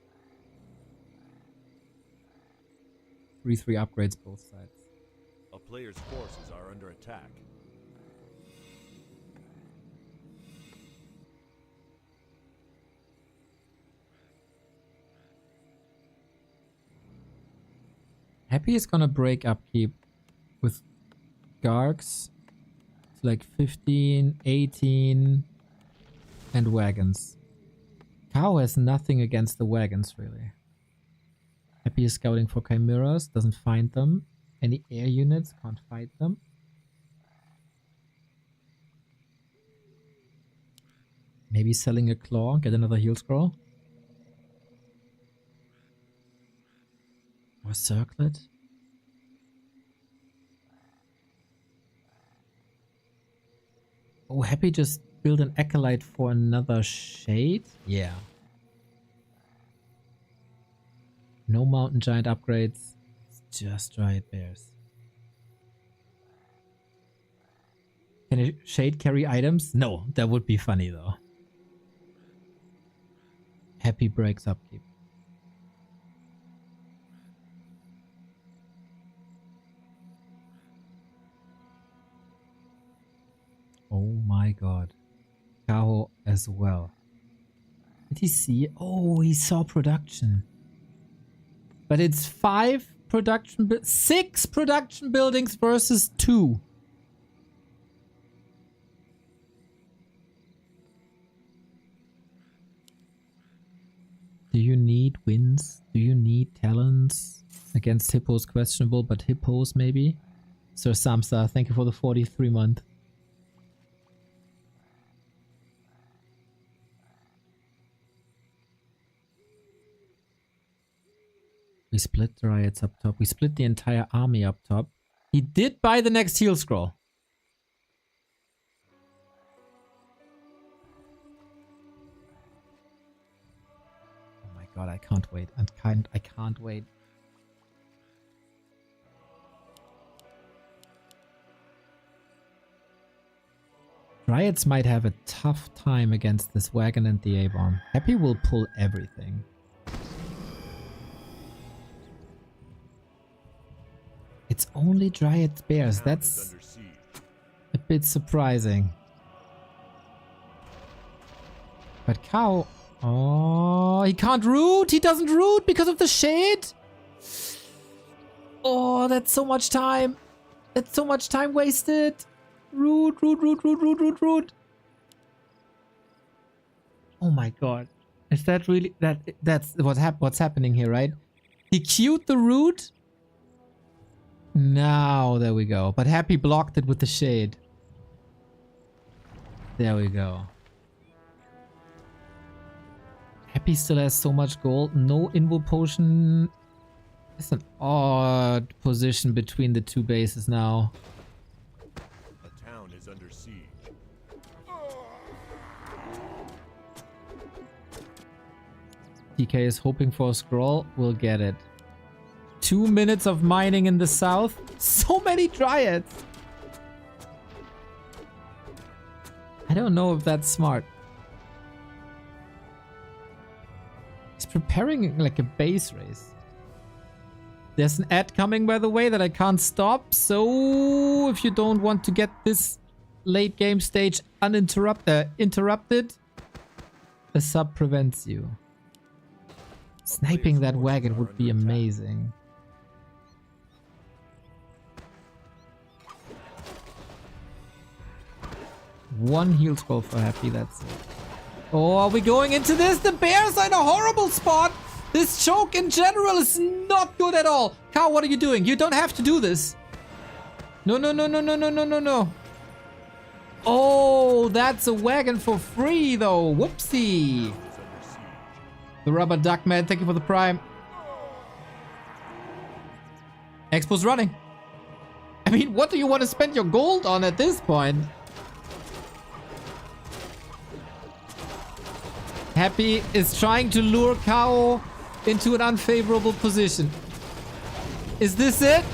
3-3 upgrades both sides. A player's forces are under attack. Happy is gonna break upkeep with Gargs. It's like 15, 18, and wagons. Kaho has nothing against the wagons, really. Happy is scouting for chimeras, doesn't find them. Any air units, can't fight them. Maybe selling a claw, get another heal scroll. Or circlet. Oh, Happy just build an acolyte for another shade? Yeah. No mountain giant upgrades. It's just Dryad Bears. Can a shade carry items? No, that would be funny though. Happy breaks upkeep. Oh my god. Kaho as well. Did he see? Oh, he saw production. But it's 6 production buildings versus 2. Do you need wins? Do you need talents? Against Hippos questionable, but Hippos maybe? Sir Samsa, thank you for the 43 month. We split Dryads up top. We split the entire army up top. He did buy the next heal scroll. Oh my god, I can't wait. I can't wait. Dryads might have a tough time against this wagon and the A-bomb. Happy will pull everything. It's only Dryad Bears. That's a bit surprising. But Kaho... Oh, he can't root. He doesn't root because of the shade. Oh, that's so much time. That's so much time wasted. Root. Oh my god. Is that really... That's what's happening here, right? He queued the root. Now, there we go. But Happy blocked it with the shade. There we go. Happy still has so much gold. No invo potion. It's an odd position between the two bases now. The town is under siege. TK is hoping for a scroll. We'll get it. 2 minutes of mining in the south. So many Dryads. I don't know if that's smart. He's preparing like a base race. There's an ad coming, by the way, that I can't stop. So if you don't want to get this late game stage interrupted, a sub prevents you. Sniping that wagon would be amazing. One heal scroll for Happy, that's it. Oh, are we going into this? The bears are in a horrible spot. This choke in general is not good at all. Kaho, what are you doing? You don't have to do this. No, no, no, no, no, no, no, no, no. Oh, that's a wagon for free, though. Whoopsie. The rubber duck, man. Thank you for the prime. Expo's running. I mean, what do you want to spend your gold on at this point? Happy is trying to lure Kaho into an unfavorable position. Is this it?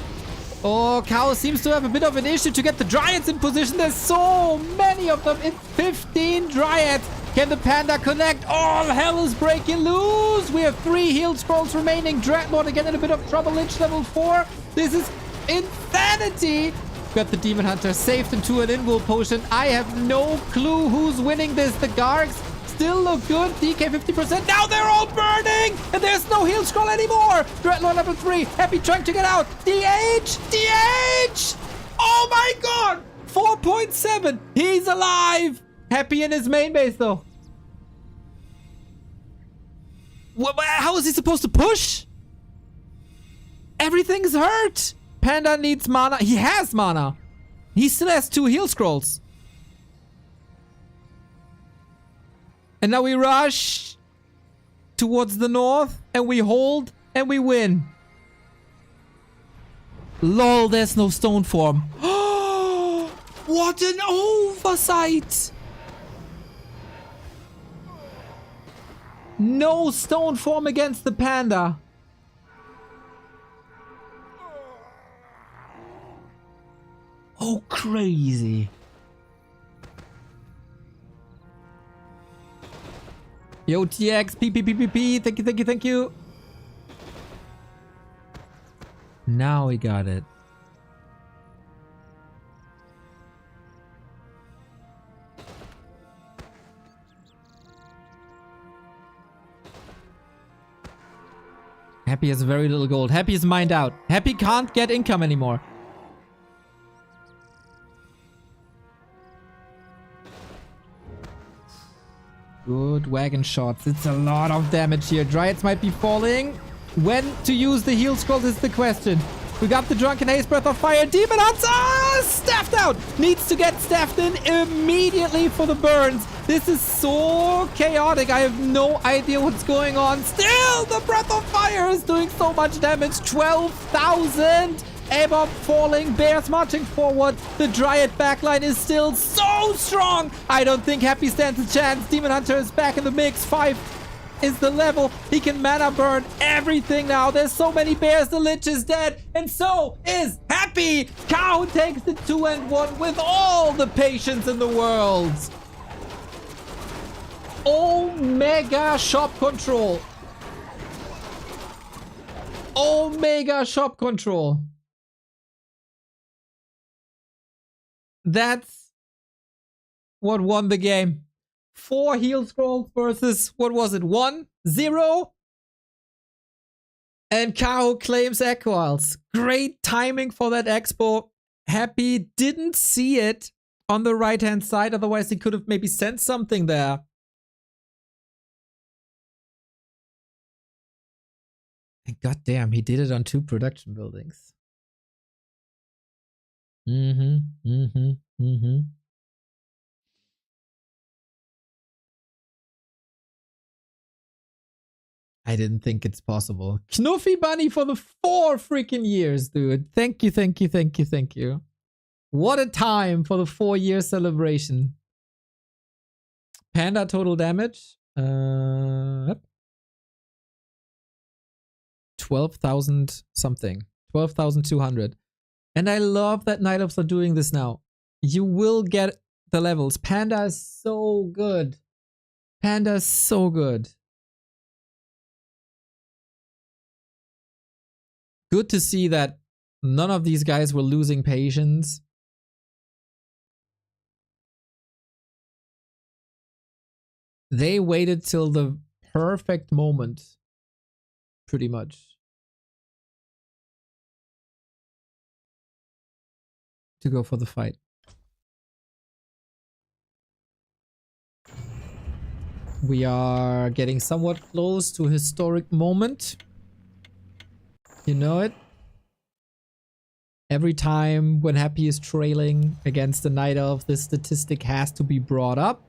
Oh, Kaho seems to have a bit of an issue to get the Dryads in position. There's so many of them. It's 15 Dryads. Can the Panda connect? All hell is breaking loose. We have 3 heal scrolls remaining. Dreadnought again in a bit of trouble. Lich level 4. This is insanity. Got the Demon Hunter saved into an invul potion. I have no clue who's winning this. The Gargs still look good. DK 50%. Now they're all burning. And there's no heal scroll anymore. Dreadnought level 3. Happy trying to get out. DH. DH. Oh my god. 4.7. He's alive. Happy in his main base though. How is he supposed to push? Everything's hurt. Panda needs mana. He has mana. He still has 2 heal scrolls. And now we rush towards the north and we hold and we win. Lol, there's no stone form. What an oversight. No stone form against the Panda. Oh, crazy. Yo, TX, PPPPP, thank you, thank you, thank you. Now we got it. Happy has very little gold. Happy is mined out. Happy can't get income anymore. Good wagon shots. It's a lot of damage here. Dryads might be falling. When to use the heal scrolls is the question. We got the Drunken Haze, Breath of Fire. Demon Hunter! Staffed out! Needs to get staffed in immediately for the burns. This is so chaotic. I have no idea what's going on. Still, the Breath of Fire is doing so much damage. 12,000! Abob falling, bears marching forward. The Dryad backline is still so strong. I don't think Happy stands a chance. Demon Hunter is back in the mix. 5 is the level. He can mana burn everything now. There's so many bears. The Lich is dead. And so is Happy. Kaho takes the 2-1 with all the patience in the world. Omega shop control. Omega shop control. That's what won the game. 4 heal scrolls versus, what was it, 1? 0? And Kaho claims Echoals. Great timing for that expo. Happy didn't see it on the right hand side, otherwise he could have maybe sent something there. And goddamn, he did it on 2 production buildings. I didn't think it's possible. Knuffy Bunny for the 4 freaking years, dude. Thank you, thank you, thank you, thank you. What a time for the 4-year celebration. Panda total damage. 12,000 something. 12,200. And I love that Night Elves are doing this now. You will get the levels. Panda is so good. Panda is so good. Good to see that none of these guys were losing patience. They waited till the perfect moment, pretty much, to go for the fight. We are getting somewhat close to a historic moment. You know it? Every time when Happy is trailing against the Night Elf, this statistic has to be brought up.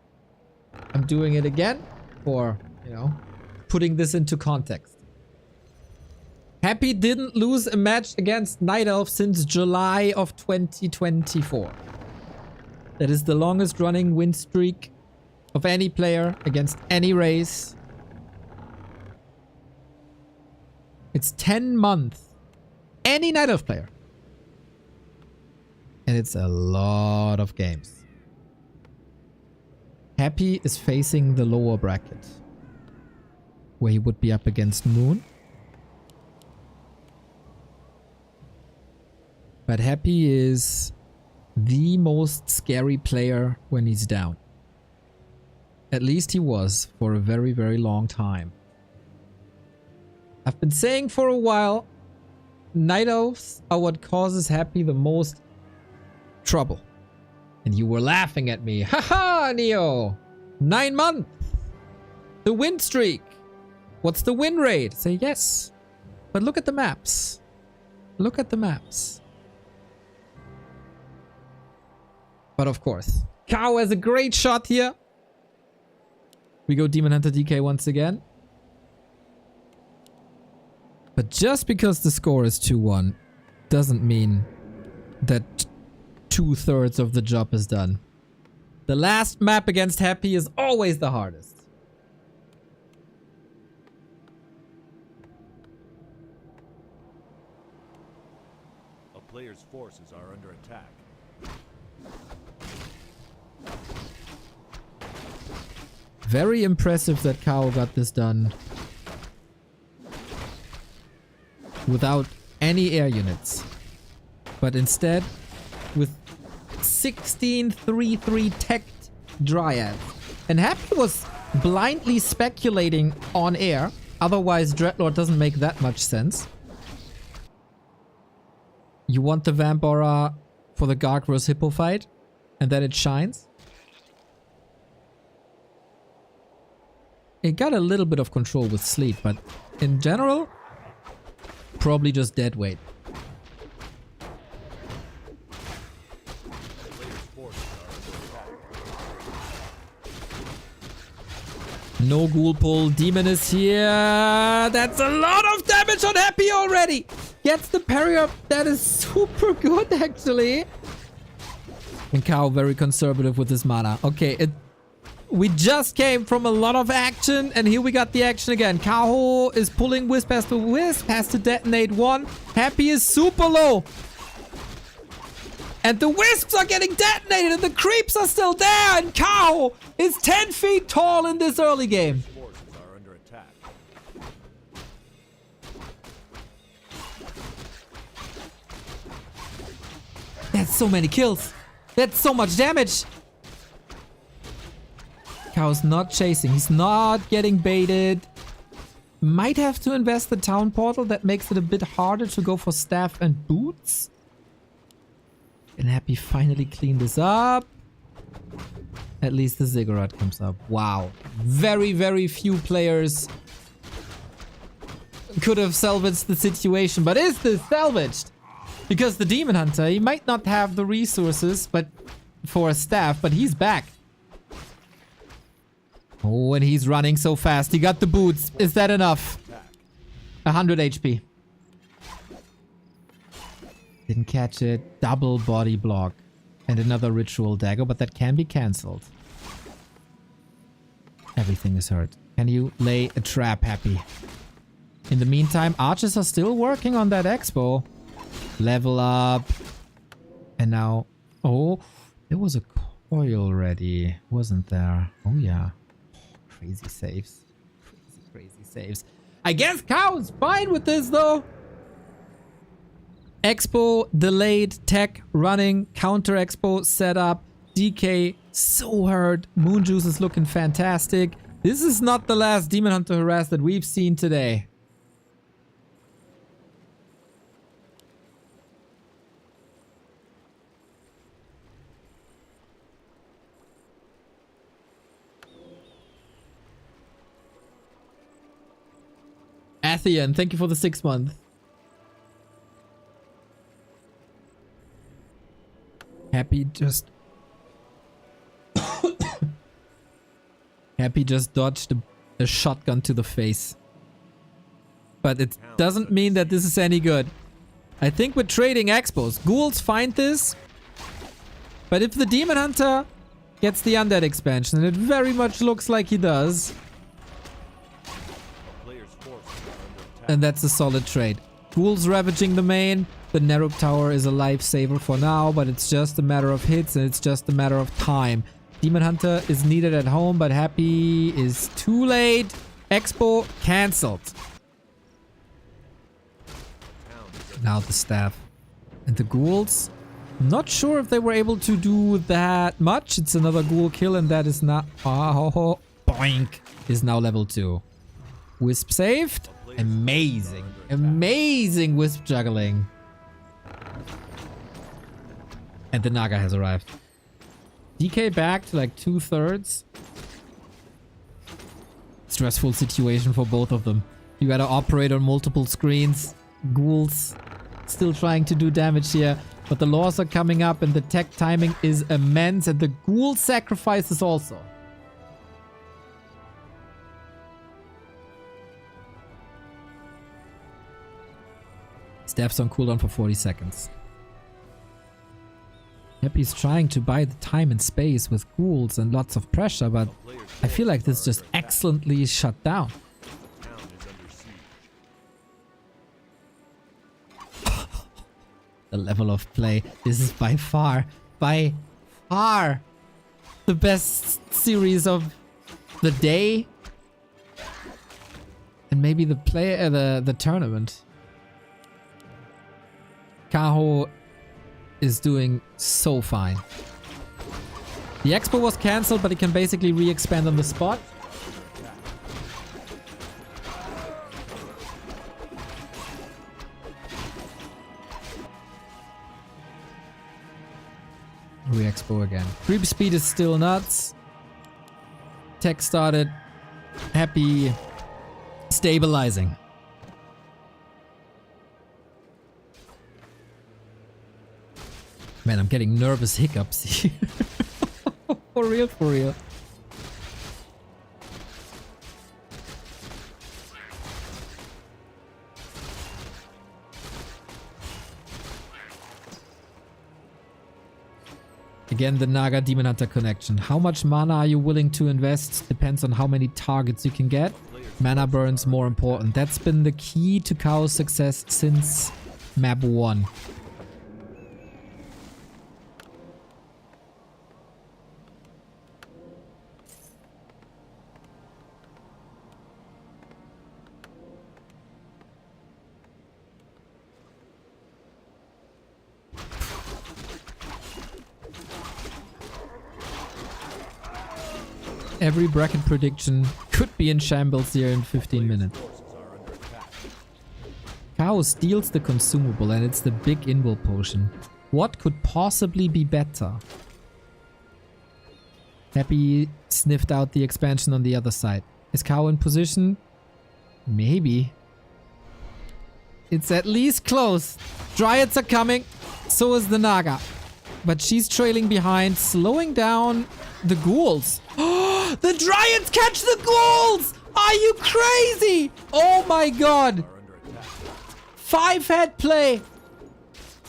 I'm doing it again for, you know, putting this into context. Happy didn't lose a match against Night Elf since July of 2024. That is the longest running win streak of any player against any race. It's 10 months. Any Night Elf player. And it's a lot of games. Happy is facing the lower bracket, where he would be up against Moon. But Happy is the most scary player when he's down. At least he was for a very, very long time. I've been saying for a while, Night Elves are what causes Happy the most trouble. And you were laughing at me. Haha, Neo! 9 months! The win streak! What's the win rate? Say yes. But look at the maps. Look at the maps. But of course, Kaho has a great shot here. We go Demon Hunter DK once again. But just because the score is 2-1 doesn't mean that 2/3 of the job is done. The last map against Happy is always the hardest. A player's forces are under attack. Very impressive that Kaho got this done without any air units. But instead, with 16-3-3 teched Dryad. And Happy was blindly speculating on air. Otherwise, Dreadlord doesn't make that much sense. You want the Vamp Aura for the Garg vs Hippo fight, and then it shines. It got a little bit of control with Sleet, but in general, probably just dead weight. No ghoul pull. Demon is here. That's a lot of damage on Happy already. Gets the parry up. That is super good, actually. And Kaho very conservative with his mana. Okay, we just came from a lot of action, and here we got the action again. Kaho is pulling Wisp, has to detonate one. Happy is super low. And the Wisps are getting detonated, and the creeps are still there, and Kaho is 10 feet tall in this early game. Forces are under attack. That's so many kills. That's so much damage. Kaho's not chasing. He's not getting baited. Might have to invest the town portal. That makes it a bit harder to go for staff and boots. And Happy finally cleaned this up. At least the Ziggurat comes up. Wow. Very, very few players could have salvaged the situation. But is this salvaged? Because the Demon Hunter, he might not have the resources but for a staff, but he's back. Oh, and he's running so fast. He got the boots. Is that enough? 100 HP. Didn't catch it. Double body block. And another ritual dagger, but that can be cancelled. Everything is hurt. Can you lay a trap, Happy? In the meantime, archers are still working on that expo. Level up. And now... Oh, there was a coil ready, wasn't there? Oh, yeah. Crazy saves. Crazy saves. I guess Kaho's fine with this, though. Expo delayed, tech running, counter expo set up. DK so hurt. Moon Juice is looking fantastic. This is not the last Demon Hunter harass that we've seen today. Rathian, thank you for the 6 month. Happy just... Happy just dodged a shotgun to the face. But it doesn't mean that this is any good. I think we're trading expos. Ghouls find this. But if the Demon Hunter gets the Undead expansion, and it very much looks like he does, and that's a solid trade. Ghouls ravaging the main. The Nerub Tower is a lifesaver for now, but it's just a matter of hits and it's just a matter of time. Demon Hunter is needed at home, but Happy is too late. Expo cancelled. Now the staff. And the ghouls? I'm not sure if they were able to do that much. It's another ghoul kill and that is not... Oh, boink. Is now level 2. Wisp saved. Amazing. Amazing wisp juggling. And the Naga has arrived. DK back to like 2/3. Stressful situation for both of them. You gotta operate on multiple screens. Ghouls still trying to do damage here. But the laws are coming up and the tech timing is immense. And the ghoul sacrifices also. Staff's on cooldown for 40 seconds. Happy's trying to buy the time and space with ghouls and lots of pressure, but I feel like this just excellently shut down. The level of play. This is by far the best series of the day. And maybe the tournament. Kaho is doing so fine. The expo was cancelled, but it can basically re-expand on the spot. Re-expo again. Creep speed is still nuts. Tech started. Happy stabilizing. Man, I'm getting nervous hiccups here. For real, for real. Again, the Naga Demon Hunter connection. How much mana are you willing to invest? Depends on how many targets you can get. Mana burn's more important. That's been the key to Kaho's success since map 1. Every bracket prediction could be in shambles here in 15 minutes. Kaho steals the consumable and it's the big invul potion. What could possibly be better? Happy sniffed out the expansion on the other side. Is Kaho in position? Maybe. It's at least close. Dryads are coming. So is the Naga. But she's trailing behind, slowing down the ghouls. The Dryads catch the ghouls! Are you crazy? Oh my god. 5-head play.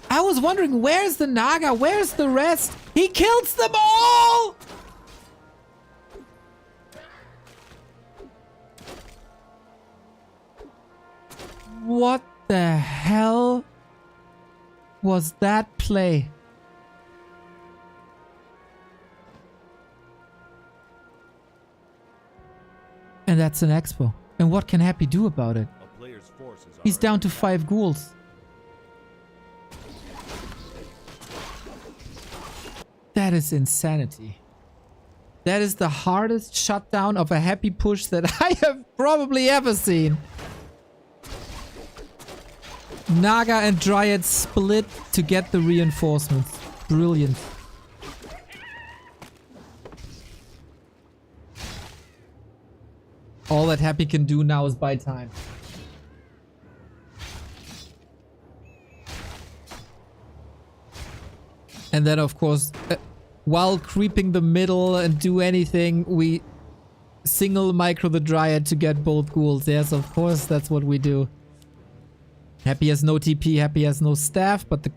I was wondering, where's the Naga? Where's the rest? He kills them all! What the hell was that play? And that's an expo. And what can Happy do about it? He's down to 5 ghouls. That is insanity. That is the hardest shutdown of a Happy push that I have probably ever seen. Naga and Dryad split to get the reinforcements. Brilliant. All that Happy can do now is buy time. And then, of course, while creeping the middle and do anything, we single micro the Dryad to get both ghouls. Yes, of course, that's what we do. Happy has no TP, Happy has no staff, but the...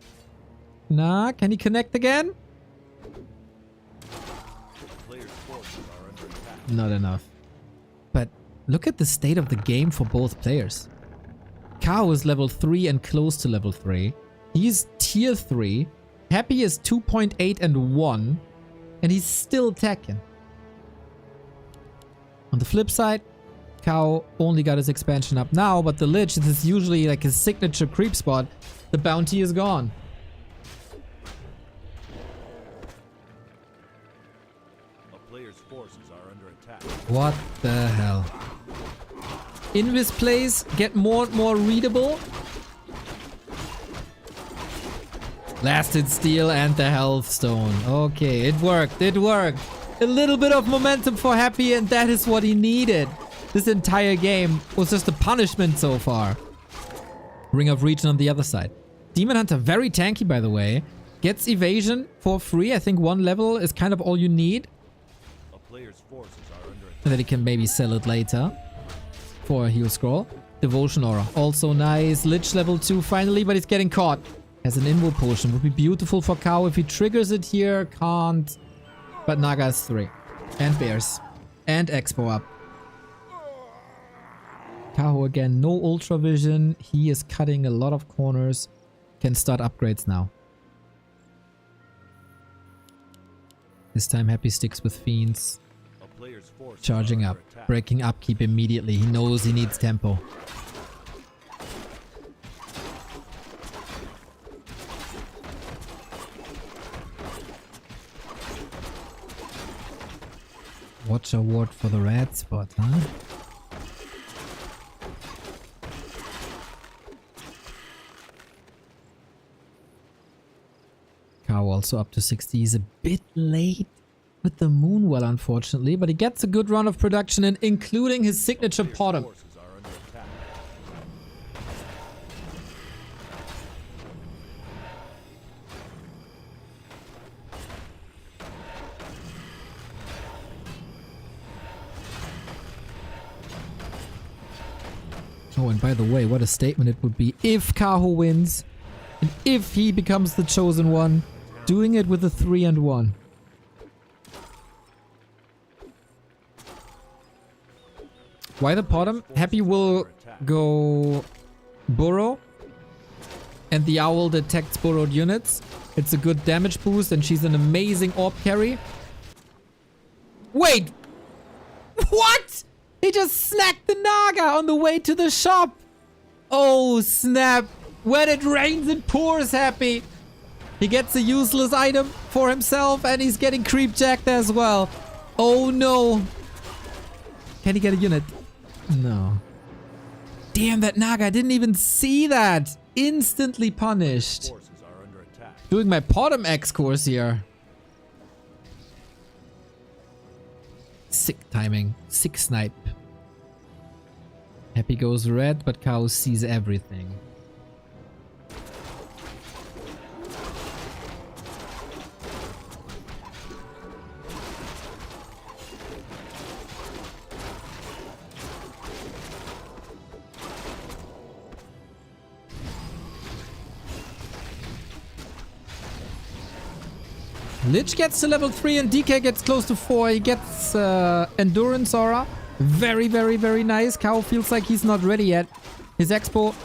Nah, can he connect again? Not enough. But look at the state of the game for both players. Kaho is level 3 and close to level 3. He's tier 3. Happy is 2.8 and 1. And he's still attacking. On the flip side, Kaho only got his expansion up now, but the Lich, this is usually like his signature creep spot. The bounty is gone. Forces are under attack. What the hell? Invis plays get more and more readable. Lasted Steel and the Health Stone. Okay, it worked. It worked. A little bit of momentum for Happy, and that is what he needed. This entire game was just a punishment so far. Ring of Region on the other side. Demon Hunter, very tanky by the way. Gets evasion for free. I think 1 level is kind of all you need. And then he can maybe sell it later for a heal scroll. Devotion Aura, also nice. Lich level 2 finally, but he's getting caught. Has an Invo Potion. Would be beautiful for Kaho if he triggers it here. Can't. But Naga is 3. And Bears. And Expo up. Kaho again, no Ultra Vision. He is cutting a lot of corners. Can start upgrades now. This time Happy sticks with Fiends. Charging up, breaking upkeep immediately. He knows he needs tempo. Watch award for the red spot, huh? Kaho also up to 60. He's a bit late with the Moonwell, unfortunately, but he gets a good run of production, and including his signature Potom. Oh, and by the way, what a statement it would be if Kaho wins, and if he becomes the chosen one, doing it with a 3 and 1. Why the Potom? Happy will go Burrow, and the Owl detects burrowed units. It's a good damage boost, and she's an amazing orb carry. Wait! What? He just snacked the Naga on the way to the shop! Oh snap! When it rains it pours, Happy! He gets a useless item for himself, and he's getting creep-jacked as well. Oh no! Can he get a unit? No. Damn, that Naga, I didn't even see that. Instantly punished. Doing my Potom X course here. Sick timing. Sick snipe. Happy goes red, but Kaho sees everything. Lich gets to level 3 and DK gets close to 4. He gets Endurance Aura. Very, very, very nice. Kaho feels like he's not ready yet. His Expo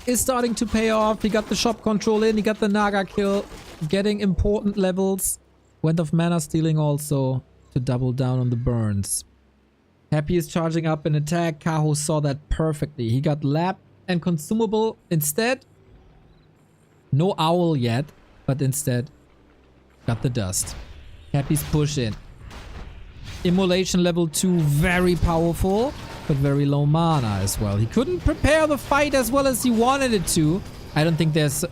is starting to pay off. He got the shop control in. He got the Naga kill. Getting important levels. Went of Mana Stealing also to double down on the burns. Happy is charging up an attack. Kaho saw that perfectly. He got Lab and Consumable instead. No Owl yet, but instead got the Dust. Happy's push in. Immolation level 2, very powerful, but very low mana as well. He couldn't prepare the fight as well as he wanted it to. I don't think there's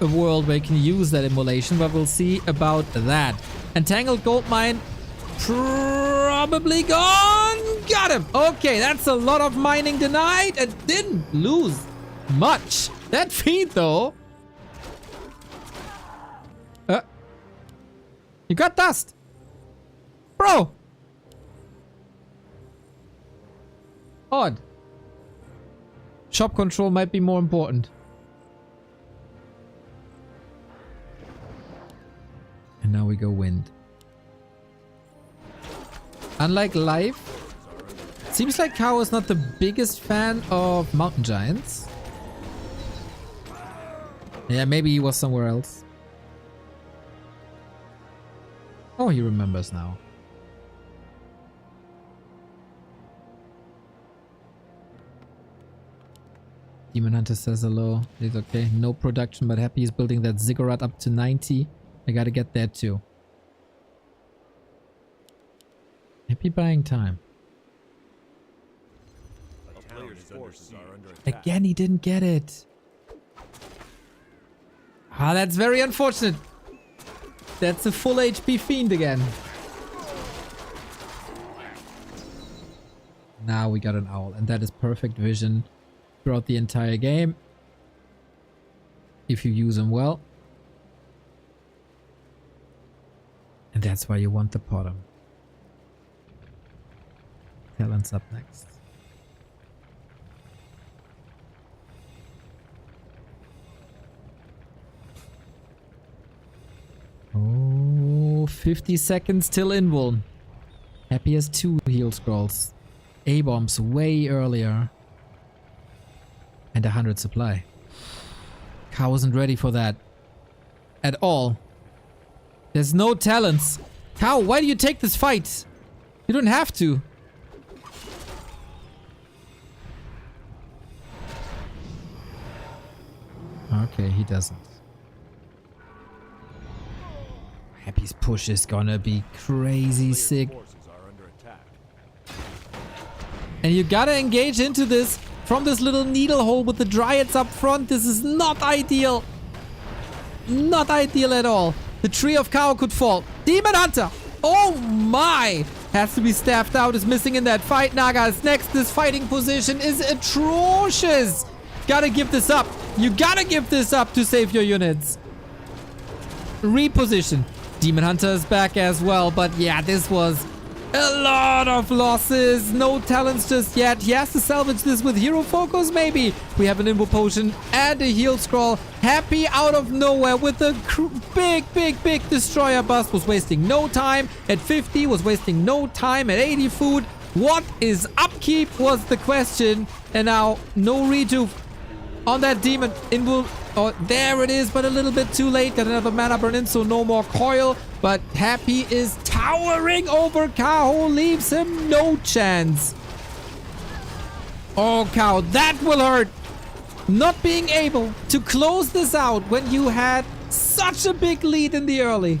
a world where you can use that Immolation, but we'll see about that. Entangled Goldmine, probably gone. Got him. Okay, that's a lot of mining denied and didn't lose much. That feed though. You got dust. Bro. Odd. Shop control might be more important. And now we go wind. Unlike life, seems like Kaho is not the biggest fan of mountain giants. Yeah, maybe he was somewhere else. Oh, he remembers now. Demon Hunter says hello. He's okay. No production, but happy he's building that ziggurat up to 90. I gotta get that too. Happy buying time. A player's forces are under attack. Again, he didn't get it. Ah, that's very unfortunate. That's a full HP fiend again. Now we got an owl, and that is perfect vision throughout the entire game. If you use them well. And that's why you want the bottom. Talon's up next. Oh, 50 seconds till invuln. Happy has 2 heal scrolls. A-bombs way earlier. And 100 supply. Kaho wasn't ready for that. At all. There's no talents. Kaho, why do you take this fight? You don't have to. Okay, he doesn't. Happy's push is gonna be crazy sick. Forces are under attack. And you gotta engage into this from this little needle hole with the dryads up front. This is not ideal. Not ideal at all. The tree of Kaho could fall. Demon Hunter! Oh my! Has to be staffed out, is missing in that fight. Naga is next. This fighting position is atrocious. Gotta give this up. You gotta give this up to save your units. Reposition. Demon Hunter is back as well, but yeah, this was a lot of losses. No talents just yet. He has to salvage this with hero focus, maybe. We have an Invo Potion and a heal scroll. Happy out of nowhere with a big destroyer bust. Was wasting no time at 50, was wasting no time at 80 food. What is upkeep was the question. And now no redo on that demon. Invo. Oh, there it is, but a little bit too late. Got another mana burn in, so no more coil. But Happy is towering over Kaho. Leaves him no chance. Oh, Kaho, that will hurt. Not being able to close this out when you had such a big lead in the early.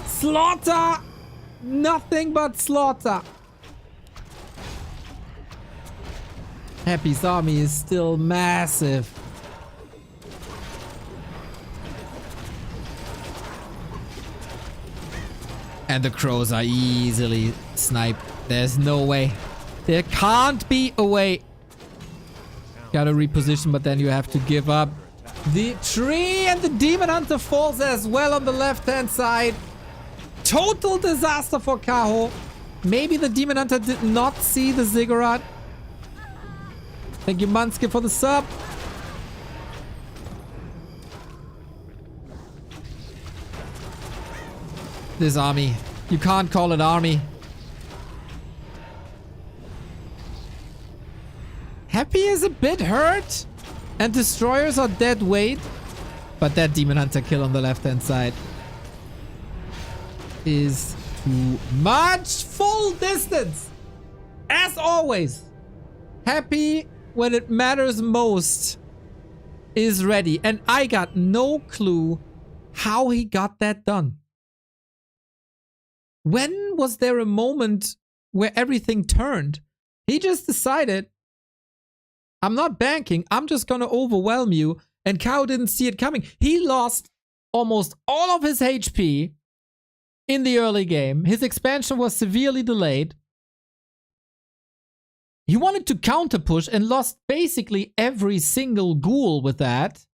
Slaughter. Nothing but slaughter. Happy's army is still massive. And the crows are easily sniped. There's no way. There can't be a way. Gotta reposition, but then you have to give up. The tree and the Demon Hunter falls as well on the left-hand side. Total disaster for Kaho. Maybe the Demon Hunter did not see the ziggurat. Thank you, Manske, for the sub. This army. You can't call it army. Happy is a bit hurt. And destroyers are dead weight. But that Demon Hunter kill on the left-hand side is too much. Full distance. As always. Happy when it matters most is ready. And I got no clue how he got that done. When was there a moment where everything turned? He just decided, I'm not banking, I'm just gonna overwhelm you, and Kaho didn't see it coming. He lost almost all of his HP in the early game. His expansion was severely delayed. He wanted to counter push and lost basically every single ghoul with that.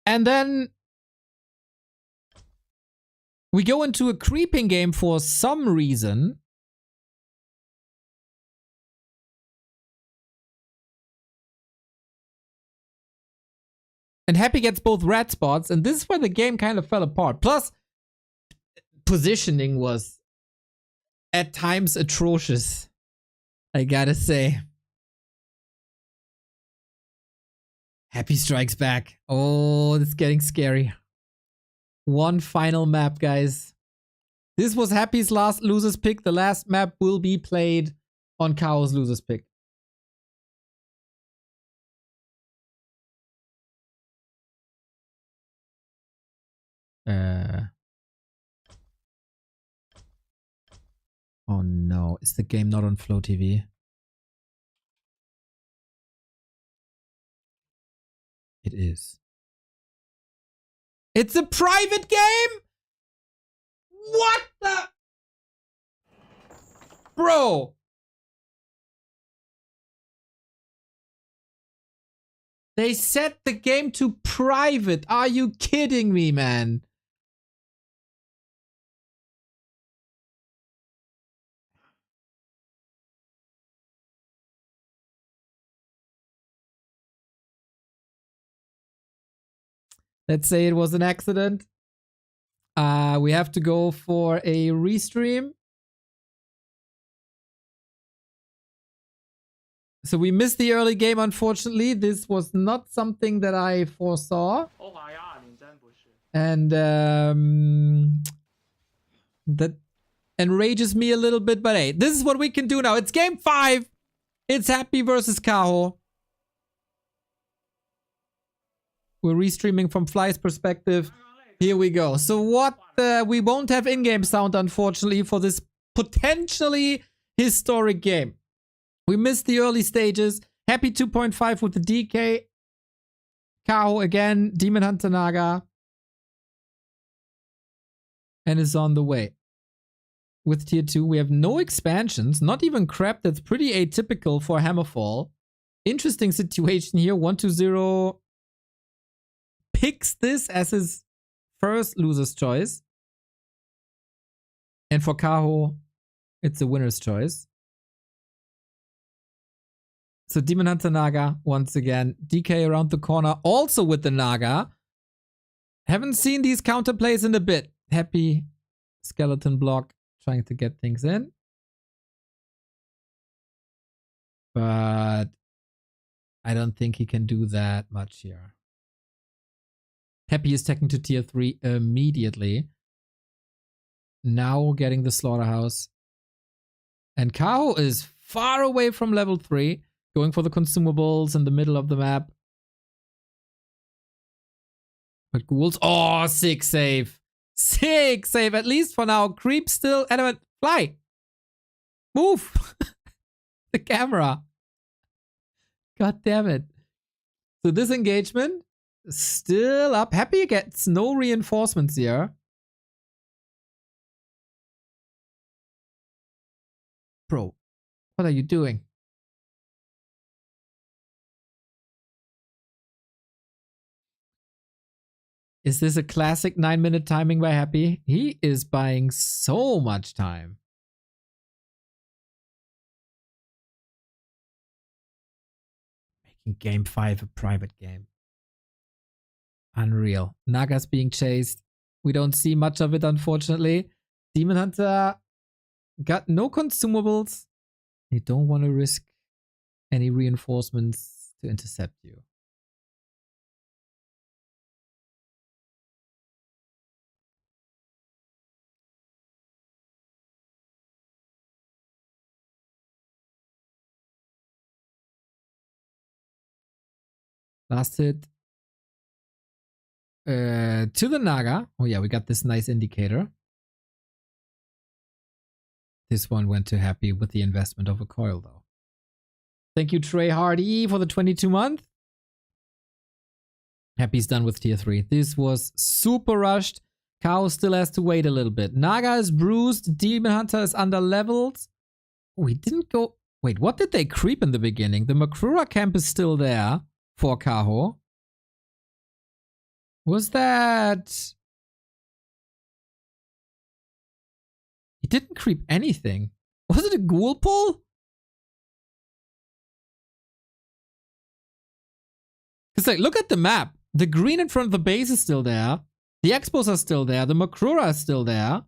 And then we go into a creeping game for some reason. And Happy gets both red spots, and this is where the game kind of fell apart. Plus, positioning was at times atrocious, I gotta say. Happy strikes back. Oh, this is getting scary. One final map, guys. This was Happy's last loser's pick. The last map will be played on Kaho's loser's pick. Oh no, is the game not on Flow TV? It is. It's a private game? What the? Bro. They set the game to private. Are you kidding me, man? Let's say it was an accident. We have to go for a restream. So we missed the early game, unfortunately. This was not something that I foresaw. And that enrages me a little bit. But hey, this is what we can do now. It's game 5. It's Happy versus Kaho. We're restreaming from Fly's perspective. Here we go. So what? We won't have in-game sound, unfortunately, for this potentially historic game. We missed the early stages. Happy 2.5 with the DK. Kaho again. Demon Hunter Naga. And is on the way. With tier 2, we have no expansions. Not even crap. That's pretty atypical for Hammerfall. Interesting situation here. 120 picks this as his first loser's choice. And for Kaho, it's a winner's choice. So Demon Hunter Naga, once again. DK around the corner, also with the Naga. Haven't seen these counterplays in a bit. Happy skeleton block, trying to get things in. But I don't think he can do that much here. Happy is taking to tier 3 immediately. Now getting the slaughterhouse. And Kaho is far away from level 3. Going for the consumables in the middle of the map. But ghouls. Oh, 6 save. 6 save, at least for now. Creep still. Adamant. Fly. Move. The camera. God damn it. So this engagement. Still up. Happy gets no reinforcements here. Bro, what are you doing? Is this a classic 9-minute timing by Happy? He is buying so much time. Making game 5 a private game. Unreal. Naga's being chased. We don't see much of it, unfortunately. Demon Hunter got no consumables. They don't want to risk any reinforcements to intercept you. Last hit. To the Naga. Oh yeah, we got this nice indicator. This one went to Happy with the investment of a coil, though. Thank you, Trey Hardy, for the 22-month. Happy's done with tier 3. This was super rushed. Kaho still has to wait a little bit. Naga is bruised. Demon Hunter is under-leveled. We didn't go... Wait, what did they creep in the beginning? The Makrura camp is still there for Kaho. Was that... He didn't creep anything. Was it a ghoul pull? Because like, look at the map. The green in front of the base is still there. The expos are still there. The Makrura is still there.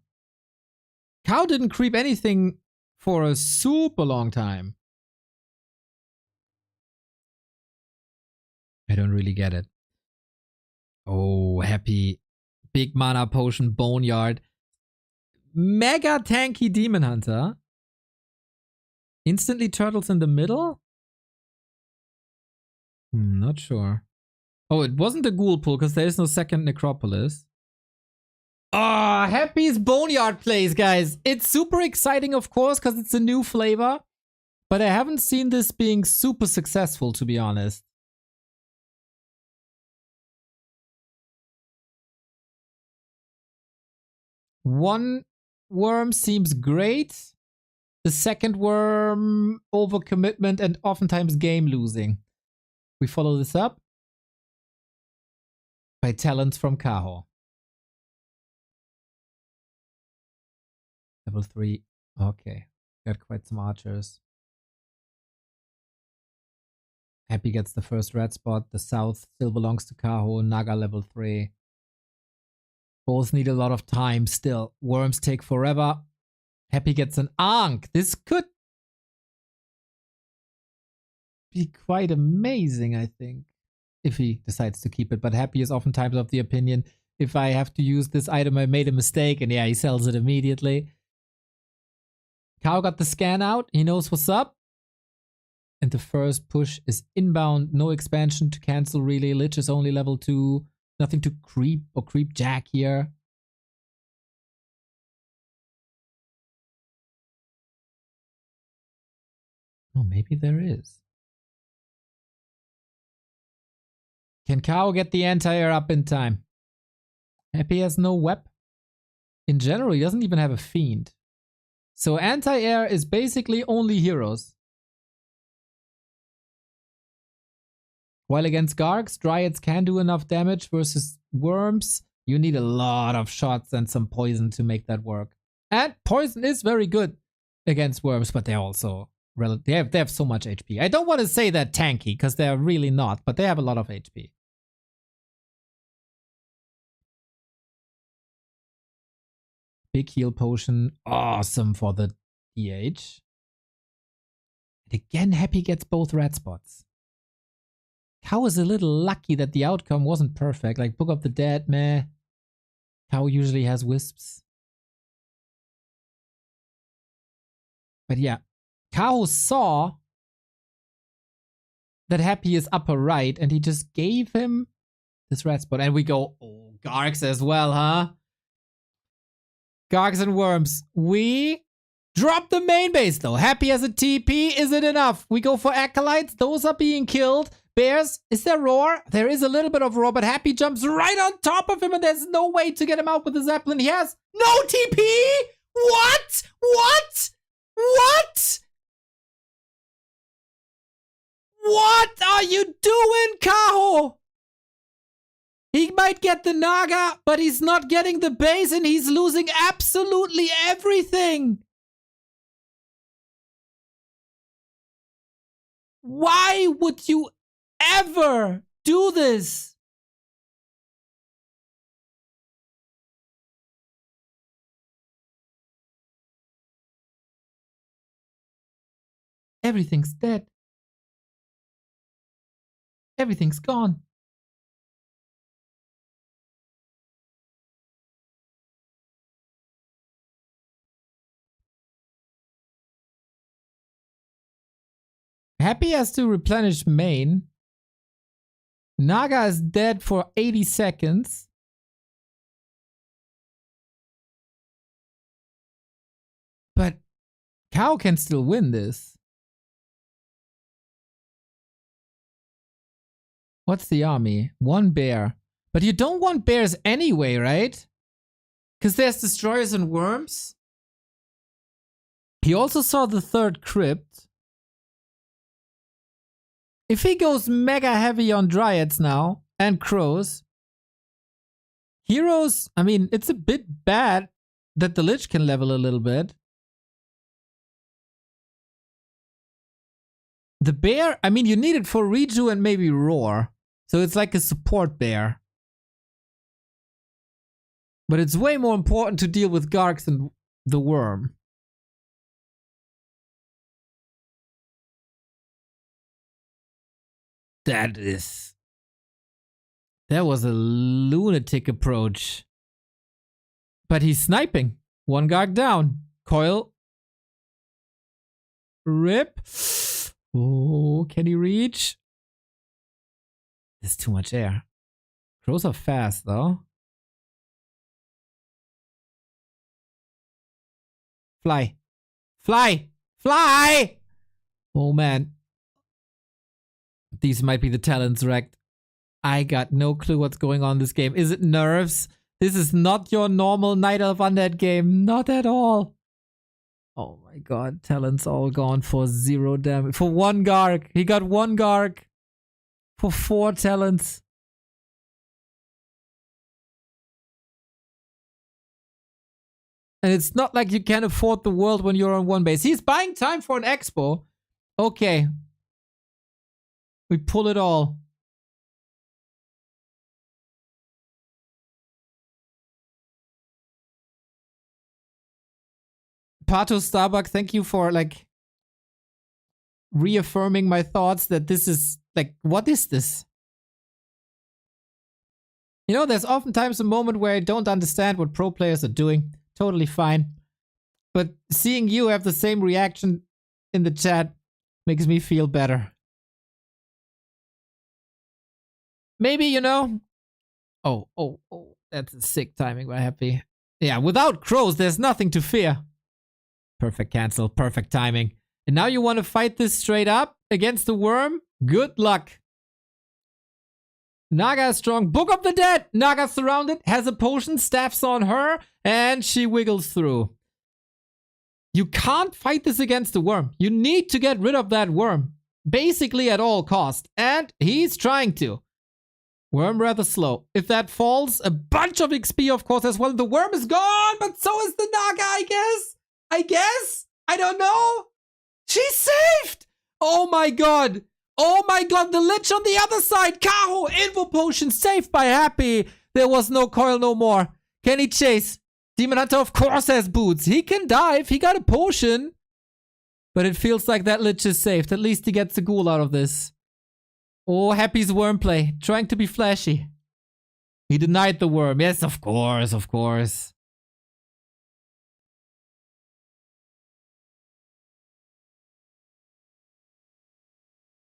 Kaho didn't creep anything for a super long time. I don't really get it. Oh, happy. Big mana potion, Boneyard. Mega tanky Demon Hunter. Instantly turtles in the middle? Not sure. Oh, it wasn't a ghoul pull because there is no second Necropolis. Ah, oh, Happy's Boneyard plays, guys. It's super exciting, of course, because it's a new flavor. But I haven't seen this being super successful, to be honest. One worm seems great. The second worm, overcommitment and oftentimes game losing. We follow this up by talents from Kaho. Level 3. Okay. Got quite some archers. Happy gets the first red spot. The south still belongs to Kaho. Naga level 3. Both need a lot of time still. Worms take forever. Happy gets an Ankh. This could be quite amazing, I think. If he decides to keep it. But Happy is oftentimes of the opinion, if I have to use this item, I made a mistake. And yeah, he sells it immediately. Kaho got the scan out. He knows what's up. And the first push is inbound. No expansion to cancel really. Lich is only level 2. Nothing to creep or creep jack here. Oh, maybe there is. Can Kaho get the anti-air up in time? Happy has no web. In general, he doesn't even have a fiend. So anti-air is basically only heroes. While against Gargs, Dryads can do enough damage versus Worms. You need a lot of shots and some poison to make that work. And poison is very good against Worms, but they're also... They have so much HP. I don't want to say they're tanky, because they're really not, but they have a lot of HP. Big heal potion. Awesome for the DH. And again, Happy gets both red spots. Kaho is a little lucky that the outcome wasn't perfect. Like Book of the Dead, meh. Kaho usually has wisps. But yeah. Kaho saw that Happy is upper right and he just gave him this red spot. And we go, oh, Gargs as well, huh? Gargs and Worms. We drop the main base though. Happy as a TP. Is it enough? We go for Acolytes. Those are being killed. Bears, is there roar? There is a little bit of roar, but Happy jumps right on top of him and there's no way to get him out with the Zeppelin. He has no TP? What? What? What? What are you doing, Kaho? He might get the Naga, but he's not getting the base and he's losing absolutely everything. Why would you ever do this? Everything's dead. Everything's gone. Happy has to replenish main. Naga is dead for 80 seconds. But Kaho can still win this. What's the army? One bear. But you don't want bears anyway, right? Because there's destroyers and worms. He also saw the third crypt. If he goes mega heavy on dryads now and crows, Heroes, I mean, it's a bit bad that the Lich can level a little bit. The bear, I mean, you need it for Reju and maybe Roar. So it's like a support bear. But it's way more important to deal with Garks than the worm. That was a lunatic approach. But he's sniping. One Gark down. Coil. Rip. Oh, can he reach? There's too much air. Crows are fast though. Fly. Fly! Fly! Oh man. These might be the talents wrecked. I got no clue what's going on in this game. Is it nerves? This is not your normal Night Elf Undead game. Not at all. Oh my god. Talents all gone for 0 damage. For 1 Gark. He got 1 Gark. For 4 talents. And it's not like you can afford the world when you're on 1 base. He's buying time for an expo. Okay. We pull it all. Pato Starbuck, thank you for like reaffirming my thoughts that this is like, what is this? You know, there's oftentimes a moment where I don't understand what pro players are doing. Totally fine. But seeing you have the same reaction in the chat makes me feel better. Maybe, you know. Oh, that's a sick timing by Happy. Yeah, without crows, there's nothing to fear. Perfect cancel, perfect timing. And now you want to fight this straight up against the worm? Good luck. Naga is strong. Book of the Dead! Naga surrounded, has a potion, staffs on her, and she wiggles through. You can't fight this against the worm. You need to get rid of that worm. Basically at all cost. And he's trying to. Worm rather slow. If that falls, a bunch of XP of course as well. The worm is gone, but so is the Naga, I guess. I don't know. She's saved. Oh my god. Oh my god, the Lich on the other side. Kaho, Invo Potion, saved by Happy. There was no coil no more. Can he chase? Demon Hunter of course has boots. He can dive. He got a potion. But it feels like that Lich is saved. At least he gets a ghoul out of this. Oh, Happy's worm play. Trying to be flashy. He denied the worm. Yes, of course, of course.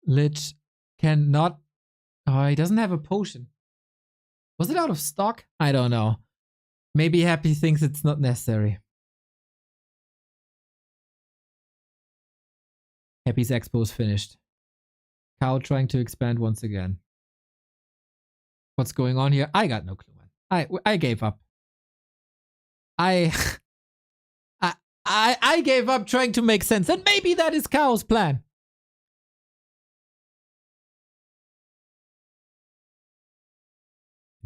Lich cannot... Oh, he doesn't have a potion. Was it out of stock? I don't know. Maybe Happy thinks it's not necessary. Happy's expo is finished. Cow trying to expand once again. What's going on here? I got no clue, man. I gave up. I gave up trying to make sense. And maybe that is Cow's plan.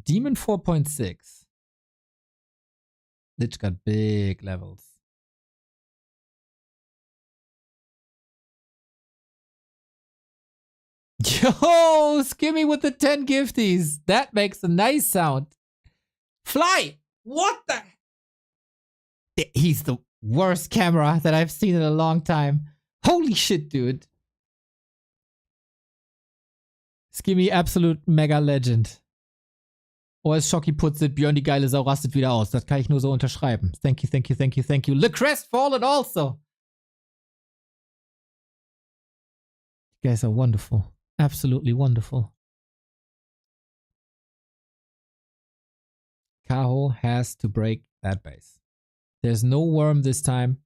Demon 4.6. Lich got big levels. Yo, Skimmy with the 10 gifties. That makes a nice sound. Fly! What the? He's the worst camera that I've seen in a long time. Holy shit, dude. Skimmy, absolute mega legend. Or as Shocky puts it, Björn die geile Sau rastet wieder aus. Das kann ich nur so unterschreiben. Thank you, thank you, thank you, thank you. Le Crestfallen also. You guys are wonderful. Absolutely wonderful. Kaho has to break that base. There's no worm this time.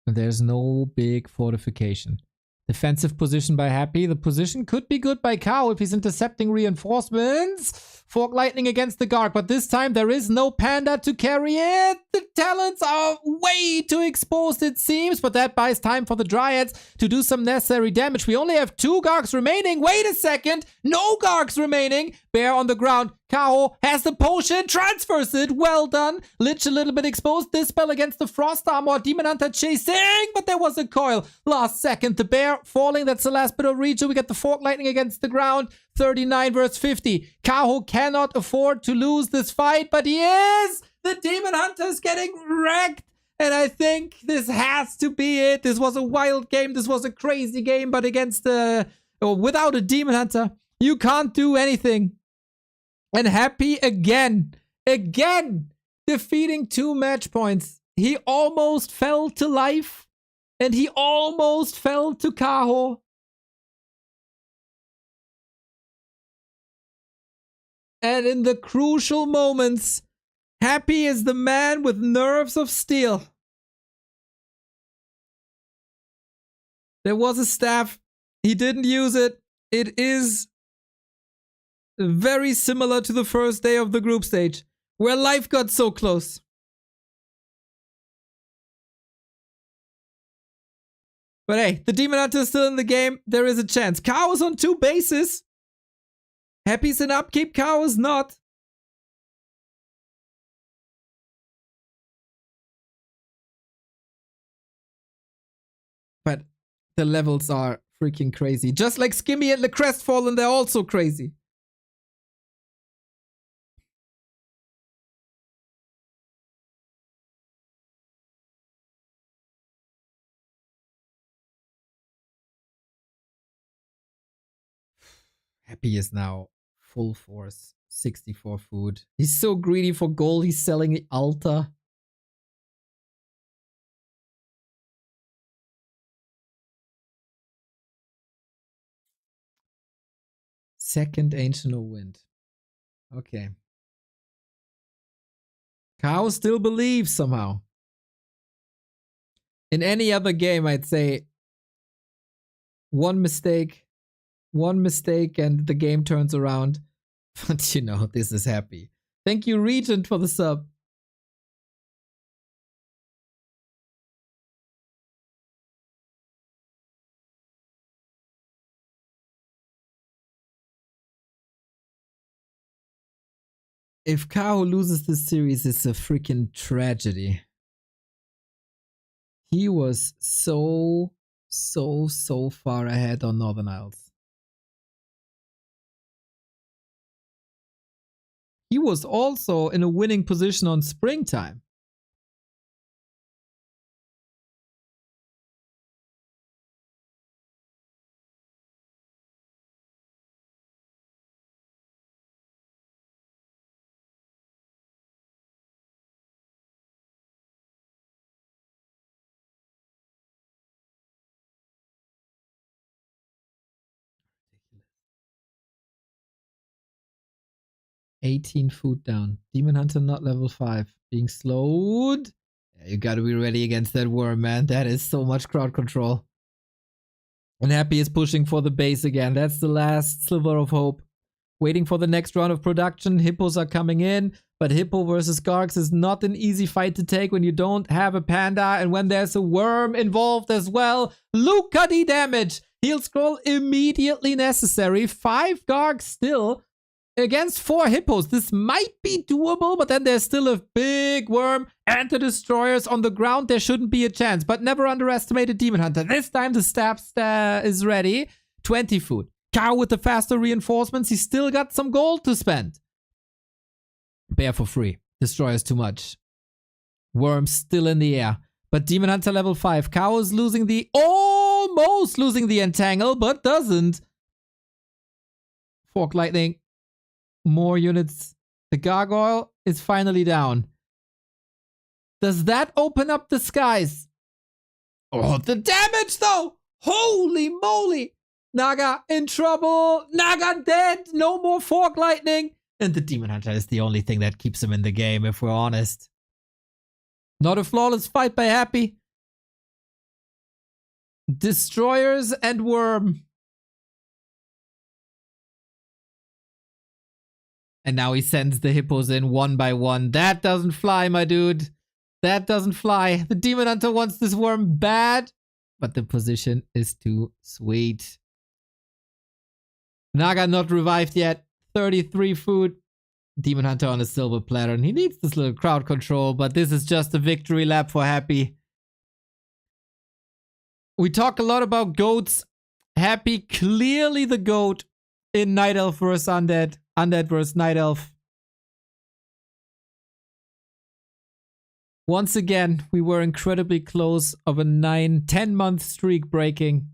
There's no big fortification. Defensive position by Happy. The position could be good by Kaho if he's intercepting reinforcements. Fork Lightning against the Garg, but this time there is no Panda to carry it. The talents are way too exposed, it seems, but that buys time for the Dryads to do some necessary damage. We only have 2 Gargs remaining. Wait a second. No Gargs remaining. Bear on the ground. Kaho has the potion, transfers it. Well done. Lich a little bit exposed. Dispel against the Frost Armor. Demon Hunter chasing, but there was a coil. Last second, the Bear falling. That's the last bit of regen. We get the Fork Lightning against the ground. 39 versus 50. Kaho cannot afford to lose this fight, but he is. The Demon Hunter is getting wrecked. And I think this has to be it. This was a wild game. This was a crazy game, but against without a Demon Hunter, you can't do anything. And Happy again, defeating 2 match points. He almost fell to life, and he almost fell to Kaho. And in the crucial moments, Happy is the man with nerves of steel. There was a staff. He didn't use it. It is very similar to the first day of the group stage, where life got so close. But hey, the Demon Hunter is still in the game. There is a chance. Kaho is on 2 bases. Happy's in upkeep. Kaho is not. But the levels are freaking crazy. Just like Skimmy and the Crestfallen, they're also crazy. Happy is now full force, 64 food. He's so greedy for gold, he's selling the Alta. Second Ancient of Wind. Okay. Kaho still believes somehow. In any other game, I'd say one mistake and the game turns around. But you know, this is Happy. Thank you, Regent, for the sub. If Kaho loses this series, it's a freaking tragedy. He was so far ahead on Northern Isles. He was also in a winning position on Springtime. $18 food down. Demon Hunter not level 5. Being slowed. Yeah, you gotta be ready against that worm, man. That is so much crowd control. And Happy is pushing for the base again. That's the last sliver of hope. Waiting for the next round of production. Hippos are coming in. But Hippo versus Gargs is not an easy fight to take when you don't have a panda and when there's a worm involved as well. Look at the damage. Heal scroll immediately necessary. 5 Gargs still. Against 4 Hippos, this might be doable, but then there's still a big worm and the destroyers on the ground. There shouldn't be a chance, but never underestimate a Demon Hunter. This time the staff is ready. 20 food. Kaho with the faster reinforcements. He's still got some gold to spend. Bear for free. Destroyers too much. Worms still in the air. But Demon Hunter level 5. Kaho is almost losing the entangle, but doesn't. Fork Lightning. More units. The gargoyle is finally down. Does that open up the skies? Oh, the damage though! Holy moly! Naga in trouble. Naga dead. No more Fork Lightning. And the Demon Hunter is the only thing that keeps him in the game, if we're honest. Not a flawless fight by Happy. Destroyers and Worm. And now he sends the hippos in one by one. That doesn't fly, my dude. That doesn't fly. The Demon Hunter wants this worm bad, but the position is too sweet. Naga not revived yet. 33 food. Demon Hunter on a silver platter. And he needs this little crowd control, but this is just a victory lap for Happy. We talk a lot about goats. Happy, clearly the goat in Night Elf vs. Undead. Undead vs. Night Elf. Once again, we were incredibly close of a 10 month streak breaking.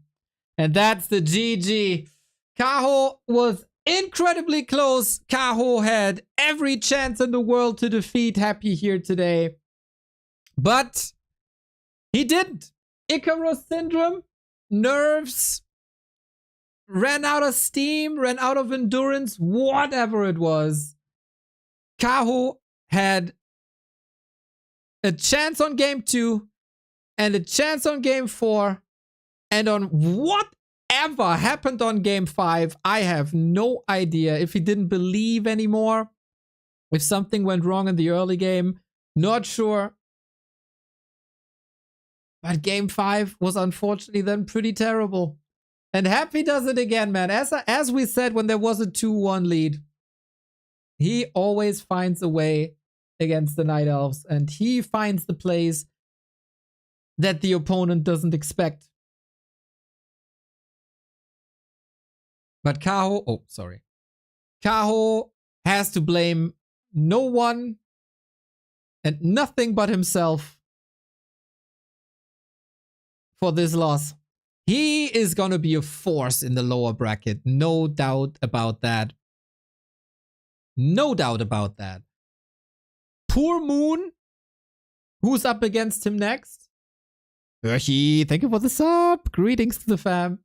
And that's the GG. Kaho was incredibly close. Kaho had every chance in the world to defeat Happy here today. But he didn't. Icarus syndrome, nerves, ran out of steam, ran out of endurance, whatever it was. Kaho had a chance on game 2 and a chance on game 4, and on whatever happened on game 5, I have no idea. If he didn't believe anymore, if something went wrong in the early game, not sure. But game 5 was unfortunately then pretty terrible. And Happy does it again, man. As we said when there was a 2-1 lead, he always finds a way against the Night Elves, and he finds the plays that the opponent doesn't expect. But Kaho has to blame no one and nothing but himself for this loss. He is gonna be a force in the lower bracket. No doubt about that. No doubt about that. Poor Moon, who's up against him next? Urchi, thank you for the sub. Greetings to the fam.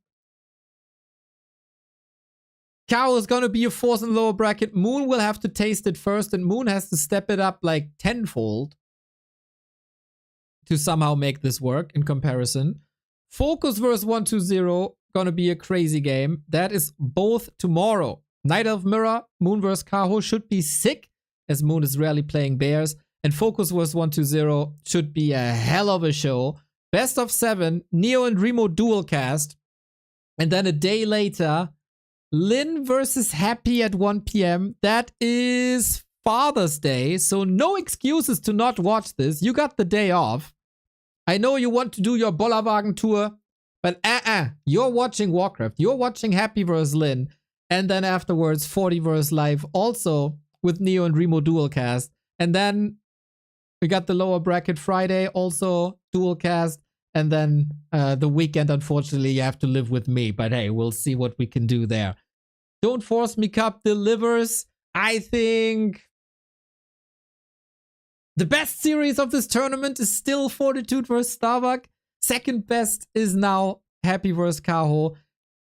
Kaho is gonna be a force in the lower bracket. Moon will have to taste it first, and Moon has to step it up like tenfold to somehow make this work in comparison. FoCuS vs 120, gonna be a crazy game. That is both tomorrow. Night Elf Mirror, Moon vs Kaho should be sick, as Moon is rarely playing bears. And FoCuS vs 120 should be a hell of a show. Best of 7, Neo and Remo dual cast. And then a day later, Lin versus Happy at 1 PM. That is Father's Day, so no excuses to not watch this. You got the day off. I know you want to do your Bollerwagen tour, but you're watching Warcraft. You're watching Happy vs. Lin. And then afterwards, Forti vs. Live, also with Neo and Remo dual cast. And then we got the lower bracket Friday, also dual cast. And then the weekend, unfortunately, you have to live with me. But hey, we'll see what we can do there. Don't Force Me Cup delivers. I think the best series of this tournament is still Fortitude vs. Starbuck. Second best is now Happy vs. Kaho.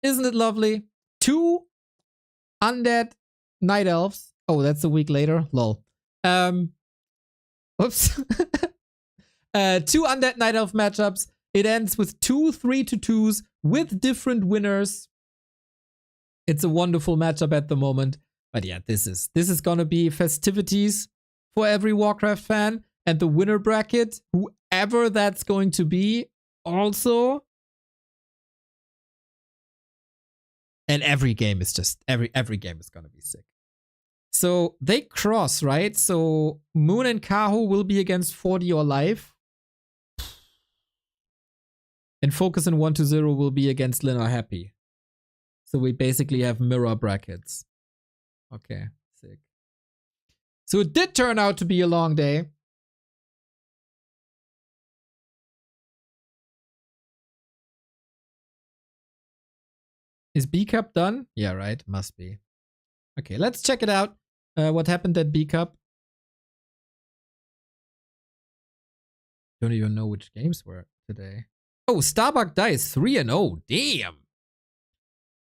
Isn't it lovely? 2 Undead Night Elves. Oh, that's a week later. Lol. Whoops. 2 Undead Night Elf matchups. It ends with 2 3-2s with different winners. It's a wonderful matchup at the moment. But yeah, this is gonna be festivities for every Warcraft fan. And the winner bracket, whoever that's going to be, also. And every game is just every game is gonna be sick. So they cross, right? So Moon and Kaho will be against Forti or Live. And FoCuS and 120 will be against Lin or Happy. So we basically have mirror brackets. Okay, sick. So it did turn out to be a long day. Is B Cup done? Yeah, right. Must be. Okay, let's check it out. What happened at B Cup? Don't even know which games were today. Oh, Starbuck Dice 3-0. Damn.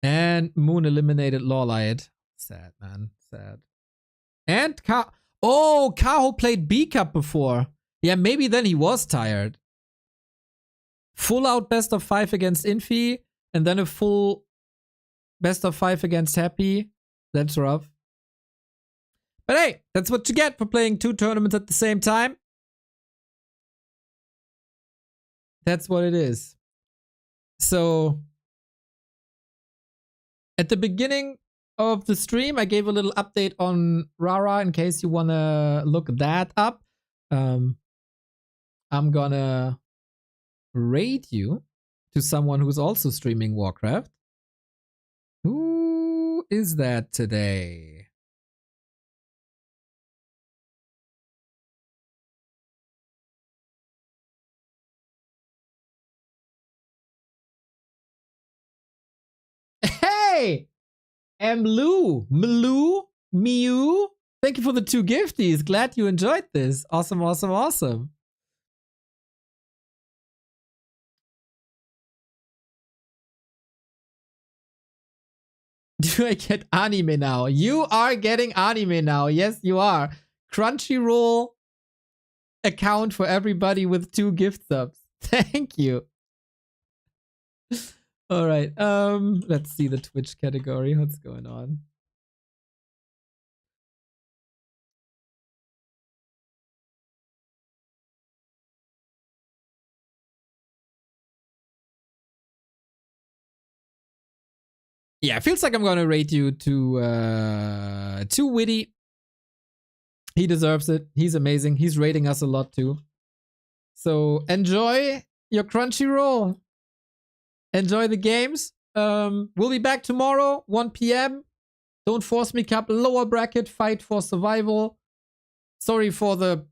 And Moon eliminated Lawlight. Sad, man. Sad. And Kaho played B Cup before. Yeah, maybe then he was tired. Full out best of 5 against Infi. And then a full best of 5 against Happy. That's rough. But hey, that's what you get for playing 2 tournaments at the same time. That's what it is. So, at the beginning of the stream, I gave a little update on Rara in case you want to look that up. I'm gonna raid you to someone who's also streaming Warcraft. Who is that today? Hey! Miu. Thank you for the 2 gifties. Glad you enjoyed this. Awesome, awesome, awesome. Do I get anime now? You are getting anime now. Yes, you are. Crunchyroll account for everybody with 2 gift subs. Thank you. All right. Let's see the Twitch category. What's going on? Yeah, it feels like I'm gonna rate you to Witty. He deserves it. He's amazing. He's rating us a lot too. So enjoy your Crunchyroll. Enjoy the games. We'll be back tomorrow, 1 p.m. Don't Force Me Cup, lower bracket, fight for survival. Sorry for the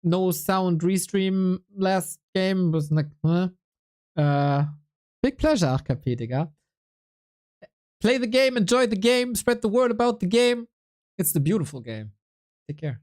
no sound restream last game. Was like, big pleasure, KP, Digga. Play the game, enjoy the game, spread the word about the game. It's the beautiful game. Take care.